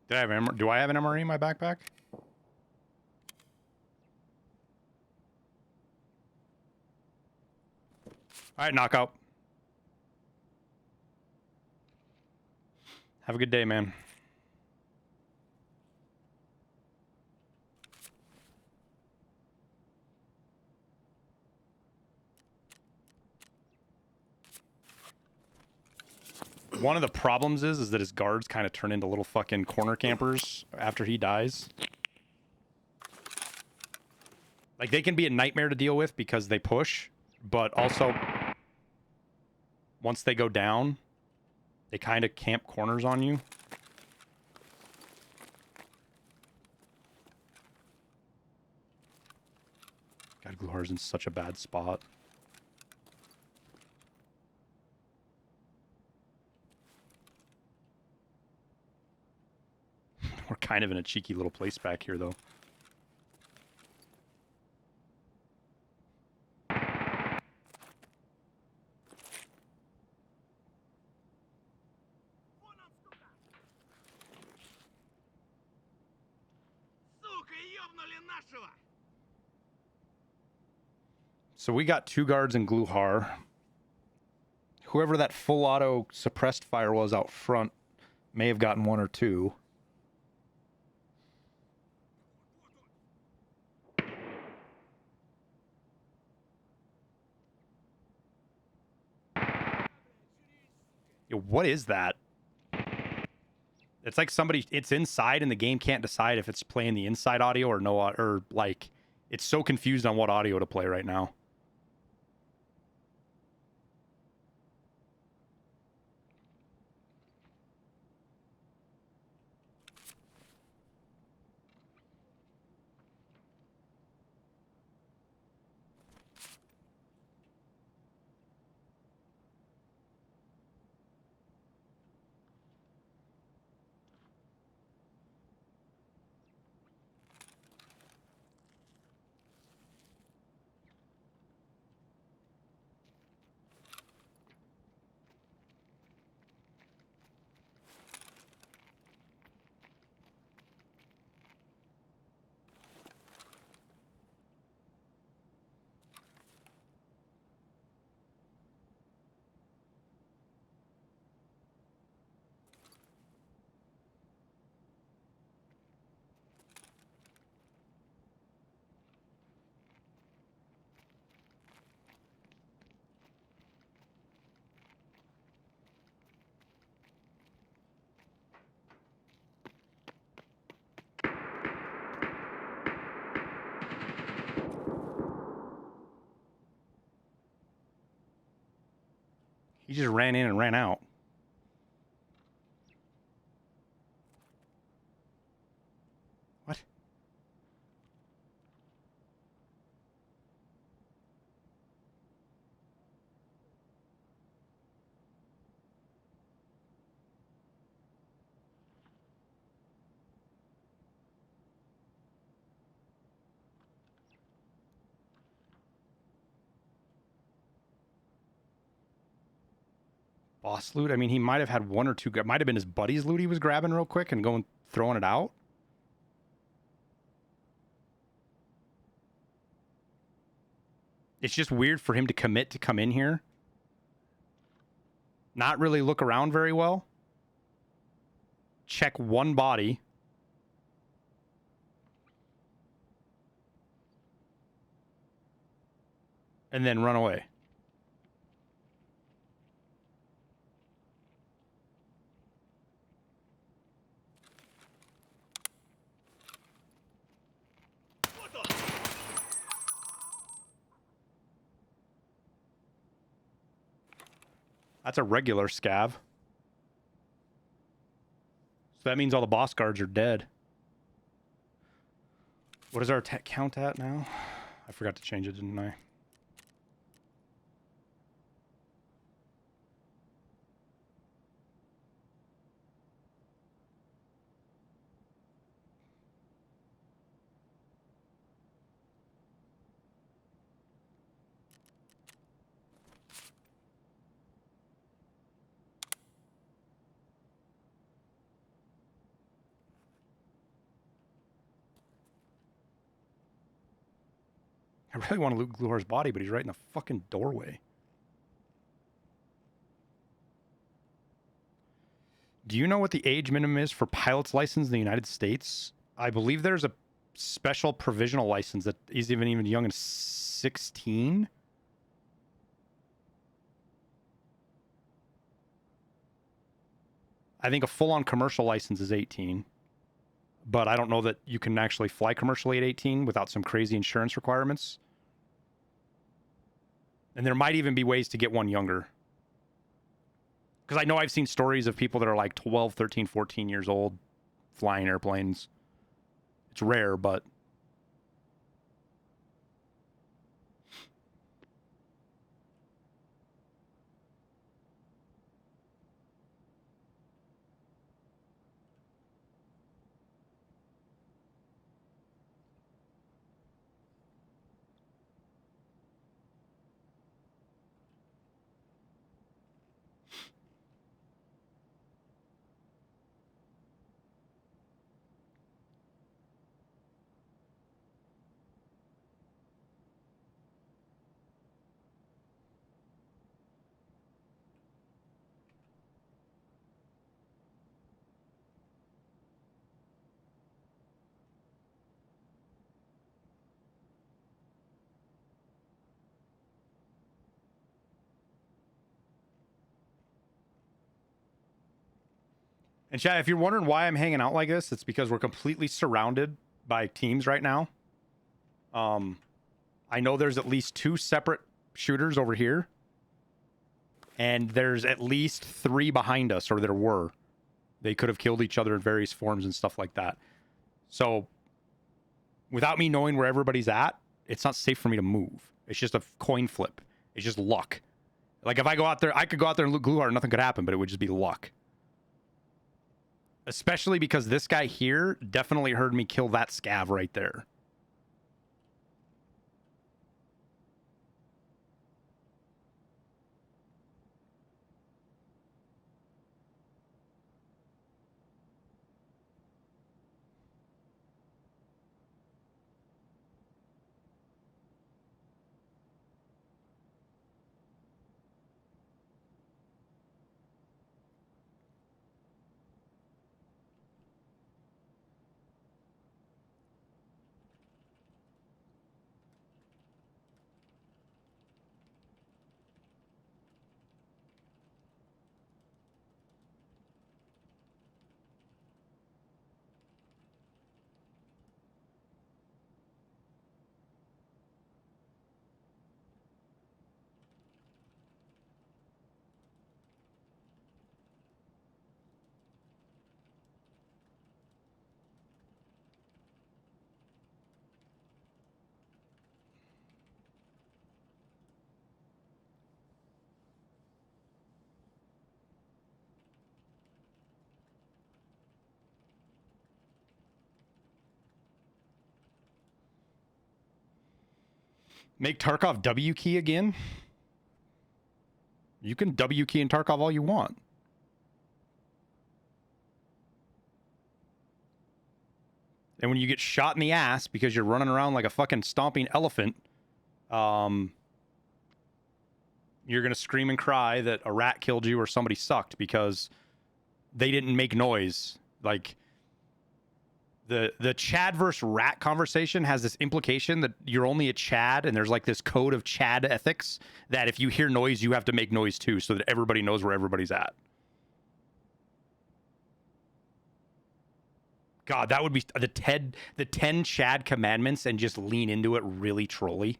Did I have do I have an MRE in my backpack? All right, knockout. Have a good day, man. One of the problems is that his guards kind of turn into little fucking corner campers after he dies. Like, they can be a nightmare to deal with because they push, but also once they go down, they kind of camp corners on you. God, Gluhar's in such a bad spot. We're kind of in a cheeky little place back here, though. So we got 2 guards in Gluhar. Whoever that full auto suppressed fire was out front may have gotten 1 or 2. Yo, what is that? It's like somebody, it's inside and the game can't decide if it's playing the inside audio or no, or like, it's so confused on what audio to play right now. He just ran in and ran out. What? Boss loot? I mean, he might have had one or two. Might have been his buddy's loot he was grabbing real quick and going throwing it out. It's just weird for him to commit to come in here. Not really look around very well. Check one body. And then run away. That's a regular scav. So that means all the boss guards are dead. What is our count at now? I forgot to change it, didn't I? I really want to loot Gluhar's body, but he's right in the fucking doorway. Do you know what the age minimum is for pilot's license in the United States? I believe there's a special provisional license that is even young as 16. I think a full-on commercial license is 18. But I don't know that you can actually fly commercially at 18 without some crazy insurance requirements. And there might even be ways to get one younger. Because I know I've seen stories of people that are like 12, 13, 14 years old flying airplanes. It's rare, but... And chat, if you're wondering why I'm hanging out like this, it's because we're completely surrounded by teams right now. I know there's at least 2 separate shooters over here. And there's at least 3 behind us, or there were. They could have killed each other in various forms and stuff like that. So, without me knowing where everybody's at, it's not safe for me to move. It's just a coin flip. It's just luck. Like, if I go out there, I could go out there and loot Gluhar, nothing could happen, but it would just be luck. Especially because this guy here definitely heard me kill that scav right there. Make Tarkov W key again? You can W key in Tarkov all you want. And when you get shot in the ass because you're running around like a fucking stomping elephant, you're going to scream and cry that a rat killed you or somebody sucked because they didn't make noise. Like, the Chad versus rat conversation has this implication that you're only a Chad, and there's like this code of Chad ethics that if you hear noise, you have to make noise too, so that everybody knows where everybody's at. God, that would be the 10 Chad commandments, and just lean into it really trolly.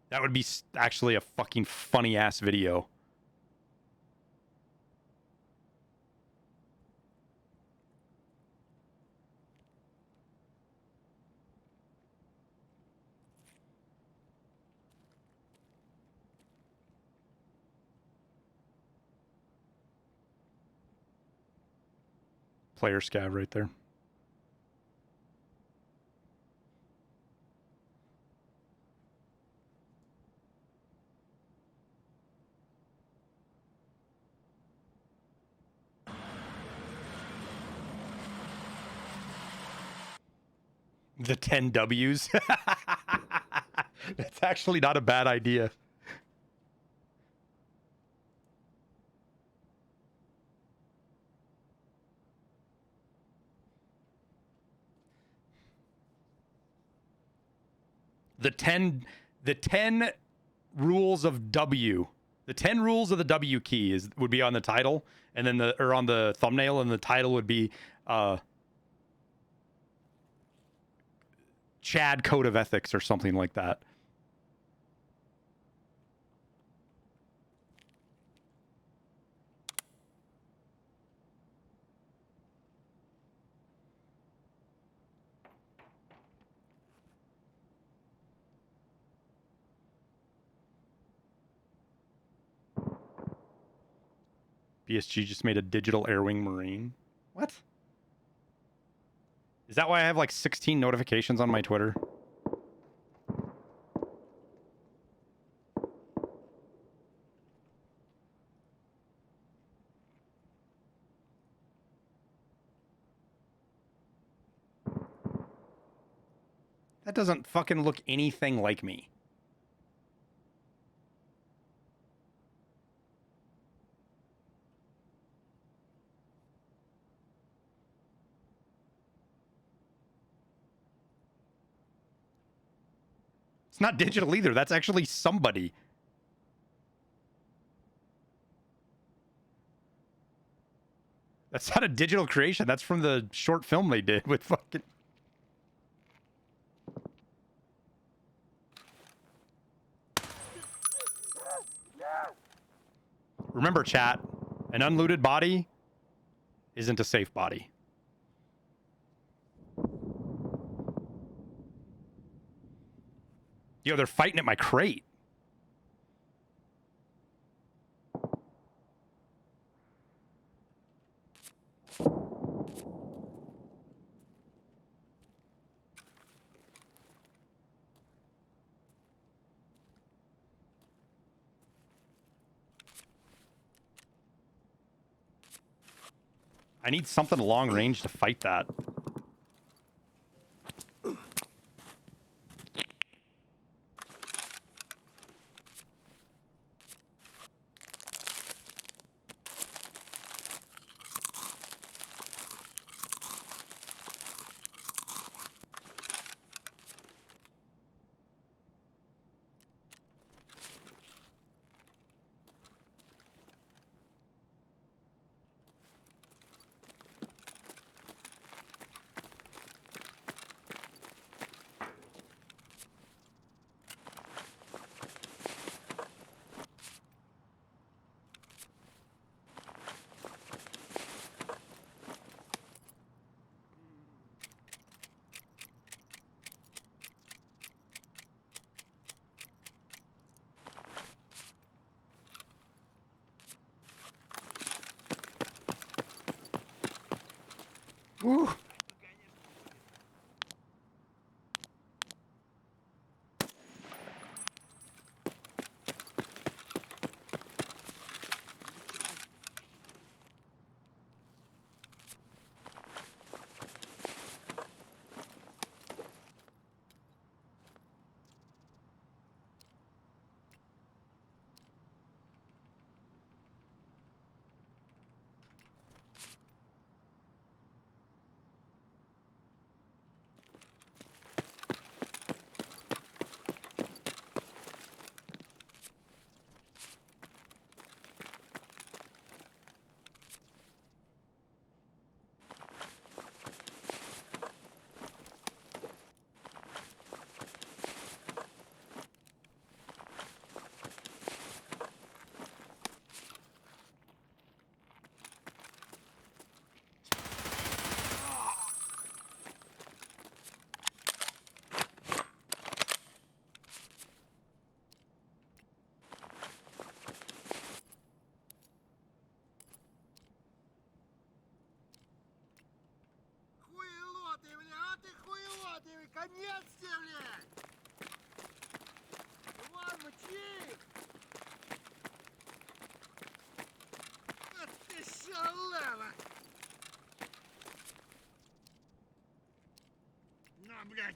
That would be actually a fucking funny ass video. Player scav right there. The 10 W's. That's actually not a bad idea. The 10 rules of W. The 10 rules of the W key would be on the title, and then on the thumbnail, and the title would be Chad Code of Ethics or something like that. BSG just made a digital Airwing Marine. What? Is that why I have like 16 notifications on my Twitter? That doesn't fucking look anything like me. It's not digital either. That's actually somebody. That's not a digital creation. That's from the short film they did with fucking... Remember, chat, an unlooted body isn't a safe body. Yo, they're fighting at my crate. I need something long range to fight that. Woo.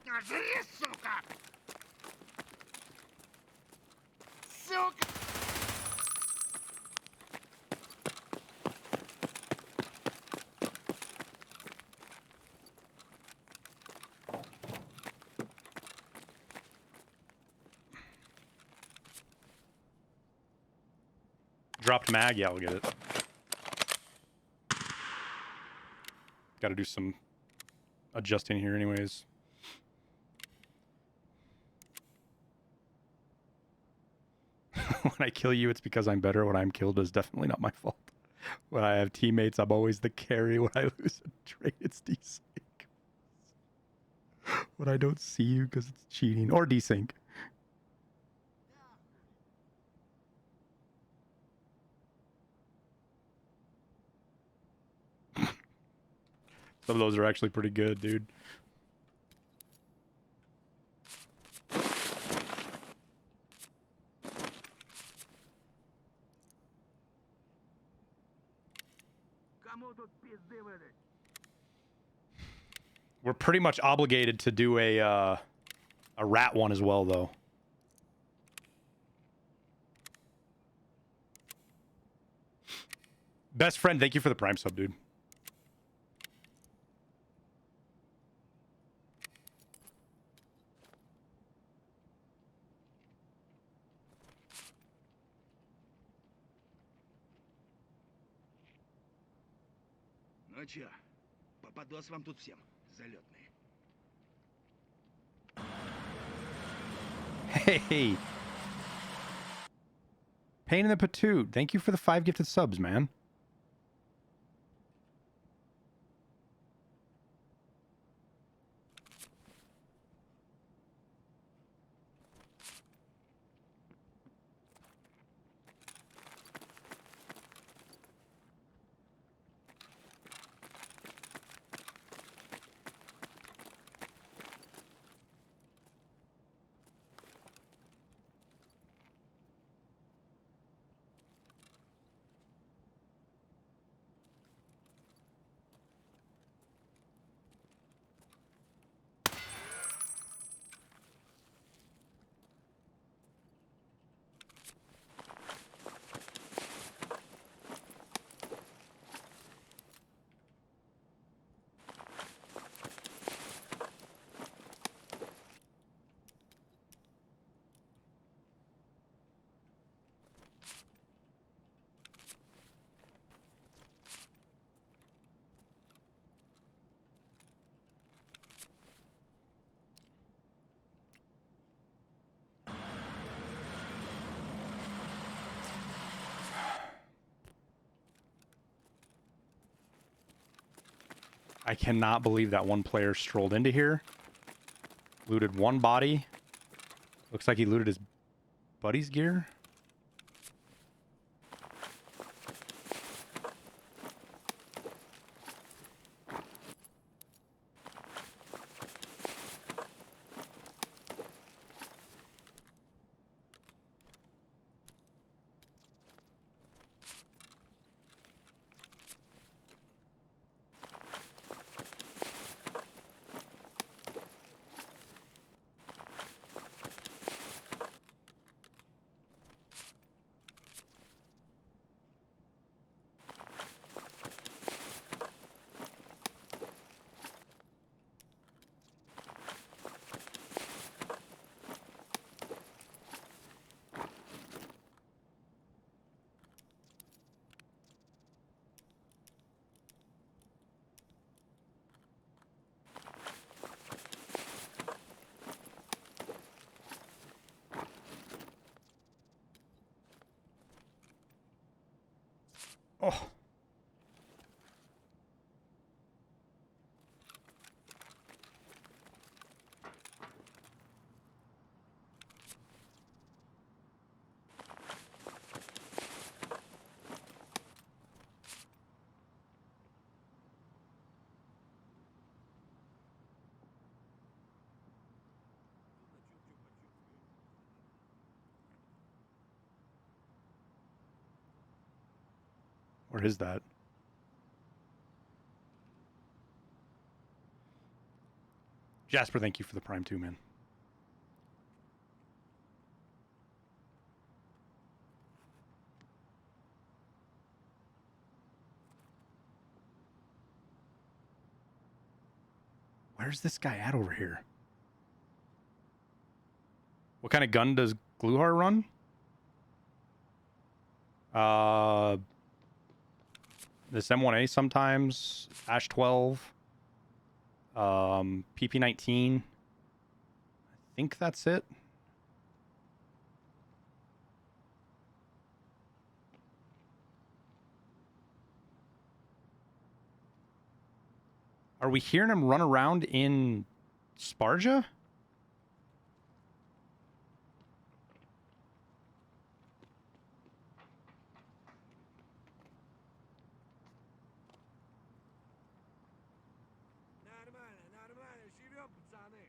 Жри, сука! Сука! Dropped mag, yeah, I'll get it. Got to do some adjusting here anyways. When I kill you, it's because I'm better. When I'm killed, it's definitely not my fault. When I have teammates, I'm always the carry. When I lose a trade, it's desync. When I don't see you because it's cheating. Or desync. Some of those are actually pretty good, dude. Кому тут пизды выдать? We're pretty much obligated to do a rat one as well, though. Best friend, thank you for the Prime sub, dude. Ну чё, попадос вам тут всем, залетные. Hey. Pain in the Patoot, thank you for the 5 gifted subs, man. I cannot believe that one player strolled into here, looted one body. Looks like he looted his buddy's gear. Oh. Where is that? Jasper, thank you for the Prime too, man. Where's this guy at over here? What kind of gun does Gluhar run? This M1A sometimes, Ash 12, PP19. I think that's it. Are we hearing him run around in Sparja? Нормально, нормально, живем, пацаны.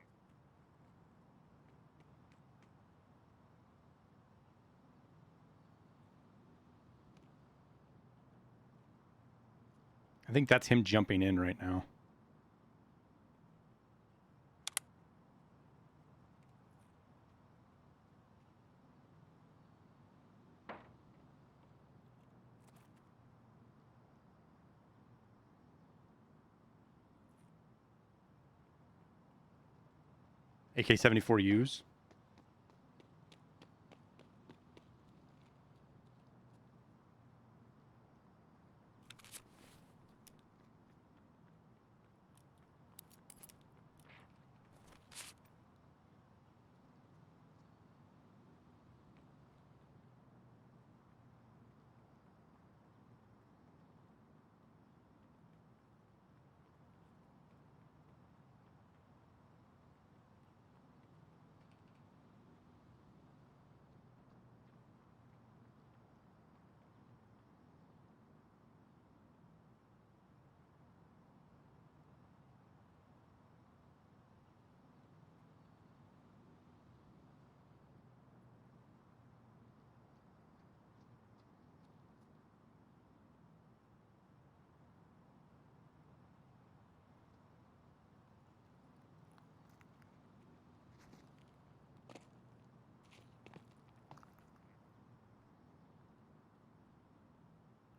I think that's him jumping in right now. AK-74Us.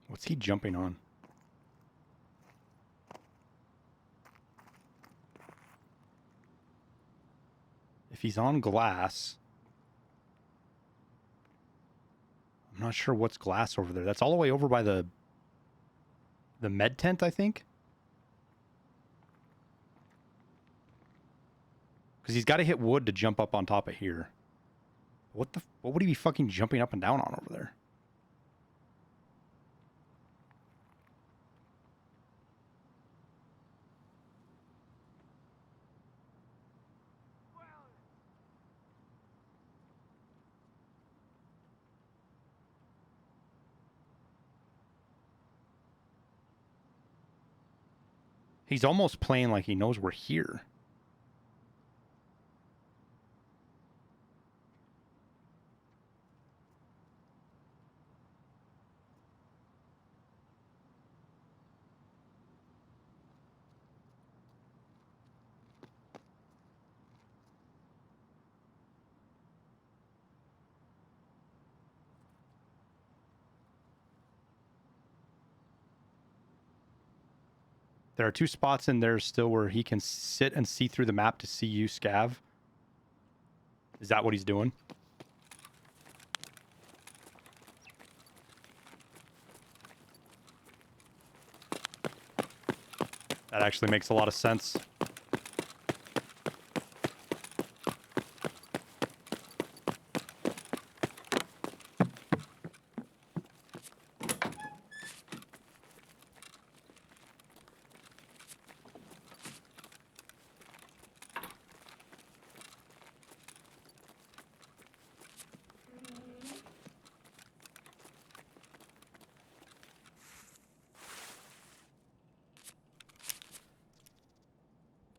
What's he jumping on? If he's on glass, I'm not sure what's glass over there. That's all the way over by the med tent, I think. Because he's got to hit wood to jump up on top of here. What would he be fucking jumping up and down on over there? He's almost playing like he knows we're here. There are two spots in there still where he can sit and see through the map to see you, Scav. Is that what he's doing? That actually makes a lot of sense.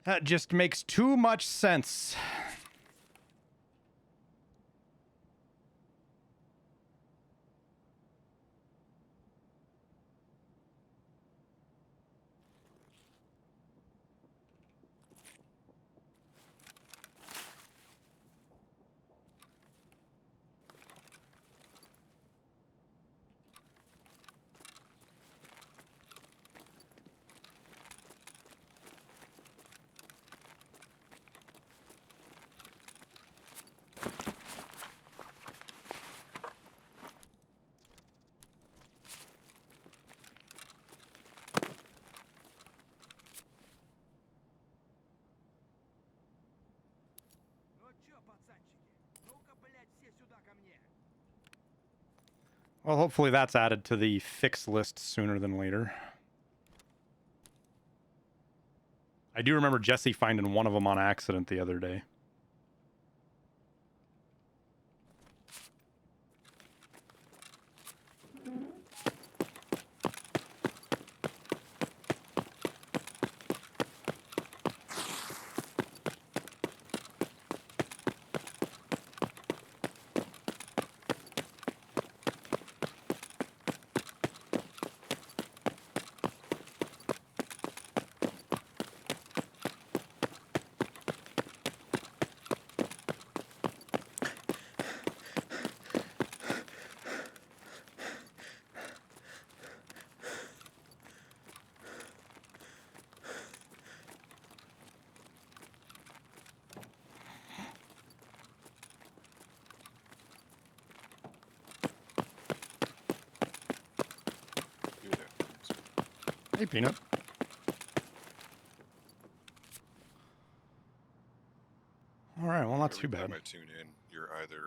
That just makes too much sense. пацанчики. Ну-ка, блядь, все сюда ко мне. Well, hopefully that's added to the fix list sooner than later. I do remember Jesse finding one of them on accident the other day. Hey, Peanut. All right, well, not too bad. Every time I tune in, you're either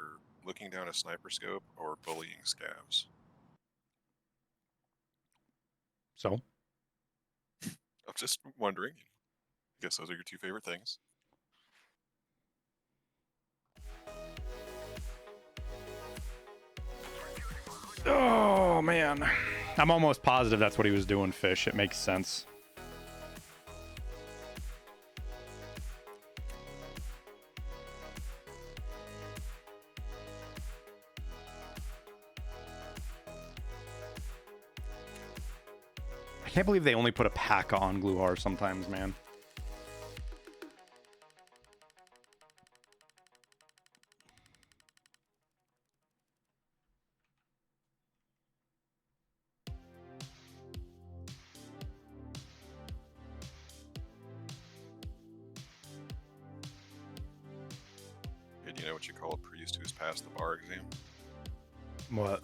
looking down a sniper scope or bullying scavs. So? I'm just wondering. I guess those are your two favorite things. Oh, man. I'm almost positive that's what he was doing, Fish. It makes sense. I can't believe they only put a P.A.K.A. on Gluhar sometimes, man. Hey, do you know what you call a priest who's passed the bar exam? What?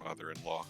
Father-in-law.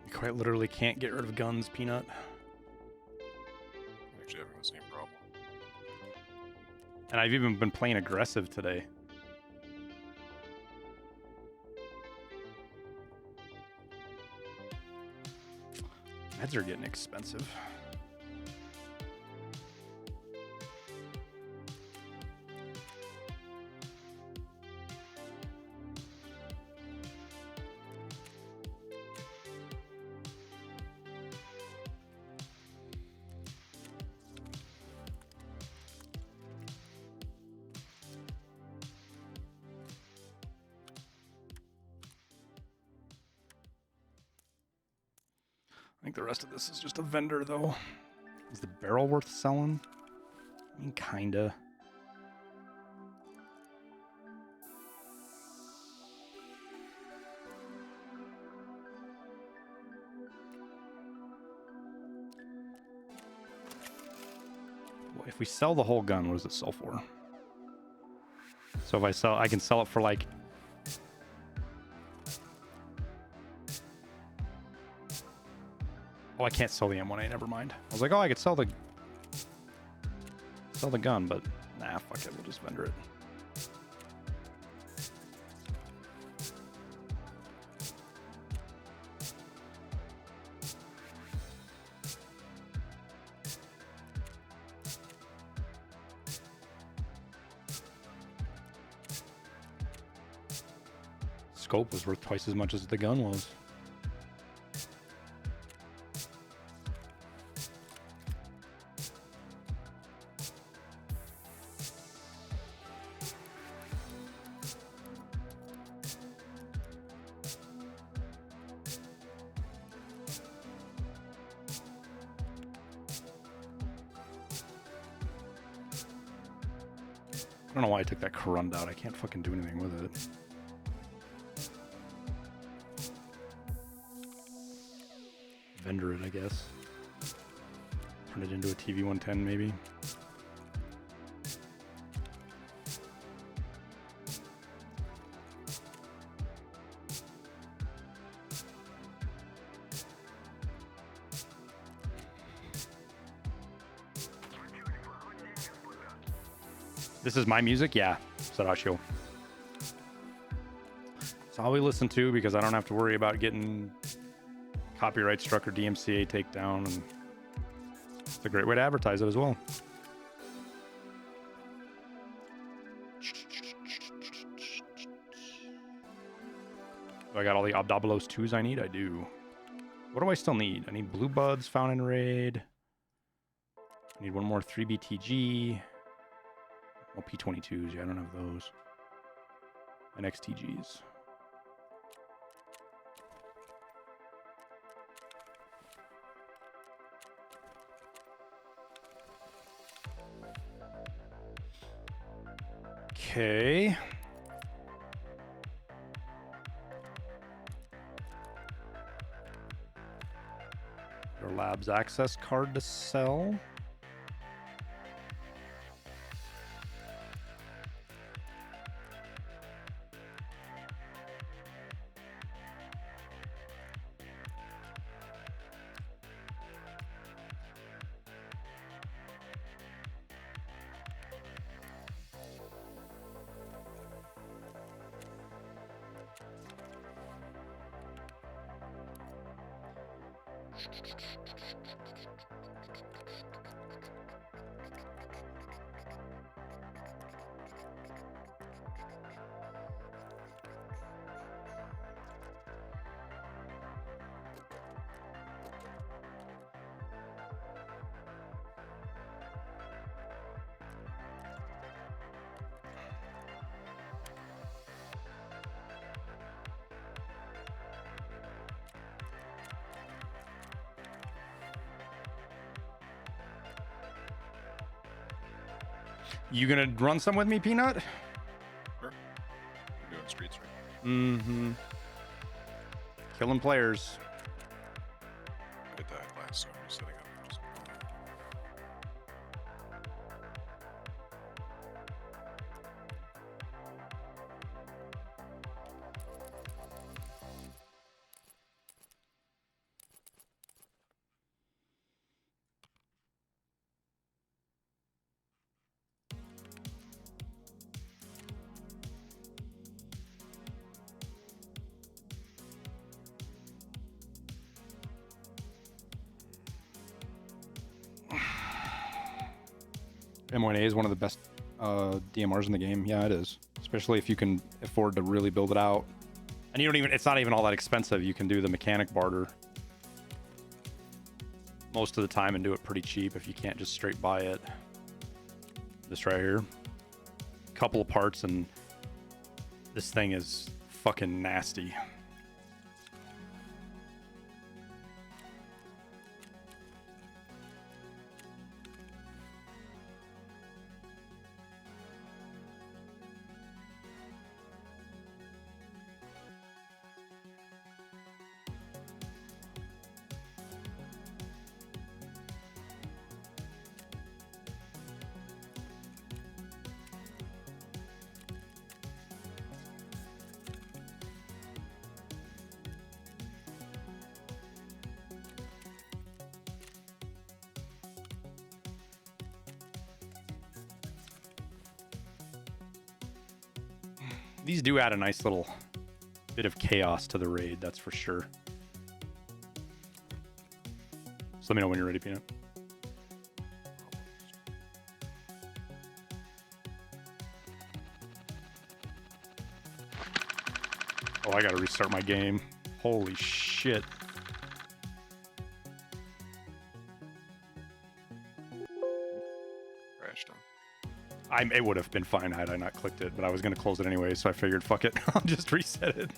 You quite literally can't get rid of guns, Peanut. Actually having the same problem. And I've even been playing aggressive today. Meds are getting expensive. I think the rest of this is just a vendor, though. Is the barrel worth selling? I mean, kinda. Well, if we sell the whole gun, what does it sell for? So if I can sell it for like... Oh, I can't sell the M1A, never mind. I was like, oh, I could sell the gun, but nah, fuck it, we'll just vendor it. scope was worth twice as much as the gun was. I don't know why I took that Corund out. I can't fucking do anything with it. Vendor it, I guess. Turn it into a TV-110 maybe. This is my music? Yeah, Sadashio. It's all we listen to because I don't have to worry about getting copyright struck or DMCA takedown. And it's a great way to advertise it as well. Do I got all the Obdabalos 2s I need? I do. What do I still need? I need Blue Buds, Fountain Raid. I need one more 3BTG. Oh, P22s, yeah, I don't have those. And XTGs. Okay. Your labs access card to sell. You gonna run some with me, Peanut? Sure. We're doing streets, right? Mm-hmm. Killing players. I died last, so I'm just setting up. Just... M1A is one of the best DMRs in the game. Yeah, it is. Especially if you can afford to really build it out. And you don't even, it's not even all that expensive. You can do the mechanic barter most of the time and do it pretty cheap if you can't just straight buy it. This right here. Couple of parts and this thing is fucking nasty. These do add a nice little bit of chaos to the raid, that's for sure. So let me know when you're ready, Peanut. Oh, I gotta restart my game. Holy shit. Crashed on. It would have been fine had I not clicked it, but I was gonna close it anyway, so I figured, fuck it, I'll just reset it.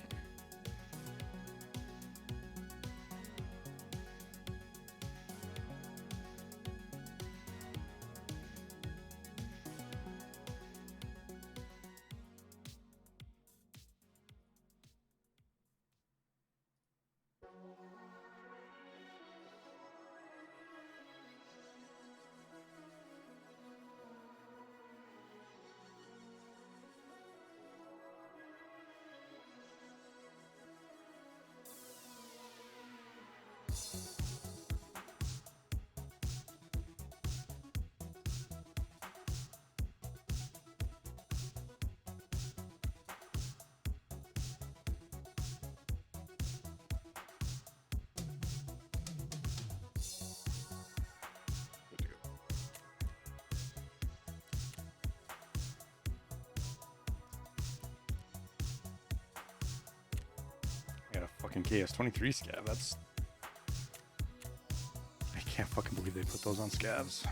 Good to go. I got a fucking KS-23 scav. That's... I can't fucking believe they put those on scavs.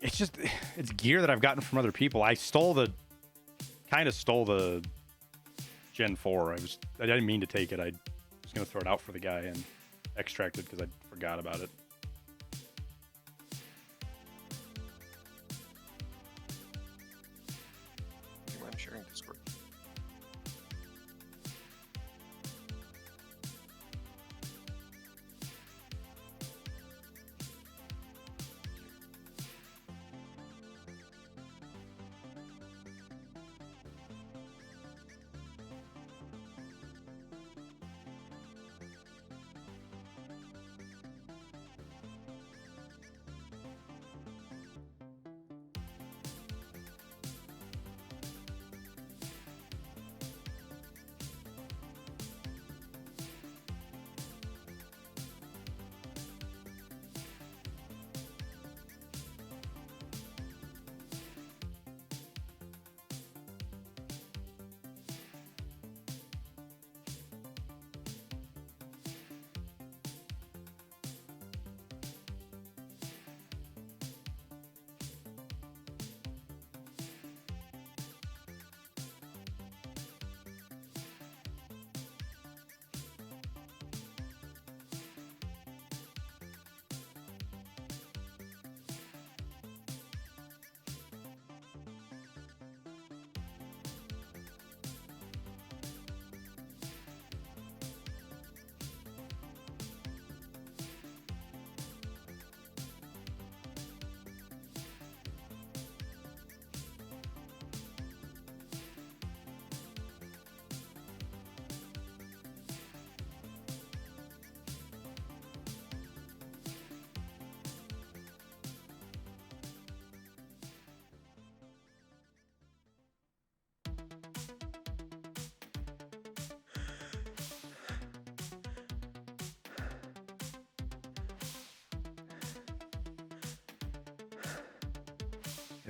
It's just, it's gear that I've gotten from other people. I kind of stole the Gen 4. I didn't mean to take it. I was going to throw it out for the guy and extract it because I forgot about it. Do you mind sharing Discord?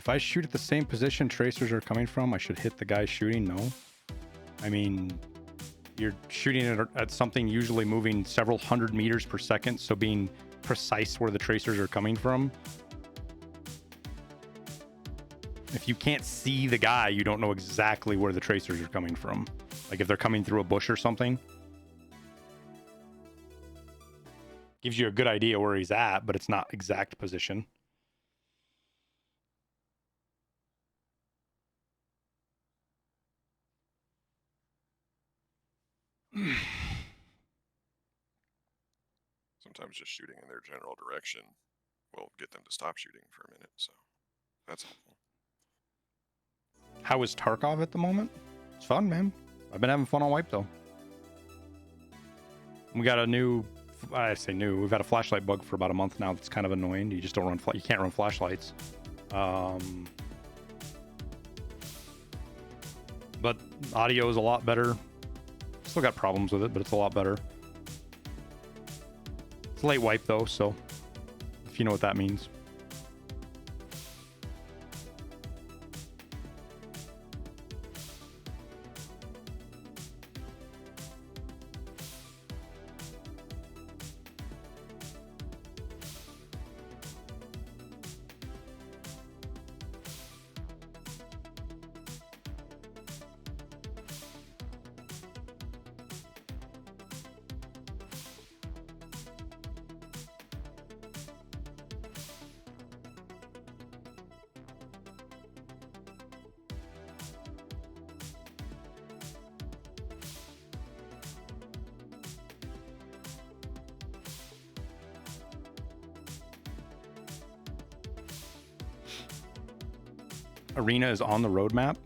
If I shoot at the same position tracers are coming from, I should hit the guy shooting? No. I mean, you're shooting at something usually moving several hundred meters per second, so being precise where the tracers are coming from. If you can't see the guy, you don't know exactly where the tracers are coming from. Like if they're coming through a bush or something. Gives you a good idea where he's at, but it's not exact position. Sometimes just shooting in their general direction will get them to stop shooting for a minute, so that's helpful. How is Tarkov at the moment? It's fun, man. I've been having fun on Wipe, though. We got a new, I say new, we've had a flashlight bug for about a month now that's kind of annoying. You just don't run, you can't run flashlights. But audio is a lot better. Still got problems with it, but it's a lot better. It's late wipe, though, so if you know what that means. Arena is on the roadmap.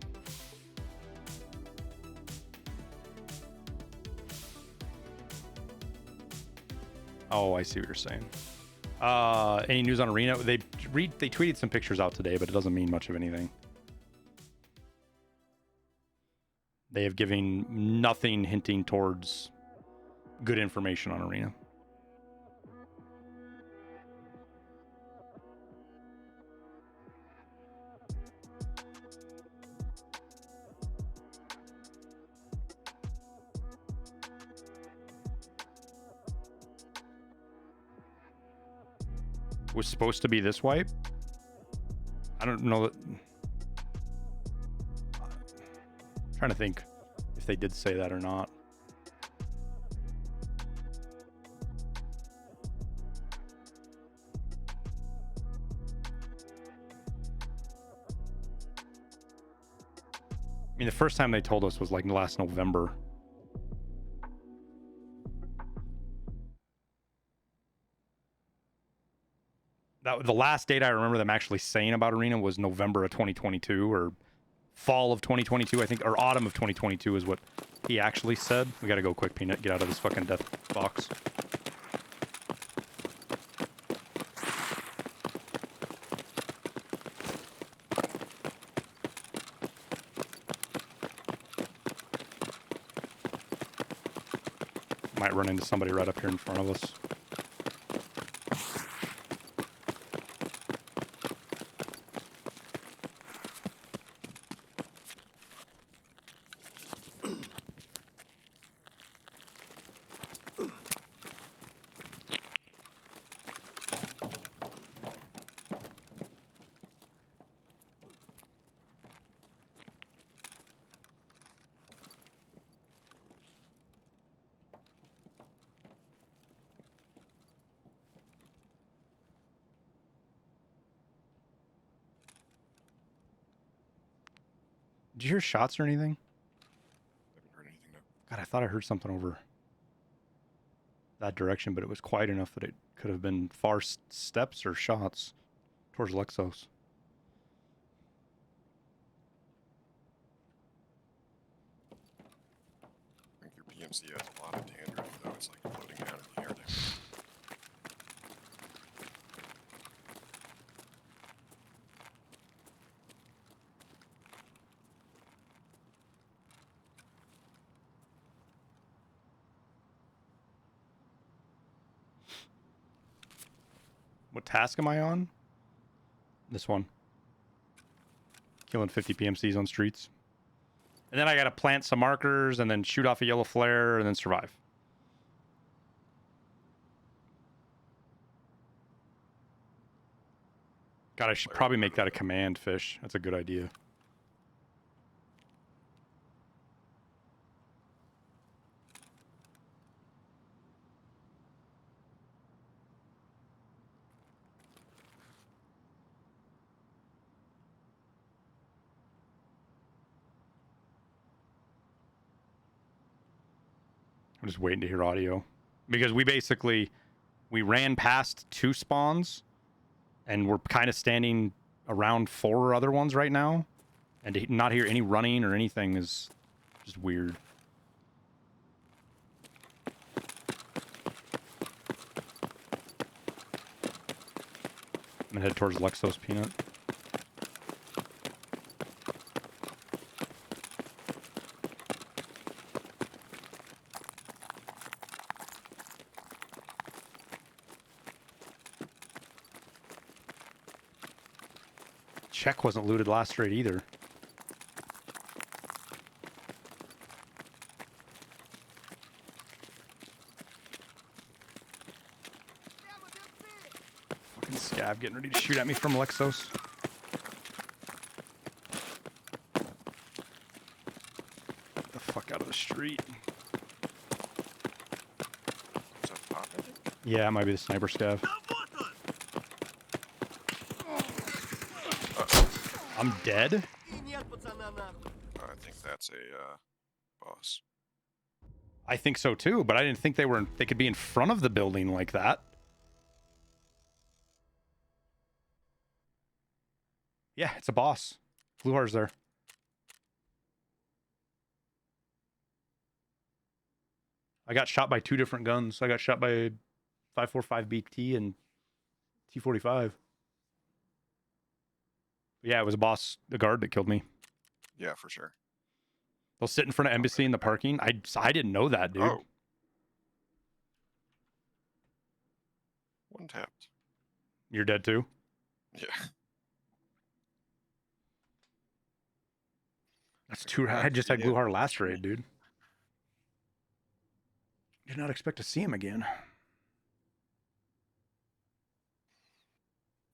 Oh, I see what you're saying. Any news on Arena? They tweeted some pictures out today, but it doesn't mean much of anything. They have given nothing hinting towards good information on Arena. Was supposed to be this wipe. I don't know that. I'm trying to think if they did say that or not. I mean, the first time they told us was like last November. The last date I remember them actually saying about Arena was November of 2022 or fall of 2022, I think, or autumn of 2022 is what he actually said. We gotta go quick, Peanut. Get out of this fucking death box. Might run into somebody right up here in front of us. Did you hear shots or anything? I haven't heard anything, no. God, I thought I heard something over that direction, but it was quiet enough that it could have been far steps or shots towards Lexos. I think your PMC has a lot of dandruff, though. It's like floating out in the air there. What task am I on? This one. killing 50 PMCs on streets. And then I gotta plant some markers and then shoot off a yellow flare and then survive. God, I should probably make that a command fish. That's a good idea. I'm just waiting to hear audio. Because we ran past 2 spawns and we're kind of standing around 4 other ones right now. And to not hear any running or anything is just weird. I'm gonna head towards Lexos Peanut. Check wasn't looted last raid either. Fucking scav getting ready to shoot at me from Lexos. Get the fuck out of the street. Is that pop, I think? Yeah, it might be the sniper scav. I'm dead? I think that's a boss. I think so too, but I didn't think they could be in front of the building like that. Yeah, it's a boss. Fluhar's there. I got shot by 2 different guns. I got shot by 545 BT and T45. Yeah, it was a boss, the guard that killed me. Yeah, for sure. They'll sit in front of embassy in the parking. I didn't know that, dude. Oh. One tapped. You're dead too? Yeah. That's too. I just had Gluhar last raid, dude. Did not expect to see him again.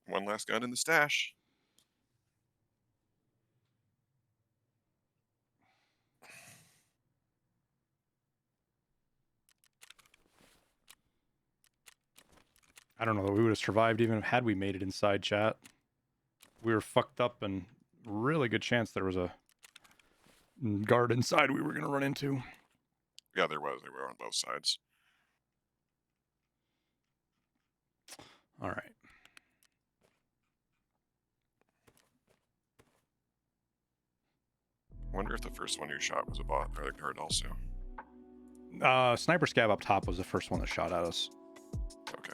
One last gun in the stash. I don't know that we would have survived even had we made it inside, chat. We were fucked up and really good chance there was a guard inside we were going to run into. Yeah, there was. They were on both sides. All right. Wonder if the first one you shot was a bot or a guard also. Sniper scav up top was the first one that shot at us. Okay.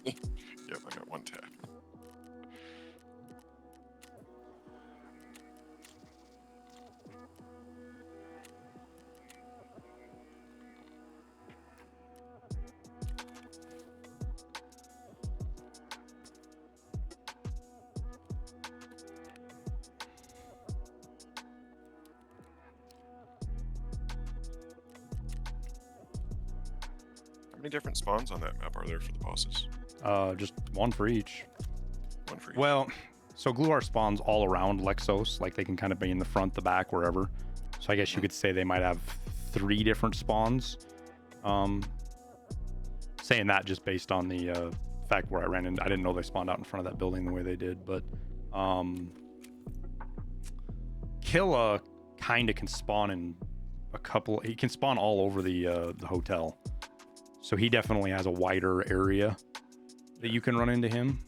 Yep, I got 1 tap. How many different spawns on that map are there for the bosses? Just 1 for each. 1 for each. Well, so Gluhar spawns all around Lexos. Like, they can kind of be in the front, the back, wherever. So I guess you could say they might have 3 different spawns. Saying that just based on the fact where I ran in. I didn't know they spawned out in front of that building the way they did. But Killa kind of can spawn in a couple. He can spawn all over the hotel. So he definitely has a wider area that you can run into him.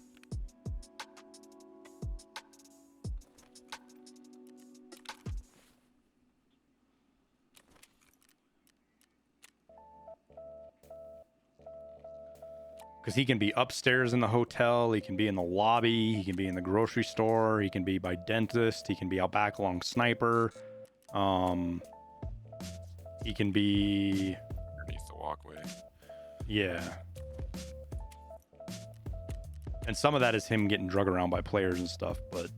Because he can be upstairs in the hotel, he can be in the lobby, he can be in the grocery store, he can be by dentist, he can be out back along sniper. He can be underneath the walkway. Yeah. And some of that is him getting drug around by players and stuff, but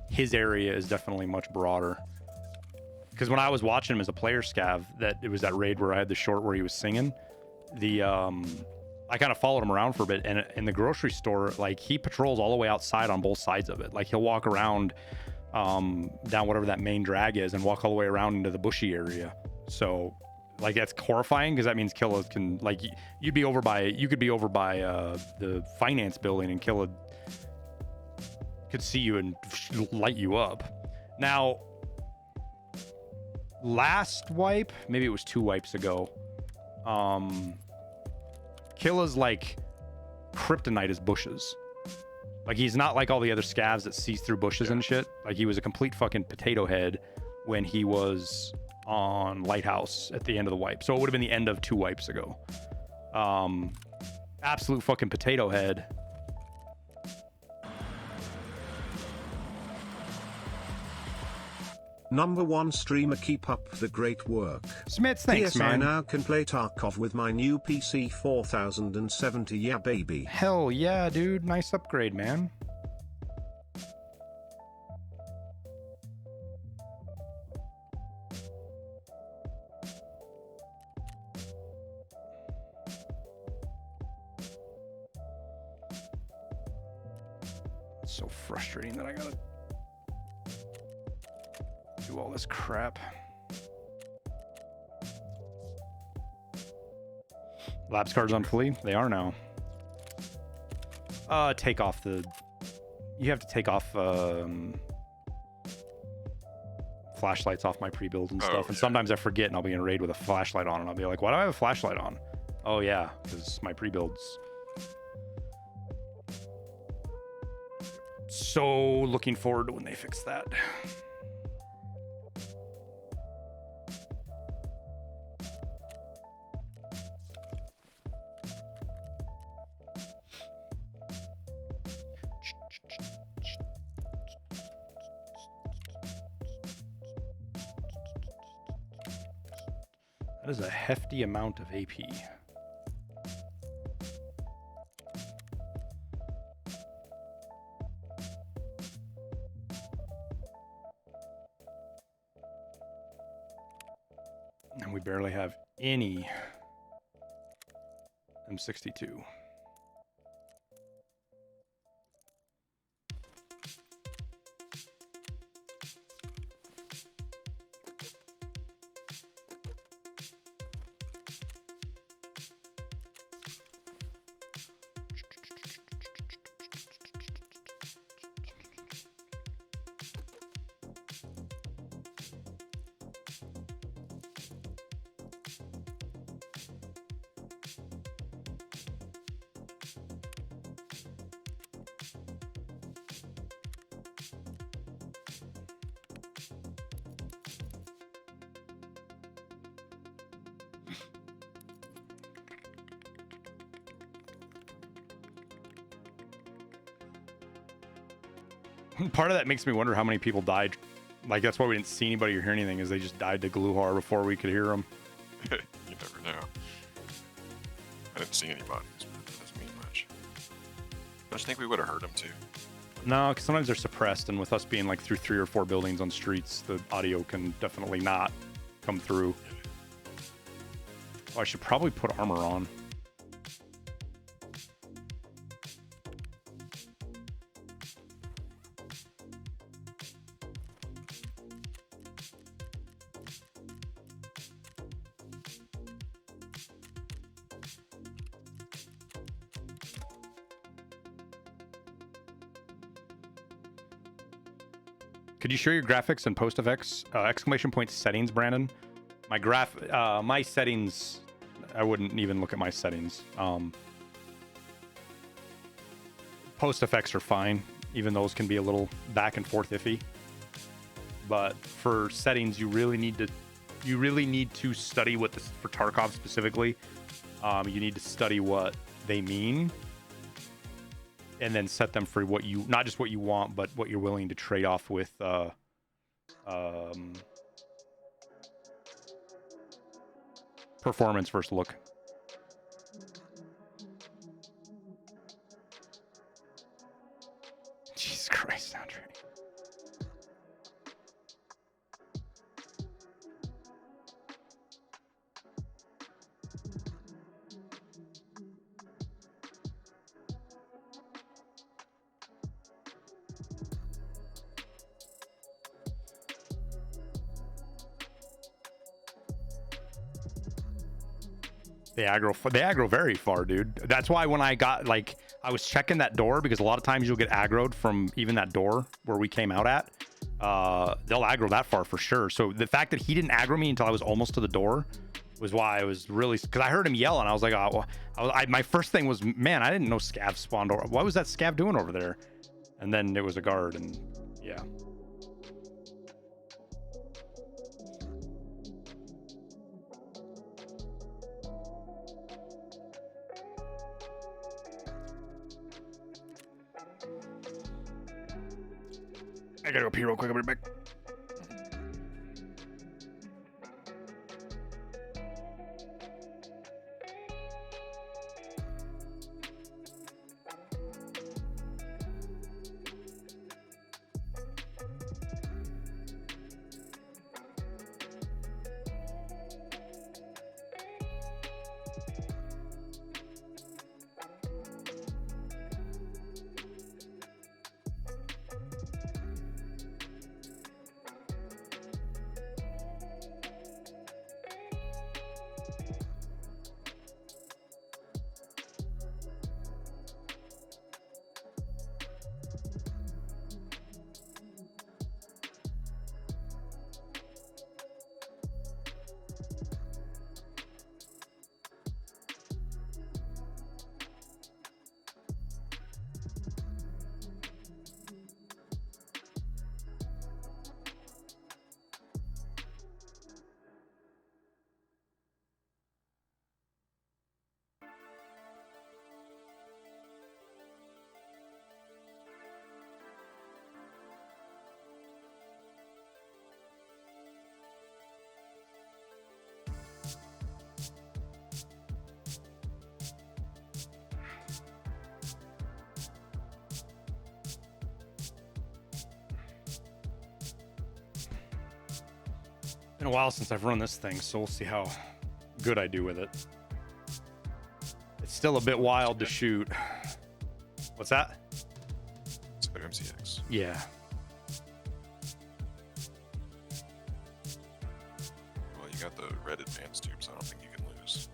his area is definitely much broader. Because when I was watching him as a player scav, that it was that raid where I had the short where he was singing, I kind of followed him around for a bit, and in the grocery store, like, he patrols all the way outside on both sides of it. Like, he'll walk around down whatever that main drag is and walk all the way around into the bushy area. So, like, that's horrifying because that means Killa can, like, you could be over by the finance building and Killa could see you and light you up. Now, last wipe, maybe it was 2 wipes ago, Killa's like kryptonite is bushes. Like, he's not like all the other scavs that sees through bushes and shit. Like, he was a complete fucking potato head when he was on Lighthouse at the end of the wipe. So it would have been the end of 2 wipes ago. Absolute fucking potato head. #1 streamer, keep up the great work. Smits, thanks, Yes, I man. now can play Tarkov with my new PC 4070, yeah baby. Hell yeah, dude. Nice upgrade, man. It's so frustrating that I gotta do all this crap. Labs cards on Flea? They are now. Take off the... You have to take off flashlights off my pre-build and stuff. And sometimes I forget and I'll be in a raid with a flashlight on and I'll be like, why do I have a flashlight on? Oh yeah, because my pre-build's... So looking forward to when they fix that. That is a hefty amount of AP. And we barely have any M62. Part of that makes me wonder how many people died. Like, that's why we didn't see anybody or hear anything, is they just died to Gluhar before we could hear them. You never know. I didn't see any bodies, but that doesn't mean much. I just think we would have heard them too. No, because sometimes they're suppressed, and with us being like through 3 or 4 buildings on streets, the audio can definitely not come through. Oh, I should probably put armor on. Could you share your graphics and post-effects exclamation point settings, Brandon? My settings, I wouldn't even look at my settings. Post-effects are fine, even those can be a little back and forth iffy. But for settings, you really need to study what this, for Tarkov specifically. You need to study what they mean, and then set them for what you, not just what you want, but what you're willing to trade off with Performance versus look. Jesus Christ, Andre. They aggro very far, dude. That's why when I got, like, I was checking that door, because a lot of times you'll get aggroed from even that door where we came out at. They'll aggro that far for sure. So the fact that he didn't aggro me until I was almost to the door was why I was really, because I heard him yell and I was like, oh, well, my first thing was, man, I didn't know scav spawned over. What was that scav doing over there? And then it was a guard, and yeah. I gotta go pee real quick. I'll be right back. Been a while since I've run this thing, so we'll see how good I do with it. It's still a bit wild to shoot. What's that? It's better MCX. Yeah. Well, you got the red advanced tube, so I don't think you can lose.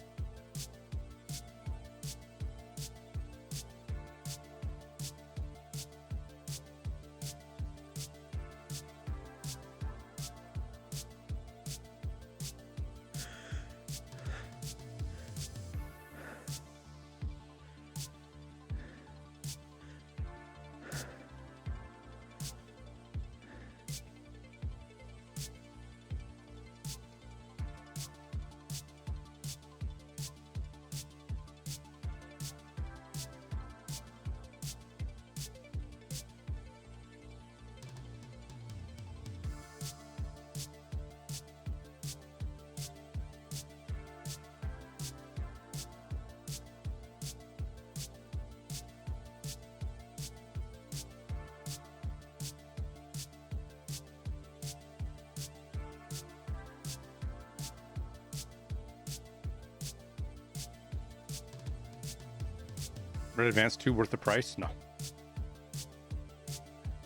Red advanced 2 worth the price? No.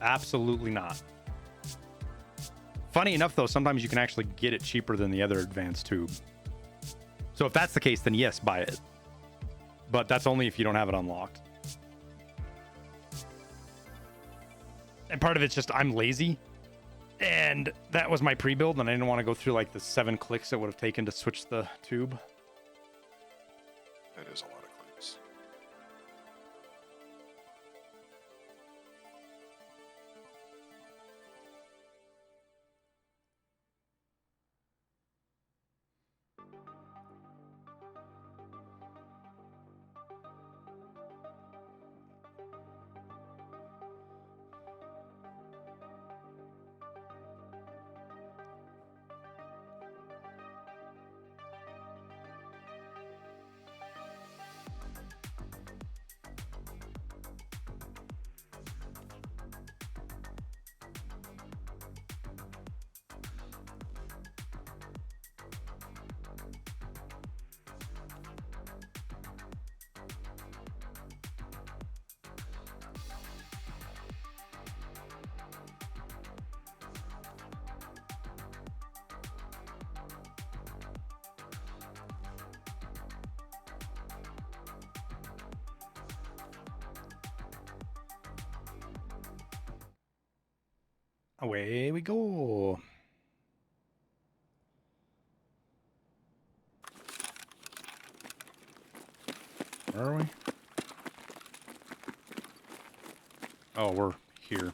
Absolutely not. Funny enough, though, sometimes you can actually get it cheaper than the other advanced tube. So if that's the case, then yes, buy it. But that's only if you don't have it unlocked. And part of it's just I'm lazy. And that was my pre-build, and I didn't want to go through like the 7 clicks it would have taken to switch the tube. That is a lot of clicks. Away we go. Where are we? Oh, we're here.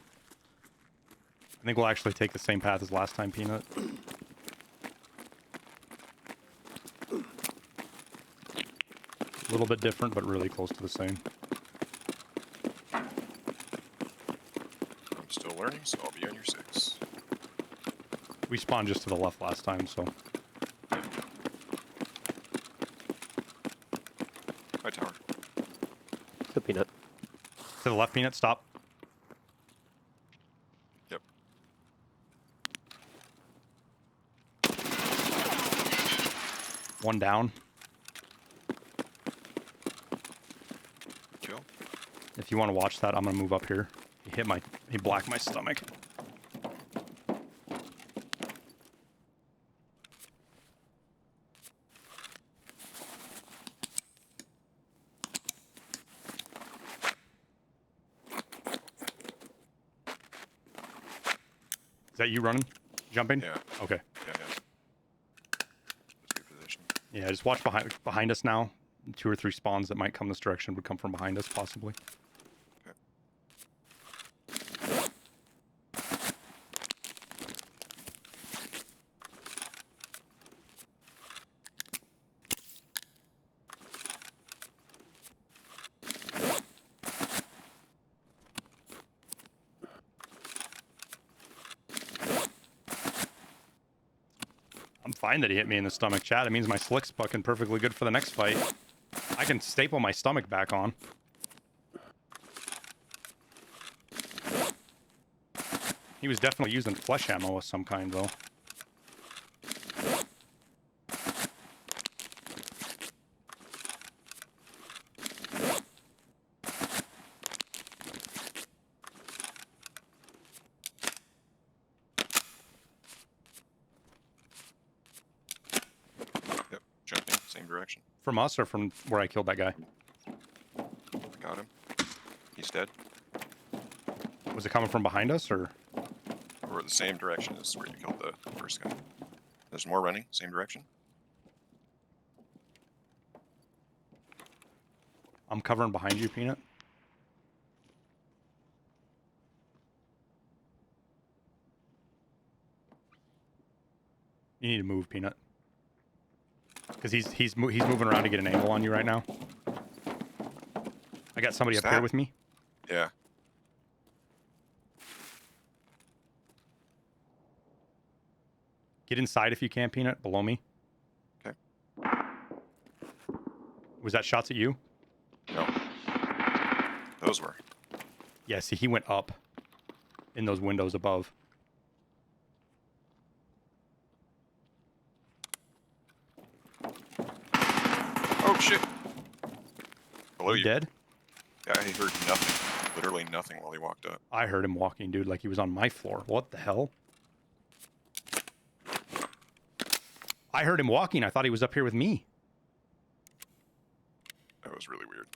I think we'll actually take the same path as last time, Peanut. A little bit different, but really close to the same. I'm still learning, so I'll be on your 6. We spawned just to the left last time, so... Hi, tower. Good Peanut. To the left, Peanut, stop. Yep. One down. Kill. If you want to watch that, I'm gonna move up here. He blacked my stomach. Is that you running? Jumping? Yeah. Okay. Yeah, yeah. Let's be positioned. Yeah, just watch behind us now. 2 or 3 spawns that might come this direction would come from behind us, possibly. Okay. I'm fine that he hit me in the stomach, chat. It means my slick's fucking perfectly good for the next fight. I can staple my stomach back on. He was definitely using flesh ammo of some kind, though. Yep. Jumping. Same direction. From us or from where I killed that guy? Got him. He's dead. Was it coming from behind us, or? Or the same direction as where you killed the first guy. There's more running. Same direction. I'm covering behind you, Peanut. You need to move, Peanut. Because he's moving around to get an angle on you right now. I got somebody What's up here that? with me. Yeah. Get inside if you can, Peanut, below me. Okay. Was that shots at you? No. Those were. Yeah, see, he went up in those windows above. Oh, shit. Below You you. dead? Yeah, he heard nothing. Literally nothing while he walked up. I heard him walking, dude, like he was on my floor. What the hell? I heard him walking. I thought he was up here with me. That was really weird.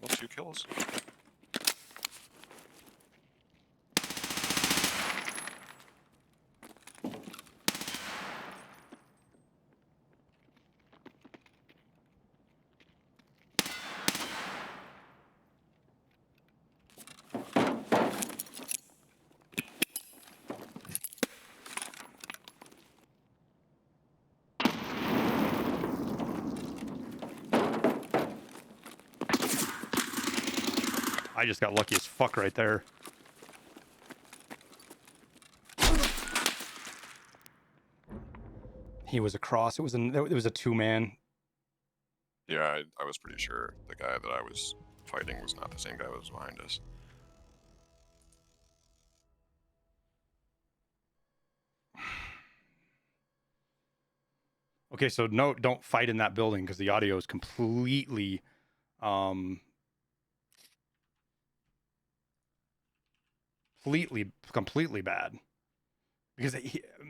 Well, 2 kills. I just got lucky as fuck right there. He was across. It was a 2-man. Yeah, I was pretty sure the guy that I was fighting was not the same guy that was behind us. Okay, so no, don't fight in that building because the audio is completely completely bad. Because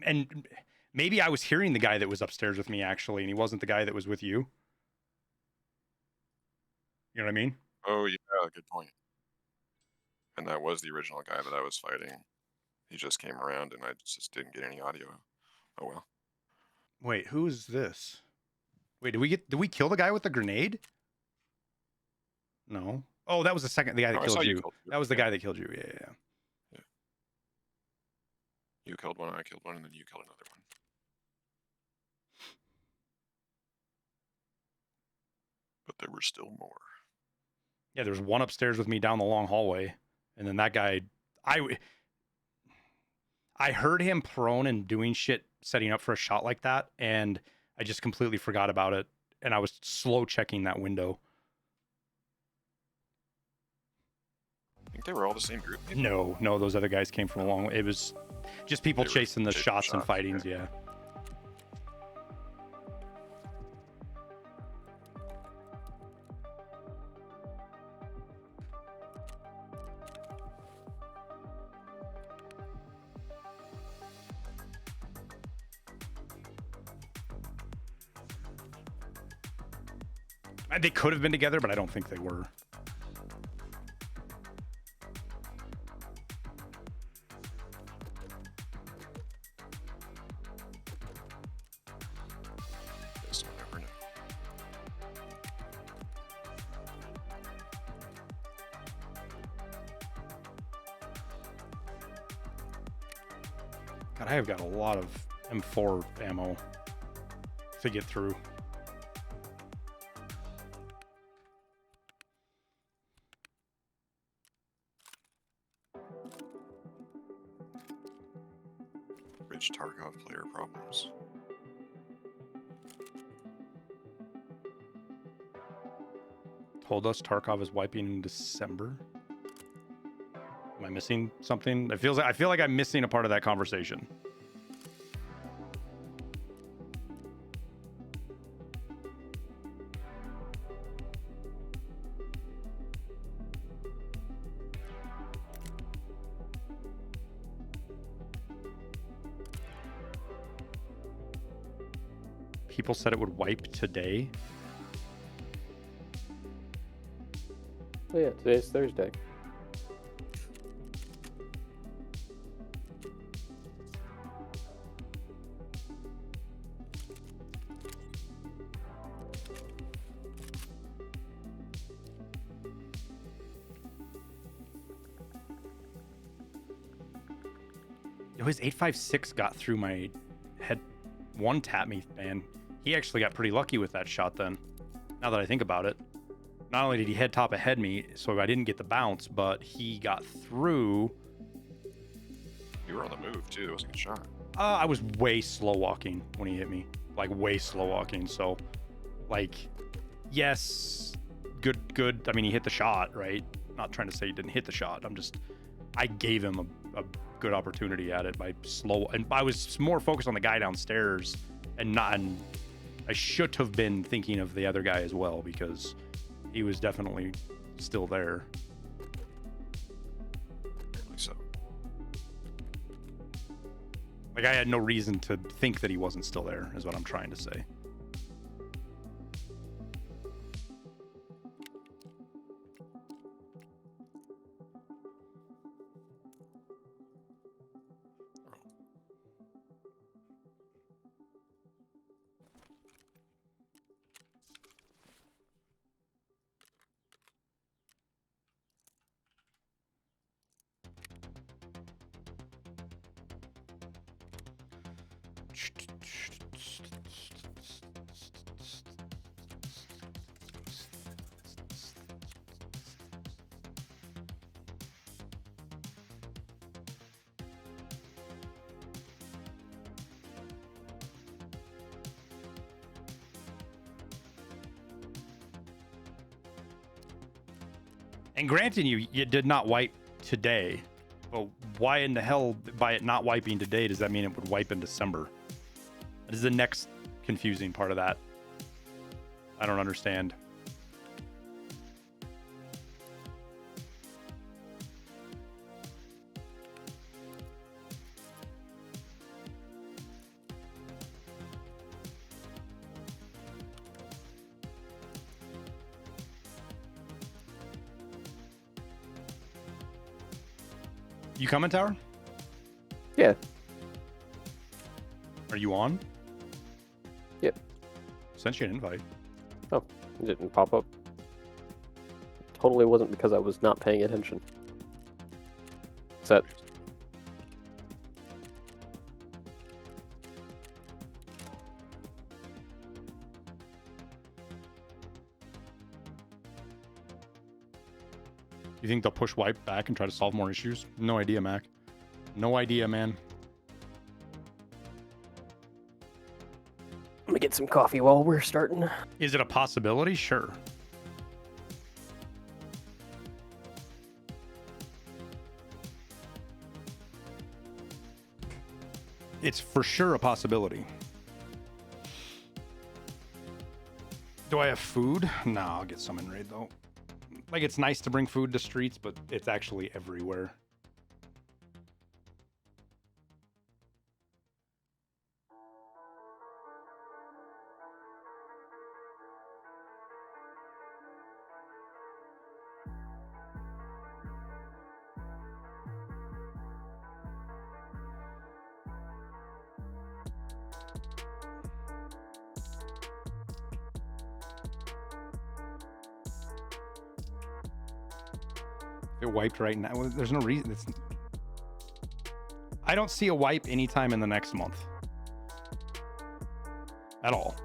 and maybe I was hearing the guy that was upstairs with me actually, and he wasn't the guy that was with you. You know what I mean? Oh yeah, good point. And that was the original guy that I was fighting. He just came around, and I just didn't get any audio. Oh well. Wait, who is this? Wait, did we kill the guy with the grenade? No. Oh, that was the guy that killed you. That was the guy that killed you. Yeah. You killed one, I killed one, and then you killed another one. But there were still more. Yeah, there was one upstairs with me down the long hallway, and then that guy, I heard him prone and doing shit, setting up for a shot like that, and I just completely forgot about it, and I was slow checking that window. I think they were all the same group. Maybe? No, those other guys came from a long way. It was just people chasing the shots and fightings, yeah. They could have been together, but I don't think they were. Guess we'll never know. God, I have got a lot of M4 ammo to get through. Rich Tarkov player problems. Told us Tarkov is wiping in December. Am I missing something? I feel like I'm missing a part of that conversation. People said it would wipe today. Oh yeah, today's Thursday. His 856 got through my head. One tap me, man. He actually got pretty lucky with that shot then. Now that I think about it. Not only did he head top ahead me, so I didn't get the bounce, but he got through. You were on the move too. It was a good shot. I was way slow walking when he hit me. Like way slow walking. So like, yes, good. I mean, he hit the shot, right? Not trying to say he didn't hit the shot. I gave him a good opportunity at it by slow, and I was more focused on the guy downstairs and I should have been thinking of the other guy as well, because he was definitely still there. Apparently so. Like, I had no reason to think that he wasn't still there, is what I'm trying to say. And granting you did not wipe today, but why in the hell, by it not wiping today, does that mean it would wipe in December? That is the next confusing part of that. I don't understand. You coming, Tower? Yeah. Are you on? Yep. Sent you an invite. Oh, it didn't pop up. Totally wasn't because I was not paying attention. Set. You think they'll push wipe back and try to solve more issues? No idea, Mac. No idea, man. Let me get some coffee while we're starting. Is it a possibility? Sure. It's for sure a possibility. Do I have food? No, I'll get some in raid though. Like, it's nice to bring food to streets, but it's actually everywhere. It wiped right now. Well, there's no reason. I don't see a wipe anytime in the next month. At all.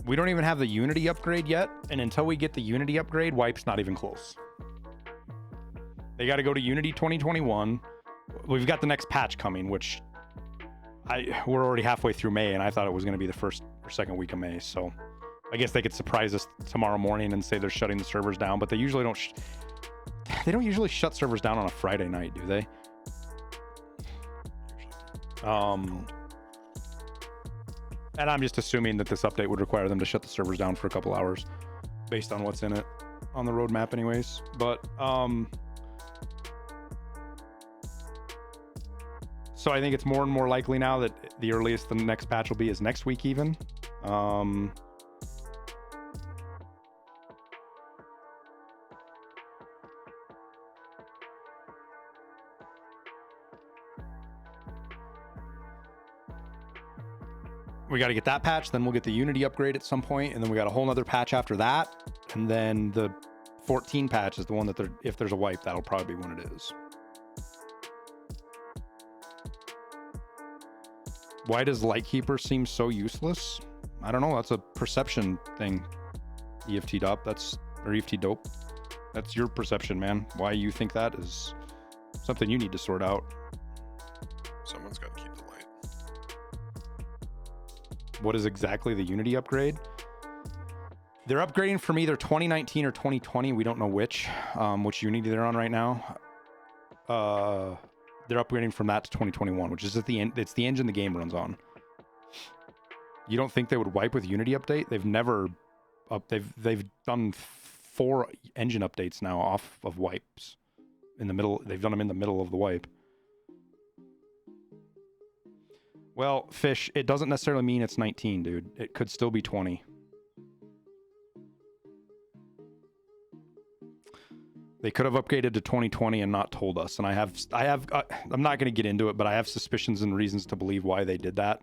We don't even have the Unity upgrade yet, and until we get the Unity upgrade, wipe's not even close. They got to go to Unity 2021. We've got the next patch coming, which we're already halfway through May, and I thought it was going to be the first or second week of May. So I guess they could surprise us tomorrow morning and say they're shutting the servers down, but they usually don't. They don't usually shut servers down on a Friday night, do they? And I'm just assuming that this update would require them to shut the servers down for a couple hours, based on what's in it on the roadmap, anyways. But so I think it's more and more likely now that the earliest the next patch will be is next week even. We got to get that patch, then we'll get the Unity upgrade at some point, and then we got a whole nother patch after that, and then the 14 patch is the one that if there's a wipe, that'll probably be when it is. Why does Lightkeeper seem so useless? I don't know. That's a perception thing. EFT dope. Or EFT dope. That's your perception, man. Why you think that is something you need to sort out. Someone's got to keep the light. What is exactly the Unity upgrade? They're upgrading from either 2019 or 2020. We don't know which Unity they're on right now. They're upgrading from that to 2021, which is at the end. It's the engine the game runs on. You don't think they would wipe with Unity update? They've never they've done 4 engine updates now off of wipes in the middle. They've done them in the middle of the wipe. Well, Fish, it doesn't necessarily mean it's 19, dude. It could still be 20. They could have upgraded to 2020 and not told us. And I'm not going to get into it, but I have suspicions and reasons to believe why they did that.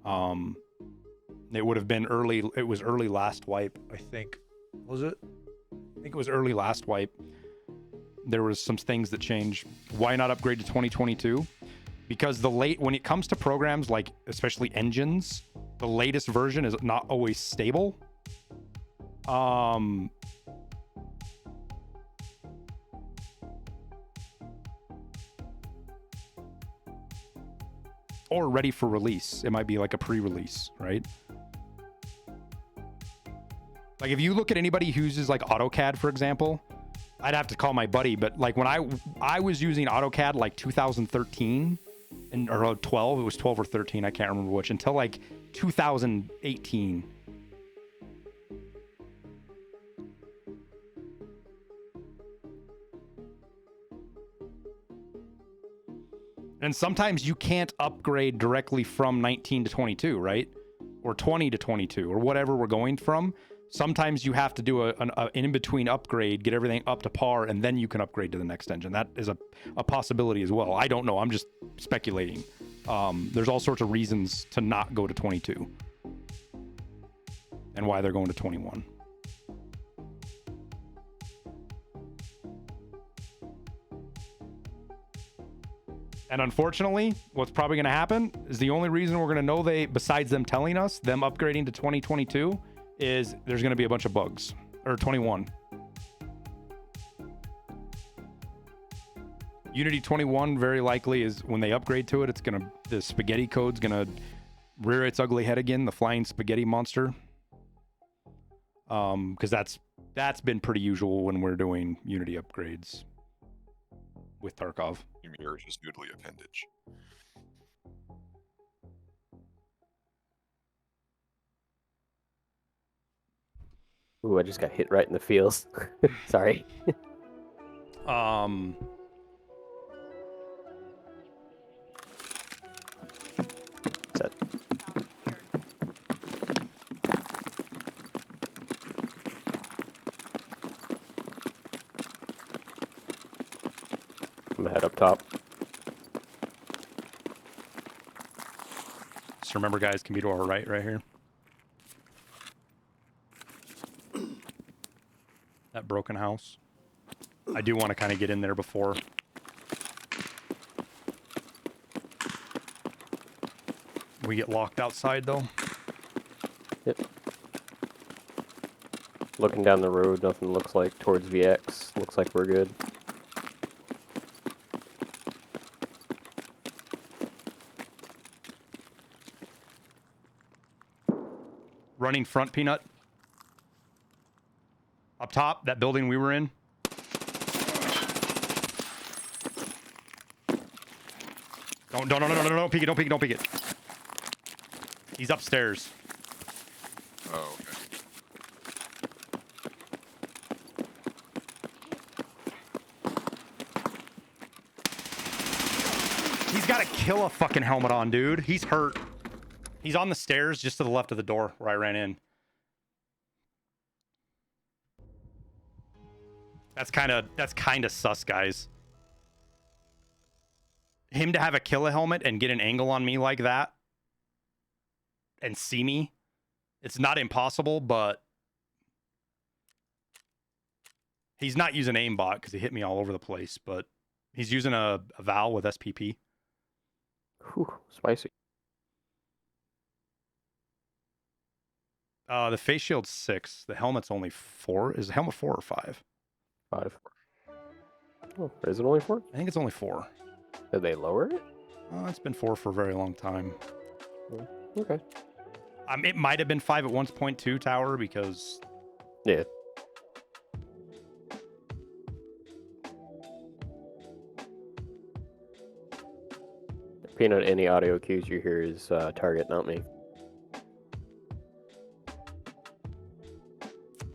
It would have been early. It was early last wipe, I think. Was it? I think it was early last wipe. There was some things that changed. Why not upgrade to 2022? Because when it comes to programs like especially engines, the latest version is not always stable. Or ready for release. It might be like a pre-release, right? Like if you look at anybody who uses like AutoCAD, for example, I'd have to call my buddy, but like when I was using AutoCAD like 2013 or 12, it was 12 or 13, I can't remember which, until like 2018. And sometimes you can't upgrade directly from 19 to 22, right? or 20 to 22 or whatever we're going from. Sometimes you have to do an in-between upgrade, get everything up to par, and then you can upgrade to the next engine. That is a possibility as well. I don't know. I'm just speculating. There's all sorts of reasons to not go to 22 and why they're going to 21. And unfortunately, what's probably going to happen is the only reason we're going to know besides them telling us, them upgrading to 2022, is there's going to be a bunch of bugs. Or 21. Unity 21 very likely is when they upgrade to it, the spaghetti code's going to rear its ugly head again, the flying spaghetti monster. Because that's been pretty usual when we're doing Unity upgrades with Tarkov. Mirror is just noodly appendage. Ooh, I just got hit right in the feels. Sorry. Set. I'm gonna head up top. Just remember, guys, can be to our right here. That broken house. I do want to kind of get in there before. We get locked outside, though. Yep. Looking down the road, nothing looks like towards VX. Looks like we're good. Running front, Peanut. Up top, that building we were in. Don't peek it, don't peek it, don't peek it. He's upstairs. Oh, okay. He's got a killer fucking helmet on, dude. He's hurt. He's on the stairs just to the left of the door where I ran in. That's kind of sus, guys. Him to have a killer helmet and get an angle on me like that and see me, it's not impossible, but he's not using aimbot because he hit me all over the place, but he's using a Val with SPP. Whew, spicy. The face shield's 6. The helmet's only 4. Is the helmet 4 or 5? 5. Oh, is it only 4? I think it's only 4. Did they lower it? It's been 4 for a very long time. Okay. It might have been 5 at 1.2 tower because... Yeah. Peanut, any audio cues you hear is target, not me.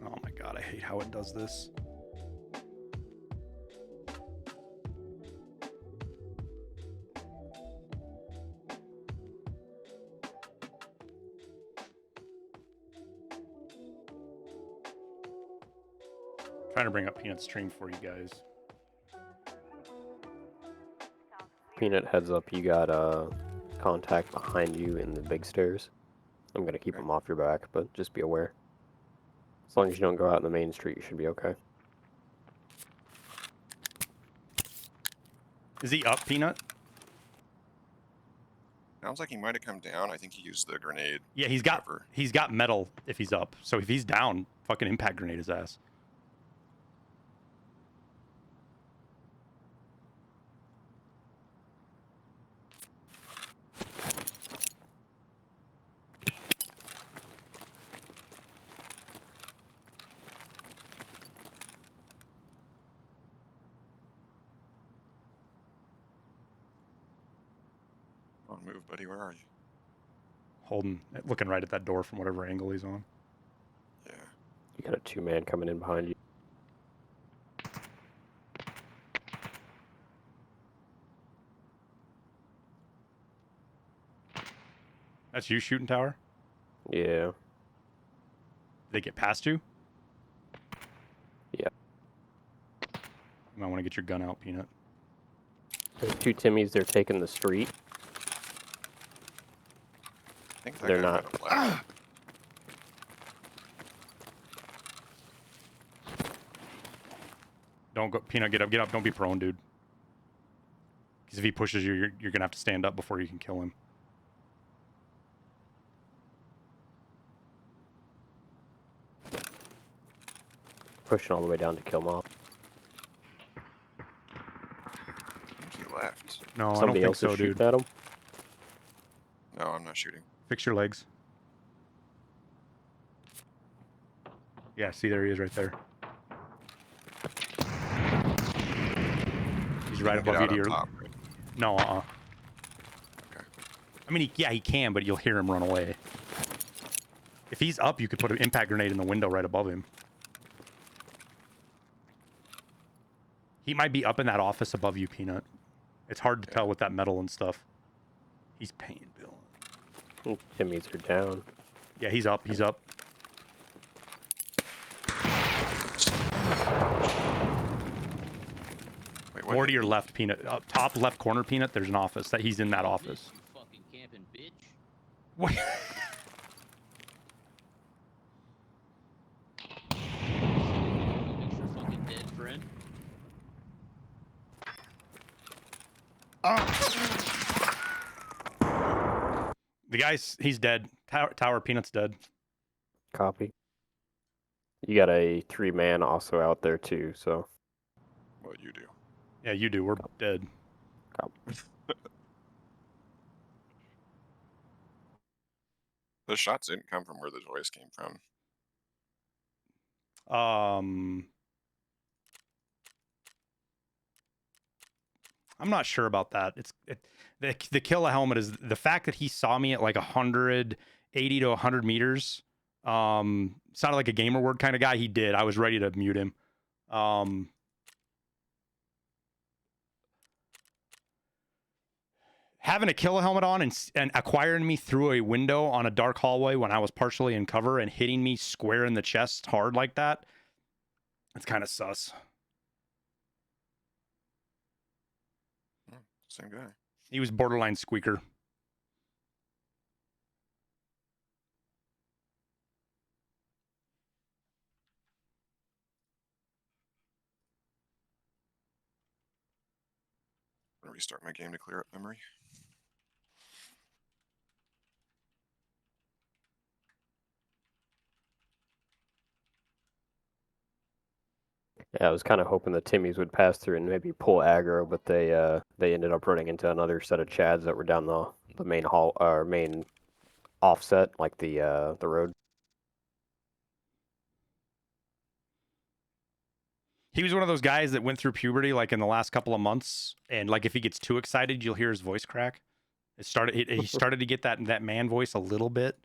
Oh my god, I hate how it does this. Trying to bring up Peanut's stream for you guys. Peanut, heads up, you got contact behind you in the big stairs. I'm gonna keep them off your back, but just be aware. As long as you don't go out in the main street, you should be okay. Is he up, Peanut? Sounds like he might have come down. I think he used the grenade. Yeah, he's got metal if he's up. So if he's down, fucking impact grenade his ass. Move, buddy. Where are you? Holding, looking right at that door from whatever angle he's on. Yeah. You got a 2-man coming in behind you. That's you shooting tower? Yeah. They get past you? Yeah. You might want to get your gun out, Peanut. There's 2 Timmies. They're taking the street. I think that They're guy not. might have left. Don't go, Peanut. Get up. Don't be prone, dude. Because if he pushes you, you're gonna have to stand up before you can kill him. Pushing all the way down to kill him off. I think he left. No, I don't Somebody think else so, is dude. shooting at him. No, I'm not shooting. Fix your legs. Yeah, see, there he is right there. He's right Get above you out to on your... top, right? No, Okay. I mean, he can, but you'll hear him run away. If he's up, you could put an impact grenade in the window right above him. He might be up in that office above you, Peanut. It's hard to tell with that metal and stuff. He's paying Bill. Oh, Timmies are down. Yeah, he's up. He's up. Wait, More to your left, Peanut. Up top left corner, Peanut. There's an office. That he's in that office. Fucking camping bitch. What? Extra fucking dead friend. The guy's he's dead. Tower Peanut's dead. Copy. You got a 3-man also out there too, so. What you do? Yeah, you do. We're dead. The shots didn't come from where the voice came from. I'm not sure about that. The kill a helmet is the fact that he saw me at like 180 to 100 meters. Sounded like a gamer word kind of guy. He did. I was ready to mute him. Having a kill a helmet on and acquiring me through a window on a dark hallway when I was partially in cover and hitting me square in the chest hard like that, it's kind of sus. Same guy. He was borderline squeaker. I'm gonna restart my game to clear up memory. Yeah, I was kind of hoping the Timmies would pass through and maybe pull aggro, but they ended up running into another set of Chads that were down the main hall or main offset, like the road. He was one of those guys that went through puberty like in the last couple of months, and like if he gets too excited, you'll hear his voice crack. He started to get that man voice a little bit.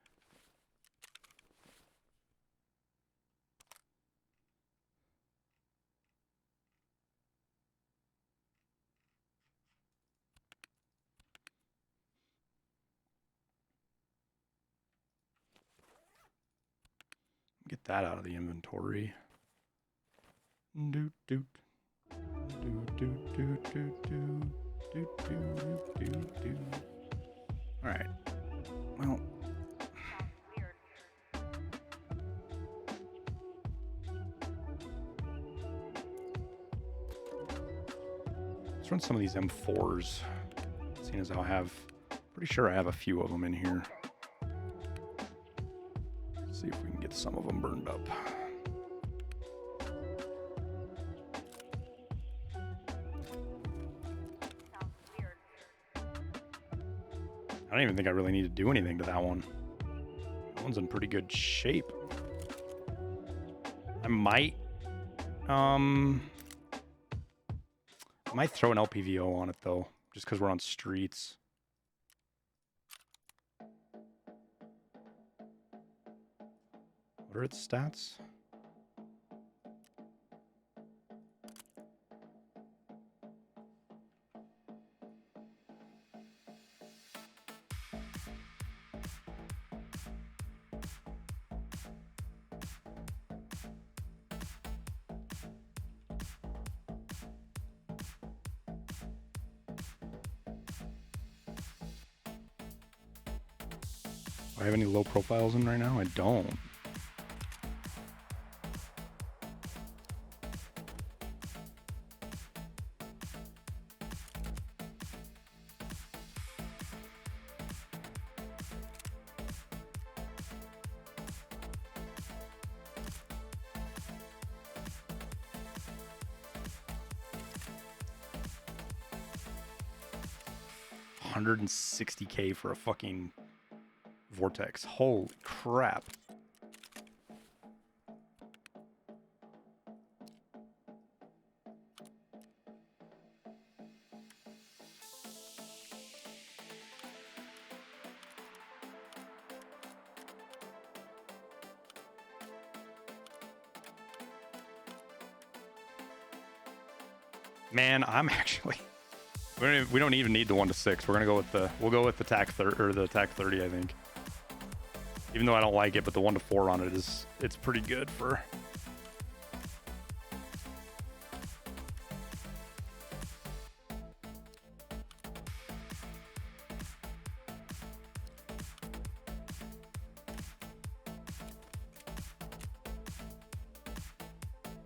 Get that out of the inventory. Doot doot. Doot doot doot doot doot. Doot doot doot doot. All right. Well. Let's run some of these M4s. Seeing as I'll have, pretty sure I have a few of them in here. See if we can get some of them burned up. I don't even think I really need to do anything to that one. That one's in pretty good shape. I might throw an LPVO on it though, just because we're on streets. What are its stats? I have any low profiles in right now? I don't. $160K for a fucking vortex. Holy crap. Man, I'm actually we don't even need the 1-6. We're gonna go with we'll go with the TAC 30 or the TAC 30, I think. Even though I don't like it, but the 1-4 on it it's pretty good for.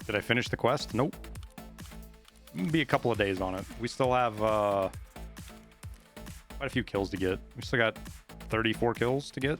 Did I finish the quest? Nope. Be a couple of days on it. We still have quite a few kills to get. We still got 34 kills to get.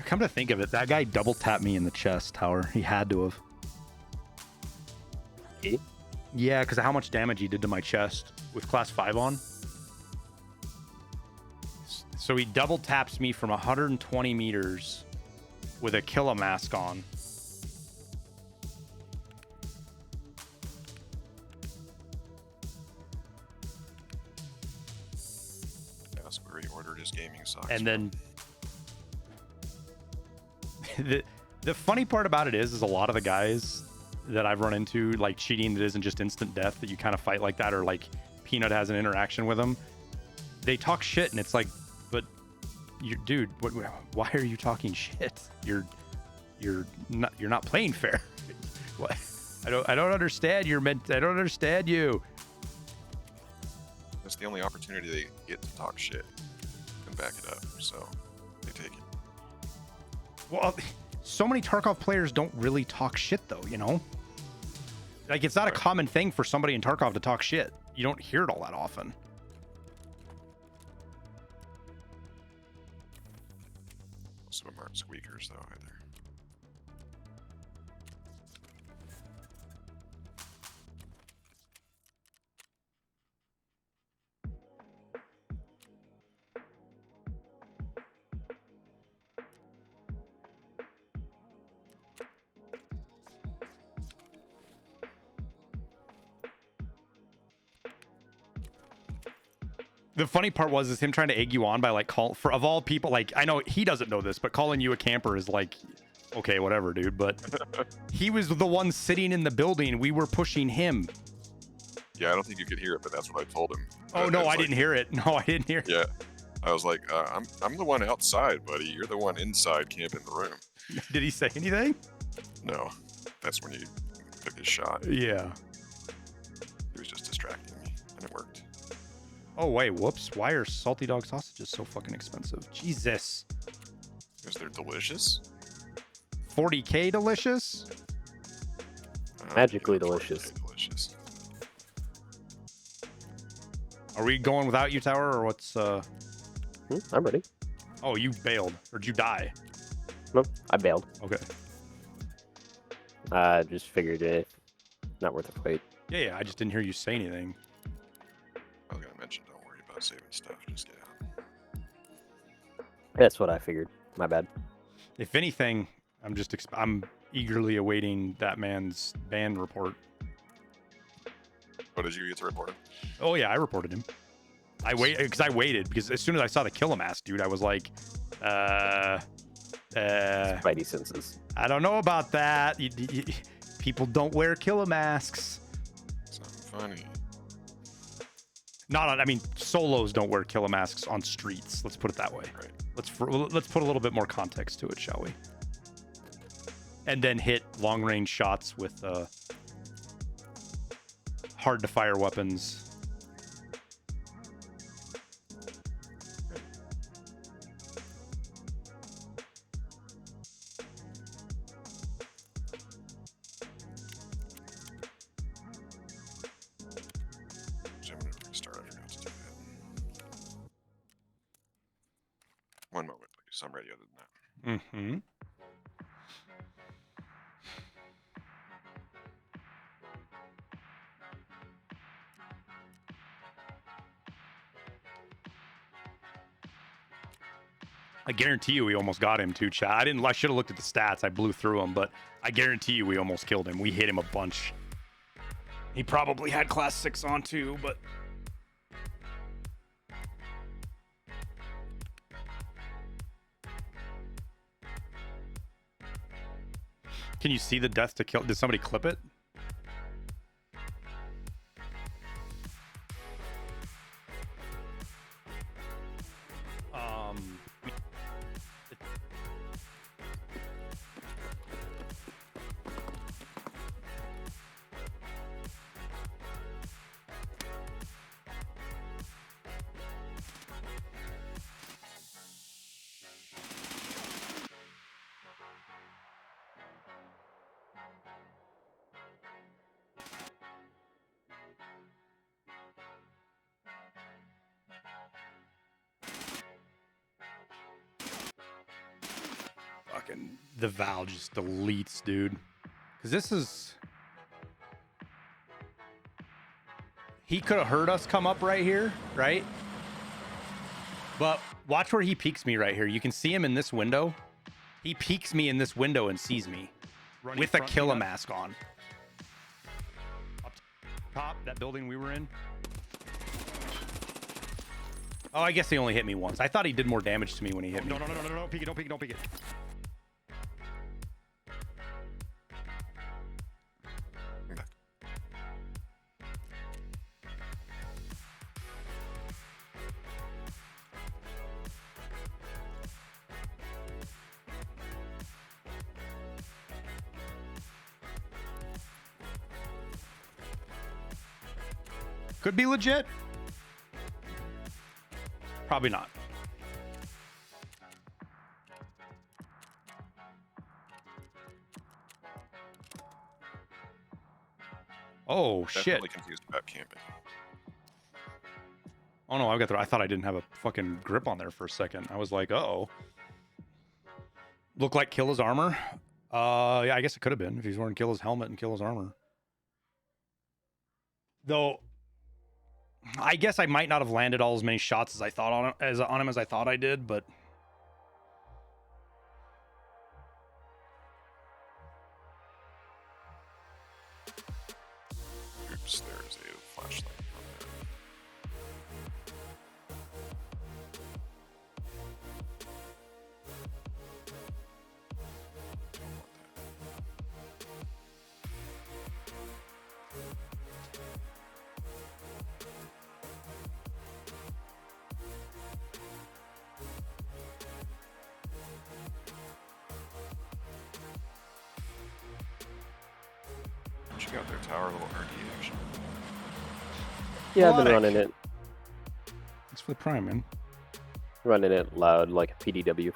Come to think of it, that guy double tapped me in the chest, Tower. He had to have. Yeah, because of how much damage he did to my chest with class 5 on. So he double taps me from 120 meters with a Killa mask on. That's where he ordered his gaming socks. And then the funny part about it is a lot of the guys that I've run into, like cheating that isn't just instant death, that you kind of fight like that, or like Peanut has an interaction with them, they talk shit, and it's like, but dude, why are you talking shit? You're not playing fair. What? I don't understand. I don't understand you. That's the only opportunity they get to talk shit and back it up, so they take it. Well, so many Tarkov players don't really talk shit, though, you know? Like, it's not a common thing for somebody in Tarkov to talk shit. You don't hear it all that often. Most of them aren't squeakers, though, either. The funny part is him trying to egg you on by like of all people, like, I know he doesn't know this, but calling you a camper is like, okay, whatever, dude. But he was the one sitting in the building. We were pushing him. Yeah, I don't think you could hear it, but that's what I told him. Oh no, I didn't hear it. No, I didn't hear it. Yeah, I was like, I'm the one outside, buddy. You're the one inside camping the room. Did he say anything? No, that's when you took his shot. Yeah. He was just distracting me, and it worked. Oh wait, whoops. Why are salty dog sausages so fucking expensive? Jesus. Because they're delicious. 40K delicious? Magically delicious. Delicious. Are we going without you, Tower, or what's I'm ready. Oh, you bailed. Or did you die? Nope, I bailed. Okay. Just figured it not worth the fight. Yeah, I just didn't hear you say anything. I was gonna mention, don't worry about saving stuff. Just get out. That's what I figured. My bad. If anything, I'm eagerly awaiting that man's ban report. What did you get to report? Oh yeah, I reported him. I waited because as soon as I saw the Killamask dude, I was like, Spidey senses. I don't know about that. People don't wear Killamasks. It's not funny. I mean, solos don't wear Killamasks on streets. Let's put it that way. Right. Let's put a little bit more context to it, shall we? And then hit long range shots with hard to fire weapons. I'm gonna restart. I forgot to do that. One moment, please. I'm ready other than that. Mm-hmm. I guarantee you we almost got him too, chat. I should have looked at the stats. I blew through them, but I guarantee you we almost killed him. We hit him a bunch. He probably had class 6 on too, but can you see the death to kill? Did somebody clip it? Fucking the Val just deletes, dude. Because this is... He could have heard us come up right here, right? But watch where he peeks me right here. You can see him in this window. He peeks me in this window and sees me. Running With a front Killamask on. Up top, that building we were in. Oh, I guess he only hit me once. I thought he did more damage to me when he hit me. No, peek it, don't peek it, don't peek it. Could be legit. Probably not. Oh shit. Definitely confused about camping. Oh no, I thought I didn't have a fucking grip on there for a second. I was like, uh-oh. Look like Killa's armor? Yeah, I guess it could have been if he's wearing Killa's helmet and Killa's armor. Though I guess I might not have landed all as many shots as I thought on him as I thought I did, but Oops, there's a flashlight on there. Check out their tower, a little RD action. Yeah, I've been Melodic. running it. It's for the prime, man. Running it loud like a PDW.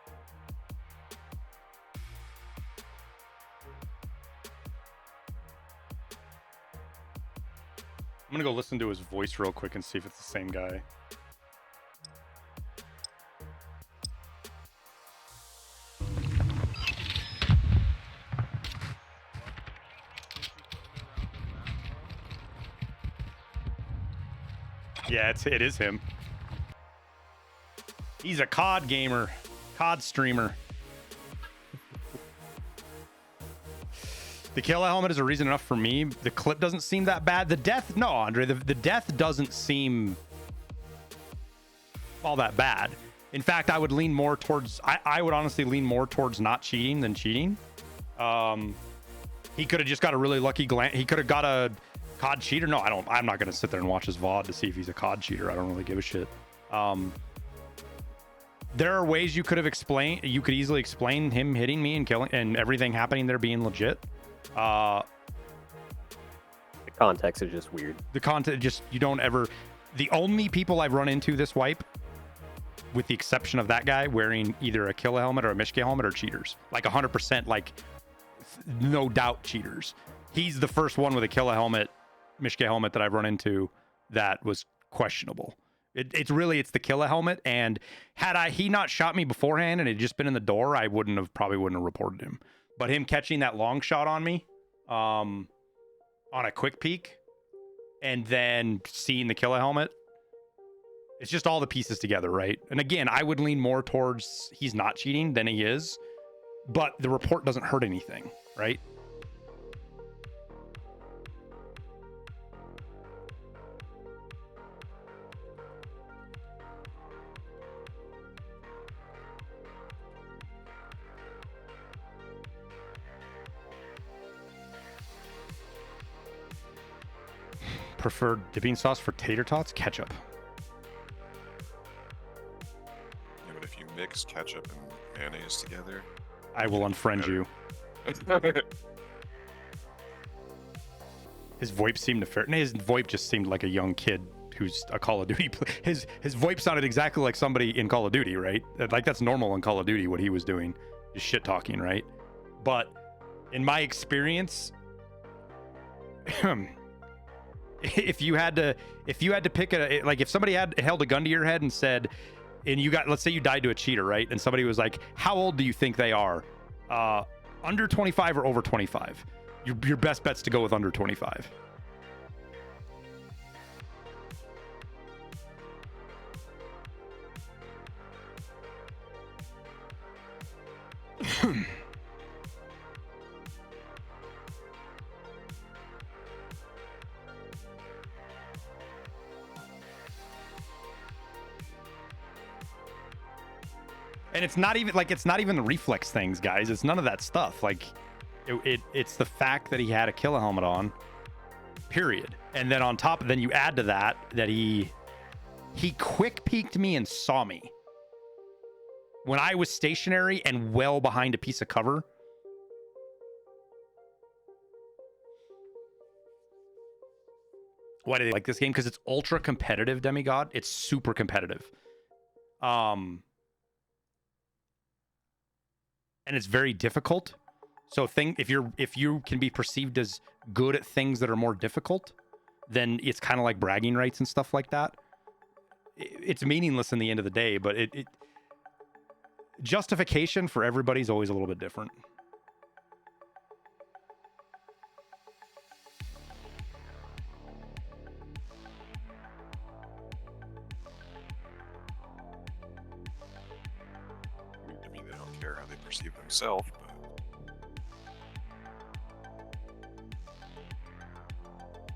I'm gonna go listen to his voice real quick and see if it's the same guy. Yeah, it is him. He's a COD gamer, COD streamer. The kill helmet is a reason enough for me. The clip doesn't seem that bad. The death, no, Andre, the death doesn't seem all that bad. In fact, I would lean more towards, I would honestly lean more towards not cheating than cheating. He could have just got a really lucky glance. He could have got a COD cheater. No, I'm not going to sit there and watch his VOD to see if he's a COD cheater. I don't really give a shit. There are ways you could have explained, you could easily explain him hitting me and killing and everything happening there being legit. The context is just weird. The content just, you don't ever, the only people I've run into this wipe, with the exception of that guy wearing either a Killa helmet or a Mishka helmet, are cheaters. Like 100%, like no doubt cheaters. He's the first one with a Killa helmet, Mishka helmet that I've run into that was questionable. It's the Killa helmet, and had he not shot me beforehand and it just been in the door, I probably wouldn't have reported him. But him catching that long shot on me, on a quick peek, and then seeing the Killa helmet, it's just all the pieces together, right? And again, I would lean more towards he's not cheating than he is, but the report doesn't hurt anything, right? Preferred dipping sauce for tater tots? Ketchup. Yeah, but if you mix ketchup and mayonnaise together, I will unfriend you. His VoIP seemed his VoIP just seemed like a young kid who's a Call of Duty. His VoIP sounded exactly like somebody in Call of Duty, right? Like that's normal in Call of Duty what he was doing, just shit talking, right? But in my experience, if you had to pick if somebody had held a gun to your head and said, and let's say you died to a cheater, right? And somebody was like, how old do you think they are? Under 25 or over 25? Your best bet's to go with under 25. And it's not even the reflex things, guys. It's none of that stuff. Like it's the fact that he had a Killa helmet on, period. And then on top, then you add to that he quick peeked me and saw me when I was stationary and well behind a piece of cover. Why do they like this game? Because it's ultra competitive, Demigod. It's super competitive. And it's very difficult. So if you can be perceived as good at things that are more difficult, then it's kind of like bragging rights and stuff like that. It's meaningless in the end of the day, but justification for everybody's always a little bit different. How they perceive themselves, but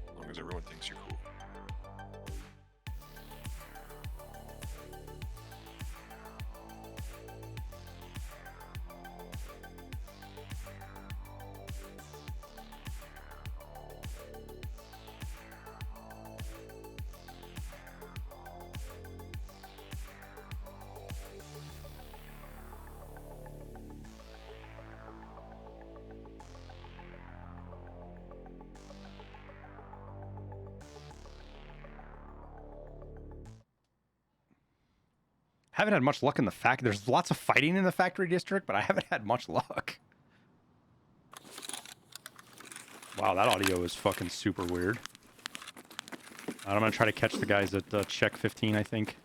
as long as everyone thinks you're cool. Haven't had much luck in the factory. There's lots of fighting in the factory district, but I haven't had much luck. Wow, that audio is fucking super weird. I'm gonna try to catch the guys at check 15, I think.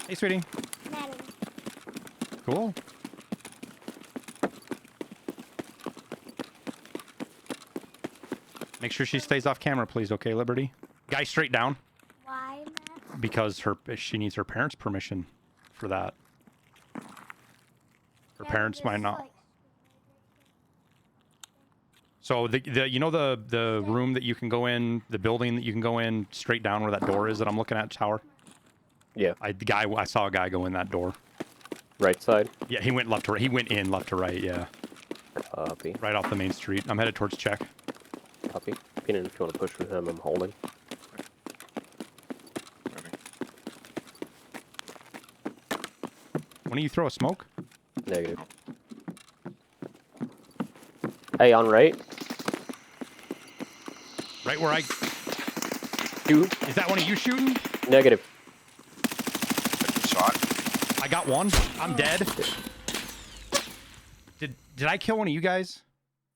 Hey, sweetie. Cool. Make sure she stays off camera, please. Okay, Liberty. Guy straight down. Why, Matt? Because she needs her parents' permission for that. Her parents might not. Like, So the you know the room that you can go in, the building that you can go in straight down where that door is that I'm looking at, tower. Yeah. I saw a guy go in that door. Right side. Yeah, he went left to right. He went in left to right. Yeah. Copy. Right off the main street. I'm headed towards check. Copy. Peanut, if you want to push with him, I'm holding. When do you throw a smoke? Negative. Hey, on right. Right where I... Two. Is that one of you shooting? Negative. Shot. I got one. I'm dead. Did I kill one of you guys?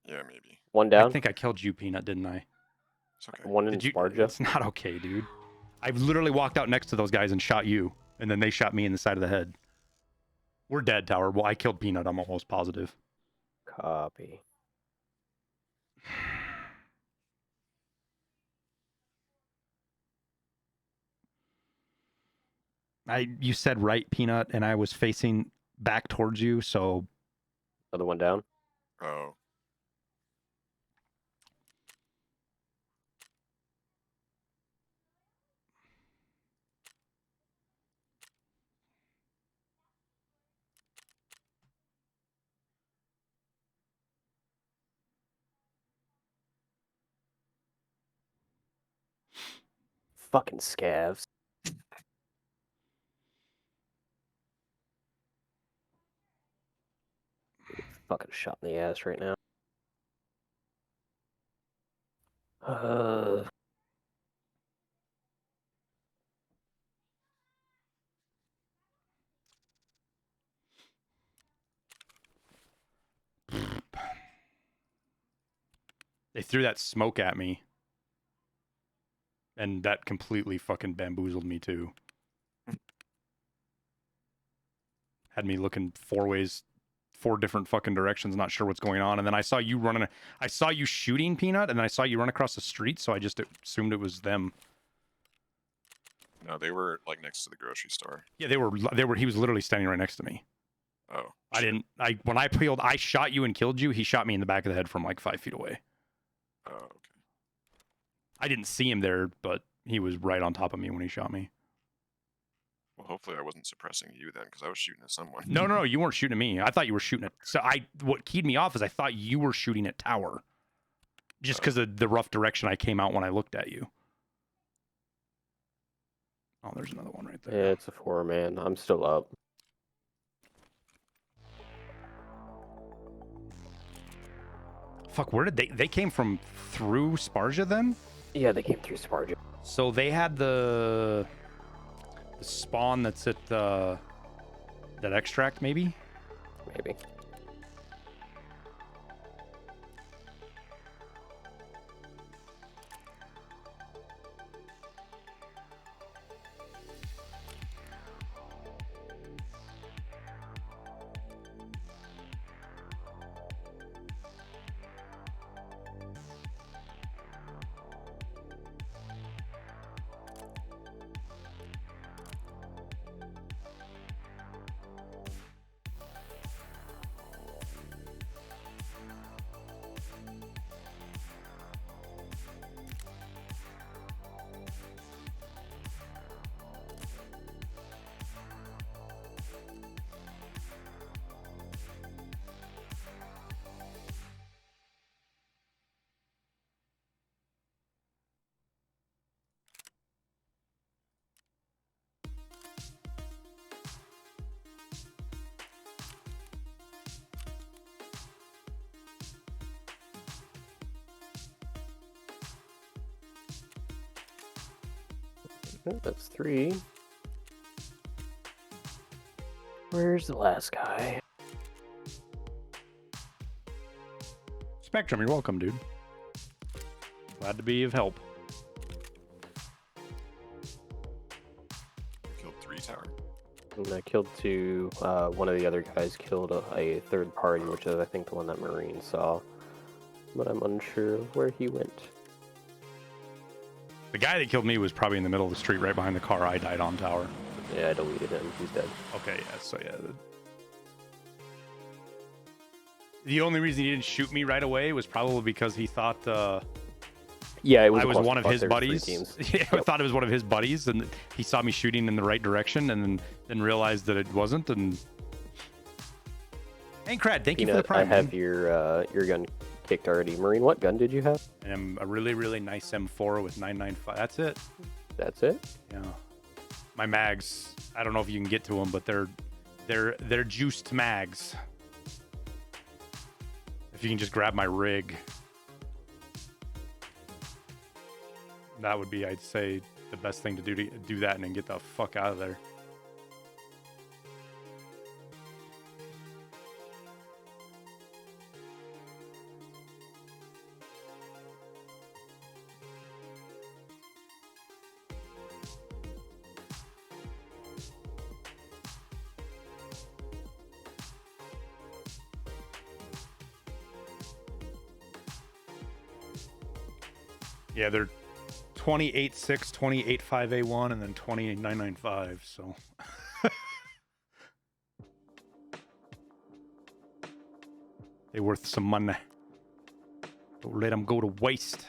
Yeah, maybe. One down. I think I killed you, Peanut, didn't I? It's okay. One in Sparja. It's not okay, dude. I literally walked out next to those guys and shot you, and then they shot me in the side of the head. We're dead, Tower. Well, I killed Peanut. I'm almost positive. Copy. You said right, Peanut, and I was facing back towards you, so... Other one down? Oh. Fucking scavs. Fucking shot in the ass right now. They threw that smoke at me. And that completely fucking bamboozled me too. Had me looking four different fucking directions, not sure what's going on. And then I saw you running, I saw you shooting Peanut, and then I saw you run across the street, so I just assumed it was them. No, they were like next to the grocery store. Yeah, they were, he was literally standing right next to me. Oh. When I shot you and killed you, he shot me in the back of the head from like 5 feet away. Oh, okay. I didn't see him there, but he was right on top of me when he shot me. Well, hopefully I wasn't suppressing you then, because I was shooting at someone. No, you weren't shooting at me. I thought you were shooting at... So what keyed me off is I thought you were shooting at Tower. Just because of the rough direction I came out when I looked at you. Oh, there's another one right there. Yeah, it's a 4-man. I'm still up. Fuck, where did they came from through Sparja then? Yeah, they came through Sparja. So they had the spawn that's at that extract, maybe? Maybe. That's 3. Where's the last guy? Spectrum, you're welcome, dude. Glad to be of help. You killed 3 Tower. And I killed 2. One of the other guys killed a third party, which is I think the one that Marine saw. But I'm unsure of where he went. The guy that killed me was probably in the middle of the street right behind the car I died on, Tower. Yeah, I deleted him. He's dead. Okay, yeah, so yeah. The only reason he didn't shoot me right away was probably because he thought yeah, it was I was one of his There was 3 buddies. teams. Yeah, I thought it was one of his buddies, and he saw me shooting in the right direction, and then realized that it wasn't. And Crad, thank you for the prime. I have your gun kicked already. Marine, what gun did you have? And a really, really nice M4 with 995. That's it. That's it? Yeah. My mags, I don't know if you can get to them, but they're juiced mags. If you can just grab my rig, that would be, I'd say, the best thing to do that and then get the fuck out of there. Yeah, they're 28.6, 28.5A1, and then 28.995. So they're worth some money. Don't let them go to waste.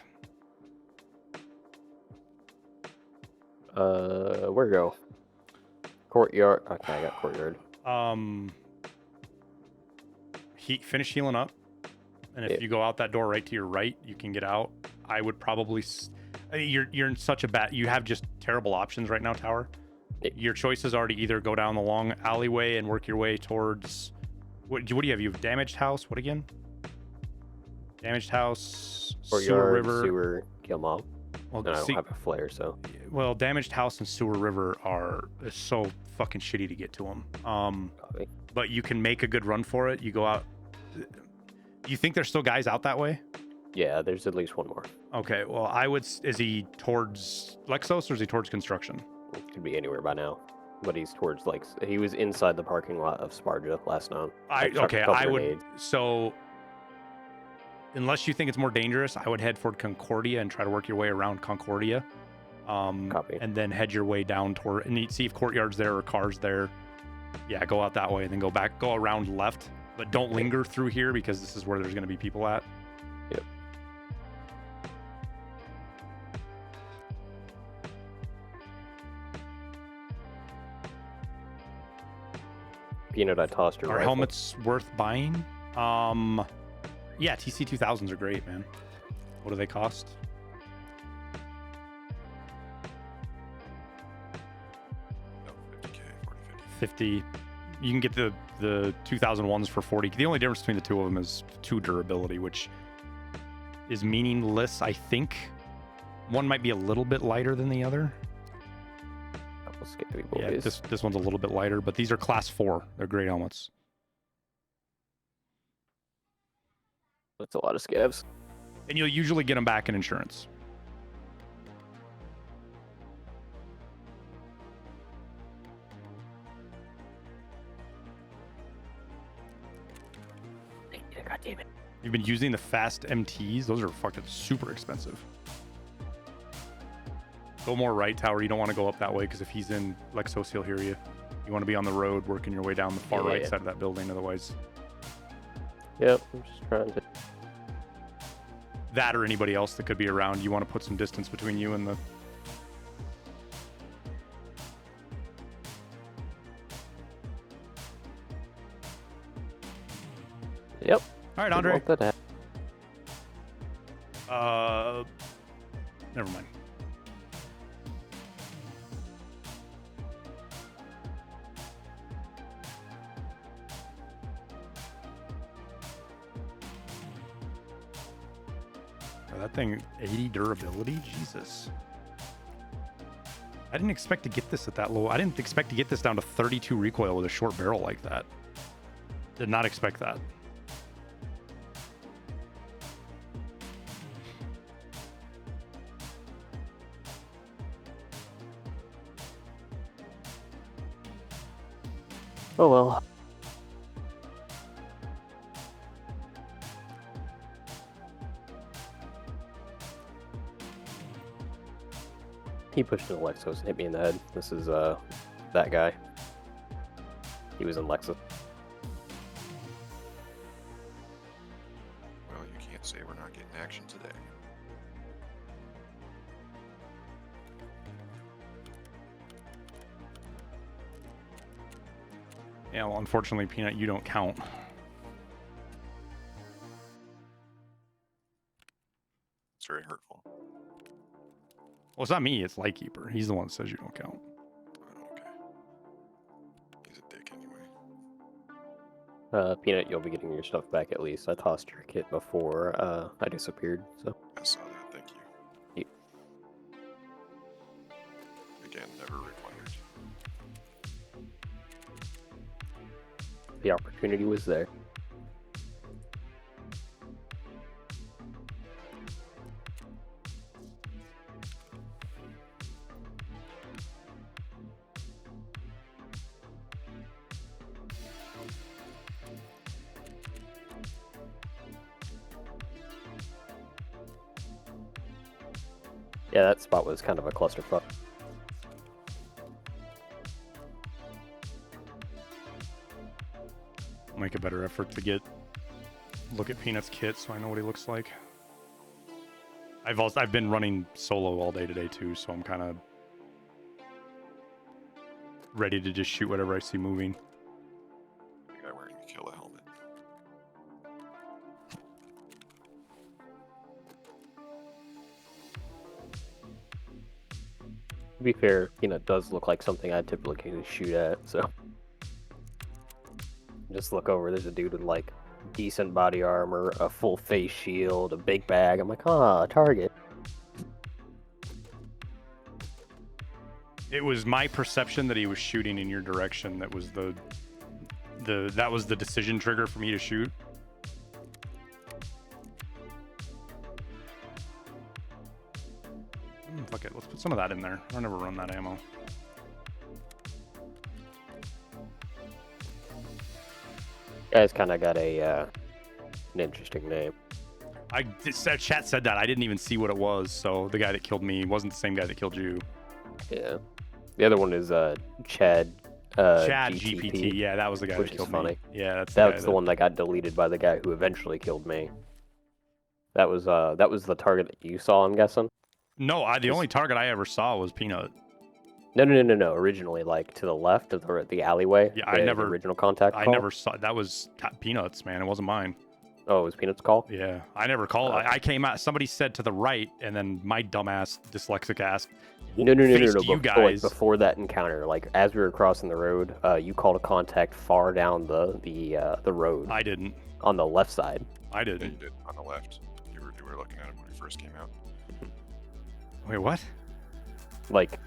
Where to go? Courtyard. Okay, I got courtyard. Finish healing up, and if you go out that door right to your right, you can get out. I would probably. You're in such a bad. You have just terrible options right now, Tower. Your choices are to either go down the long alleyway and work your way towards. What do you have? You have damaged house. What again? Damaged house. Courtyard, sewer river. Sewer. Kill mob. Well, and I don't have a flare, so. Well, damaged house and sewer river are so fucking shitty to get to them. Copy. But you can make a good run for it. You go out. You think there's still guys out that way? Yeah, there's at least one more. Okay, well, I would. Is he towards Lexos or is he towards construction? Could be anywhere by now, but he's towards like he was inside the parking lot of Sparja last night. I would. So, unless you think it's more dangerous, I would head for Concordia and try to work your way around Concordia. Copy. And then head your way down toward and see if courtyard's there or cars there. Yeah, go out that way and then go back, go around left, but don't linger through here because this is where there's going to be people at. Yep. Peanut, I tossed your Are rifle. helmets worth buying? Yeah, TC 2000s are great, man. What do they cost? Oh, 50K, 50. You can get the 2001s for 40. The only difference between the two of them is 2 durability, which is meaningless, I think. One might be a little bit lighter than the other. Yeah, this one's a little bit lighter, but these are class 4. They're great helmets. That's a lot of scabs. And you'll usually get them back in insurance. God damn it. You've been using the fast MTs. Those are fucking super expensive. Go more right, Tower. You don't want to go up that way because if he's in Lexos, he'll hear you. You want to be on the road working your way down the far right side of that building. Otherwise, yep, I'm just trying to. That or anybody else that could be around. You want to put some distance between you and the. Yep. All right, Andre. That Never mind. Oh, that thing, 80 durability? Jesus. I didn't expect to get this at that low. I didn't expect to get this down to 32 recoil with a short barrel like that. Did not expect that. Oh well. He pushed into Lexus and hit me in the head. This is that guy. He was in Lexus. Say we're not getting action today. Yeah, well, unfortunately, Peanut, you don't count. It's very hurtful. Well, it's not me. It's Lightkeeper. He's the one that says you don't count. Okay. He's a dick anyway. Peanut, you'll be getting your stuff back at least. I tossed your kit before I disappeared, so. I saw that. Thank you. Yep. Again, never required. The opportunity was there. Yeah, that spot was kind of a clusterfuck. I'll make a better effort to look at Peanut's kit so I know what he looks like. I've been running solo all day today too, so I'm kind of ready to just shoot whatever I see moving. The guy wearing the Killa helmet. To be fair, Peanut does look like something I'd typically shoot at, so. Just look over, there's a dude with like decent body armor, a full face shield, a big bag. I'm like, ah, target. It was my perception that he was shooting in your direction that was that was the decision trigger for me to shoot. Fuck it, let's put some of that in there. I'll never run that ammo. Guy's kind of got an interesting name. Chat said that. I didn't even see what it was, so the guy that killed me wasn't the same guy that killed you. Yeah. The other one is Chad. Chad GTP, GPT. Yeah, that was the guy that killed funny. me. Yeah, that was the one that got deleted by the guy who eventually killed me. That was the target that you saw, I'm guessing. No, the only target I ever saw was Peanut. No. Originally, like to the left of the alleyway. Yeah, the never original contact. I call. never saw. That was Peanuts, man. It wasn't mine. Oh, it was Peanut's call. Yeah, I never called. I came out. Somebody said to the right, and then my dumbass dyslexic ass. No. You guys. Before that encounter, like as we were crossing the road, you called a contact far down the road. I didn't. On the left side. I Yeah, didn't. you did on the left. You were looking at him when he first came out. Wait, what? Like,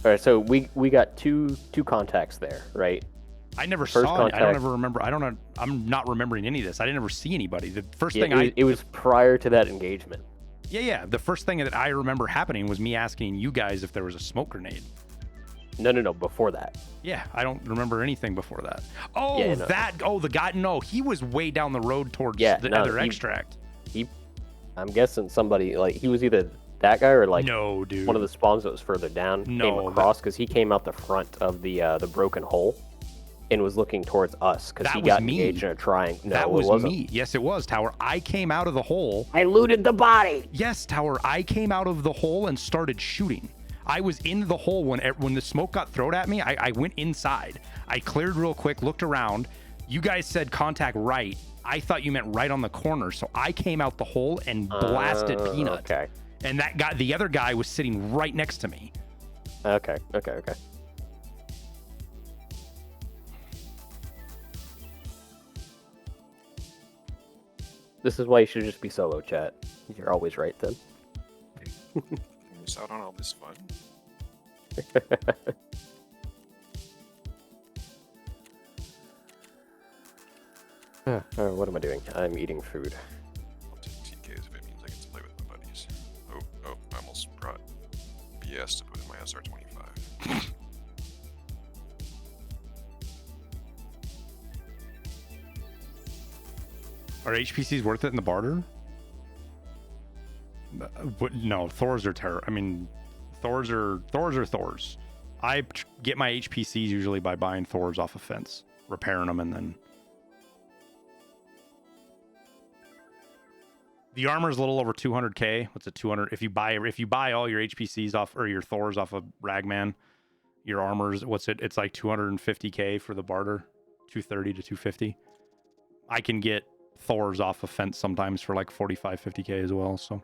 all right, so we got two contacts there, right? I never First saw. contact, I don't ever remember. I'm not remembering any of this. I didn't ever see anybody. The first thing it was prior to that engagement. Yeah. The first thing that I remember happening was me asking you guys if there was a smoke grenade. No. Before that. Yeah, I don't remember anything before that. Oh, Yeah, no. the guy. No, he was way down the road towards the other extract. I'm guessing somebody like he was either that guy or like no, dude. One of the spawns that was further down came across because he came out the front of the broken hole and was looking towards us because he got engaged in a triangle. No, that was it wasn't. me. Yes, it was, Tower. I came out of the hole. I looted the body. Yes, Tower. I came out of the hole and started shooting. I was in the hole when the smoke got thrown at me. I went inside. I cleared real quick, looked around. You guys said contact right. I thought you meant right on the corner, so I came out the hole and blasted Peanut. Okay. And that guy, the other guy, was sitting right next to me. Okay. This is why you should just be solo, chat. You're always right then. You miss out on all this fun. What am I doing? I'm eating food. I'll take TKs if it means I get to play with my buddies. Oh, I almost brought BS to put in my SR-25. Are HPCs worth it in the barter? No, Thors are terror. I mean, Thors are Thors. I get my HPCs usually by buying Thors off a fence, repairing them, and then The armor is a little over 200k. What's it, 200? If you buy all your HPCs off or your Thors off of Ragman, your armor's it's like 250k for the barter, 230 to 250. I can get Thors off of Fence sometimes for like 45, 50k as well. So,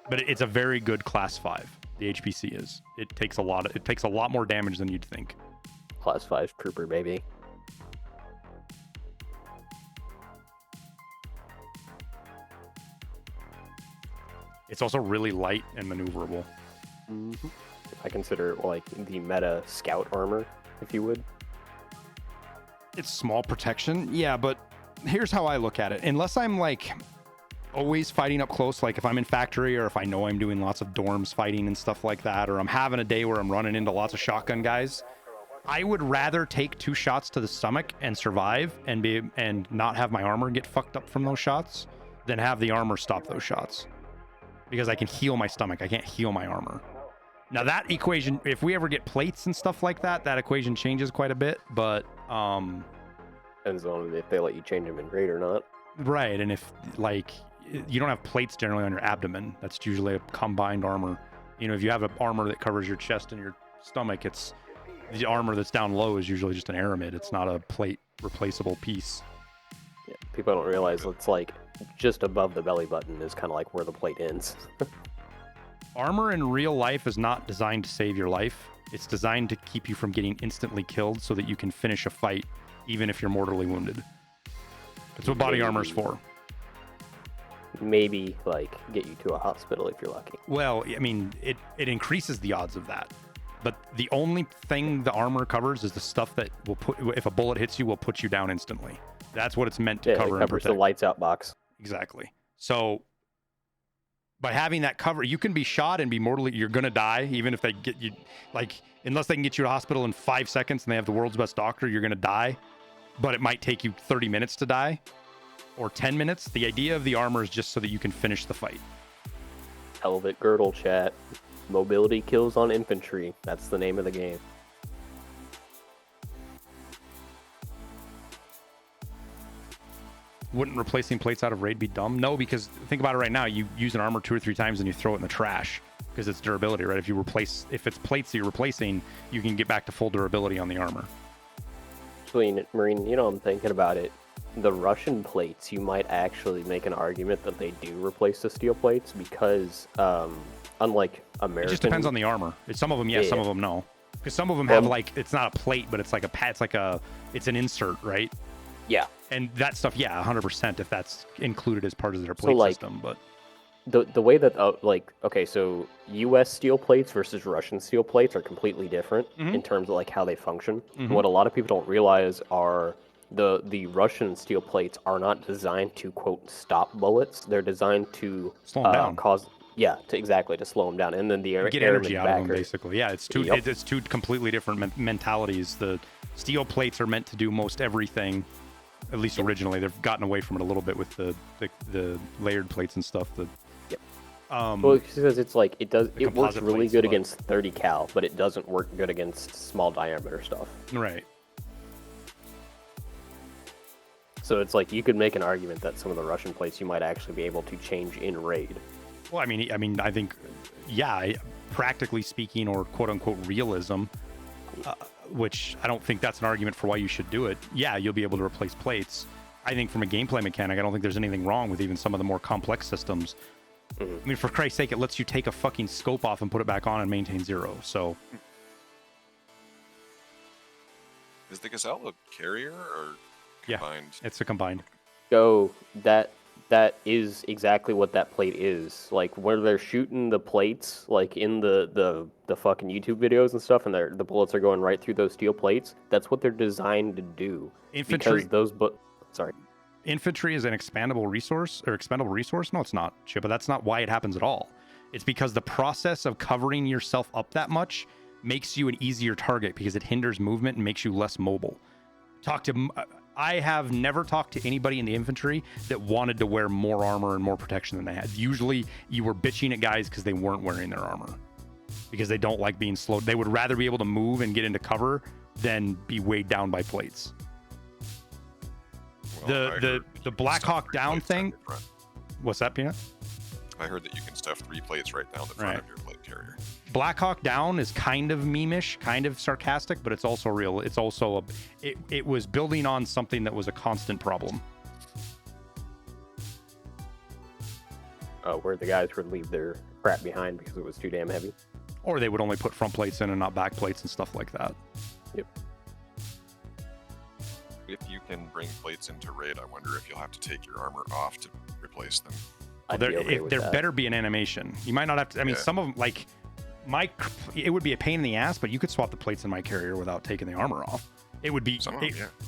but it's a very good class 5. The HPC is. It takes a lot more damage than you'd think. Class 5 trooper, baby. It's also really light and maneuverable. Mm-hmm. I consider it like the meta scout armor, if you would. It's small protection, yeah, but here's how I look at it. Unless I'm like always fighting up close, like if I'm in factory or if I know I'm doing lots of dorms fighting and stuff like that, or I'm having a day where I'm running into lots of shotgun guys, I would rather take 2 shots to the stomach and survive and not have my armor get fucked up from those shots than have the armor stop those shots. Because I can heal my stomach, I can't heal my armor. Now that equation, if we ever get plates and stuff like that, that equation changes quite a bit, but depends on if they let you change them in raid or not. Right, and if like you don't have plates generally on your abdomen, that's usually a combined armor. You know, if you have an armor that covers your chest and your stomach, it's the armor that's down low is usually just an aramid. It's not a plate replaceable piece. Yeah, people don't realize it's like just above the belly button is kind of like where the plate ends. Armor in real life is not designed to save your life. It's designed to keep you from getting instantly killed so that you can finish a fight even if you're mortally wounded. That's what body armor is for. Maybe like get you to a hospital if you're lucky. Well, I mean, it increases the odds of that. But the only thing the armor covers is the stuff that will put, if a bullet hits you, will put you down instantly. That's what it's meant to cover. It covers the lights out box. Exactly. So by having that cover, you can be shot and be mortally, you're going to die, even if they get you, like, unless they can get you to a hospital in 5 seconds and they have the world's best doctor, you're going to die. But it might take you 30 minutes to die or 10 minutes. The idea of the armor is just so that you can finish the fight. Helvet girdle chat. Mobility kills on infantry. That's the name of the game. Wouldn't replacing plates out of raid be dumb? No, because think about it right now. You use an armor 2 or 3 times and you throw it in the trash because it's durability, right? If it's plates that you're replacing, you can get back to full durability on the armor. Actually, Marine, you know, I'm thinking about it. The Russian plates, you might actually make an argument that they do replace the steel plates because, unlike American... It just depends on the armor. Some of them, yes, some of them, no. Because some of them have, like, it's not a plate, but it's like it's an insert, right? Yeah. And that stuff, yeah, 100% if that's included as part of their plate system, but... The way that, okay, so U.S. steel plates versus Russian steel plates are completely different in terms of, like, how they function. What a lot of people don't realize are the Russian steel plates are not designed to, quote, stop bullets. They're designed to slow them down. To slow them down. And then the get energy out of them, basically. Yeah, it's two completely different mentalities. The steel plates are meant to do most everything. At least originally, they've gotten away from it a little bit with the layered plates and stuff. Well, because it's like it works really good against 30 cal, but it doesn't work good against small diameter stuff. Right. So it's like you could make an argument that some of the Russian plates you might actually be able to change in raid. Well, I mean, I think, yeah, practically speaking, or quote unquote realism, which I don't think that's an argument for why you should do it. Yeah, you'll be able to replace plates. I think from a gameplay mechanic, I don't think there's anything wrong with even some of the more complex systems. I mean, for Christ's sake, it lets you take a fucking scope off and put it back on and maintain 0. So, is the Gazelle a carrier or combined? Yeah, it's a combined. So that is exactly what that plate is. Like where they're shooting the plates, like in the fucking YouTube videos and stuff, and the bullets are going right through those steel plates. That's what they're designed to do. Infantry. Because sorry. Infantry is an expendable resource. No, it's not, Chip, but that's not why it happens at all. It's because the process of covering yourself up that much makes you an easier target because it hinders movement and makes you less mobile. I have never talked to anybody in the infantry that wanted to wear more armor and more protection than they had. Usually you were bitching at guys because they weren't wearing their armor because they don't like being slowed. They would rather be able to move and get into cover than be weighed down by plates. The Black Hawk Down thing. What's that, Peanut? I heard that you can stuff 3 plates right down the front of your plate carrier. Black Hawk Down is kind of meme-ish, kind of sarcastic, but it's also real. It's also it was building on something that was a constant problem. Where the guys would leave their crap behind because it was too damn heavy. Or they would only put front plates in and not back plates and stuff like that. Yep. If you can bring plates into raid, I wonder if you'll have to take your armor off to replace them. There better be an animation. You might not have to. I mean, some of them, like it would be a pain in the ass, but you could swap the plates in my carrier without taking the armor off. It would be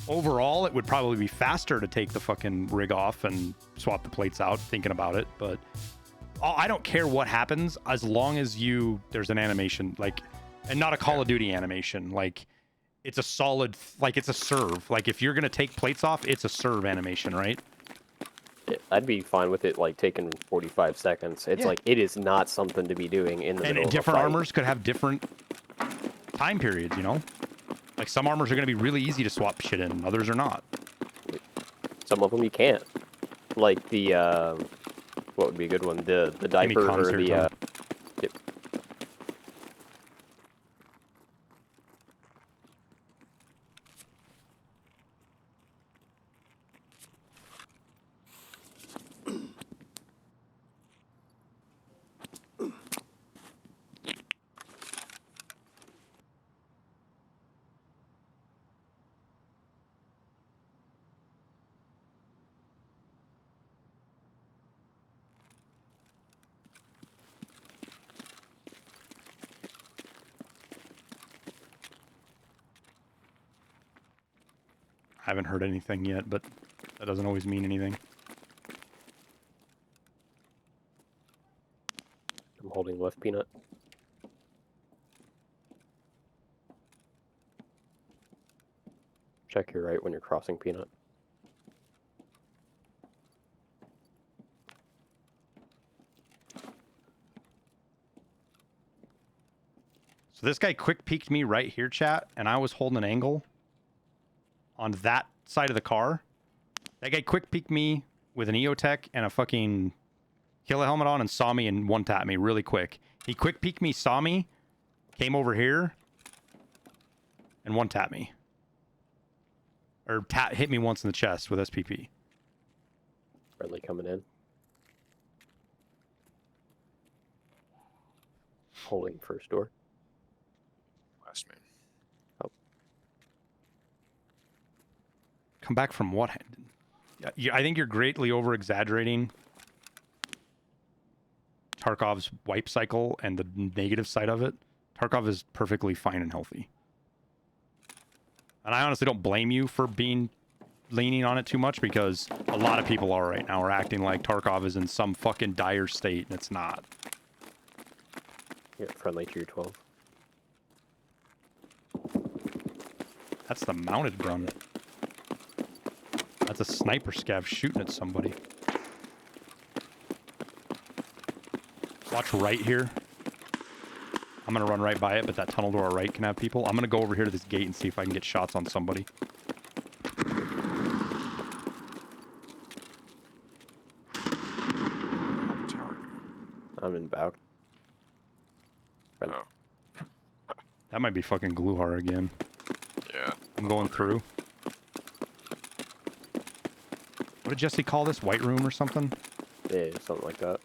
overall, it would probably be faster to take the fucking rig off and swap the plates out. Thinking about it, but I don't care what happens as long as there's an animation, like, and not a Call of Duty animation. Like, it's a solid, like it's a serve. Like if you're gonna take plates off, it's a serve animation, right? I'd be fine with it like taking 45 seconds. It's like it is not something to be doing in the middle of a different fight. armors could have different time periods, you know? Like some armors are going to be really easy to swap shit in, others are not. Some of them you can't. Like the what would be a good one? The diaper or the yep. I haven't heard anything yet, but that doesn't always mean anything. I'm holding left, Peanut. Check your right when you're crossing, Peanut. So this guy quick peeked me right here, chat, and I was holding an angle on that side of the car. That guy quick peeked me with an EOTech and a fucking killer helmet on and saw me and one-tapped me really quick. He quick peeked me, saw me, came over here, and one-tapped me. Or hit me once in the chest with SPP. Friendly coming in. Holding first door. Last man. Come back from what? I think you're greatly over-exaggerating Tarkov's wipe cycle and the negative side of it. Tarkov is perfectly fine and healthy. And I honestly don't blame you for leaning on it too much, because a lot of people are right now are acting like Tarkov is in some fucking dire state, and it's not. Yeah, friendly to your 12. That's the mounted gun. That's a sniper scav shooting at somebody. Watch right here. I'm going to run right by it, but that tunnel to our right can have people. I'm going to go over here to this gate and see if I can get shots on somebody. I'm in back. Oh. That might be fucking Gluhar again. Yeah. I'm going through. What did Jesse call this? White room or something? Yeah, something like that.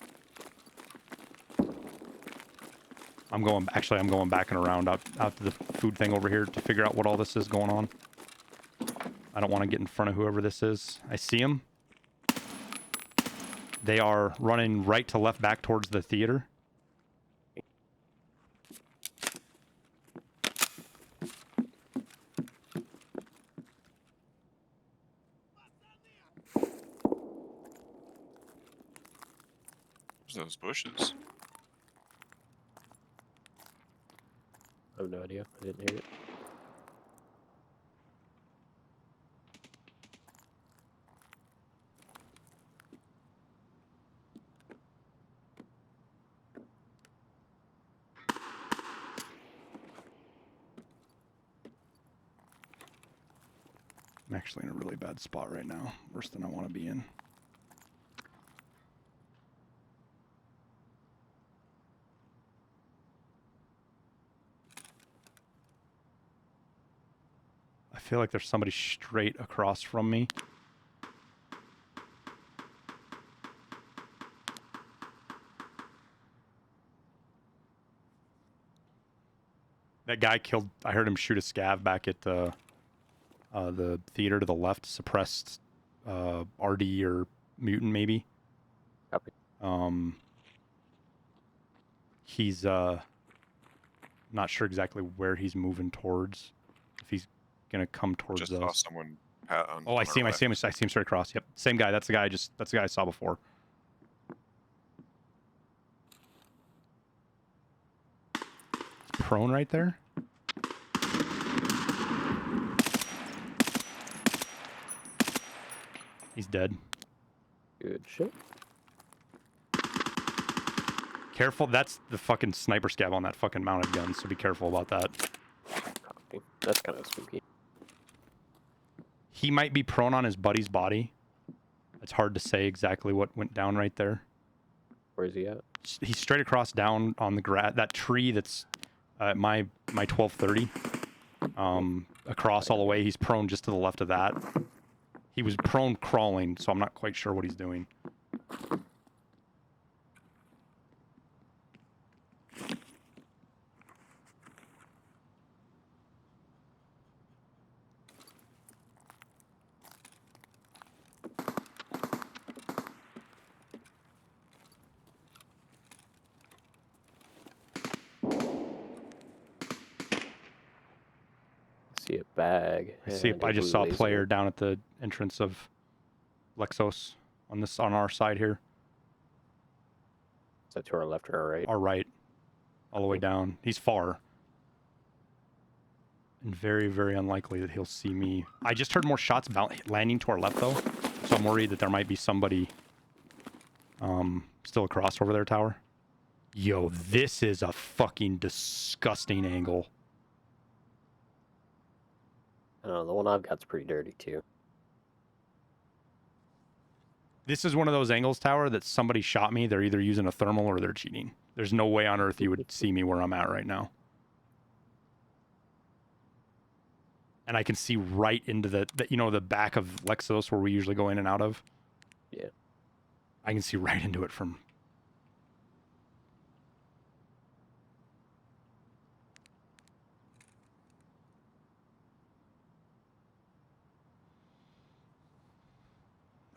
I'm going back and around out to the food thing over here to figure out what all this is going on. I don't want to get in front of whoever this is. I see them. They are running right to left back towards the theater. Those bushes. I have no idea. I didn't hear it. I'm actually in a really bad spot right now. Worse than I want to be in. I feel like there's somebody straight across from me. That guy killed... I heard him shoot a scav back at the theater to the left. Suppressed RD or mutant, maybe. Copy. He's not sure exactly where he's moving towards. If he's gonna come towards Just us. saw someone on, Oh, I see him. I see him. I see him straight across. Yep, same guy. That's the guy. That's the guy I saw before. Prone right there. He's dead. Good shit. Careful. That's the fucking sniper scav on that fucking mounted gun. So be careful about that. Copy. That's kind of spooky. He might be prone on his buddy's body. It's hard to say exactly what went down right there. Where is he at? He's straight across down on the that tree that's my 1230. Across all the way. He's prone just to the left of that. He was prone crawling, so I'm not quite sure what he's doing. See a bag. I see. I just saw a player down at the entrance of Lexos on our side here. Is that to our left or our right? Our right, all the way down. He's far, and very, very unlikely that he'll see me. I just heard more shots landing to our left though, so I'm worried that there might be somebody still across over there tower. Yo, this is a fucking disgusting angle. I don't know, the one I've got's pretty dirty too. This is one of those angles, tower, that somebody shot me. They're either using a thermal or they're cheating. There's no way on earth you would see me where I'm at right now. And I can see right into the back of Lexos where we usually go in and out of. Yeah. I can see right into it from...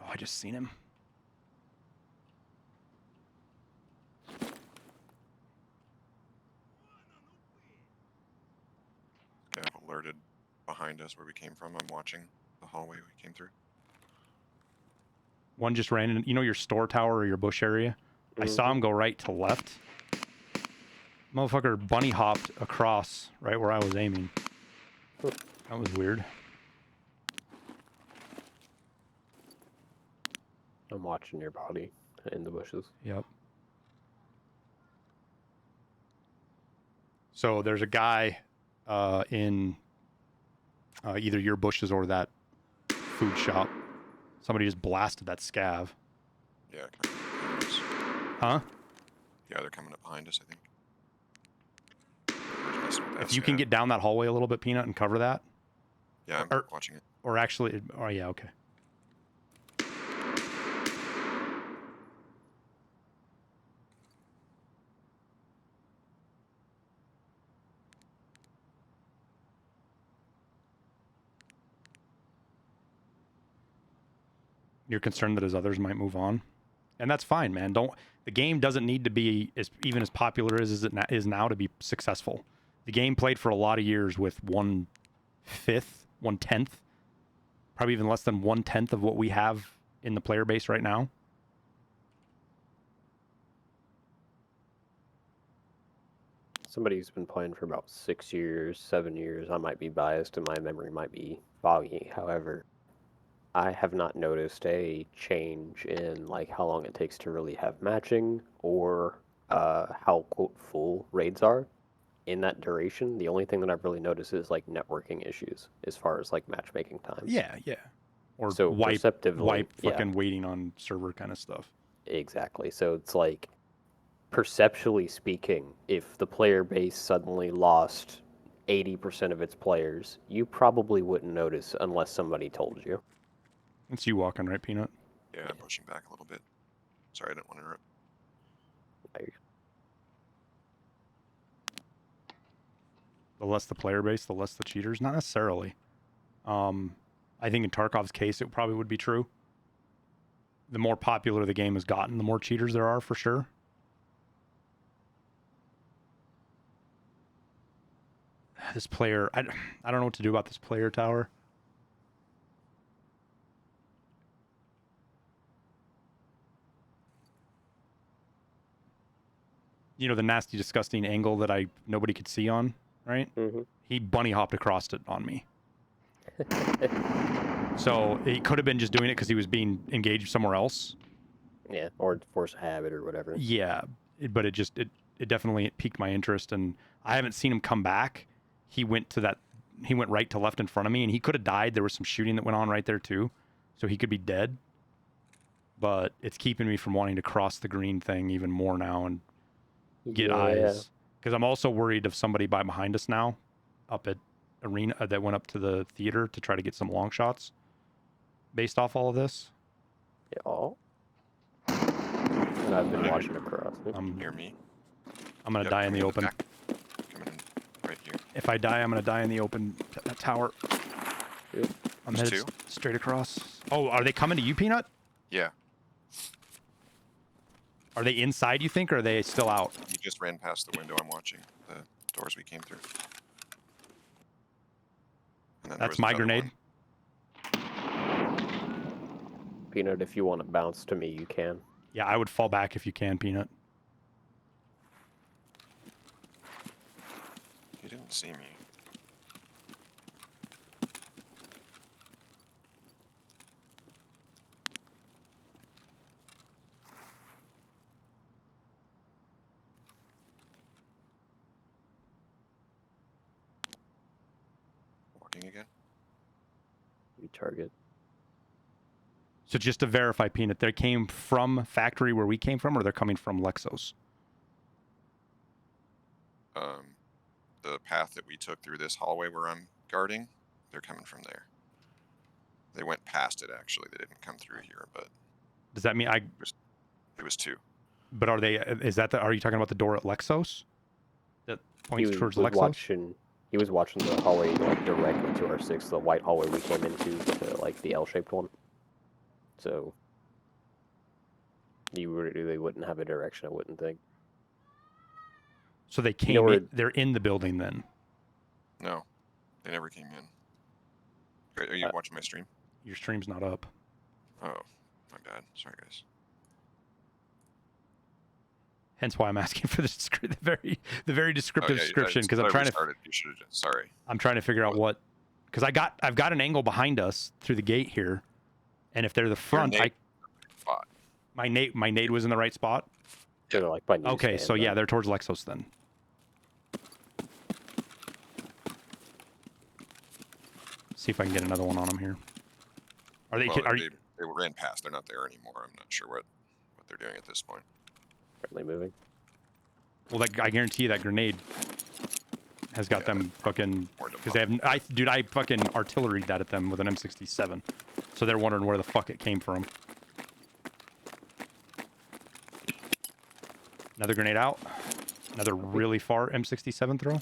Oh, I just seen him. Kind of alerted behind us where we came from. I'm watching the hallway we came through. One just ran in, your store tower or your bush area. I saw him go right to left. Motherfucker bunny hopped across right where I was aiming. That was weird. I'm watching your body in the bushes. Yep. So there's a guy in either your bushes or that food shop. Somebody just blasted that scav. Yeah, coming up behind us. Huh? Yeah, they're coming up behind us, I think. We're messing with that If you can scav. get down that hallway a little bit, Peanut, and cover that. Yeah, I'm watching it. Or actually, oh yeah, okay. You're concerned that his others might move on, and that's fine, man. The game doesn't need to be even as popular as it is now to be successful. The game played for a lot of years with 1/5, 1/10, probably even less than 1/10 of what we have in the player base right now. Somebody who's been playing for about 6 years, 7 years, I might be biased and my memory might be foggy. However, I have not noticed a change in like how long it takes to really have matching or how quote full raids are in that duration, the only thing that I've really noticed is like networking issues as far as like matchmaking times. Yeah, yeah. Or So perceptively, wipe yeah. fucking waiting on server kind of stuff. Exactly. So it's like, perceptually speaking, if the player base suddenly lost 80% of its players, you probably wouldn't notice unless somebody told you. It's you walking, right, Peanut? Yeah, I'm pushing back a little bit. Sorry, I didn't want to interrupt. The less the player base, the less the cheaters. Not necessarily. I think in Tarkov's case, it probably would be true. The more popular the game has gotten, the more cheaters there are, for sure. This player, I don't know what to do about this player tower. You know, the nasty, disgusting angle that nobody could see on, right? Mm-hmm. He bunny hopped across it on me. So he could have been just doing it because he was being engaged somewhere else. Yeah, or force a habit or whatever. Yeah, but it definitely piqued my interest, and I haven't seen him come back. He went right to left in front of me, and he could have died. There was some shooting that went on right there too, so he could be dead. But it's keeping me from wanting to cross the green thing even more now and get eyes, because I'm also worried of somebody behind us now, up at arena that went up to the theater to try to get some long shots, based off all of this. Yeah. And I've been watching across. Near me. I'm gonna die in the open. Coming in right here. If I die, I'm gonna die in the open tower. Yep. I'm There's headed two. straight across. Oh, are they coming to you, Peanut? Yeah. Are they inside, you think, or are they still out? He just ran past the window I'm watching. The doors we came through. And then there That's was my another grenade. one. Peanut, if you want to bounce to me, you can. Yeah, I would fall back if you can, Peanut. He didn't see me. Walking again. Retarget. So just to verify, Peanut, they came from factory where we came from, or they're coming from Lexos? The path that we took through this hallway where I'm guarding, they're coming from there. They went past it, actually. They didn't come through here, but Does that mean it was two. But are they? Are you talking about the door at Lexos? That points towards Lexos. He was watching the hallway like directly to our 6, the white hallway we came into, like the L-shaped one. So they wouldn't have a direction, I wouldn't think. So they came. They're in the building then. No, they never came in. Wait, are you watching my stream? Your stream's not up. Oh, my bad. Sorry, guys. Hence why I'm asking for the very descriptive description, because I'm trying to. You should have. Sorry. I'm trying to figure out what, because I've got an angle behind us through the gate here, and if they're the front, my nade was in the right spot. They're like by okay, so yeah, they're towards Lexos then. See if I can get another one on them here. Are they? Well, Are they ran past. They're not there anymore. I'm not sure what they're doing at this point. Friendly moving. Well, I guarantee you that grenade has got them fucking, because they have. I fucking artilleried that at them with an M67, so they're wondering where the fuck it came from. Another grenade out. Another really far M67 throw.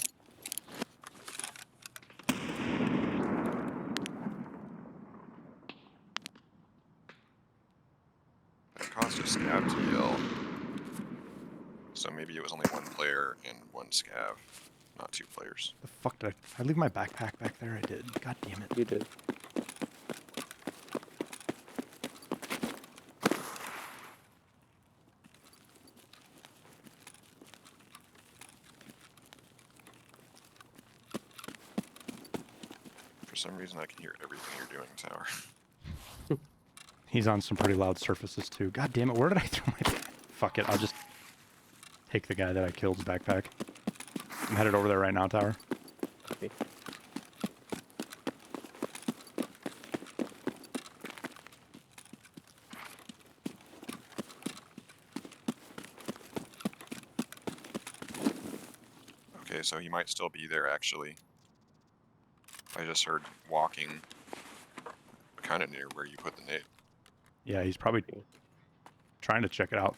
It caused a scav to yell. So maybe it was only one player and one scav, not two players. The fuck did I leave my backpack back there? I did. God damn it. You did. For some reason, I can hear everything you're doing, Tower. He's on some pretty loud surfaces too. God damn it, where did I throw my... Fuck it, I'll just take the guy that I killed's backpack. I'm headed over there right now, Tower. Copy. Okay, so he might still be there actually. I just heard walking kind of near where you put the nade. Yeah, he's probably trying to check it out.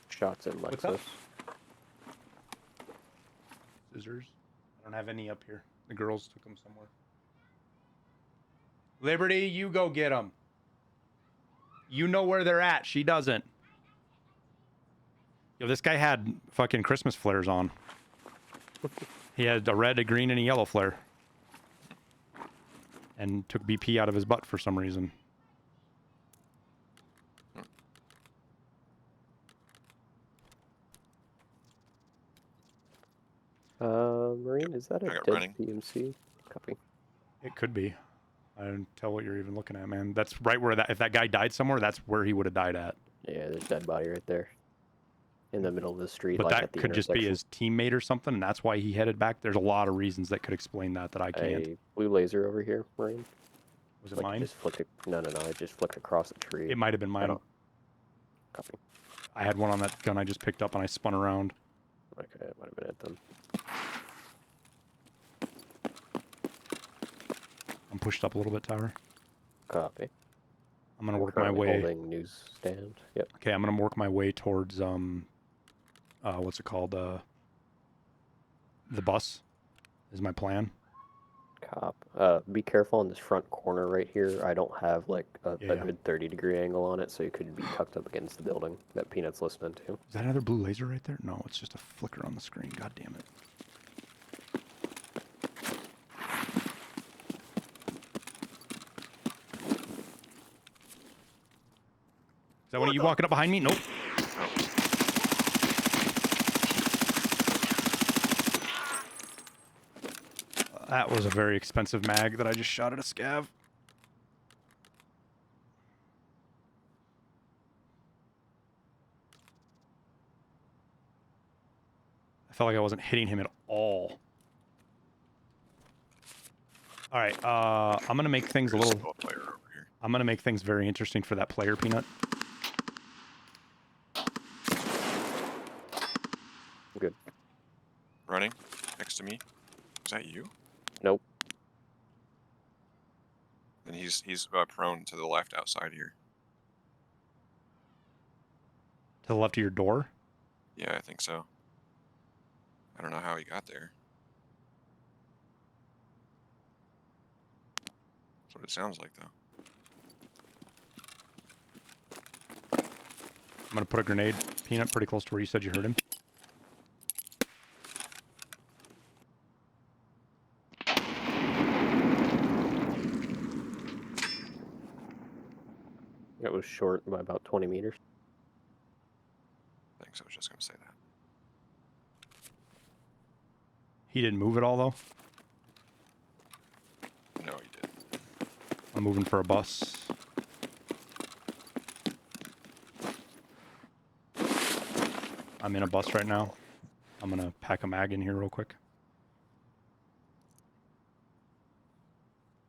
Shots in What's up? Lexus. Scissors. I don't have any up here. The girls took them somewhere. Liberty, you go get them. You know where they're at. She doesn't. Yo, this guy had fucking Christmas flares on. He had a red, a green, and a yellow flare. And took BP out of his butt for some reason. Marine, is that a I got dead running. PMC? Copy. It could be. I don't tell what you're even looking at, man. That's right where that, if that guy died somewhere, that's where he would have died at. Yeah, there's a dead body right there. In the middle of the street, But like that at the could just be intersection. his teammate or something, and that's why he headed back. There's a lot of reasons that could explain that I can't. A blue laser over here, Marine. Was it Like, mine? Just flicked it. No, it just flicked across the tree. It might have been mine. don't- Copy. I had one on that gun I just picked up and I spun around. Okay, it might have been it then. I'm pushed up a little bit, Tower. Copy. I'm gonna work my Currently way. holding newsstand. Yep. Okay, I'm gonna work my way towards what's it called? The bus is my plan. Cop. Be careful in this front corner right here. I don't have like a Yeah. good 30-degree angle on it, so you could be tucked up against the building that Peanut's listening to. Is that another blue laser right there? No, it's just a flicker on the screen. God damn it. Is that one of you walking up behind me? Nope. That was a very expensive mag that I just shot at a scav. I felt like I wasn't hitting him at all. All right, I'm gonna make things a There's little. still a player over here. I'm gonna make things very interesting for that player, Peanut. Good. Running next to me. Is that you? Nope. And he's prone to the left outside here. To the left of your door. Yeah, I think so. I don't know how he got there. That's what it sounds like, though. I'm gonna put a grenade, Peanut, pretty close to where you said you heard him. It was short by about 20 meters. Thanks, I was just going to say that. He didn't move at all, though. No, he didn't. I'm moving for a bus. I'm in a bus right now. I'm gonna pack a mag in here real quick.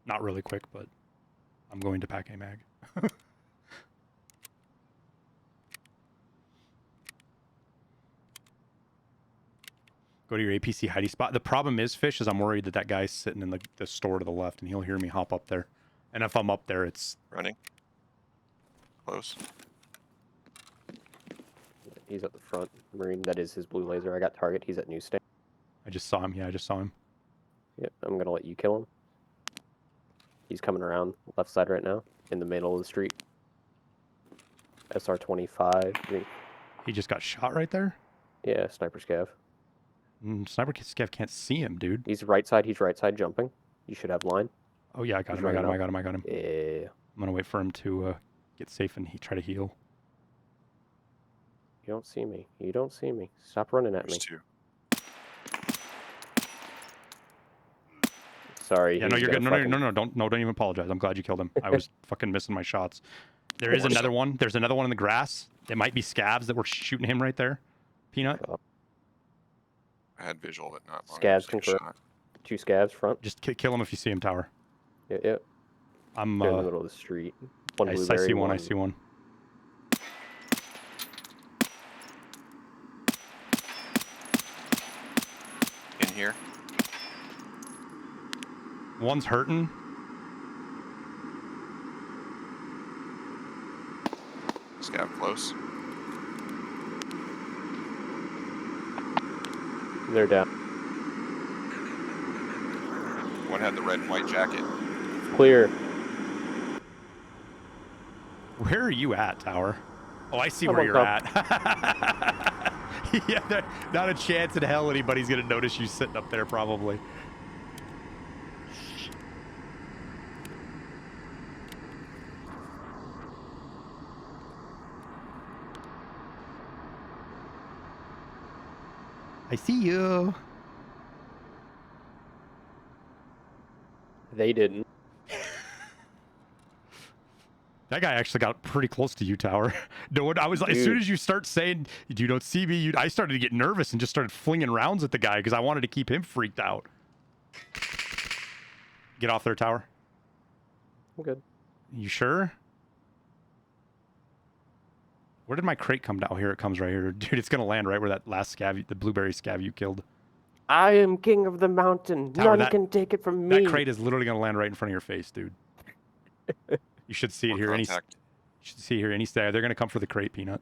Not really quick, but I'm going to pack a mag. Go to your APC hidey spot. The problem is, Fish, is I'm worried that that guy's sitting in the store to the left, and he'll hear me hop up there. And if I'm up there, it's... Running. Close. He's at the front. Marine, that is his blue laser. I got target. He's at newsstand. I just saw him. Yeah, I just saw him. Yep, I'm going to let you kill him. He's coming around left side right now, in the middle of the street. SR-25. He just got shot right there? Yeah, sniper scav. Sniper Scav can't see him, dude. He's right side jumping. You should have line. Oh, yeah, I got him. I got him. Yeah. I'm going to wait for him to get safe and try to heal. You don't see me. You don't see me. Stop running at me. Two. Sorry. Yeah, no, he's you're good. gonna No, fucking- don't even apologize. I'm glad you killed him. I was fucking missing my shots. There is another one. There's another one in the grass. It might be scavs that were shooting him right there. Peanut. I had visual, but not long enough Scavs to take a confirmed. shot. 2 scavs front. Just kill him if you see him, Tower. Yeah, yeah. I'm They're in the middle of the street. One I blueberry, see one. I see one. In here. One's hurting. Scav close. They're down. One had the red and white jacket. Clear. Where are you at, Tower? Oh, I see I'm where on you're top. at. Yeah, not a chance in hell anybody's gonna notice you sitting up there, probably. I see you. They didn't. That guy actually got pretty close to you, Tower. No, I was like, as soon as you start saying you don't see me, I started to get nervous and just started flinging rounds at the guy because I wanted to keep him freaked out. Get off there, Tower. I'm good. You sure? Where did my crate come down? Oh, here it comes right here. Dude, it's going to land right where that last scav, the blueberry scav you killed. I am king of the mountain. Tower, None can take it from me. That crate is literally going to land right in front of your face, dude. You should see it here. You should see here any stay. They're going to come for the crate, Peanut.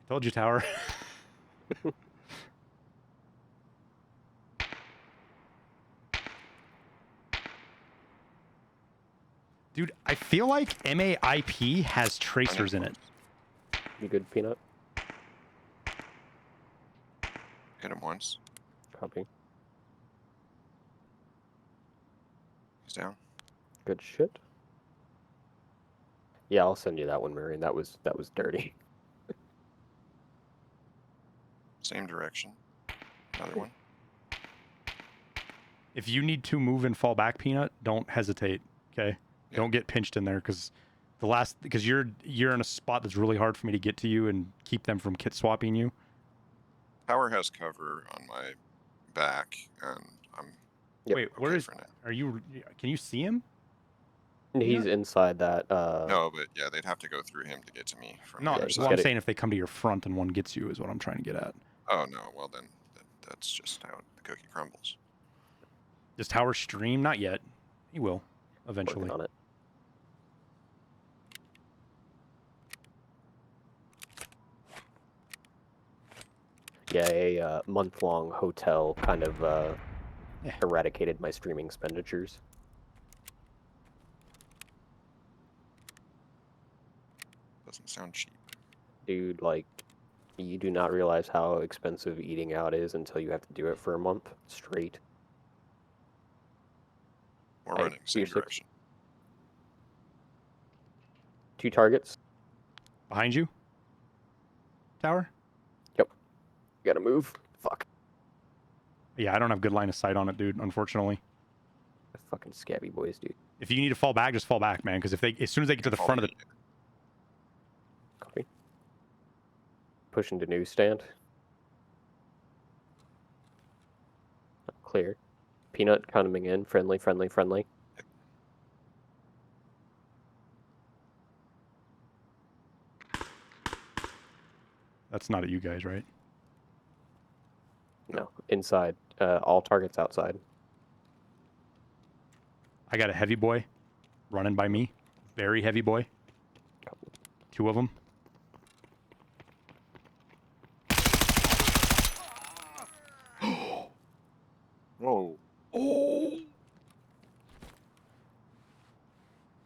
I told you, Tower. Dude, I feel like MAIP has tracers in it. You good, Peanut? Hit him once. Copy. He's down. Good shit. Yeah, I'll send you that one, Marion. That was dirty. Same direction. Another one. If you need to move and fall back, Peanut, don't hesitate. Okay, don't get pinched in there because you're in a spot that's really hard for me to get to you and keep them from kit swapping you. Tower has cover on my back, and I'm. Wait, where is? Are you? Can you see him? He's inside that. No, but yeah, they'd have to go through him to get to me. From No, the other well, I'm side. saying if they come to your front and one gets you is what I'm trying to get at. Oh no, well then, that's just how the cookie crumbles. Does Tower stream? Not yet. He will eventually. Working on it. Yeah, a month-long hotel kind of eradicated my streaming expenditures. Doesn't sound cheap. Dude, like, you do not realize how expensive eating out is until you have to do it for a month straight. We're Hey, running same you're six. direction. 2 targets. Behind you, Tower? Yep. Gotta move. Fuck. Yeah, I don't have good line of sight on it, dude, unfortunately. Fucking scabby boys, dude. If you need to fall back, just fall back, man, because as soon as they get to the front of the... Copy. Pushing to newsstand. Clear. Peanut coming in. Friendly, friendly, friendly. That's not at you guys, right? No, inside. All targets outside. I got a heavy boy running by me. Very heavy boy. 2 of them. Whoa. Oh!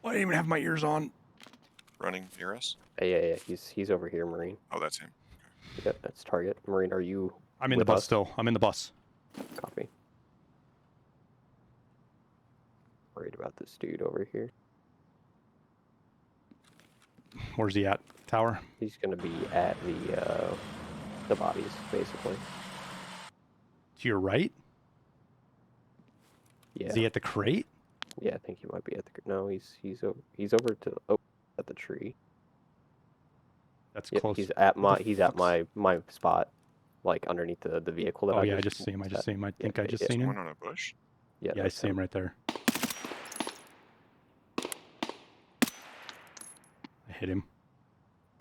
I didn't even have my ears on. Running near us. Yeah, he's over here, Marine. Oh, that's him. Yep, that's target. Marine, are you? I'm in the with bus us? still. I'm in the bus. Copy. Worried about this dude over here. Where's he at? Tower? He's gonna be at the bodies, basically. To your right? Yeah. Is he at the crate? Yeah, I think he might be at the. No, he's over to at the tree. That's Yep, close. He's at What my the he's at my spot. like underneath the vehicle. That Oh yeah, I just see him. I just see him. I think I just seen him. One on a bush. Yeah, Yeah, I see him right there. I hit him.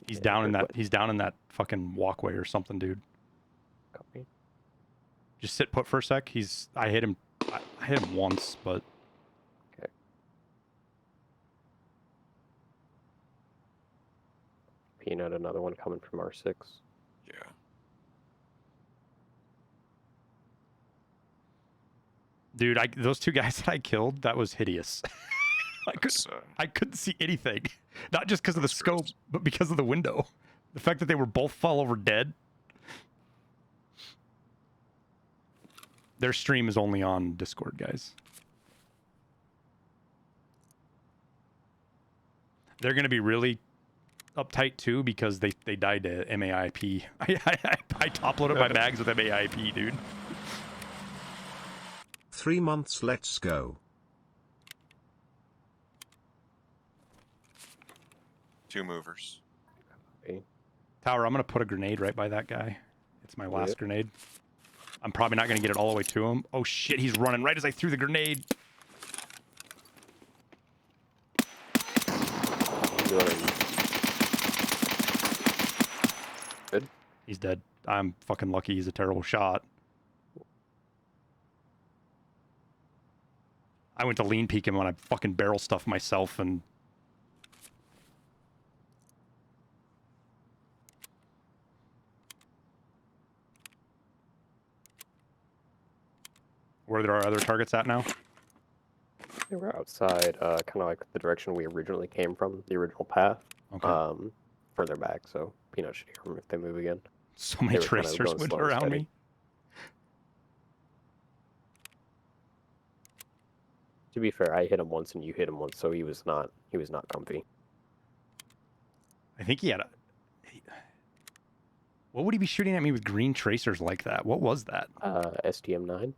He's down in that. He's down in that fucking walkway or something, dude. Copy. Just sit put for a sec. I hit him. I hit him once, but. Okay. Peanut, another one coming from R6. Yeah. Dude, those two guys that I killed, that was hideous. I couldn't see anything. Not just because of the scope, but because of the window. The fact that they were both fall over dead. Their stream is only on Discord, guys. They're going to be really uptight too because they died to MAIP. I top-loaded my bags with MAIP, dude. 3 months, let's go. 2 movers. Okay. Tower, I'm going to put a grenade right by that guy. It's my last grenade. I'm probably not going to get it all the way to him. Oh shit, he's running right as I threw the grenade. Good. He's dead. I'm fucking lucky he's a terrible shot. I went to lean peek him when I fucking barrel stuffed myself and... Where are our other targets at now? They were outside, kind of like the direction we originally came from, the original path. Okay. Further back, so Peanut should hear them if they move again. So many tracers went around me. To be fair, I hit him once and you hit him once, so he was not comfy. I think he had a... What would he be shooting at me with green tracers like that? What was that? STM-9.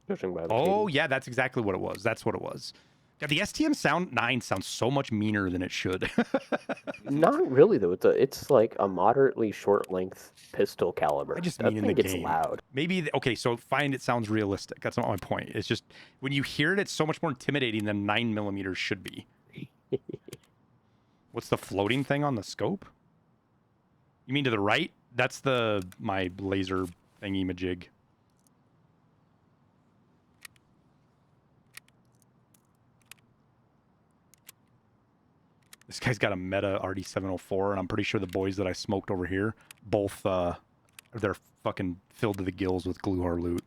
Judging by the Oh, yeah, that's exactly what it was. That's what it was. Yeah, the STM-9 sounds so much meaner than it should. Not really, though. It's like a moderately short-length pistol caliber. I just that mean in the thing gets game. loud. Maybe, okay, so fine, it sounds realistic. That's not my point. It's just, when you hear it, it's so much more intimidating than 9mm should be. What's the floating thing on the scope? You mean to the right? That's my laser thingy-majig. This guy's got a Meta RD704, and I'm pretty sure the boys that I smoked over here, both, they're fucking filled to the gills with Gluhar loot.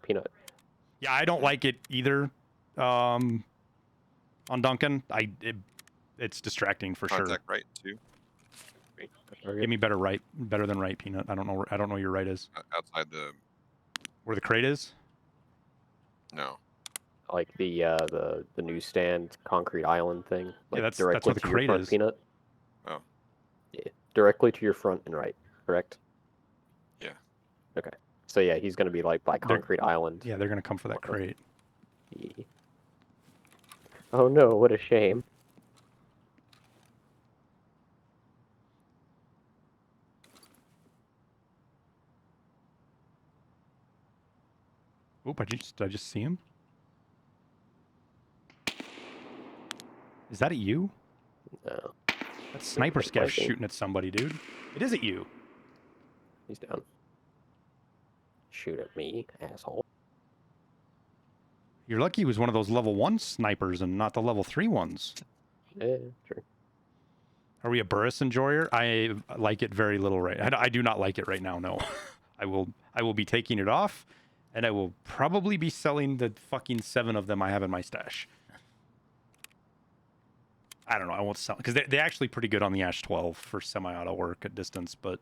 Peanut. Yeah, I don't like it either. On Duncan, it's distracting for sure. Contact right too. Give me better than right, Peanut. I don't know where your right is. Outside the. Where the crate is? No. Like the newsstand concrete island thing. Like that's where the crate is. Peanut. Oh. Yeah, directly to your front and right. Correct. Yeah. Okay. So yeah, he's gonna be like by concrete island. Yeah, they're gonna come for that crate. Yeah. Oh no! What a shame. Oop! Did I just see him? Is that at you? No. That's Sniper Scav shooting at somebody, dude. It is at you. He's down. Shoot at me, asshole. You're lucky he was one of those level 1 snipers and not the level 3 ones. Yeah, true. Are we a Burris enjoyer? I like it very little right. I do not like it right now. No, I will be taking it off, and I will probably be selling the fucking 7 of them I have in my stash. I don't know. I won't sell because they're actually pretty good on the Ash 12 for semi-auto work at distance, but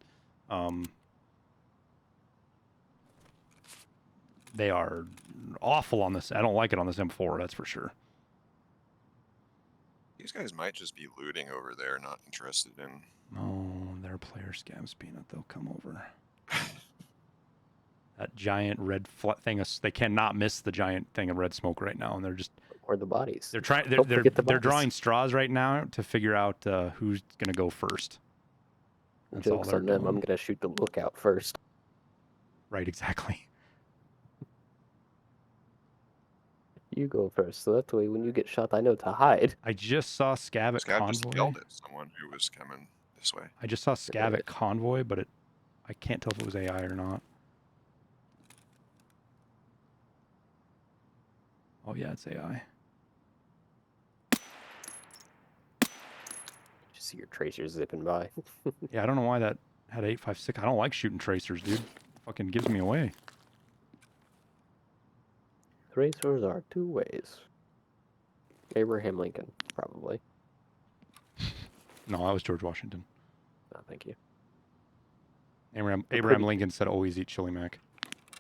they are awful on this. I don't like it on this M4. That's for sure. These guys might just be looting over there, not interested in. No, they're player scams, Peanut. They'll come over. That giant red thing. They cannot miss the giant thing of red smoke right now, and they're just Or the bodies. They're trying. Don't forget the They're bodies. drawing straws right now to figure out who's gonna go first. That's all Joke's they're on them. I'm doing. gonna shoot the lookout first. Right, exactly. You go first, so that way when you get shot, I know to hide. I just saw Scav at Scav just Convoy. yelled at someone who was coming this way. I just saw Scav at Convoy, but I can't tell if it was AI or not. Oh yeah, it's AI. Just see your tracers zipping by. Yeah, I don't know why that had 856. I don't like shooting tracers, dude. Fucking gives me away. Tracers are two ways. Abraham Lincoln, probably. No, that was George Washington. Oh, thank you. Abraham Lincoln said always eat chili mac.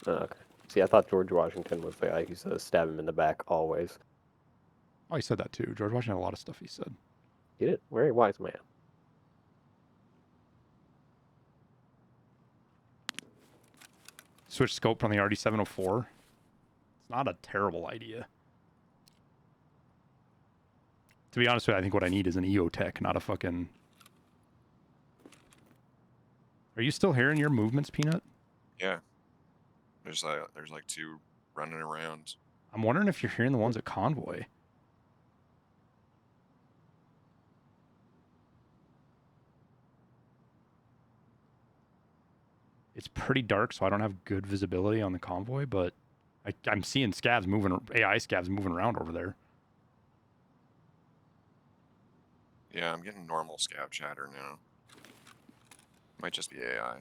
Oh, okay. See, I thought George Washington was the guy who said stab him in the back always. Oh, he said that too. George Washington had a lot of stuff he said. He did. Very wise man. Switch scope from the RD704. It's not a terrible idea. To be honest with you, I think what I need is an EOTech, not a fucking... Are you still hearing your movements, Peanut? Yeah. There's like two running around. I'm wondering if you're hearing the ones at Convoy. It's pretty dark, so I don't have good visibility on the Convoy, but I'm seeing scavs moving, AI scavs moving around over there. Yeah, I'm getting normal scav chatter now. Might just be AI.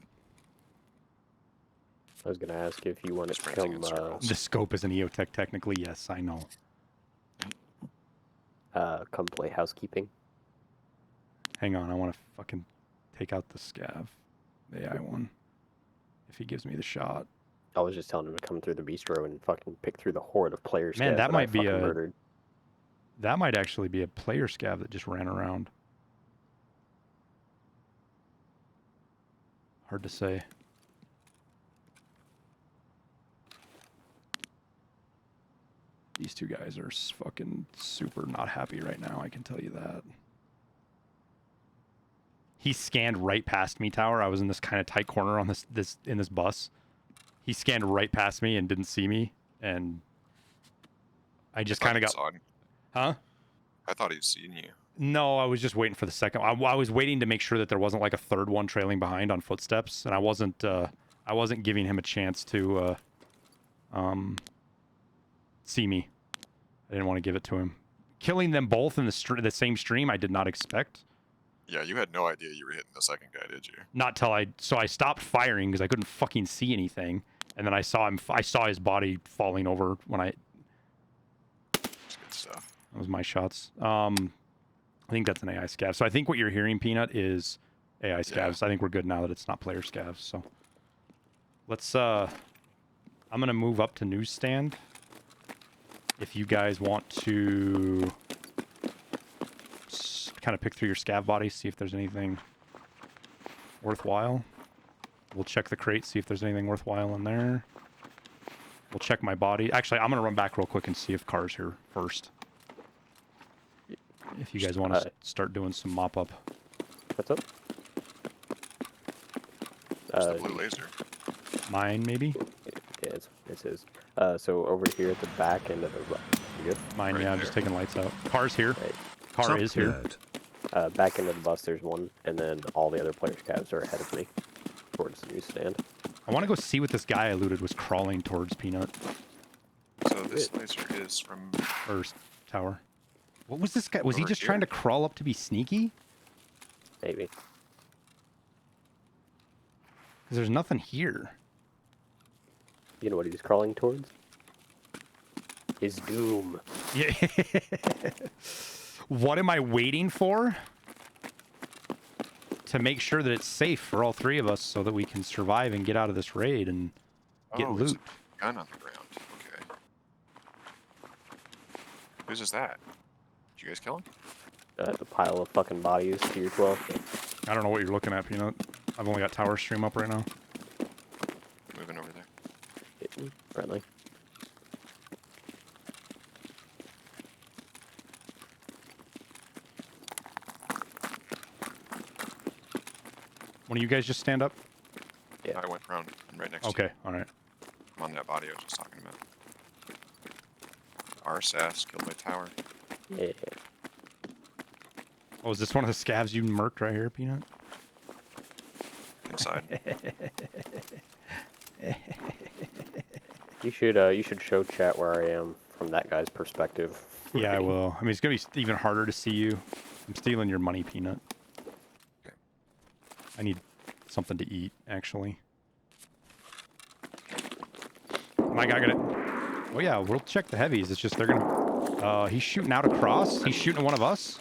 I was gonna ask if you wanted to Sprinting in come circles. The scope is an EOTech, technically. Yes, I know. come play housekeeping. Hang on, I want to fucking take out the scav, the AI one, if he gives me the shot. I was just telling him to come through the bistro and fucking pick through the horde of players. Man, that might be a... murdered. That might actually be a player scav that just ran around. Hard to say. These two guys are fucking super not happy right now, I can tell you that. He scanned right past me, Tower. I was in this kind of tight corner on this bus. He scanned right past me and didn't see me, and I just kind of got... Huh? I thought he'd seen you. No, I was just waiting for the second. I was waiting to make sure that there wasn't like a third one trailing behind on footsteps, and I wasn't giving him a chance to see me. I didn't want to give it to him. Killing them both in the same stream, I did not expect. Yeah, you had no idea you were hitting the second guy, did you? Not till I stopped firing because I couldn't fucking see anything, and then I saw him. I saw his body falling over when I. That's good stuff. That was my shots. I think that's an AI scav. So I think what you're hearing, Peanut, is AI scavs. I think we're good now that it's not player scavs. So let's. I'm gonna move up to newsstand. If you guys want to kind of pick through your scav bodies, see if there's anything worthwhile. We'll check the crate, see if there's anything worthwhile in there. We'll check my body. Actually, I'm gonna run back real quick and see if Car's here first. If you guys want to start doing some mop up. What's up? The blue laser. Mine, maybe? Yeah, it's his. So over here at the back end of the... You good? Mine, yeah, I'm just taking lights out. Car's here. Right. Car is here. Back end of the bus, there's one, and then all the other players' cabs are ahead of me towards the newsstand. I want to go see what this guy I looted was crawling towards, Peanut. So this laser is from... First tower. What was this guy? Was he Over just here? trying to crawl up to be sneaky? Maybe. Because there's nothing here. You know what he's crawling towards? His doom. Yeah. What am I waiting for? To make sure that it's safe for all three of us so that we can survive and get out of this raid and get Oh, it's loot. a gun on the ground. Okay. Whose is that? Did you guys kill him? The pile of fucking bodies, tier 12. I don't know what you're looking at, Peanut. I've only got tower stream up right now. Moving over there. Friendly. One of you guys just stand up? Yeah. I went around right next to Okay, you. alright. I'm on that body I was just talking about. RSAS killed my tower. Yeah. Oh, is this one of the scavs you murked right here, Peanut? Inside. You should show chat where I am from that guy's perspective. Yeah, I will. I mean, it's gonna be even harder to see you. I'm stealing your money, Peanut. Okay. I need something to eat, actually. My guy got it. Oh yeah, we'll check the heavies. It's just they're gonna. He's shooting out across. He's shooting at one of us.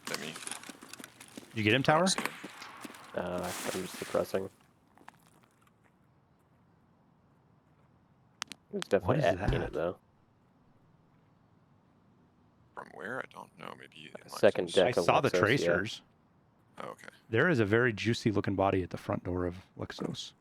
That me. You get him, tower? I'm just suppressing. It's definitely What is at that? Peanut though. From where? I don't know. Maybe in Second Lexus. deck. I of saw the Lexus, yeah. tracers. Oh, okay. There is a very juicy looking body at the front door of Lexos.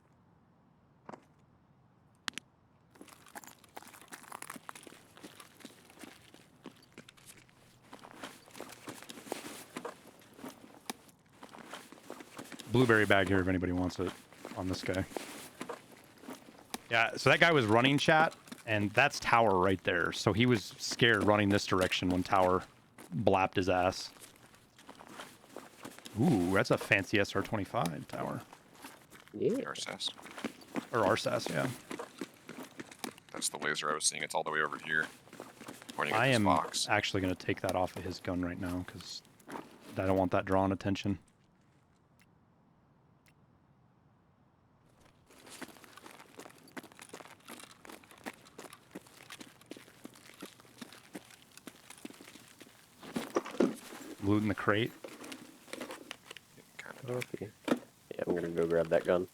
Blueberry bag here if anybody wants it on this guy. Yeah, so that guy was running chat, and that's tower right there. So he was scared running this direction when tower blapped his ass. Ooh, that's a fancy SR-25 tower. Yeah. RSAS. Or RSAS, yeah. That's the laser I was seeing. It's all the way over here. Pointing at I this am box. actually going to take that off of his gun right now, because I don't want that drawing attention. Looting the crate. Okay. Yeah, I'm gonna go grab that gun.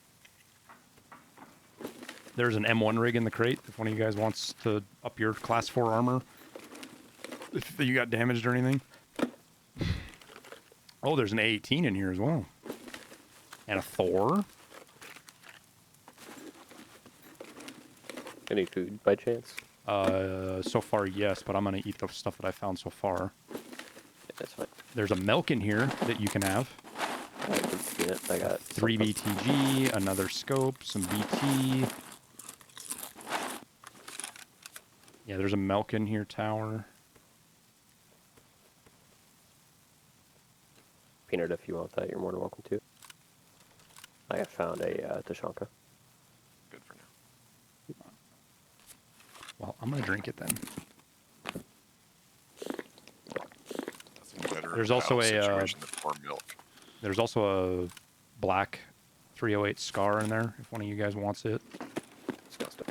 There's an M1 rig in the crate if one of you guys wants to up your class 4 armor. If you got damaged or anything. Oh, there's an A18 in here as well. And a Thor. Any food by chance? So far, yes, but I'm going to eat the stuff that I found so far. Yeah, that's fine. There's a milk in here that you can have. I got 3 BTG, another scope, some BT. Yeah, there's a milk in here, tower. Peanut, if you want that, you're more than welcome to. I have found a Tashanka. Good for now. Well, I'm going to drink it then. Nothing better There's in a also battle a, situation than pour milk. There's also a black 308 Scar in there, if one of you guys wants it. Disgusting.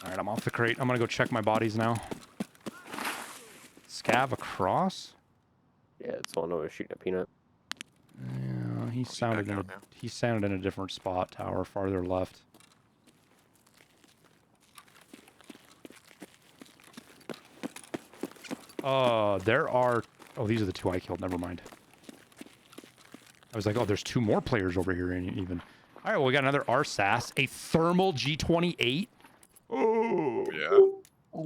Alright, I'm off the crate. I'm gonna go check my bodies now. Scav across? Yeah, it's the one that was shooting at Peanut. Yeah, he sounded in a different spot, tower, farther left. There are... Oh, these are the two I killed. Never mind. I was like, oh, there's two more players over here even. All right, well, we got another RSAS. A thermal G28. Oh, yeah.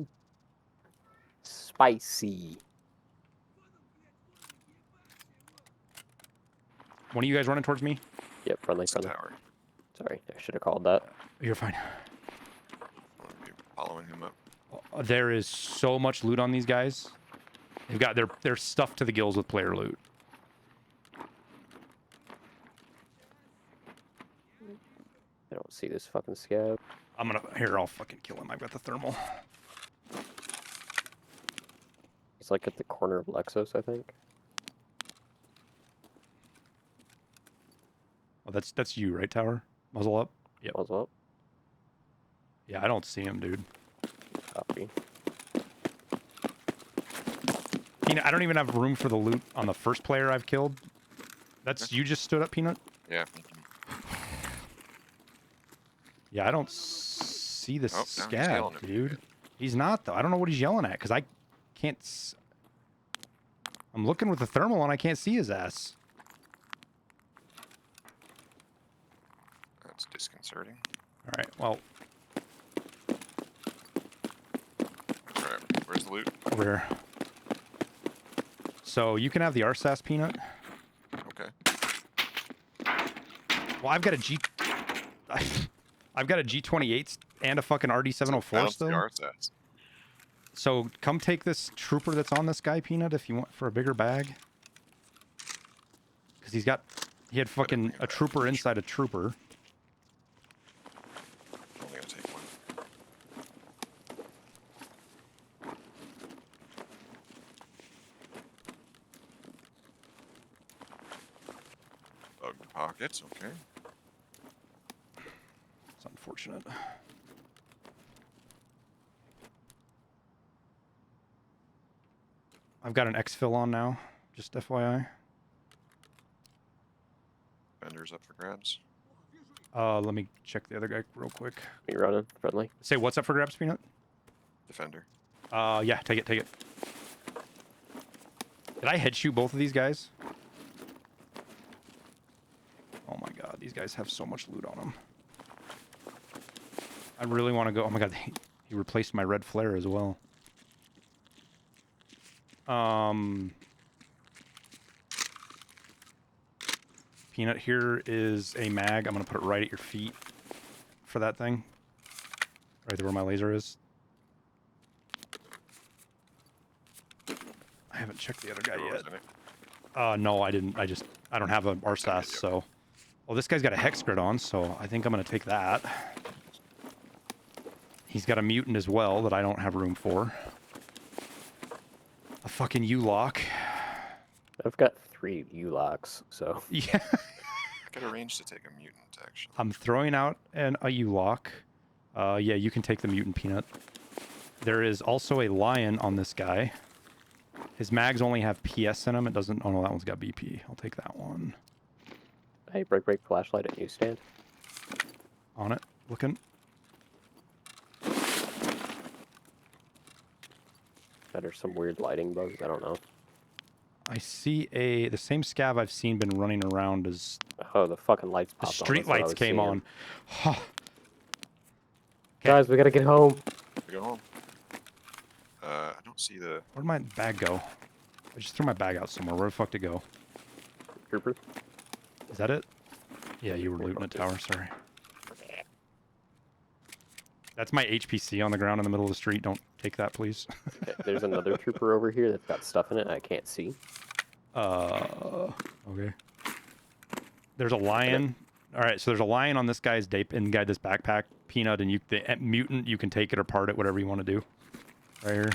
Spicy. One of you guys running towards me? Yep, friendly. Tower. Sorry, I should have called that. You're fine. Following him up. There is so much loot on these guys. They've got their stuffed to the gills with player loot. I don't see this fucking scav. I'll fucking kill him. I've got the thermal. He's like at the corner of Lexos, I think. Oh, that's you, right, tower? Muzzle up? Yep. Muzzle up. Yeah, I don't see him, dude. Copy. Peanut, I don't even have room for the loot on the first player I've killed. That's you just stood up, Peanut? Yeah. Yeah, I don't see this Oh, now he's scav, yelling at me. dude. He's not, though. I don't know what he's yelling at, because I can't... I'm looking with the thermal, and I can't see his ass. That's disconcerting. All right, well... Alright, where's the loot? Over here. So, you can have the RSAS, Peanut. Okay. Well, I've got a I've got a G28 and a fucking RD704 still. So come take this trooper that's on this guy, Peanut, if you want for a bigger bag. Because he had fucking a trooper inside a trooper. Only gonna take one. Bug pockets, okay. It's unfortunate. I've got an exfil on now, just FYI. Vendors up for grabs. Let me check the other guy real quick. You running, friendly? Say what's up for grabs, Peanut? Defender. Yeah, take it, take it. Did I head shoot both of these guys? Oh my god, these guys have so much loot on them. I really want to go. Oh my god, he replaced my red flare as well. Peanut, here is a mag. I'm gonna put it right at your feet for that thing. Right there where my laser is. I haven't checked the other guy yet. No, I didn't. I don't have an RSAS, so. Well, this guy's got a hex grid on, so I think I'm gonna take that. He's got a mutant as well that I don't have room for. A fucking U-lock. I've got 3 U-locks, so... Yeah. I could arrange to take a mutant, actually. I'm throwing out a U-lock. Yeah, you can take the mutant, Peanut. There is also a lion on this guy. His mags only have PS in them. It doesn't... Oh, no, that one's got BP. I'll take that one. Hey, break flashlight at newsstand. On it. Looking. There's some weird lighting bugs. I don't know. I see the same scav I've seen been running around as... Oh, the fucking lights The popped on. street lights came on. Guys, we gotta get home. We go home. I don't see the... Where'd my bag go? I just threw my bag out somewhere. Where the fuck did it go? Trooper? Is that it? Yeah, you were looting a tower. Sorry. That's my HPC on the ground in the middle of the street. Don't take that, please. Okay, there's another trooper over here that's got stuff in it I can't see. Okay. There's a lion. All right, so there's a lion on this guy's this backpack, Peanut, and the mutant. You can take it or part it, whatever you want to do. Right here.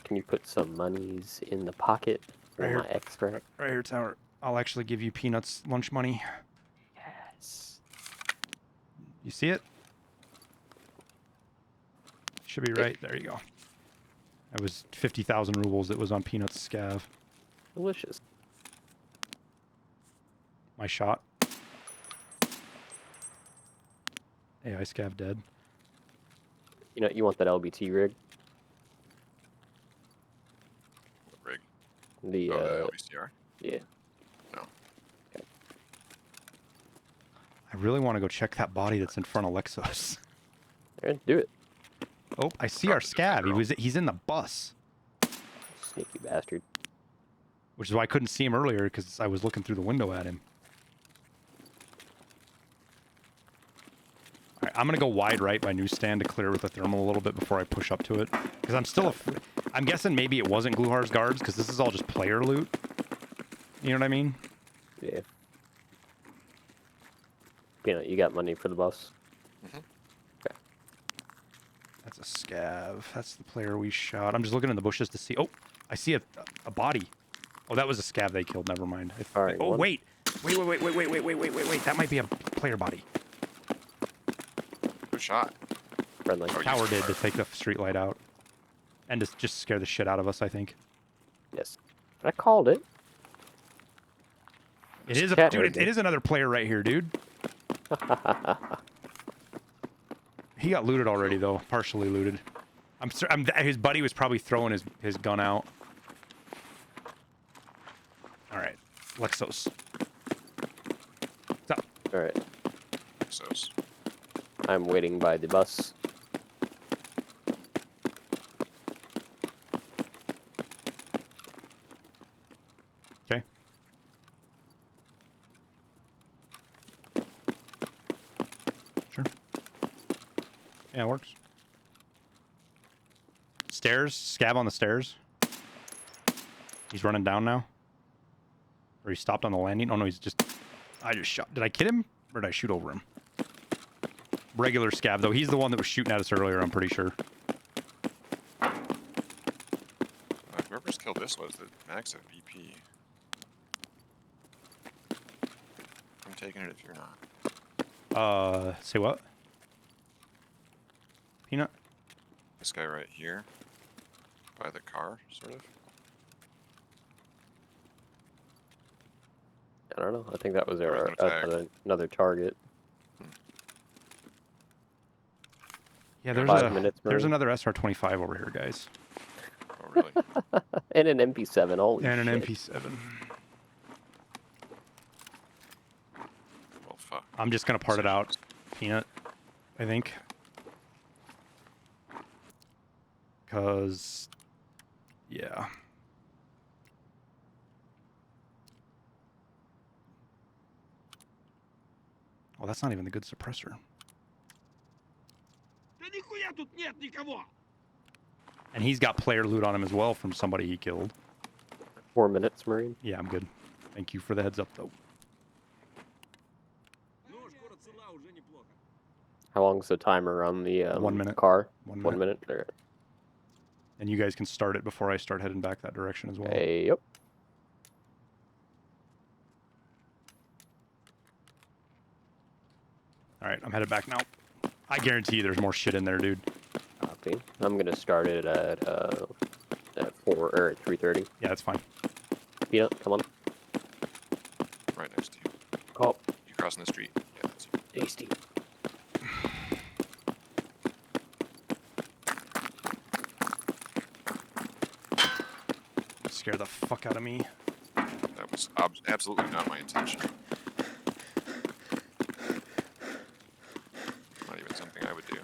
Can you put some monies in the pocket for Right my here. extract? Right here, Tower. I'll actually give you Peanut's lunch money. Yes. You see it? Should be right. There you go. That was 50,000 rubles that was on Peanut's scav. Delicious. My shot. AI scav dead. You know, you want that LBT rig? What rig? The, the LBCR? Yeah. No. Okay. I really want to go check that body that's in front of Lexos. Alright, do it. Oh, I see our scav. He's in the bus. Sneaky bastard. Which is why I couldn't see him earlier, because I was looking through the window at him. Alright, I'm going to go wide right by newsstand to clear with the thermal a little bit before I push up to it. Because I'm still... I'm guessing maybe it wasn't Gluhar's guards, because this is all just player loot. You know what I mean? Yeah. Peanut, you got money for the bus? Mm-hmm. Okay. That's a scav. That's the player we shot. I'm just looking in the bushes to see... Oh, I see a body. Oh, that was a scav they killed. Never mind. All right, oh, wait. Wait. That might be a player body. Who shot? Friendly. Tower did to take the street light out. And to just scare the shit out of us, I think. Yes. I called it. It is dude, it is another player right here, dude. He got looted already, though. Partially looted. His buddy was probably throwing his gun out. Alright. Lexos. What's up? Alright. Lexos. I'm waiting by the bus. Okay. Yeah, it works. Stairs. Scav on the stairs. He's running down now. Or he stopped on the landing. Oh, no, he's just... I just shot... Did I kid him? Or did I shoot over him? Regular Scav, though. He's the one that was shooting at us earlier, I'm pretty sure. Whoever's killed this was the max at VP. I'm taking it if you're not. Say what? Peanut? This guy right here. By the car, sort of. I don't know. I think that was There was no tag. another target. Yeah, there's 5 minutes, there's Murray. another SR-25 over here, guys. Oh, really? And an MP7. Holy And shit. an MP7. Well, fuck. I'm just gonna part it out, Peanut. I think. Cause, yeah. Oh, that's not even the good suppressor. Да нихуя тут нет никого! And he's got player loot on him as well from somebody he killed. 4 minutes, Marine. Yeah, I'm good. Thank you for the heads up, though. Ну, шкура цела, уже неплохо. How long's the timer on the 1 minute. car? 1 1 minute. minute. There. And you guys can start it before I start heading back that direction as well. Hey, yep. All right, I'm headed back now. I guarantee you there's more shit in there, dude. Copy. I'm gonna start it at 4 or 3:30. Yeah, that's fine. Peanut, come on. Right next to you. Oh, You crossing the street? Yeah, that's you. tasty. Scare the fuck out of me. That was absolutely not my intention. Not even something I would do.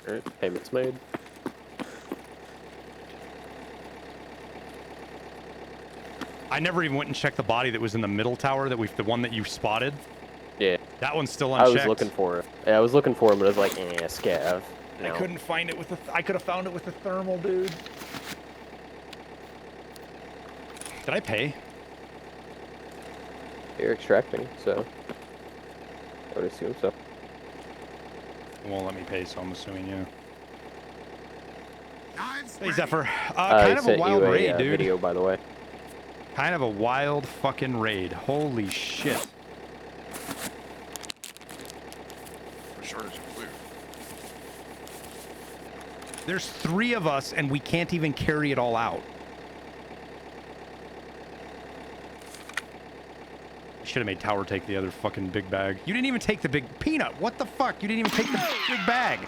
Alright, payments made. I never even went and checked the body that was in the middle tower, the one that you spotted. Yeah. That one's still I unchecked. was looking for it. Yeah, I was looking for him, but I was like, scav. I No. couldn't find it with the. I could have found it with the thermal, dude. Did I pay? You're extracting, so I would assume so. It won't let me pay, so I'm assuming yeah. Knives Hey Zephyr, I kind of a sent wild you a raid, dude. video, by the way. Kind of a wild fucking raid. Holy shit. What shortage of loot? There's 3 of us, and we can't even carry it all out. Should have made Tower take the other fucking big bag. You didn't even take the big Peanut. What the fuck? You didn't even take the big bag.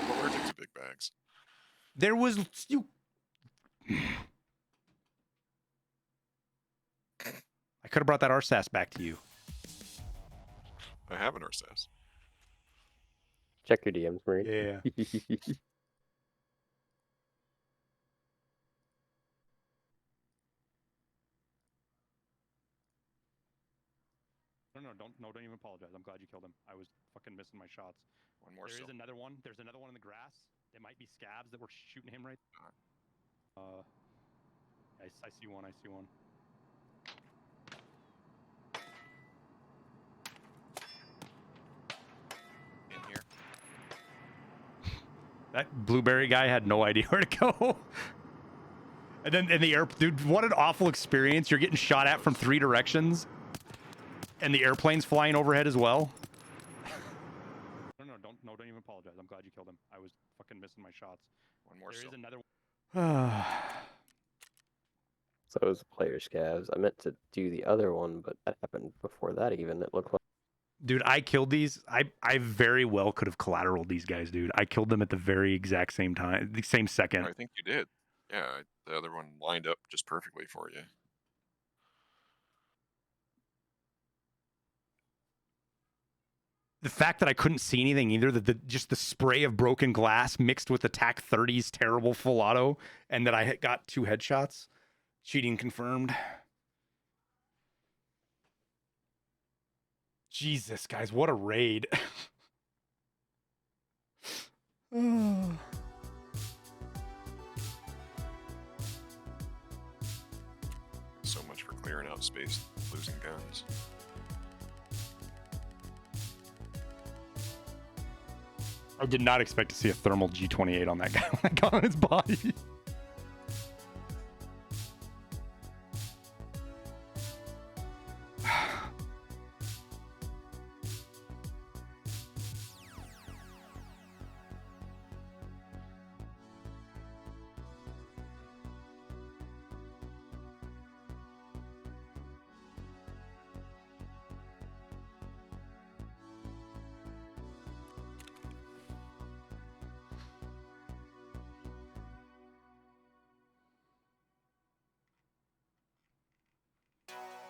What were the big bags? There was you. I could have brought that RSAS back to you. I have an RSS. Check your DMs, Marine. Yeah. No, don't even apologize. I'm glad you killed him. I was fucking missing my shots. One more There still. is another one. There's another one in the grass. It might be scabs that were shooting him right. I see one. I see one. In here. That blueberry guy had no idea where to go. And then in the air, dude, what an awful experience. You're getting shot at from 3 directions. And the airplane's flying overhead as well. No, don't even apologize. I'm glad you killed him. I was fucking missing my shots. One more There still. is another one. So it was player scavs. I meant to do the other one, but that happened before that even, it looked like. Dude, I killed these. I very well could have collateraled these guys, dude. I killed them at the very exact same time, the same second. I think you did. Yeah, the other one lined up just perfectly for you. The fact that I couldn't see anything either, that just the spray of broken glass mixed with the TAC 30's terrible full auto, and that I got 2 headshots. Cheating confirmed. Jesus, guys, what a raid. So much for clearing out space, losing guns. I did not expect to see a thermal G28 on that guy when I got on his body.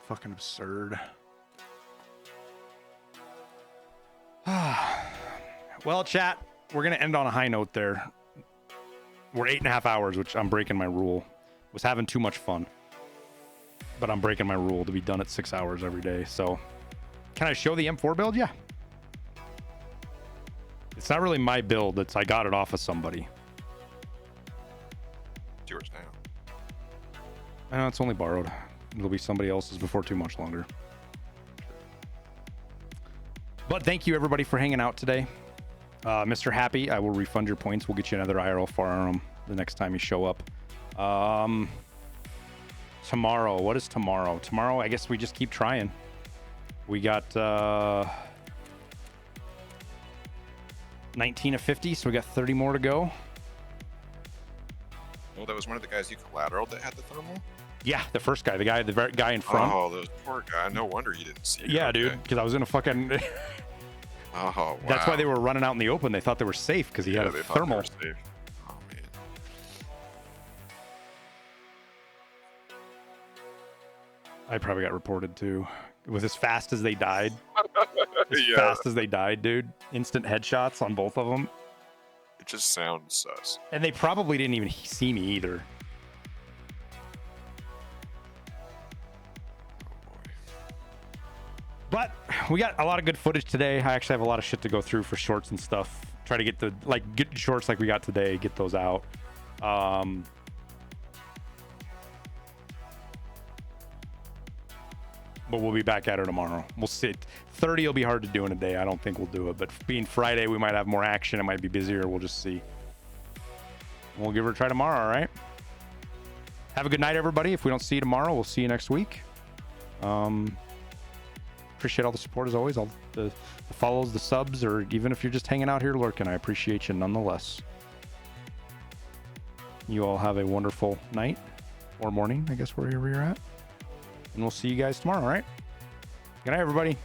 Fucking absurd. Well, chat, we're gonna end on a high note there. We're 8.5 hours, which I'm breaking my rule. Was having too much fun, but I'm breaking my rule to be done at 6 hours every day. So, can I show the M4 build? Yeah. It's not really my build. It's I got it off of somebody. It's yours now. I know it's only borrowed. It'll be somebody else's before too much longer. But thank you everybody for hanging out today. Mr. Happy, I will refund your points. We'll get you another IRL firearm the next time you show up. Tomorrow, what is tomorrow? Tomorrow, I guess we just keep trying. We got 19 of 50, so we got 30 more to go. Oh, that was one of the guys you collateraled that had the thermal? Yeah, the first guy, the guy in front. Oh, the poor guy. No wonder you didn't see it. Yeah, Okay. dude, because I was in a fucking... Oh, wow. That's why they were running out in the open. They thought they were safe because he had a they thought they thermal. were safe. Oh, man. I probably got reported too. It was as fast as they died. As Yeah. fast as they died, dude. Instant headshots on both of them. It just sounds sus. And they probably didn't even see me either. But we got a lot of good footage today. I actually have a lot of shit to go through for shorts and stuff. Try to get the get shorts like we got today, get those out. But we'll be back at her tomorrow. We'll see. 30 will be hard to do in a day. I don't think we'll do it. But being Friday, we might have more action. It might be busier. We'll just see. We'll give her a try tomorrow, all right? Have a good night, everybody. If we don't see you tomorrow, we'll see you next week. Appreciate all the support as always. All the follows, the subs, or even if you're just hanging out here lurking, I appreciate you nonetheless. You all have a wonderful night or morning, I guess, wherever you're at. And we'll see you guys tomorrow, all right? Good night, everybody.